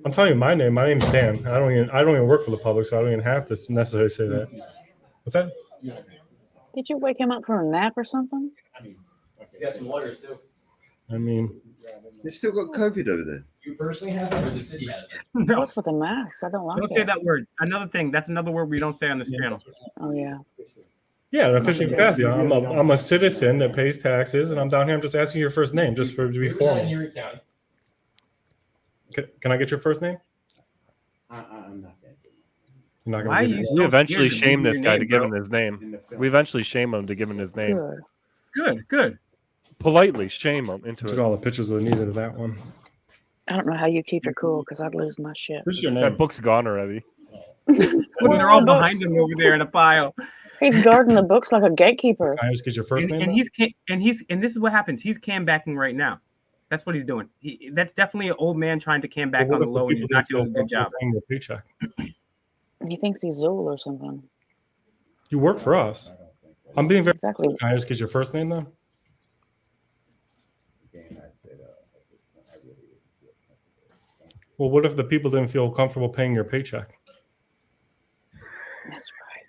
I'm telling you my name. My name's Dan. I don't even work for the public, so I don't even have to necessarily say that. What's that? Did you wake him up from a nap or something? You got some lawyers too. I mean, They've still got COVID over there. You personally have it, or the city has it? No. What's with the mask? I don't like Don't say that word. Another thing. That's another word we don't say on this channel. Oh yeah. yeah, an official capacity. I'm a citizen that pays taxes, and I'm down here. I'm just asking your first name, just for to be formal. Can I get your first name? I'm not that. You're not Why gonna are get you it. We so eventually scared to shame give this your guy name, to give bro? him his name. We eventually shame him to give him his name. Good. Good. Politely shame him into Look it. at all the pictures that are needed of that one. I don't know how you keep your cool because I'd lose my shit. Who's your name? That book's gone already. They're all behind him over there in a pile. He's guarding the books like a gatekeeper. Can I just get your first name? And this is what happens. He's cam backing right now. That's what he's doing. That's definitely an old man trying to cam back on the low, and he's not doing a good job. Your paycheck. He thinks he's Zool or something. You work for us. I'm being very. Exactly. Can I just get your first name then? Well, what if the people didn't feel comfortable paying your paycheck? That's right.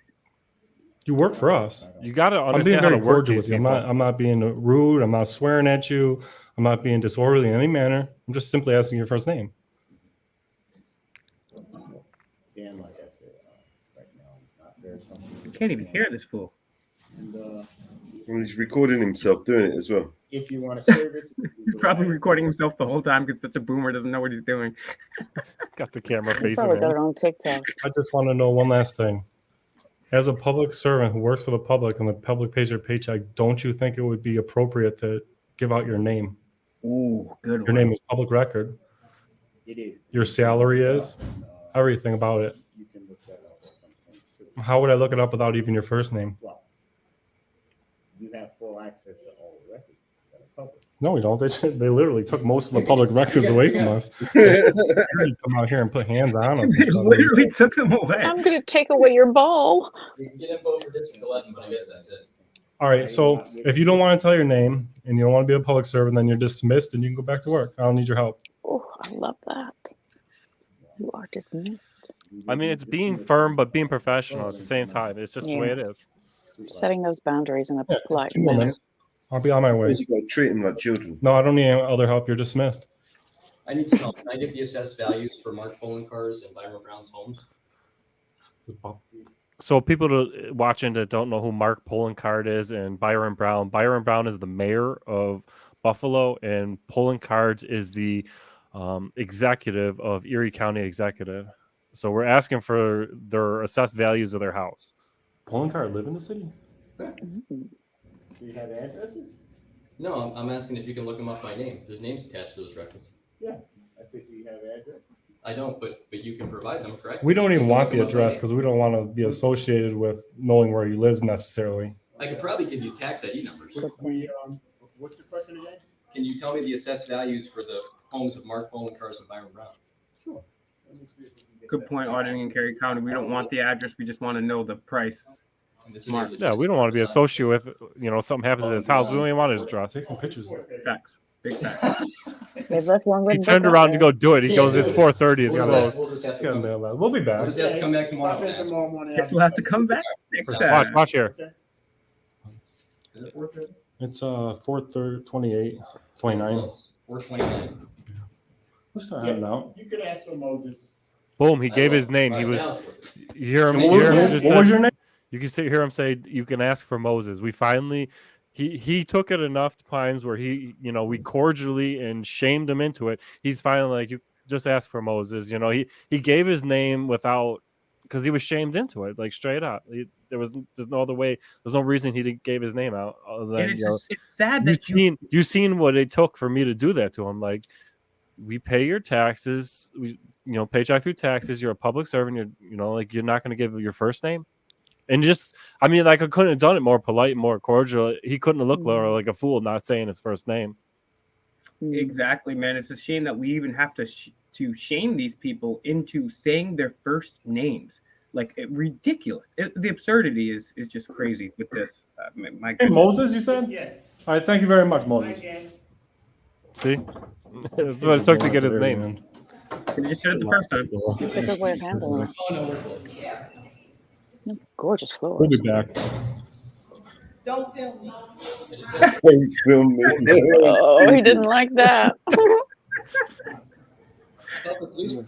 You work for us. You got to I'm being understand how very to work cordial these with you. people. I'm not being rude. I'm not swearing at you. I'm not being disorderly in any manner. I'm just simply asking your first name. Dan, like I said, right now, not very comfortable. You can't even hear this fool. And Well, he's recording himself doing it as well. if you want a service, He's probably recording himself the whole time because such a boomer doesn't know what he's doing. Got the camera He's facing probably got it him. on TikTok. I just want to know one last thing. As a public servant who works for the public and the public pays your paycheck, don't you think it would be appropriate to give out your name? Ooh, good Your name is public record. it is. Your salary is. Everything about it. You can look that up or something too. How would I look it up without even your first name? Well, you have full access to all the records that are public. No, we don't. They literally took most of the public records away from us. They come out here and put hands on us. They literally took them away. I'm gonna take away your ball. We can get info for District 11, but I guess that's it. All right. So if you don't want to tell your name and you don't want to be a public servant, then you're dismissed and you can go back to work. I don't need your help. Oh, I love that. You are dismissed. I mean, it's being firm but being professional at the same time. It's just the way it is. Setting those boundaries in a polite Give me a manner. minute. I'll be on my way. You got to treat them like children. No, I don't need any other help. You're dismissed. I need some help. Can I get the assessed values for Mark Poloncarz and Byron Brown's homes? So people watching that don't know who Mark Poloncarz is and Byron Brown. Byron Brown is the mayor of Buffalo, and Poloncarz is the executive of Erie County Executive. So we're asking for their assessed values of their house. Poloncarz live in the city? Do you have addresses? No, I'm asking if you can look them up by name. There's names attached to those records. Yes. I said, do you have addresses? I don't, but you can provide them, correct? We don't You even can want look the them up by address name. because we don't want to be associated with knowing where he lives necessarily. I could probably give you tax ID numbers. What's the question again? Can you tell me the assessed values for the homes of Mark Poloncarz and Byron Brown? Sure. Let me see if we can get Good that. point, auditing in Cary County. We don't want the address. We just want to know the price. And this is Mark. Yeah, we don't want to be associated with, something happens to his house. We don't even want his address. Taking pictures. Facts. Big facts. They've left one He good turned book out around to there. go do it. He goes, it's 4:30. It's closed. We'll just have It's to got come. mail that. We'll be We'll back. just have to come back tomorrow. Stop in and ask. tomorrow morning. Guess we'll have to come back next Watch, time. watch here. Is it 4:30? It's 4:30, 28, 29. 4:29. Let's start heading out. You could ask for Moses. Boom, he gave his name. He was, you hear him, What was your name? You can hear him say, "You can ask for Moses." We finally, he took it enough times where we cordially and shamed him into it. He's finally like, "You just ask for Moses." He gave his name without, because he was shamed into it, like straight up. There's no other way. There's no reason he gave his name out other than, it's sad that you've seen what it took for me to do that to him. Like, we pay your taxes, we paycheck through taxes. You're a public servant. You're not going to give your first name. And I couldn't have done it more polite, more cordial. He couldn't have looked like a fool not saying his first name. Exactly, man. It's a shame that we even have to shame these people into saying their first names. Like, ridiculous. The absurdity is just crazy with this. Hey, Moses, you said? Yes. All right, thank you very much, Moses. See? That's what it took to get his name. You just said it the first time. It's a good way of handling it. Oh, no, we're close. Gorgeous floors. We'll be back. Don't film me. Don't film me. Oh, he didn't like that.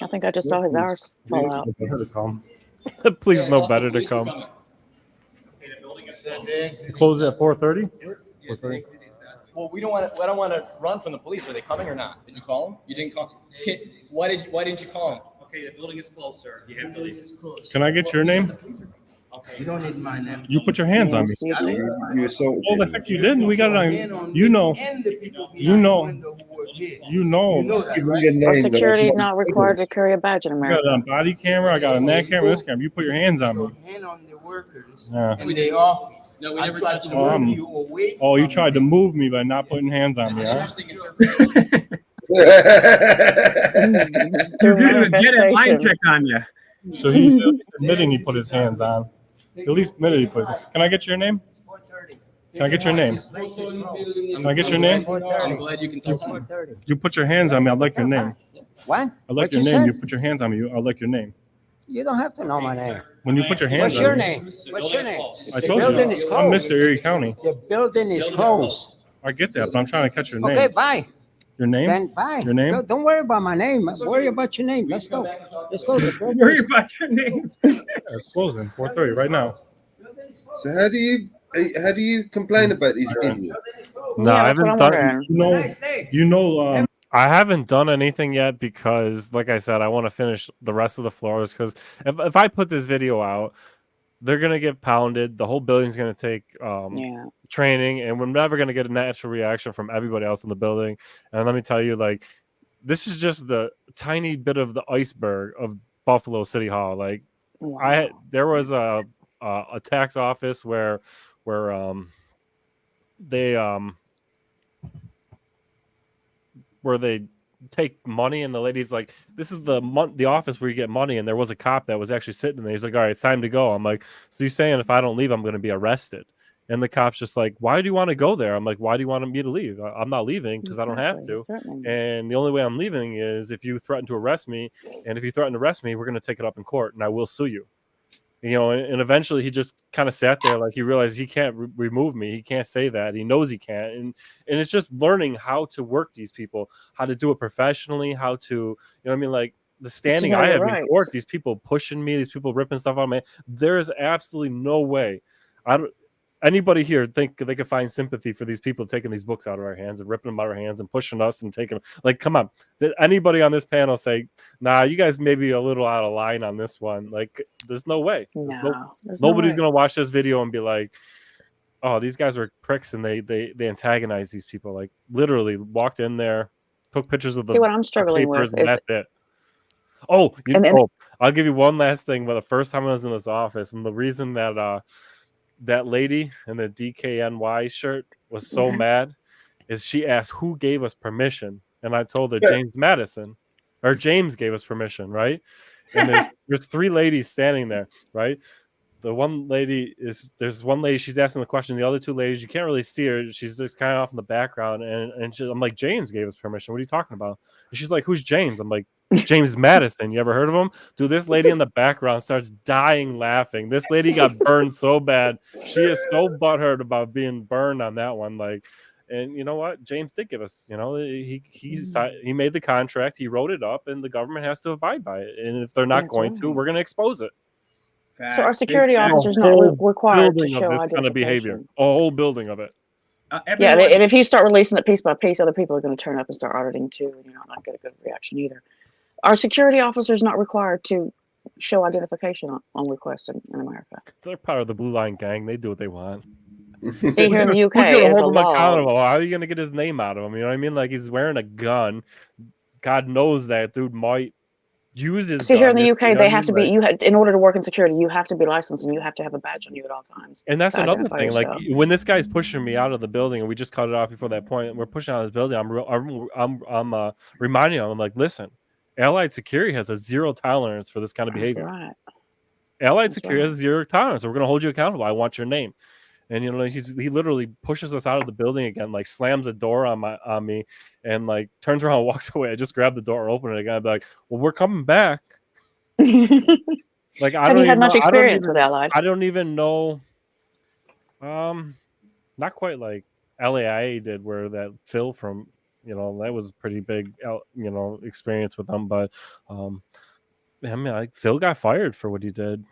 I think I just saw his hours fall out. Please know better to come. Close at 4:30. Well, I don't want to run from the police. Are they coming or not? Did you call them? You didn't call. Why didn't you call them? Okay, the building is closed, sir. You have to leave. Can I get your name? You don't need my name. You put your hands on me. You assaulted Oh, the him. heck you didn't. We got it on. You know. Give him your Our name. security is not required to carry a badge in I got America. it on body camera. I got it on that camera. This camera. You put your hands on me. Hand on the workers Yeah. in the office. No, we I never tried touched to them. move you away. Oh, you tried to move me by not putting hands on me, huh? You're doing a get line check on you. So he's at least admitting he put his hands on. At least admitted he put his. Can I get your name? Can I get your name? Can I get your name? I'm glad you can tell time. You put your hands on me. I'd like your name. What? I like your name. You put your hands on me. I'd like your name. You don't have to know my name. When you put your hands What's on your me. name? What's your name? I The told building you. is I'm closed. Mr. Erie County. The building is closed. I get that, but I'm trying to catch your name. Okay, bye. Your name? Then bye. Your name? Don't worry about my name. Worry about your name. Let's go. Let's go. Worry about your name. It's closing 4:30 right now. So how do you complain about these idiots? No, I haven't done. You know. I haven't done anything yet because, like I said, I want to finish the rest of the floors. Because if I put this video out, they're gonna get pounded. The whole building's gonna take training, and we're never gonna get a natural reaction from everybody else in the building. And let me tell you, like, this is just the tiny bit of the iceberg of Buffalo City Hall. Like, there was a tax office where they take money, and the lady's like, this is the office where you get money, and there was a cop that was actually sitting there. He's like, all right, it's time to go. I'm like, so you're saying if I don't leave I'm going to be arrested? And the cop's just like, why do you want to go there? I'm like, why do you want me to leave? I'm not leaving because I don't have to. And the only way I'm leaving is if you threaten to arrest me, and if you threaten to arrest me, we're going to take it up in court and I will sue you. And eventually he just kind of sat there, like he realized he can't remove me. He can't say that. He knows he can't. And it's just learning how to work these people, how to do it professionally, how to, like the standing I have in court, these people pushing me, these people ripping stuff on me. There is absolutely no way. Anybody here think they could find sympathy for these people taking these books out of our hands and ripping them out of our hands and pushing us and taking them? Like, come on. Did anybody on this panel say, nah, you guys may be a little out of line on this one? Like, there's no way. Nobody's going to watch this video and be like, oh, these guys were pricks and they antagonized these people. Like, literally walked in there, took pictures of the See, what I'm struggling papers, with and is that's it. I'll give you one last thing. But the first time I was in this office, and the reason that that lady in the DKNY shirt was so mad is she asked who gave us permission, and I told her James gave us permission, right? And there's three ladies standing there, right? There's one lady, she's asking the question. The other two ladies, you can't really see her. She's just kind of off in the background. And I'm like, James gave us permission. What are you talking about? And she's like, who's James? I'm like, James Madison. You ever heard of him? Dude, this lady in the background starts dying laughing. This lady got burned so bad. She is so butthurt about being burned on that one. Like, and you know what? James did give us, he made the contract. He wrote it up, and the government has to abide by it. And if they're not going to, we're going to expose it. So our security officers not required to show this kind of behavior. A whole building of it. Yeah, and if you start releasing it piece by piece, other people are going to turn up and start auditing too, and you're not get a good reaction either. Our security officers not required to show identification on request in America. They're part of the Blue Line Gang. They do what they want. See, here in the UK, who's gonna is hold a him law. accountable? How are you gonna get his name out of him? You know what I mean? Like, he's wearing a gun. God knows that dude might use his See, gun. here in the UK, you know they have to be in order to work in security, you have to be licensed and you have to have a badge on you at all times. And that's another identify thing. Like, yourself. when this guy's pushing me out of the building, and we just cut it off before that point, and we're pushing out of this building. I'm reminding him. I'm like, listen, Allied Security has a zero tolerance for this kind of behavior. Right. Allied Security has zero tolerance. So we're going to hold you accountable. I want your name. And you know, he literally pushes us out of the building again, like slams the door on me, and like turns around and walks away. I just grab the door, open it again. I'd be like, "Well, we're coming back." Like, have you had much experience with Allied? I don't even know. Not quite like LAIA did, where that Phil from, you know, that was pretty big, you know, experience with them. But I mean, like, Phil got fired for what he did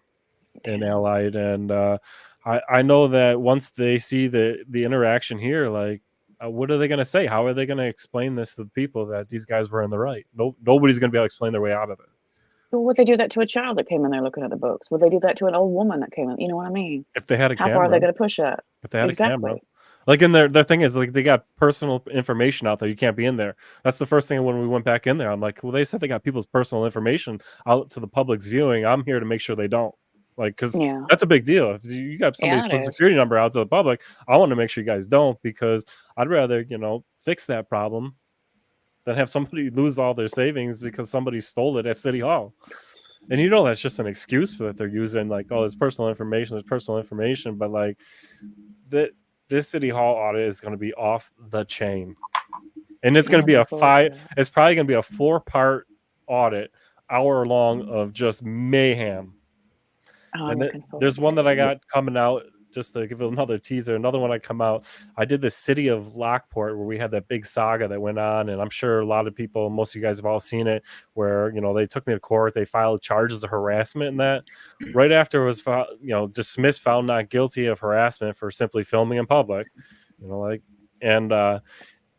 in Allied, and I know that once they see the interaction here, like, what are they going to say? How are they going to explain this to the people that these guys were in the right? Nobody's going to be able to explain their way out of it. Well, would they do that to a child that came in there looking at the books? Would they do that to an old woman that came in? You know what I mean? If they had a How camera. far are they going to push that? If they had a camera. Like, in their thing is, like, they got personal information out there. You can't be in there. That's the first thing when we went back in there. I'm like, well, they said they got people's personal information out to the public's viewing. I'm here to make sure they don't. Like, because that's a big deal. If you got somebody's social security number out to the public, I want to make sure you guys don't, because I'd rather, you know, fix that problem than have somebody lose all their savings because somebody stole it at City Hall. And you know, that's just an excuse for that they're using, like, oh, it's personal information. But like, this City Hall audit is going to be off the chain, and it's going to be it's probably going to be a 4-part audit, hour long, of just mayhem. And there's one that I got coming out, just to give it another teaser. Another one I come out. I did the city of Lockport, where we had that big saga that went on, and I'm sure a lot of people, most of you guys have all seen it, where, you know, they took me to court, they filed charges of harassment, and that right after it was dismissed, found not guilty of harassment for simply filming in public, you know, like, and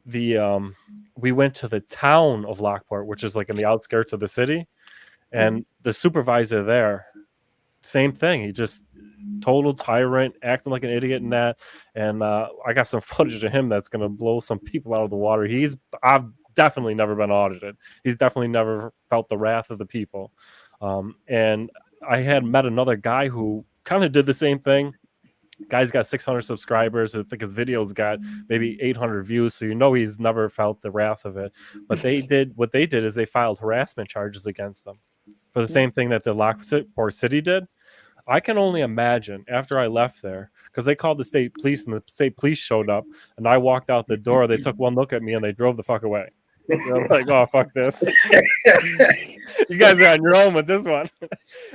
we went to the town of Lockport, which is like in the outskirts of the city, and the supervisor there, same thing. He just total tyrant, acting like an idiot in that. And I got some footage of him that's going to blow some people out of the water. I've definitely never been audited. He's definitely never felt the wrath of the people. And I had met another guy who kind of did the same thing. Guy's got 600 subscribers. I think his video's got maybe 800 views. So, you know, he's never felt the wrath of it. But what they did is they filed harassment charges against them for the same thing that the Lockport City did. I can only imagine after I left there, because they called the state police, and the state police showed up, and I walked out the door. They took one look at me and they drove the fuck away. They're like, oh, fuck this. You guys are on your own with this one.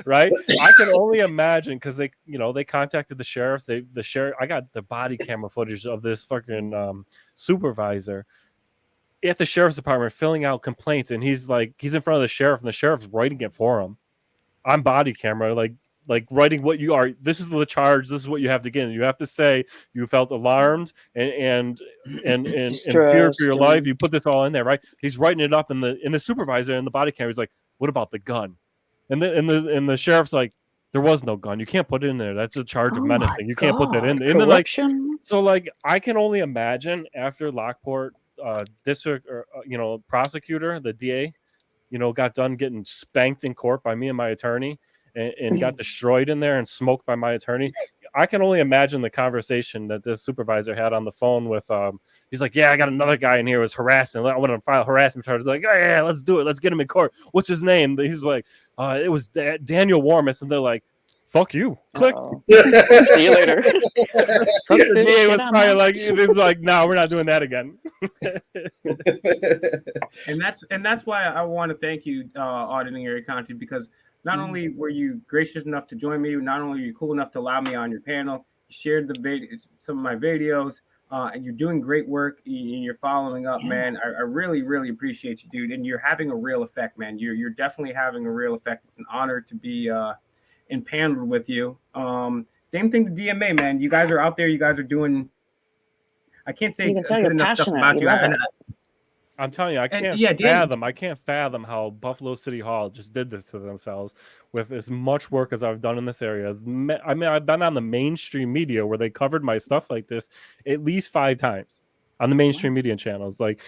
Right? I can only imagine, because they contacted the sheriffs. I got the body camera footage of this fucking supervisor at the sheriff's department filling out complaints, and he's in front of the sheriff, and the sheriff's writing it for him on body camera, like writing what you are. This is the charge. This is what you have to get. You have to say you felt alarmed and fear for your life. You put this all in there, right? He's writing it up, and the supervisor in the body camera is like, "What about the gun?" And the sheriff's like, "There was no gun. You can't put it in there. That's a charge of menacing. You can't put that in." And then, like, so, like, I can only imagine after Lockport district or prosecutor, the DA, got done getting spanked in court by me and my attorney, and got destroyed in there and smoked by my attorney. I can only imagine the conversation that this supervisor had on the phone with, he's like, yeah, I got another guy in here who was harassing. I want to file harassment charges. Like, oh, yeah, let's do it. Let's get him in court. What's his name? He's like, it was Daniel Warmus. And they're like, fuck you. Click. See you later. The DA was probably like, it was like, no, we're not doing that again. and that's why I want to thank you, Auditing Area Content, because not only were you gracious enough to join me, not only are you cool enough to allow me on your panel, you shared some of my videos, and you're doing great work, and you're following up, man. I really, really appreciate you, dude. And you're having a real effect, man. You're definitely having a real effect. It's an honor to be and paneled with you. Same thing to DMA, man. You guys are out there. You guys are doing. I can't say good enough stuff about you. I'm telling you, I can't fathom how Buffalo City Hall just did this to themselves with as much work as I've done in this area. I mean, I've been on the mainstream media where they covered my stuff like this at least 5 times on the mainstream media channels. Like,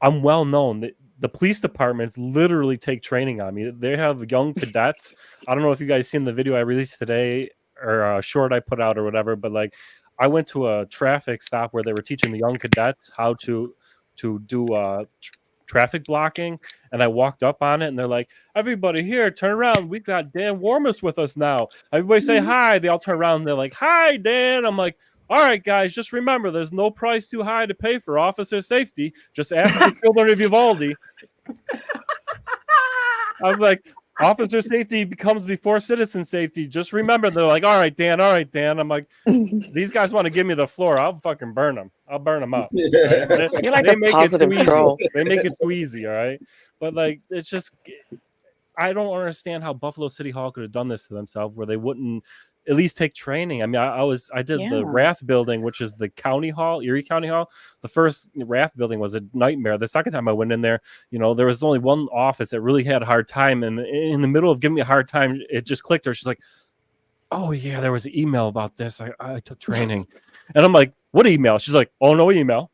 I'm well known. The police departments literally take training on me. They have young cadets. I don't know if you guys seen the video I released today or a short I put out or whatever, but like, I went to a traffic stop where they were teaching the young cadets how to do traffic blocking, and I walked up on it and they're like, everybody here, turn around, we've got Dan Warmus with us now, everybody say hi. They all turn around and they're like, hi Dan. I'm like, all right guys, just remember there's no price too high to pay for officer safety. Just ask the children of Uvalde. I was like, officer safety comes before citizen safety. Just remember. They're like, all right, Dan. I'm like, these guys want to give me the floor. I'll fucking burn them. I'll burn them up. Right? You're like a positive troll. They make it too easy. All right. But like, it's just, I don't understand how Buffalo City Hall could have done this to themselves where they wouldn't at least take training. I mean, I did the Rath building, which is the county hall, Erie County Hall. The first Rath building was a nightmare. The second time I went in there, there was only one office that really had a hard time. And in the middle of giving me a hard time, it just clicked her. She's like, oh yeah, there was an email about this. I took training. And I'm like, what email? She's like, oh, no email.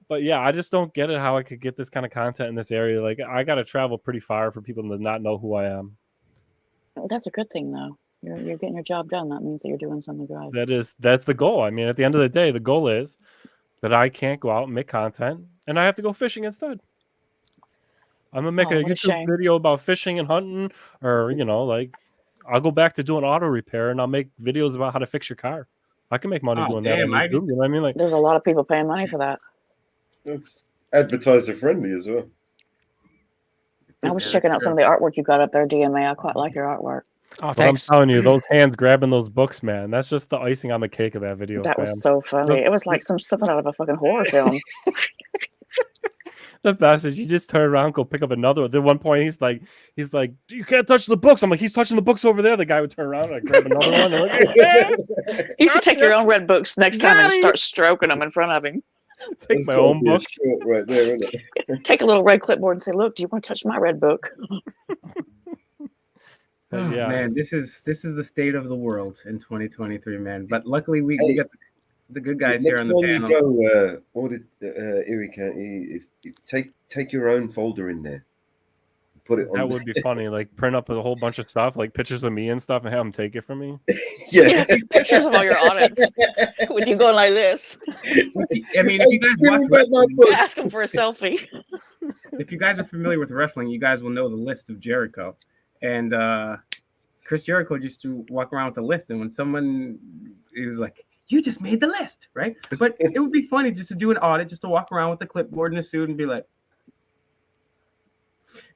But yeah, I just don't get it how I could get this kind of content in this area. Like, I got to travel pretty far for people to not know who I am. That's a good thing, though. You're getting your job done. That means that you're doing something good. That's the goal. I mean, at the end of the day, the goal is that I can't go out and make content, and I have to go fishing instead. I'm gonna make a YouTube video about fishing and hunting, or like, I'll go back to doing auto repair, and I'll make videos about how to fix your car. I can make money doing that on YouTube. You know what I mean? Like, there's a lot of people paying money for that. It's advertiser friendly as well. I was checking out some of the artwork you got up there, DMA. I quite like your artwork. Oh, thanks. I'm telling you, those hands grabbing those books, man. That's just the icing on the cake of that video. That was so funny. It was like something out of a fucking horror film. The best is you just turn around, go pick up another one. At one point, he's like, you can't touch the books. I'm like, he's touching the books over there. The guy would turn around and grab another one. Like, you should take your own red books next time and start stroking them in front of him. Take my own book right there, isn't it? Take a little red clipboard and say, look, do you want to touch my red book? Yeah, man, this is the state of the world in 2023, man. But luckily we got the good guys here on the panel. You go, Erie County, take your own folder in there. Put it on. That would be funny. Like, print up a whole bunch of stuff, like pictures of me and stuff, and have them take it from me. Yeah, pictures of all your audits with you going like this. I mean, if you guys watch wrestling, ask them for a selfie. If you guys are familiar with wrestling, you guys will know the list of Jericho. And Chris Jericho used to walk around with a list, and when someone, he was like, you just made the list, right? But it would be funny just to do an audit, just to walk around with a clipboard and a suit and be like,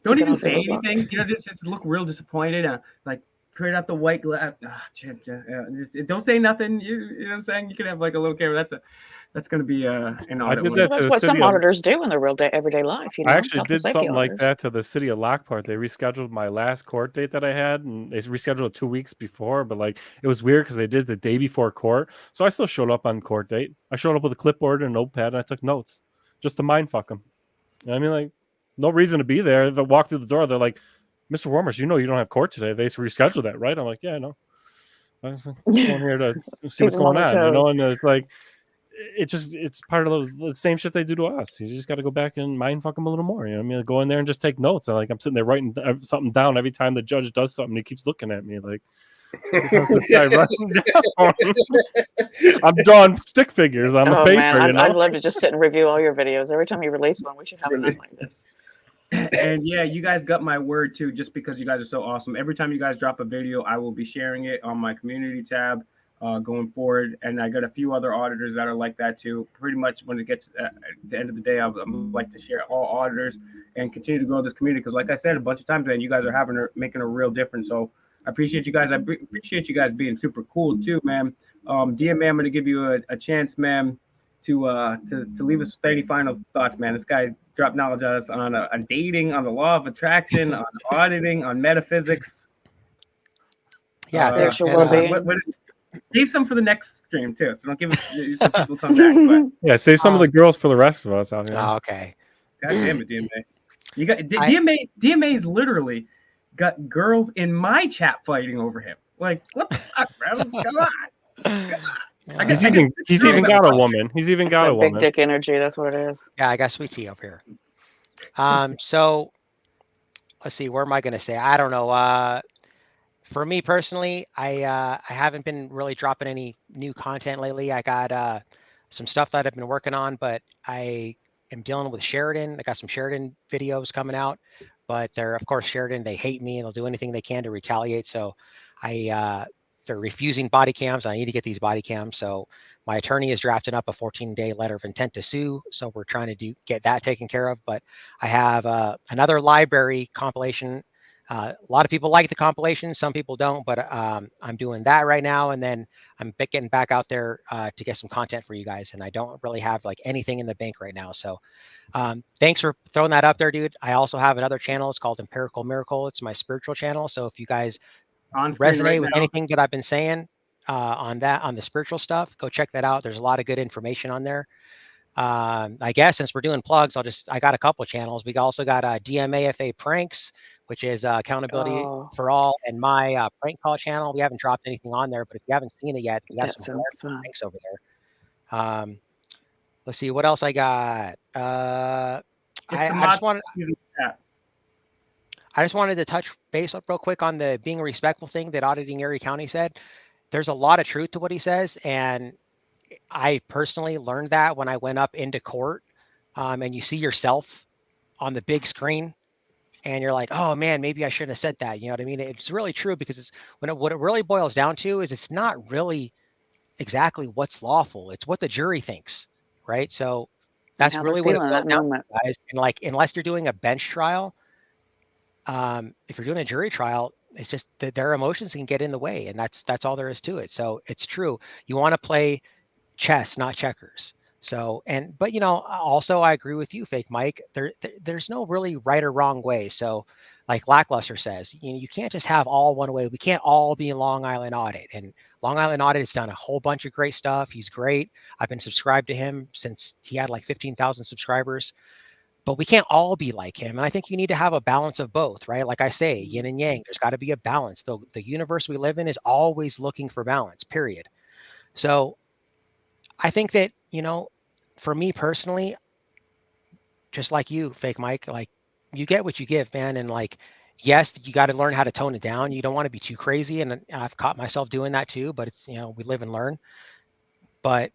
don't even say anything, just look real disappointed, like create out the white glass. Just don't say nothing. You know what I'm saying? You can have like a little camera. That's going to be an audit. That's what some auditors do in their everyday life. I actually did something like that to the city of Lockport. They rescheduled my last court date that I had, and they rescheduled it 2 weeks before. But like, it was weird because they did the day before court, so I still showed up on court date. I showed up with a clipboard and a notepad, and I took notes just to mind fuck them. You know what I mean, like, no reason to be there. They walk through the door. They're like, Mr. Warmers, you don't have court today. They rescheduled that, right? I'm like, yeah, I know. I was going here to see what's going on, and it's like, it's part of the same shit they do to us. You just got to go back and mind fuck them a little more. You know what I mean? Go in there and just take notes. And like, I'm sitting there writing something down every time the judge does something. He keeps looking at me like, I'm drawing stick figures on the paper. Man, I'd love to just sit and review all your videos. Every time you release one, we should have enough like this. And yeah, you guys got my word too, just because you guys are so awesome. Every time you guys drop a video, I will be sharing it on my community tab going forward. And I got a few other auditors that are like that too. Pretty much when it gets at the end of the day, I would like to share all auditors and continue to grow this community. Because like I said a bunch of times, man, you guys are making a real difference. So I appreciate you guys. I appreciate you guys being super cool too, man. DMA, I'm going to give you a chance, man. to leave us with any final thoughts, man. This guy dropped knowledge on us on dating, on the law of attraction, on auditing, on metaphysics. Spiritual well-being. Save some for the next stream too, so don't give us some people come back. But yeah, save some of the girls for the rest of us out here. Oh, okay. God damn it, DMA. You got DMA is literally got girls in my chat fighting over him. Like, what the fuck, bro? Come on. He's even got a woman. He's even got a woman. Big dick energy. That's what it is. Yeah, I got sweet tea up here. So let's see. Where am I going to say? I don't know. For me personally, I haven't been really dropping any new content lately. I got some stuff that I've been working on, but I am dealing with Sheridan. I got some Sheridan videos coming out, but they're, of course, Sheridan. They hate me and they'll do anything they can to retaliate. So they're refusing body cams. I need to get these body cams. So my attorney is drafting up a 14-day letter of intent to sue. So we're trying to get that taken care of. But I have another library compilation. A lot of people like the compilation. Some people don't, but I'm doing that right now. And then I'm getting back out there to get some content for you guys. And I don't really have like anything in the bank right now. So thanks for throwing that up there, dude. I also have another channel. It's called Empirical Miracle. It's my spiritual channel. So if you guys resonate with anything that I've been saying on the spiritual stuff, go check that out. There's a lot of good information on there. I guess since we're doing plugs, I got a couple of channels. We also got DMAFA Pranks, which is accountability for all, and my prank call channel. We haven't dropped anything on there, but if you haven't seen it yet, we got some pranks over there. Let's see what else I got. I just wanted to touch base up real quick on the being respectful thing that Auditing Erie County said. There's a lot of truth to what he says, and I personally learned that when I went up into court, and you see yourself on the big screen, and you're like, oh man, maybe I shouldn't have said that. You know what I mean? It's really true, because it's what it really boils down to is it's not really exactly what's lawful. It's what the jury thinks, right? So that's really what it boils down to, guys. And like, unless you're doing a bench trial, if you're doing a jury trial, it's just that their emotions can get in the way, and that's all there is to it. So it's true. You want to play chess, not checkers. So, but you know, also I agree with you, Fake Mike. There's no really right or wrong way. So, like Lackluster says, you can't just have all one way. We can't all be in Long Island Audit. And Long Island Audit has done a whole bunch of great stuff. He's great. I've been subscribed to him since he had like 15,000 subscribers. But we can't all be like him. And I think you need to have a balance of both, right? Like I say, yin and yang. There's got to be a balance. The universe we live in is always looking for balance, period. So I think that, for me personally, just like you, Fake Mike, like you get what you give, man. And like, yes, you got to learn how to tone it down. You don't want to be too crazy. And I've caught myself doing that too, but it's, we live and learn. But,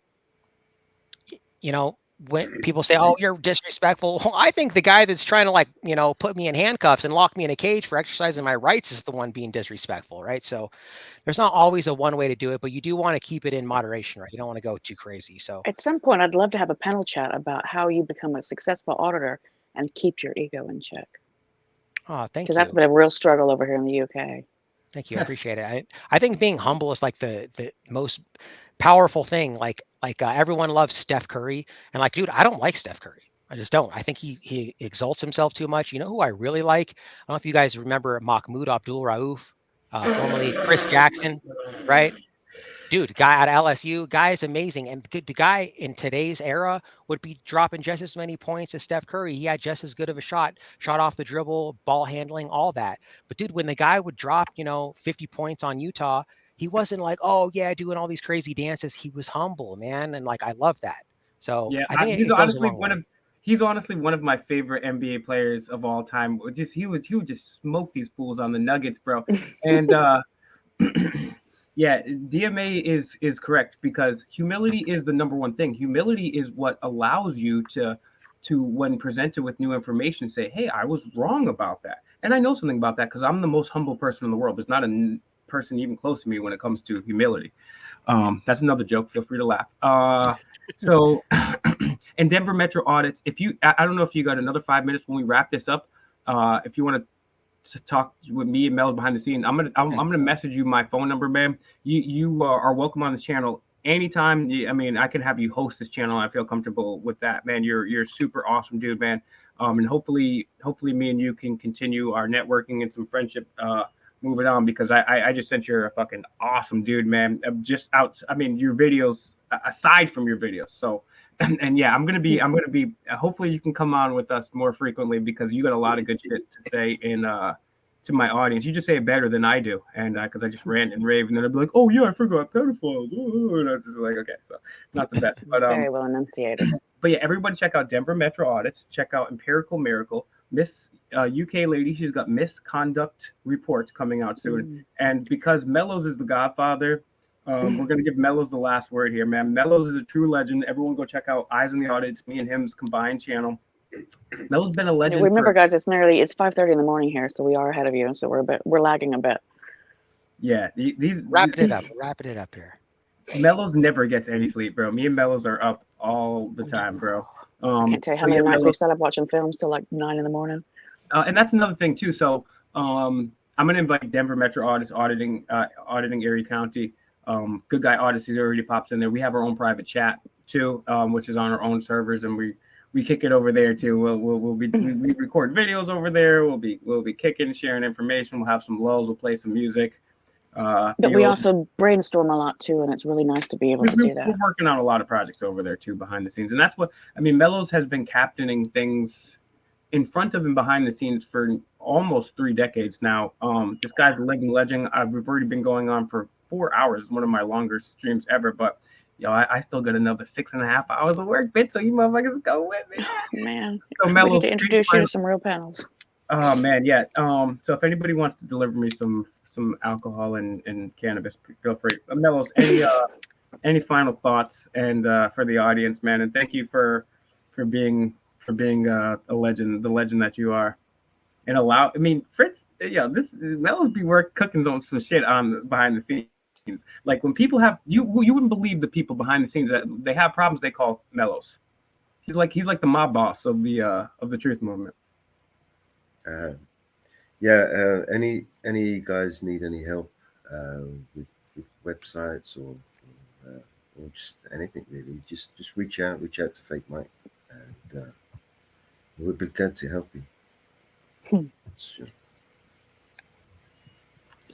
when people say, oh, you're disrespectful, I think the guy that's trying to put me in handcuffs and lock me in a cage for exercising my rights is the one being disrespectful, right? So there's not always a one way to do it, but you do want to keep it in moderation, right? You don't want to go too crazy. So at some point, I'd love to have a panel chat about how you become a successful auditor and keep your ego in check. Oh, thank you. Because that's been a real struggle over here in the UK. Thank you. I appreciate it. I think being humble is like the most powerful thing. Like everyone loves Steph Curry, and like, dude, I don't like Steph Curry. I just don't. I think he exalts himself too much. You know who I really like? I don't know if you guys remember Mahmoud Abdul Rauf, formerly Chris Jackson, right? Dude, guy at LSU, guy is amazing. And the guy in today's era would be dropping just as many points as Steph Curry. He had just as good of a shot off the dribble, ball handling, all that. But dude, when the guy would drop, 50 points on Utah, he wasn't like, oh yeah, doing all these crazy dances. He was humble, man. And like, I love that. So yeah, I think he's honestly one of my favorite NBA players of all time. He would just smoke these fools on the Nuggets, bro. And yeah, DMA is correct, because humility is the number one thing. Humility is what allows you to when presented with new information, say, hey, I was wrong about that. And I know something about that because I'm the most humble person in the world. There's not a person even close to me when it comes to humility. That's another joke. Feel free to laugh. So, and Denver Metro audits, I don't know if you got another 5 minutes when we wrap this up. If you want to talk with me and Mel behind the scenes, I'm gonna message you my phone number, man. You are welcome on this channel anytime. I mean, I can have you host this channel. I feel comfortable with that, man. You're super awesome, dude, man. And hopefully me and you can continue our networking and some friendship. Moving on, because I just sent you a fucking awesome dude, man. Just out. I mean, your videos aside from your videos. So, and yeah, I'm gonna be. Hopefully, you can come on with us more frequently because you got a lot of good shit to say to my audience. You just say it better than I do, and because I just rant and rave, and then I'd be like, oh yeah, I forgot pedophiles. And I was just like, okay, so not the best, but very well enunciated. But yeah, everybody check out Denver Metro Audits. Check out Empirical Miracle. Miss UK lady, she's got misconduct reports coming out soon. And because Mellows is the godfather, we're going to give Mellows the last word here, man. Mellows is a true legend. Everyone go check out Eyes on the Audit. It's me and him's combined channel. Mellows been a legend. Remember, guys, it's 5:30 in the morning here, so we are ahead of you. So we're lagging a bit. Yeah, wrapping it up here. Mellows never gets any sleep, bro. Me and Mellows are up all the time, bro. I can't tell you how many nights we've sat up watching films till like 9 in the morning. And that's another thing too. So I'm gonna invite Denver Metro Audits, auditing Erie County. Good Guy Odyssey already pops in there. We have our own private chat too, which is on our own servers, and we kick it over there too. We record videos over there. We'll be kicking, sharing information. We'll have some lulls. We'll play some music. But we also brainstorm a lot too, and it's really nice to be able to do that. We're working on a lot of projects over there too, behind the scenes, and that's what I mean. Mellows has been captaining things in front of and behind the scenes for almost 3 decades now. This guy's a living legend. We've already been going on for 4 hours. It's one of my longer streams ever, but I still got another 6.5 hours of work, bitch. So you motherfuckers go with me. Man, so we need to introduce you to some real panels. Oh man, yeah. So if anybody wants to deliver me some alcohol and cannabis, feel free. Mellows, any final thoughts and for the audience, man, and thank you for being a legend, the legend that you are. And Fritz, Mellows be cooking on some shit on behind the scenes. Like when people have you wouldn't believe the people behind the scenes that they have problems they call Mellows. He's like the mob boss of the truth movement. Any guys need any help with websites or just anything really, just reach out to Fake Mike, and we'll be glad to help you. Sure.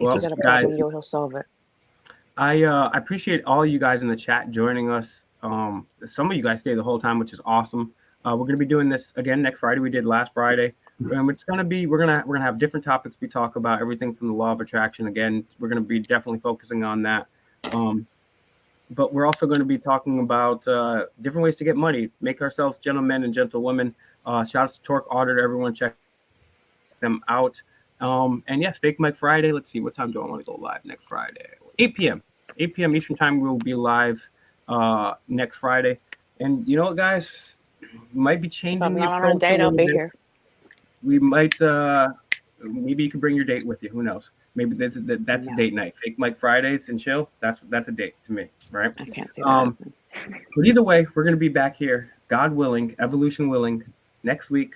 Well, if you got a guys, problem, he'll solve it. I appreciate all you guys in the chat joining us. Some of you guys stay the whole time, which is awesome. We're gonna be doing this again next Friday. We did last Friday. It's gonna be we're gonna have different topics we talk about, everything from the law of attraction. Again, we're gonna be definitely focusing on that. But we're also going to be talking about different ways to get money, make ourselves gentlemen and gentlewomen. Shout out to Torque Auditor, everyone check them out. And yes, Fake Mike Friday. Let's see, what time do I want to go live next Friday? 8 p.m. 8 p.m. Eastern time. We'll be live next Friday. And you know what, guys? We might be changing the approach. On a date, I'll be here. We might. Maybe you can bring your date with you. Who knows? Maybe that's a date night. Fake Mike Fridays and chill. That's a date to me, right? I can't see that. But either way, we're going to be back here, God willing, evolution willing, next week.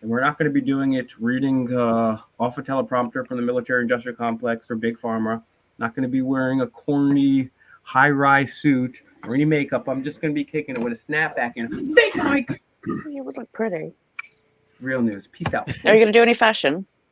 And we're not going to be doing it reading off a teleprompter from the military-industrial complex or Big Pharma. Not going to be wearing a corny high-rise suit or any makeup. I'm just going to be kicking it with a snapback and Fake Mike. You would look pretty. Real news. Peace out. Are you going to do any fashion?